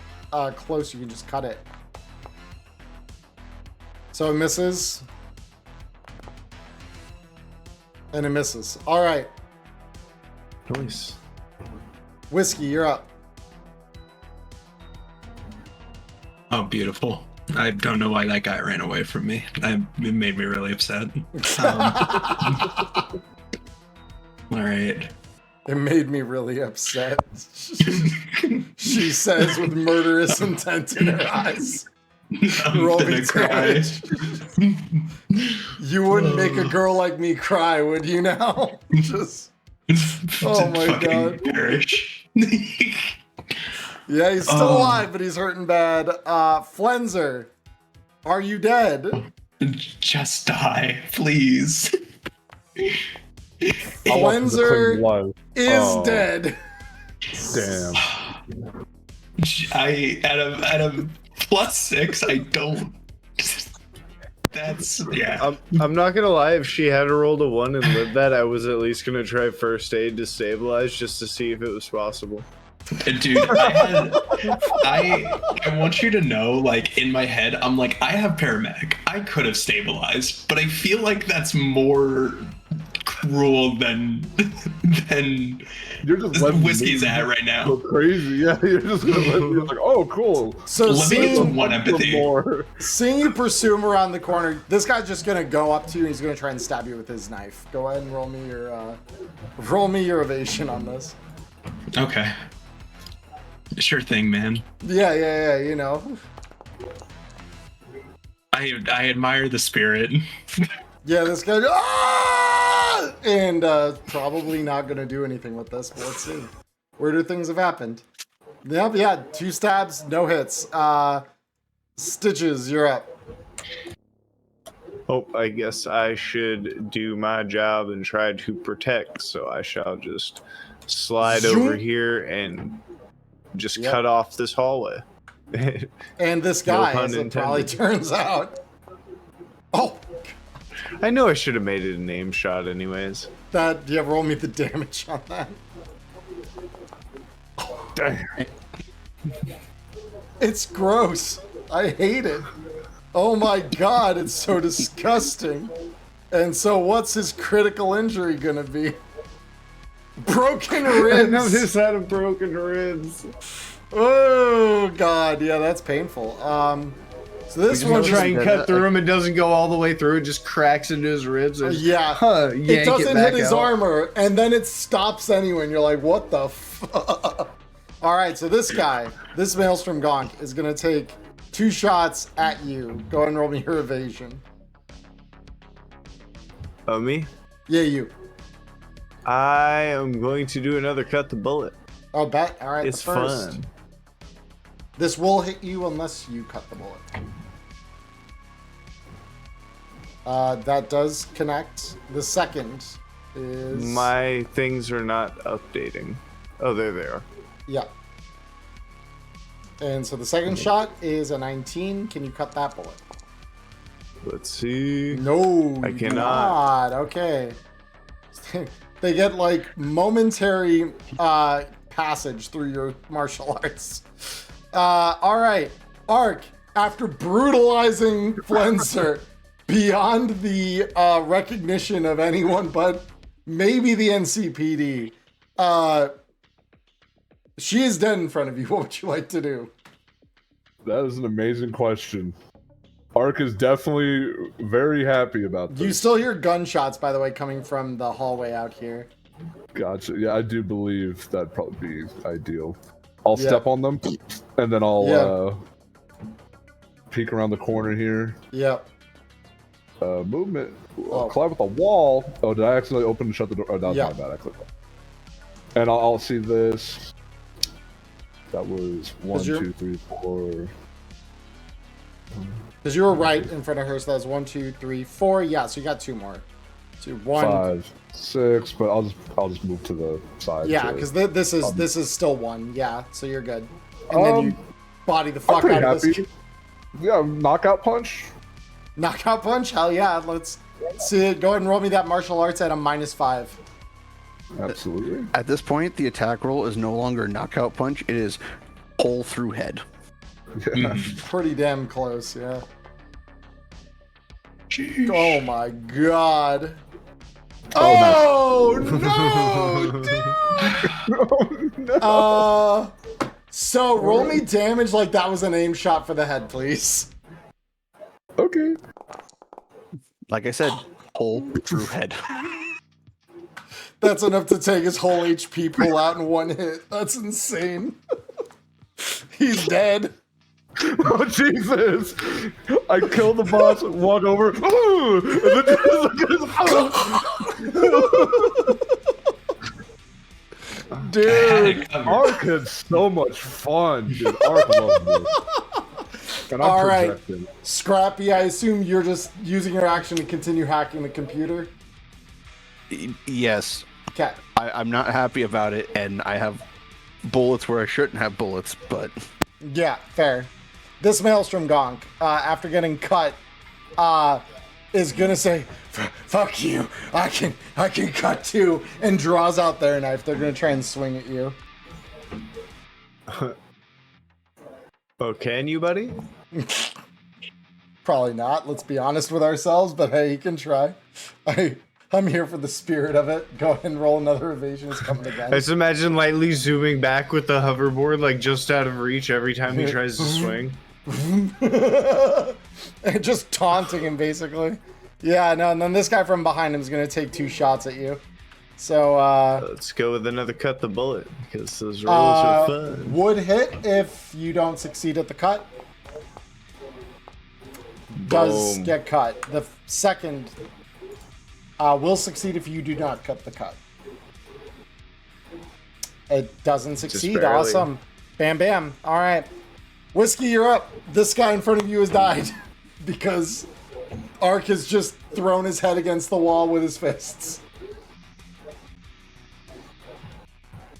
close, you can just cut it. So it misses. And it misses. All right. Nice. Whiskey, you're up. Oh, beautiful. I don't know why that guy ran away from me. It made me really upset. All right. It made me really upset. She says with murderous intent in her eyes. Roll me damage. You wouldn't make a girl like me cry, would you now? Just Oh my Fucking God. Perish. Yeah, he's still alive, but he's hurting bad. Flenser, are you dead? Just die, please. I want him to cling Flenser life. is Oh, dead. Damn. I at a +6, I don't. That's yeah. I'm not gonna lie. If she had rolled a 1 and lived that, I was at least gonna try first aid to stabilize just to see if it was possible. Dude, I want you to know, like, in my head, I'm like, I have paramedic. I could have stabilized, but I feel like that's more cruel than You're just letting whiskey's me at right go now. crazy. Yeah, you're just gonna let me like, oh, cool. So Let me get some seeing, one empathy. More. seeing you pursue him around the corner, this guy's just gonna go up to you and he's gonna try and stab you with his knife. Go ahead and roll me your evasion on this. Okay. Sure thing, man. Yeah, you know. I admire the spirit. Yeah, this guy, and probably not gonna do anything with this, but let's see. Weirder things have happened. Yep, yeah, 2 stabs, no hits. Stitches, you're up. Oh, I guess I should do my job and try to protect. So I shall just slide over Zoom. here and just Yep. cut off this hallway. And this No guy, pun as it probably intended. turns out. Oh, I know I should have made it a name shot anyways. that, yeah, roll me the damage on that. Damn. It's gross. I hate it. Oh my God, it's so disgusting. And so what's his critical injury gonna be? Broken I ribs. noticed out of broken ribs. Oh God, yeah, that's painful. So this I'm one trying just, to cut through him. It doesn't go all the way through. It just cracks into his ribs. And yeah, yank it doesn't back hit his out. armor, and then it stops anyway, and you're like, what the fuck? All right, so this guy, this Maelstrom Gonk, is gonna take 2 shots at you. Go ahead and roll me your evasion. Oh, me? Yeah, you. I am going to do another cut the bullet. Oh, bet. All right, It's the first. fun. This will hit you unless you cut the bullet. That does connect. The second is... My things are not updating. Oh, there they are. Yeah. And so the second shot is a 19. Can you cut that bullet? Let's see. No, I you cannot. cannot. Okay. They get like momentary passage through your martial arts. All right, Ark. After brutalizing Flenser beyond the recognition of anyone but maybe the NCPD, she is dead in front of you. What would you like to do? That is an amazing question. Ark is definitely very happy about this. You still hear gunshots, by the way, coming from the hallway out here. Gotcha. Yeah, I do believe that'd probably be ideal. I'll Yeah. step on them, and then I'll Yeah. peek around the corner here. Yep. Movement. Oh. Collide with the wall. Oh, did I accidentally open and shut the door? Oh, that's Yeah. my bad. I clicked. And I'll see this. That was 1, you're- 2, 3, 4. Because you were right in front of her, so that's 1, 2, 3, 4. Yeah, so you got 2 more. So 1. 5, 6, but I'll just move to the side. Yeah, to- because this is still 1. Yeah, so you're good. And then you body the I'm fuck pretty out of happy. this. Yeah, knockout punch. Knockout punch? Hell yeah! Let's see it. Go ahead and roll me that martial arts at a -5. Absolutely. At this point, the attack roll is no longer knockout punch. It is hole through head. Yeah. Pretty damn close, yeah. Oh my god. Oh, no, dude! So roll me damage like that was an aim shot for the head, please. Okay. Like I said, hole through head. That's enough to take his whole HP pool out in 1 hit. That's insane. He's dead. Oh Jesus! I kill the boss, walk over, ooh, and then Dude, Ark had so much fun, dude. Ark loved it. And I'm All right, projecting. Scrappy, I assume you're just using your action to continue hacking the computer? Yes. Okay. I'm not happy about it, and I have bullets where I shouldn't have bullets, but... Yeah, fair. This Maelstrom Gonk, after getting cut, is gonna say, "Fuck you! I can cut too," and draws out their knife. They're gonna try and swing at you. Oh, can you, buddy? Probably not. Let's be honest with ourselves. But hey, you can try. I'm here for the spirit of it. Go ahead and roll another evasion. It's coming again. I just imagine lightly zooming back with the hoverboard, like just out of reach every time he tries to swing. And just taunting him, basically. Yeah, no, and then this guy from behind him is going to take 2 shots at you. So, Let's go with another cut the bullet, because those rolls are fun. would hit if you don't succeed at the cut. Does Boom. get cut. The second will succeed if you do not cut the cut. It doesn't succeed. barely. Awesome. Bam, bam. All right. Whiskey, you're up. This guy in front of you has died because Ark has just thrown his head against the wall with his fists.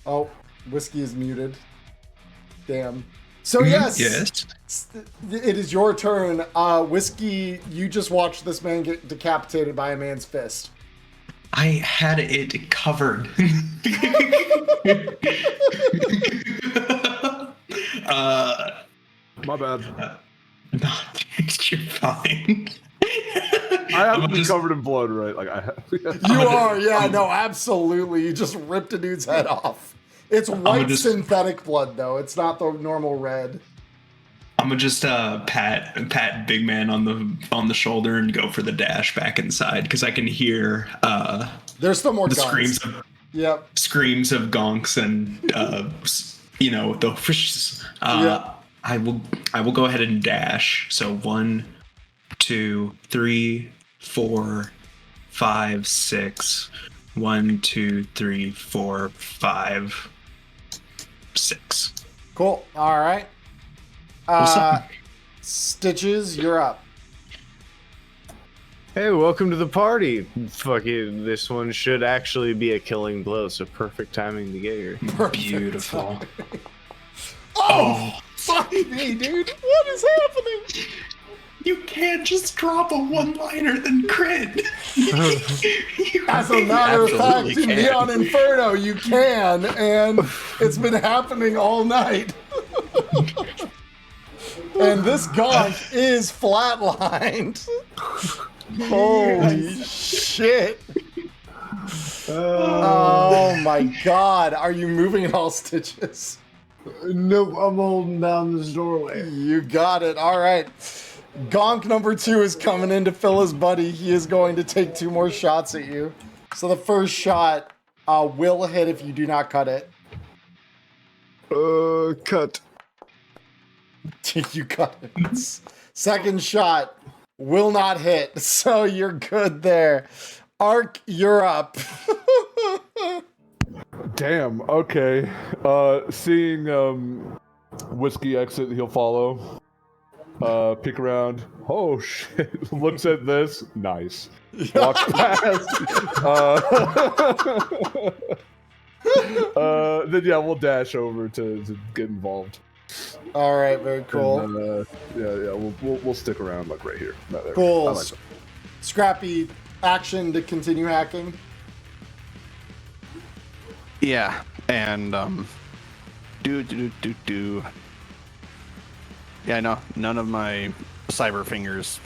Oh, Whiskey is muted. Damn. So yes, Yes. it is your turn. Whiskey, you just watched this man get decapitated by a man's fist. I had it covered. My bad. No, you're fine. I have to be covered in blood, right? Like You are, yeah, no, absolutely. You just ripped a dude's head off. It's white synthetic blood, though. It's not the normal red. I'm gonna just pat Big Man on the shoulder and go for the dash back inside because I can hear There's still more the guns. screams of gonks and the fishes. Yep. I will go ahead and dash. So 1, 2, 3, 4, 5, 6. 1, 2, 3, 4, 5, 6. Cool. All right. What's up? Stitches, you're up. Hey, welcome to the party. Fucking, this one should actually be a killing blow, so perfect timing to get here. Beautiful. Oh, fuck me, dude. What is happening? You can't just drop a one-liner then crit. As a matter of fact, absolutely in can. Neon Inferno, you can, and it's been happening all night. And this gonk is flatlined. Holy shit. Oh my god. Are you moving at all, Stitches? Nope, I'm holding down this doorway. You got it. All right. Gonk number 2 is coming in to fill his buddy. He is going to take 2 more shots at you. So the first shot will hit if you do not cut it. Cut. You cut it. Second shot will not hit. So you're good there. Ark, you're up. damn. Okay. Seeing Whiskey exit, he'll follow. Peek around. Oh shit! Looks at this. Nice. Walks past. Then yeah, we'll dash over to get involved. All right, very cool. And, yeah. We'll stick around like right here. Right there. Cool. I like that. Scrappy action to continue hacking. Yeah, and do. Yeah, no, none of my cyber fingers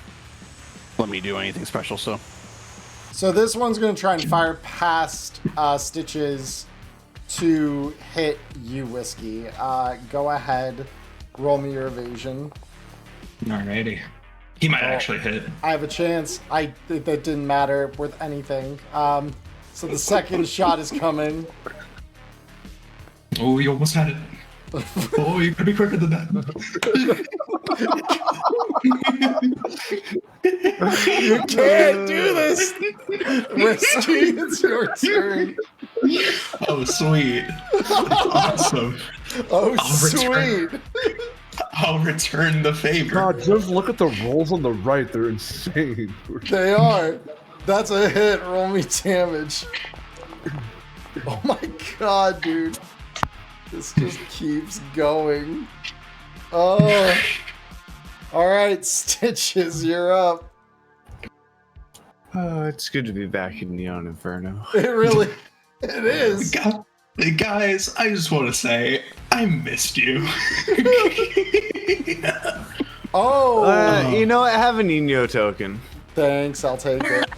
let me do anything special. So this one's going to try and fire past Stitches to hit you, Whiskey. Go ahead, roll me your evasion. Alrighty. He might actually hit. I have a chance. That didn't matter worth anything. So the second shot is coming. Oh, you almost had it. Oh, you could be quicker than that. You can't do this! Whiskey, it's your turn. Oh, sweet. Awesome. Oh, I'll I'll return the favor. God, just look at the rolls on the right. They're insane. They are. That's a hit. Roll me damage. Oh my god, dude. This just keeps going. Oh. Alright, Stitches, you're up. Oh, it's good to be back in Neon Inferno. It really it is. Guys, I just want to say, I missed you. Oh. You know what? I have a Nino token. Thanks, I'll take it.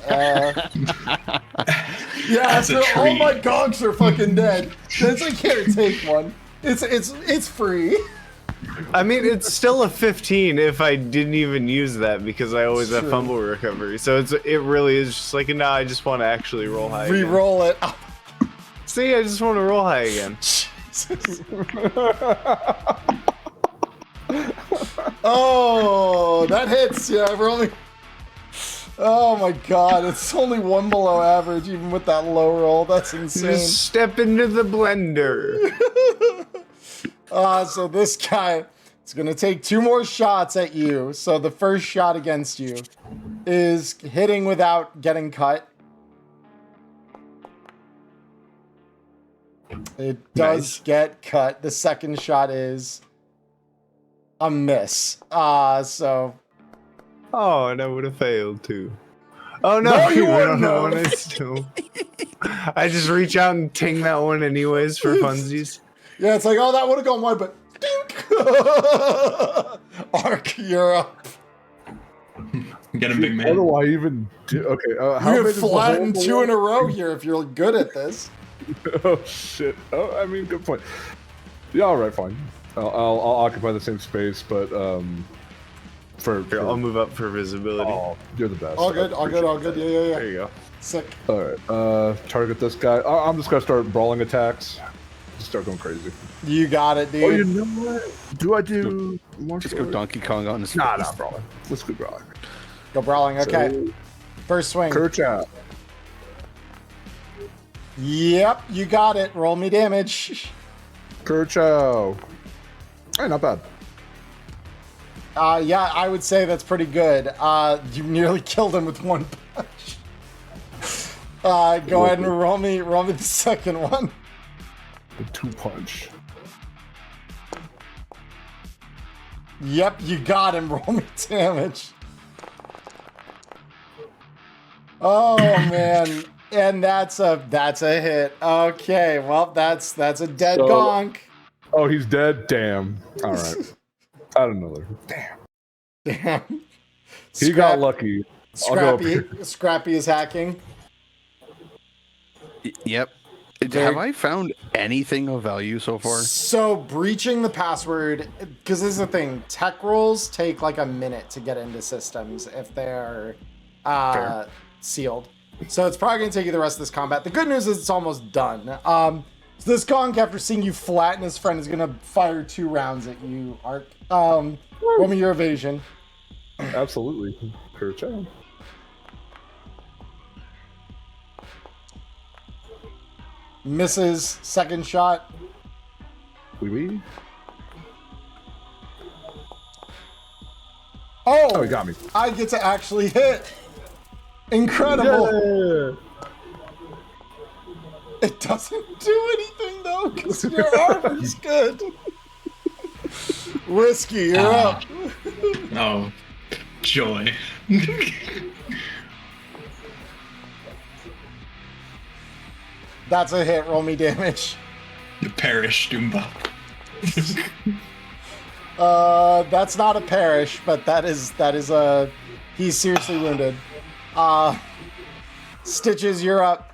Yeah, That's a after all treat. my gonks are fucking dead. It's like, here, take one. It's free. I mean, it's still a 15 if I didn't even use that because I always have True. fumble recovery. So it really is just like, nah, I just want to actually roll high. Again. Reroll it. See, I just want to roll high again. Jesus. Oh, that hits. Yeah, roll me. Oh my god, it's only one below average even with that low roll. That's insane. Just step into the blender. So this guy is going to take 2 more shots at you. So the first shot against you is hitting without getting cut. It does get cut. The second shot is a miss. So... Oh, and I would have failed too. Oh no, No, you I wouldn't don't know have. what I still. I just reach out and ting that one anyways for funsies. Yeah, it's like, oh, that would have gone wide, but... Arc, you're up. Get him, big What man. do I even do? Okay, how You big have is the hole flattened in the 2 in a wall? row here if you're good at this. Oh shit! Oh, I mean, good point. Yeah, all right, fine. I'll occupy the same space, but for Here, I'll move up for visibility. oh, you're the best. All good, all good, all good. Yeah. There you go. Sick. All right, target this guy. I'm just gonna start brawling attacks. Just start going crazy. You got it, dude. Oh, you know what? Do I do? Just go Donkey Kong on his Nah, face. nah, brawling. Let's go brawling. Go brawling. Okay. So, First swing. Kerchow. Yep, you got it. Roll me damage. Kerchow. Hey, not bad. Yeah, I would say that's pretty good. You nearly killed him with 1 punch. Go ahead and roll me the second one. The 2-punch. Yep, you got him. Roll me damage. Oh man, and that's a hit. Okay, well that's a dead So- gonk. Oh, he's dead. Damn. All right. Add another. Damn. Damn. He got lucky. I'll go up here. Scrappy is hacking. Yep. Very- Have I found anything of value so far? So breaching the password, because this is the thing, tech rolls take like a minute to get into systems if they're sealed. So it's probably gonna take you the rest of this combat. The good news is it's almost done. So this gonk, after seeing you flatten his friend, is gonna fire 2 rounds at you, Ark. Roll me your evasion. Absolutely. Kerchow. Misses. Second shot. Wee. Oh, he got me. I get to actually hit. Incredible. Yeah. It doesn't do anything though, because your armor's good. Whiskey, you're up. Oh, joy. That's a hit. Roll me damage. Perish, Doomba. That's not a perish, but that is a. He's seriously wounded. Stitches, you're up.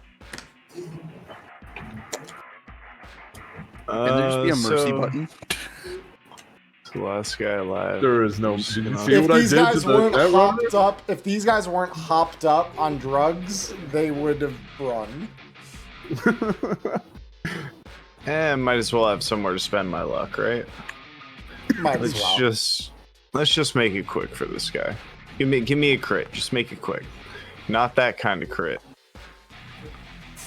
Can there just be a mercy button? The last guy alive. There is no. Did you see If what I these did guys to the weren't Emmerron? hopped up, if these guys weren't hopped up on drugs, they would have run. Might as well have somewhere to spend my luck, right? Might as Let's well. just make it quick for this guy. Give me a crit. Just make it quick. Not that kind of crit.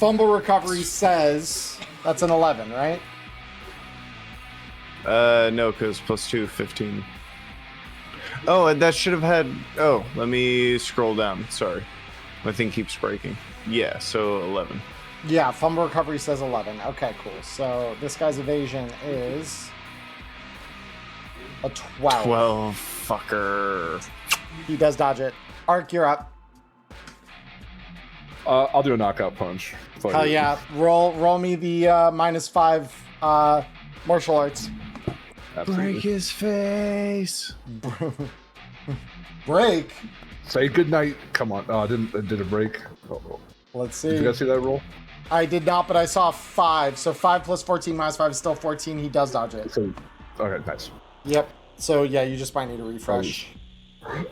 Fumble recovery says that's an 11, right? No, because +2, 15. Oh, and that should have had... Oh, let me scroll down. Sorry. My thing keeps breaking. Yeah, so 11. Yeah, fumble recovery says 11. Okay, cool. So this guy's evasion is a 12. 12, fucker. He does dodge it. Ark, you're up. I'll do a knockout punch. Hell yeah. Roll me the -5 martial arts. Absolutely. Break his face. Break? Say goodnight. Come on. Oh, did it break? Oh. Let's see. Did you guys see that roll? I did not, but I saw 5. So 5 plus 14 minus 5 is still 14. He does dodge it. So, okay, nice. Yep. So yeah, you just might need a refresh.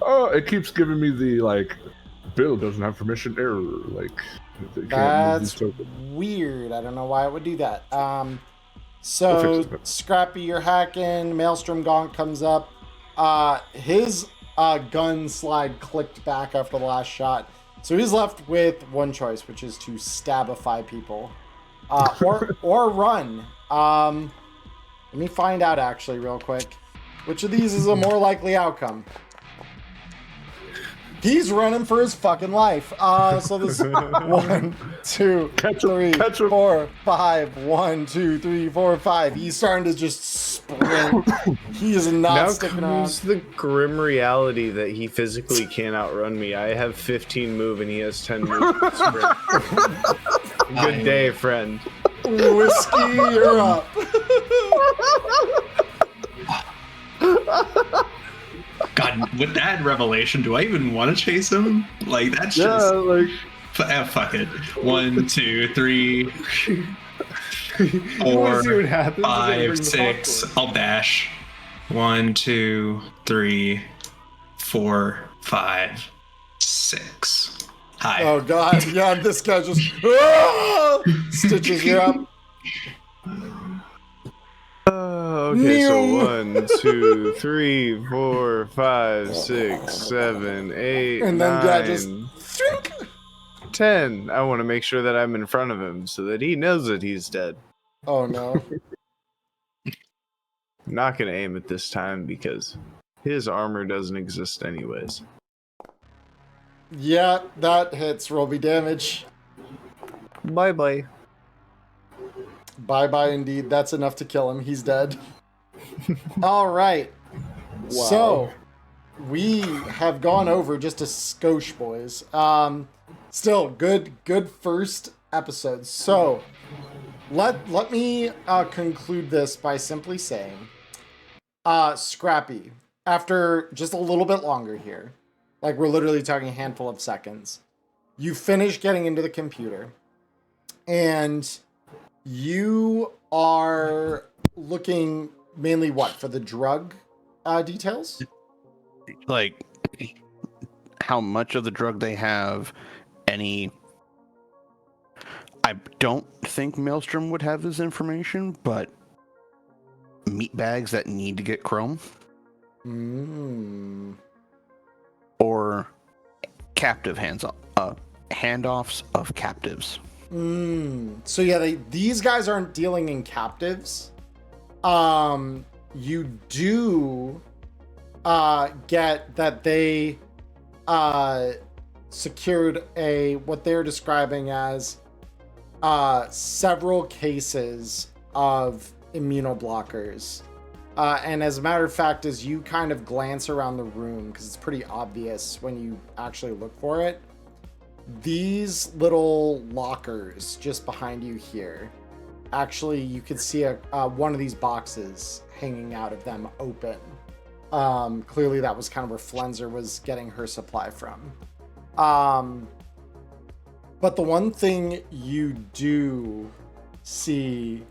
Oh, it keeps giving me the, like, Bill doesn't have permission error. Like, they can't move these That's tokens. weird. I don't know why it would do that. So Scrappy, you're hacking. Maelstrom Gaunt comes up. His gun slide clicked back after the last shot. So he's left with one choice, which is to stabify people, or run. Let me find out actually real quick. Which of these is a more likely outcome? He's running for his fucking life. So this 1, 2, 3, 4, 5. 1, 2, 3, 4, 5. He's starting to just sprint. He is not Now sticking comes around. the grim reality that he physically can't outrun me. I have 15 move and he has 10 move. Sprint. Good day, friend. Whiskey, you're up. God, with that revelation, do I even want to chase him? Like, that's Yeah, just... like, fuck it. 1, 2, 3, I wanna 4, see what happens. I gotta bring 5, the 6. popcorn. I'll dash. 1, 2, 3, 4, 5, 6. Hi. Oh god, yeah, this guy just Stitches, you're up. Okay, so 1, 2, 3, 4, 5, 6, 7, 8, And then 9, guy just 10. I want to make sure that I'm in front of him so that he knows that he's dead. Oh no. I'm not gonna aim at this time because his armor doesn't exist anyways. Yeah, that hits. Roll me damage. Bye bye. Bye bye indeed. That's enough to kill him. He's dead. All right. So we have gone over just a skosh, boys. Still good first episode. So let me conclude this by simply saying, Scrappy, after just a little bit longer here, like we're literally talking a handful of seconds, you finish getting into the computer and you are looking mainly what, for the drug details? Like, how much of the drug they have, any... I don't think Maelstrom would have this information, but meat bags that need to get chrome, or captive handoffs of captives. So yeah, these guys aren't dealing in captives. You do get that they secured what they're describing as several cases of immunoblockers. And as a matter of fact, as you kind of glance around the room, because it's pretty obvious when you actually look for it, these little lockers just behind you here, actually you could see one of these boxes hanging out of them open. Clearly that was kind of where Flenser was getting her supply from. But the one thing you do see,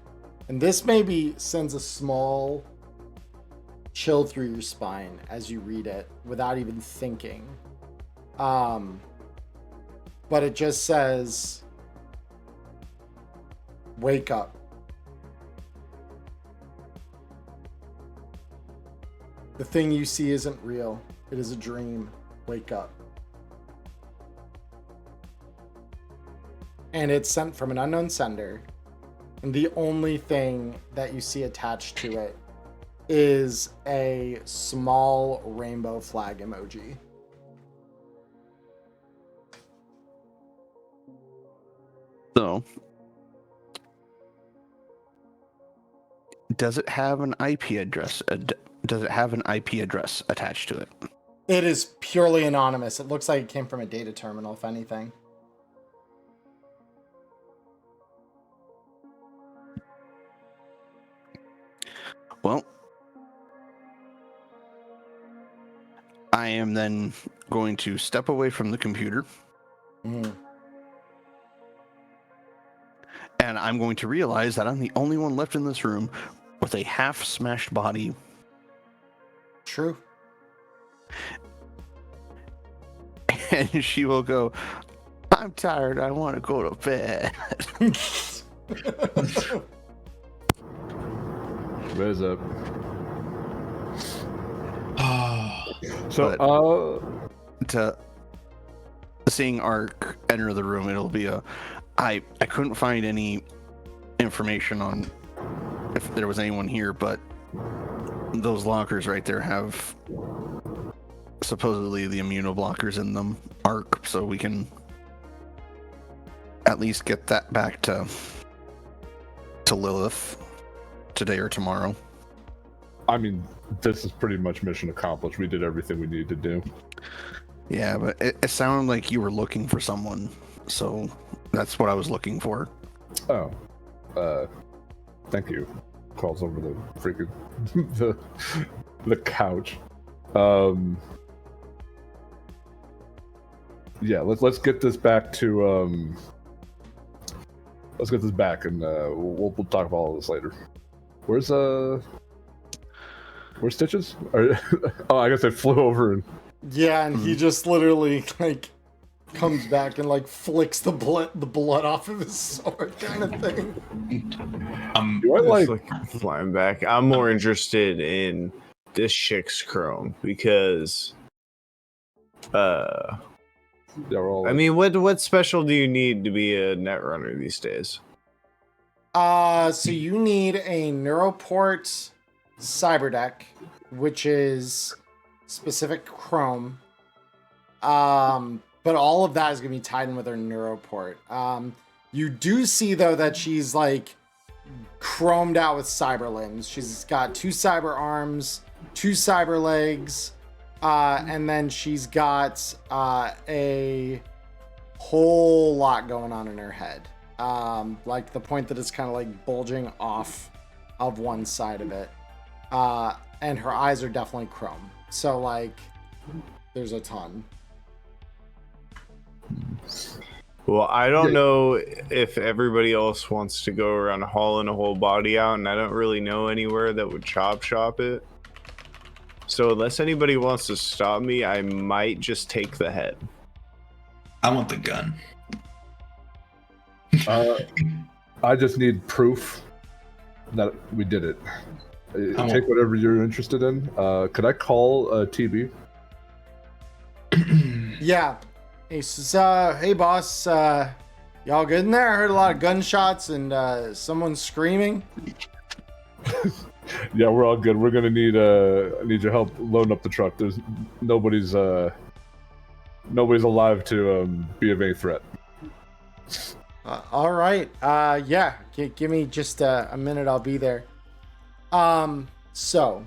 and this maybe sends a small chill through your spine as you read it without even thinking. But it just says, wake up. The thing you see isn't real. It is a dream. Wake up. and it's sent from an unknown sender. And the only thing that you see attached to it is a small rainbow flag emoji. So, does it have an IP address? Does it have an IP address attached to it? It is purely anonymous. It looks like it came from a data terminal, if anything. Well, I am then going to step away from the computer. Mm. And I'm going to realize that I'm the only one left in this room with a half-smashed body. True. And she will go, I'm tired, I want to go to bed. Raise up. To seeing Ark enter the room, it'll be I couldn't find any information on if there was anyone here, but those lockers right there have supposedly the immunoblockers in them, Ark, so we can at least get that back to Lilith today or tomorrow. I mean, this is pretty much mission accomplished. We did everything we needed to do. Yeah, but it sounded like you were looking for someone, so that's what I was looking for. Oh, thank you. Crawls over the freaking the couch. Yeah, let's get this back to let's get this back, and we'll talk about all this later. Where's Stitches? Oh, I guess I flew over and. Yeah, and he just literally like comes back and like flicks the blood off of his sword, kind of thing. Do I like flying back? I'm more interested in this chick's chrome because, yeah, we're all I mean, what special do you need to be a netrunner these days? So you need a Neuroport Cyberdeck, which is specific Chrome. But all of that is going to be tied in with her Neuroport. You do see, though, that she's, like, chromed out with cyber limbs. She's got 2 cyber arms, 2 cyber legs, and then she's got a whole lot going on in her head. Like, the point that it's kind of, like, bulging off of one side of it. And her eyes are definitely chrome. So, like, there's a ton. Well, I don't know if everybody else wants to go around hauling a whole body out, and I don't really know anywhere that would chop shop it. So unless anybody wants to stop me, I might just take the head. I want the gun. I just need proof that we did it. Take whatever you're interested in. Could I call TB? Yeah. He says, hey boss, y'all good in there? I heard a lot of gunshots and someone screaming. Yeah, we're all good. We're gonna need your help loading up the truck. There's nobody's alive to be of any threat. All right. Yeah. Give me just a minute. I'll be there. So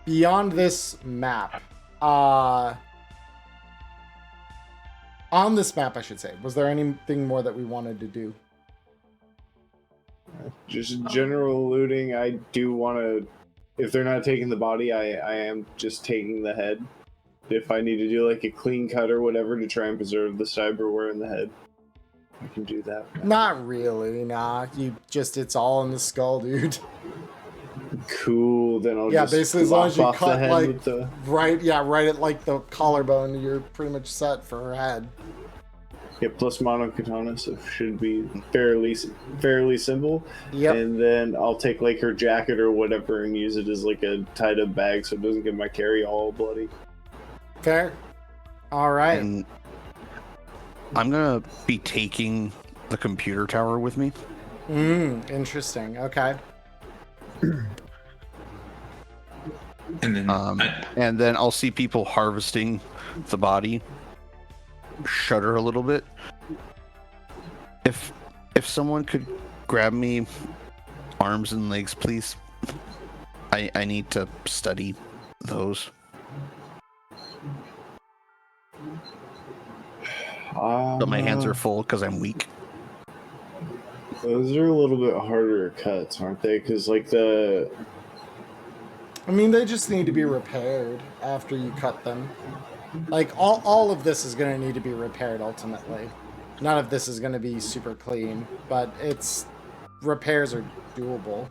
beyond this map, on this map, I should say, was there anything more that we wanted to do? Just general looting. I do want to, if they're not taking the body, I am just taking the head. If I need to do like a clean cut or whatever to try and preserve the cyberware in the head, I can do that. Not really, nah. It's all in the skull, dude. Cool, then I'll just basically as long as you lop off the cut head like with the... right at like the collarbone, you're pretty much set for her head. Yeah, plus mono katana, so it should be fairly simple. Yep. And then I'll take like her jacket or whatever and use it as like a tied up bag so it doesn't get my carry all bloody. Fair. All right. And I'm gonna be taking the computer tower with me. Interesting. Okay. And then And then I'll see people harvesting the body, shudder a little bit. If someone could grab me arms and legs, please. I need to study those. But my hands are full because I'm weak. Those are a little bit harder cuts, aren't they? Because like I mean, they just need to be repaired after you cut them. Like, all of this is going to need to be repaired ultimately. None of this is going to be super clean, but repairs are doable.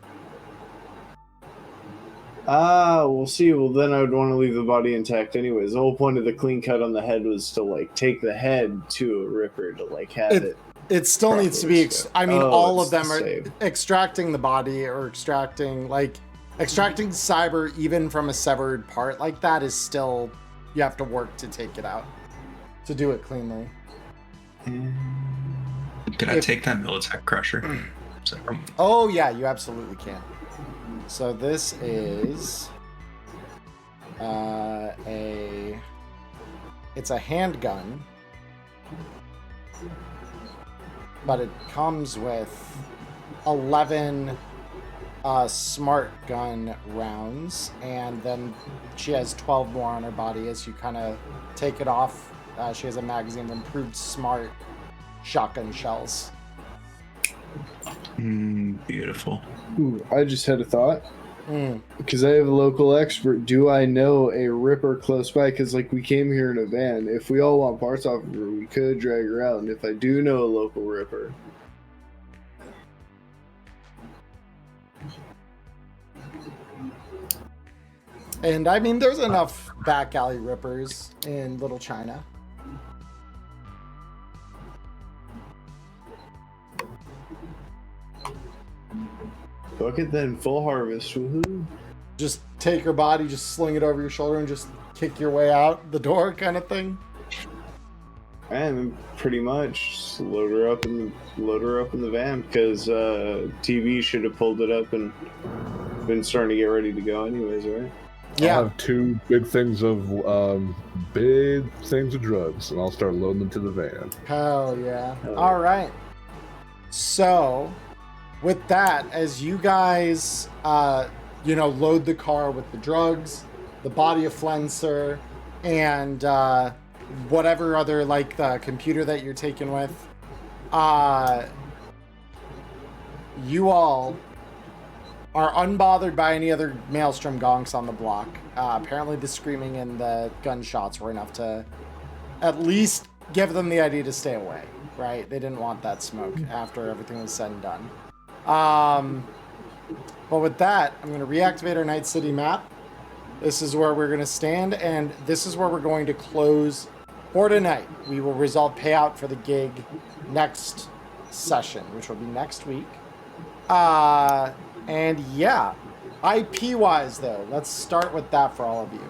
we'll see. Well, then I would want to leave the body intact anyways. The whole point of the clean cut on the head was to like take the head to a ripper to like have it. It still needs to be. I mean, all of them are same. extracting the body or extracting cyber even from a severed part like that is still, you have to work to take it out to do it cleanly. Can I take that Militech Crusher? Oh yeah, you absolutely can. So this is it's a handgun, but it comes with 11 smart gun rounds, and then she has 12 more on her body as you kind of take it off. She has a magazine of improved smart shotgun shells. Beautiful. Ooh, I just had a thought. Because I have a local expert. Do I know a ripper close by? Because like we came here in a van. If we all want parts off of her, we could drag her out. And if I do know a local ripper, and I mean, there's enough back alley rippers in Little China. fuck it then, full harvest. Woohoo! Just take her body, just sling it over your shoulder, and just kick your way out the door, kind of thing. And pretty much just load her up in the van because TV should have pulled it up and been starting to get ready to go anyways, right? Yeah. I'll have two big things of drugs, and I'll start loading them to the van. Hell yeah. All right. So, with that, as you guys, load the car with the drugs, the body of Flenser, and whatever other, like, the computer that you're taking with, you all are unbothered by any other Maelstrom gonks on the block. Apparently the screaming and the gunshots were enough to at least give them the idea to stay away, right? They didn't want that smoke after everything was said and done. But with that, I'm going to reactivate our Night City map. This is where we're going to stand, and this is where we're going to close for tonight. We will resolve payout for the gig next session, which will be next week. And yeah, IP-wise though, let's start with that for all of you.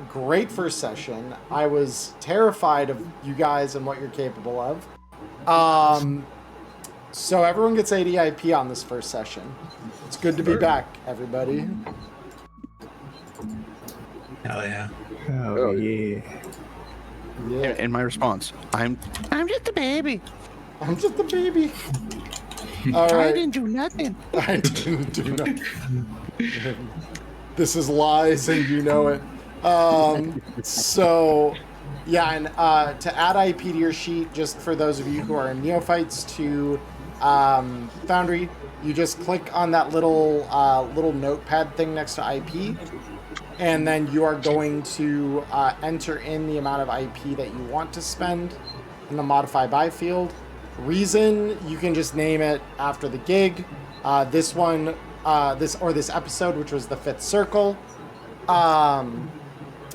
Great first session. I was terrified of you guys and what you're capable of. So everyone gets 80 IP on this first session. It's good to be back, everybody. Hell yeah. Oh yeah. Yeah. In my response, I'm just a baby. I'm just a baby. All right. I didn't do nothing. I didn't do nothing. This is lies, and you know it. So, yeah, and to add IP to your sheet, just for those of you who are neophytes to Foundry, you just click on that little notepad thing next to IP, and then you are going to enter in the amount of IP that you want to spend in the modify by field. Reason, you can just name it after the gig. This episode, which was the 5th circle.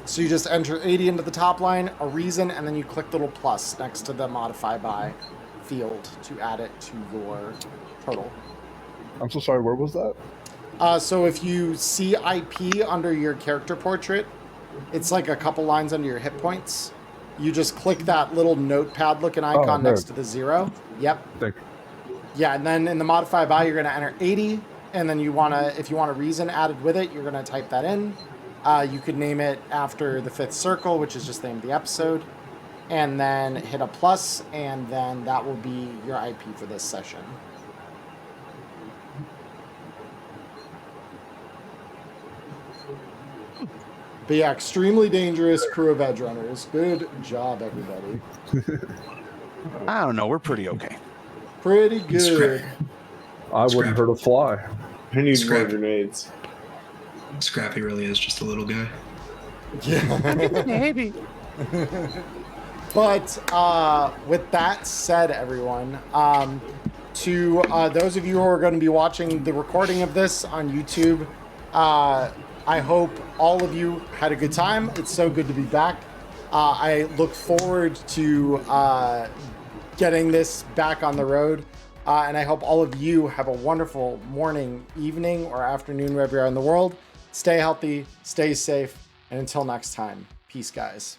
So you just enter 80 into the top line, a reason, and then you click the little plus next to the modify by field to add it to your total. I'm so sorry, where was that? So if you see IP under your character portrait, it's like a couple lines under your hit points. you just click that little notepad looking icon there. next to the 0. Yep. Thank you. Yeah, and then in the modify by, you're going to enter 80, and then if you want a reason added with it, you're going to type that in. You could name it after the 5th circle, which is just the name of the episode, and then hit a plus, and then that will be your IP for this session. But yeah, extremely dangerous crew of edgerunners. Good job, everybody. I don't know. We're pretty okay. Pretty good. I wouldn't hurt a fly. I need more Scrap. grenades. Scrappy really is just a little guy. Yeah. Maybe. But with that said, everyone, to those of you who are going to be watching the recording of this on YouTube, I hope all of you had a good time. It's so good to be back. I look forward to getting this back on the road. And I hope all of you have a wonderful morning, evening, or afternoon wherever you are in the world. Stay healthy, stay safe, and until next time, peace, guys.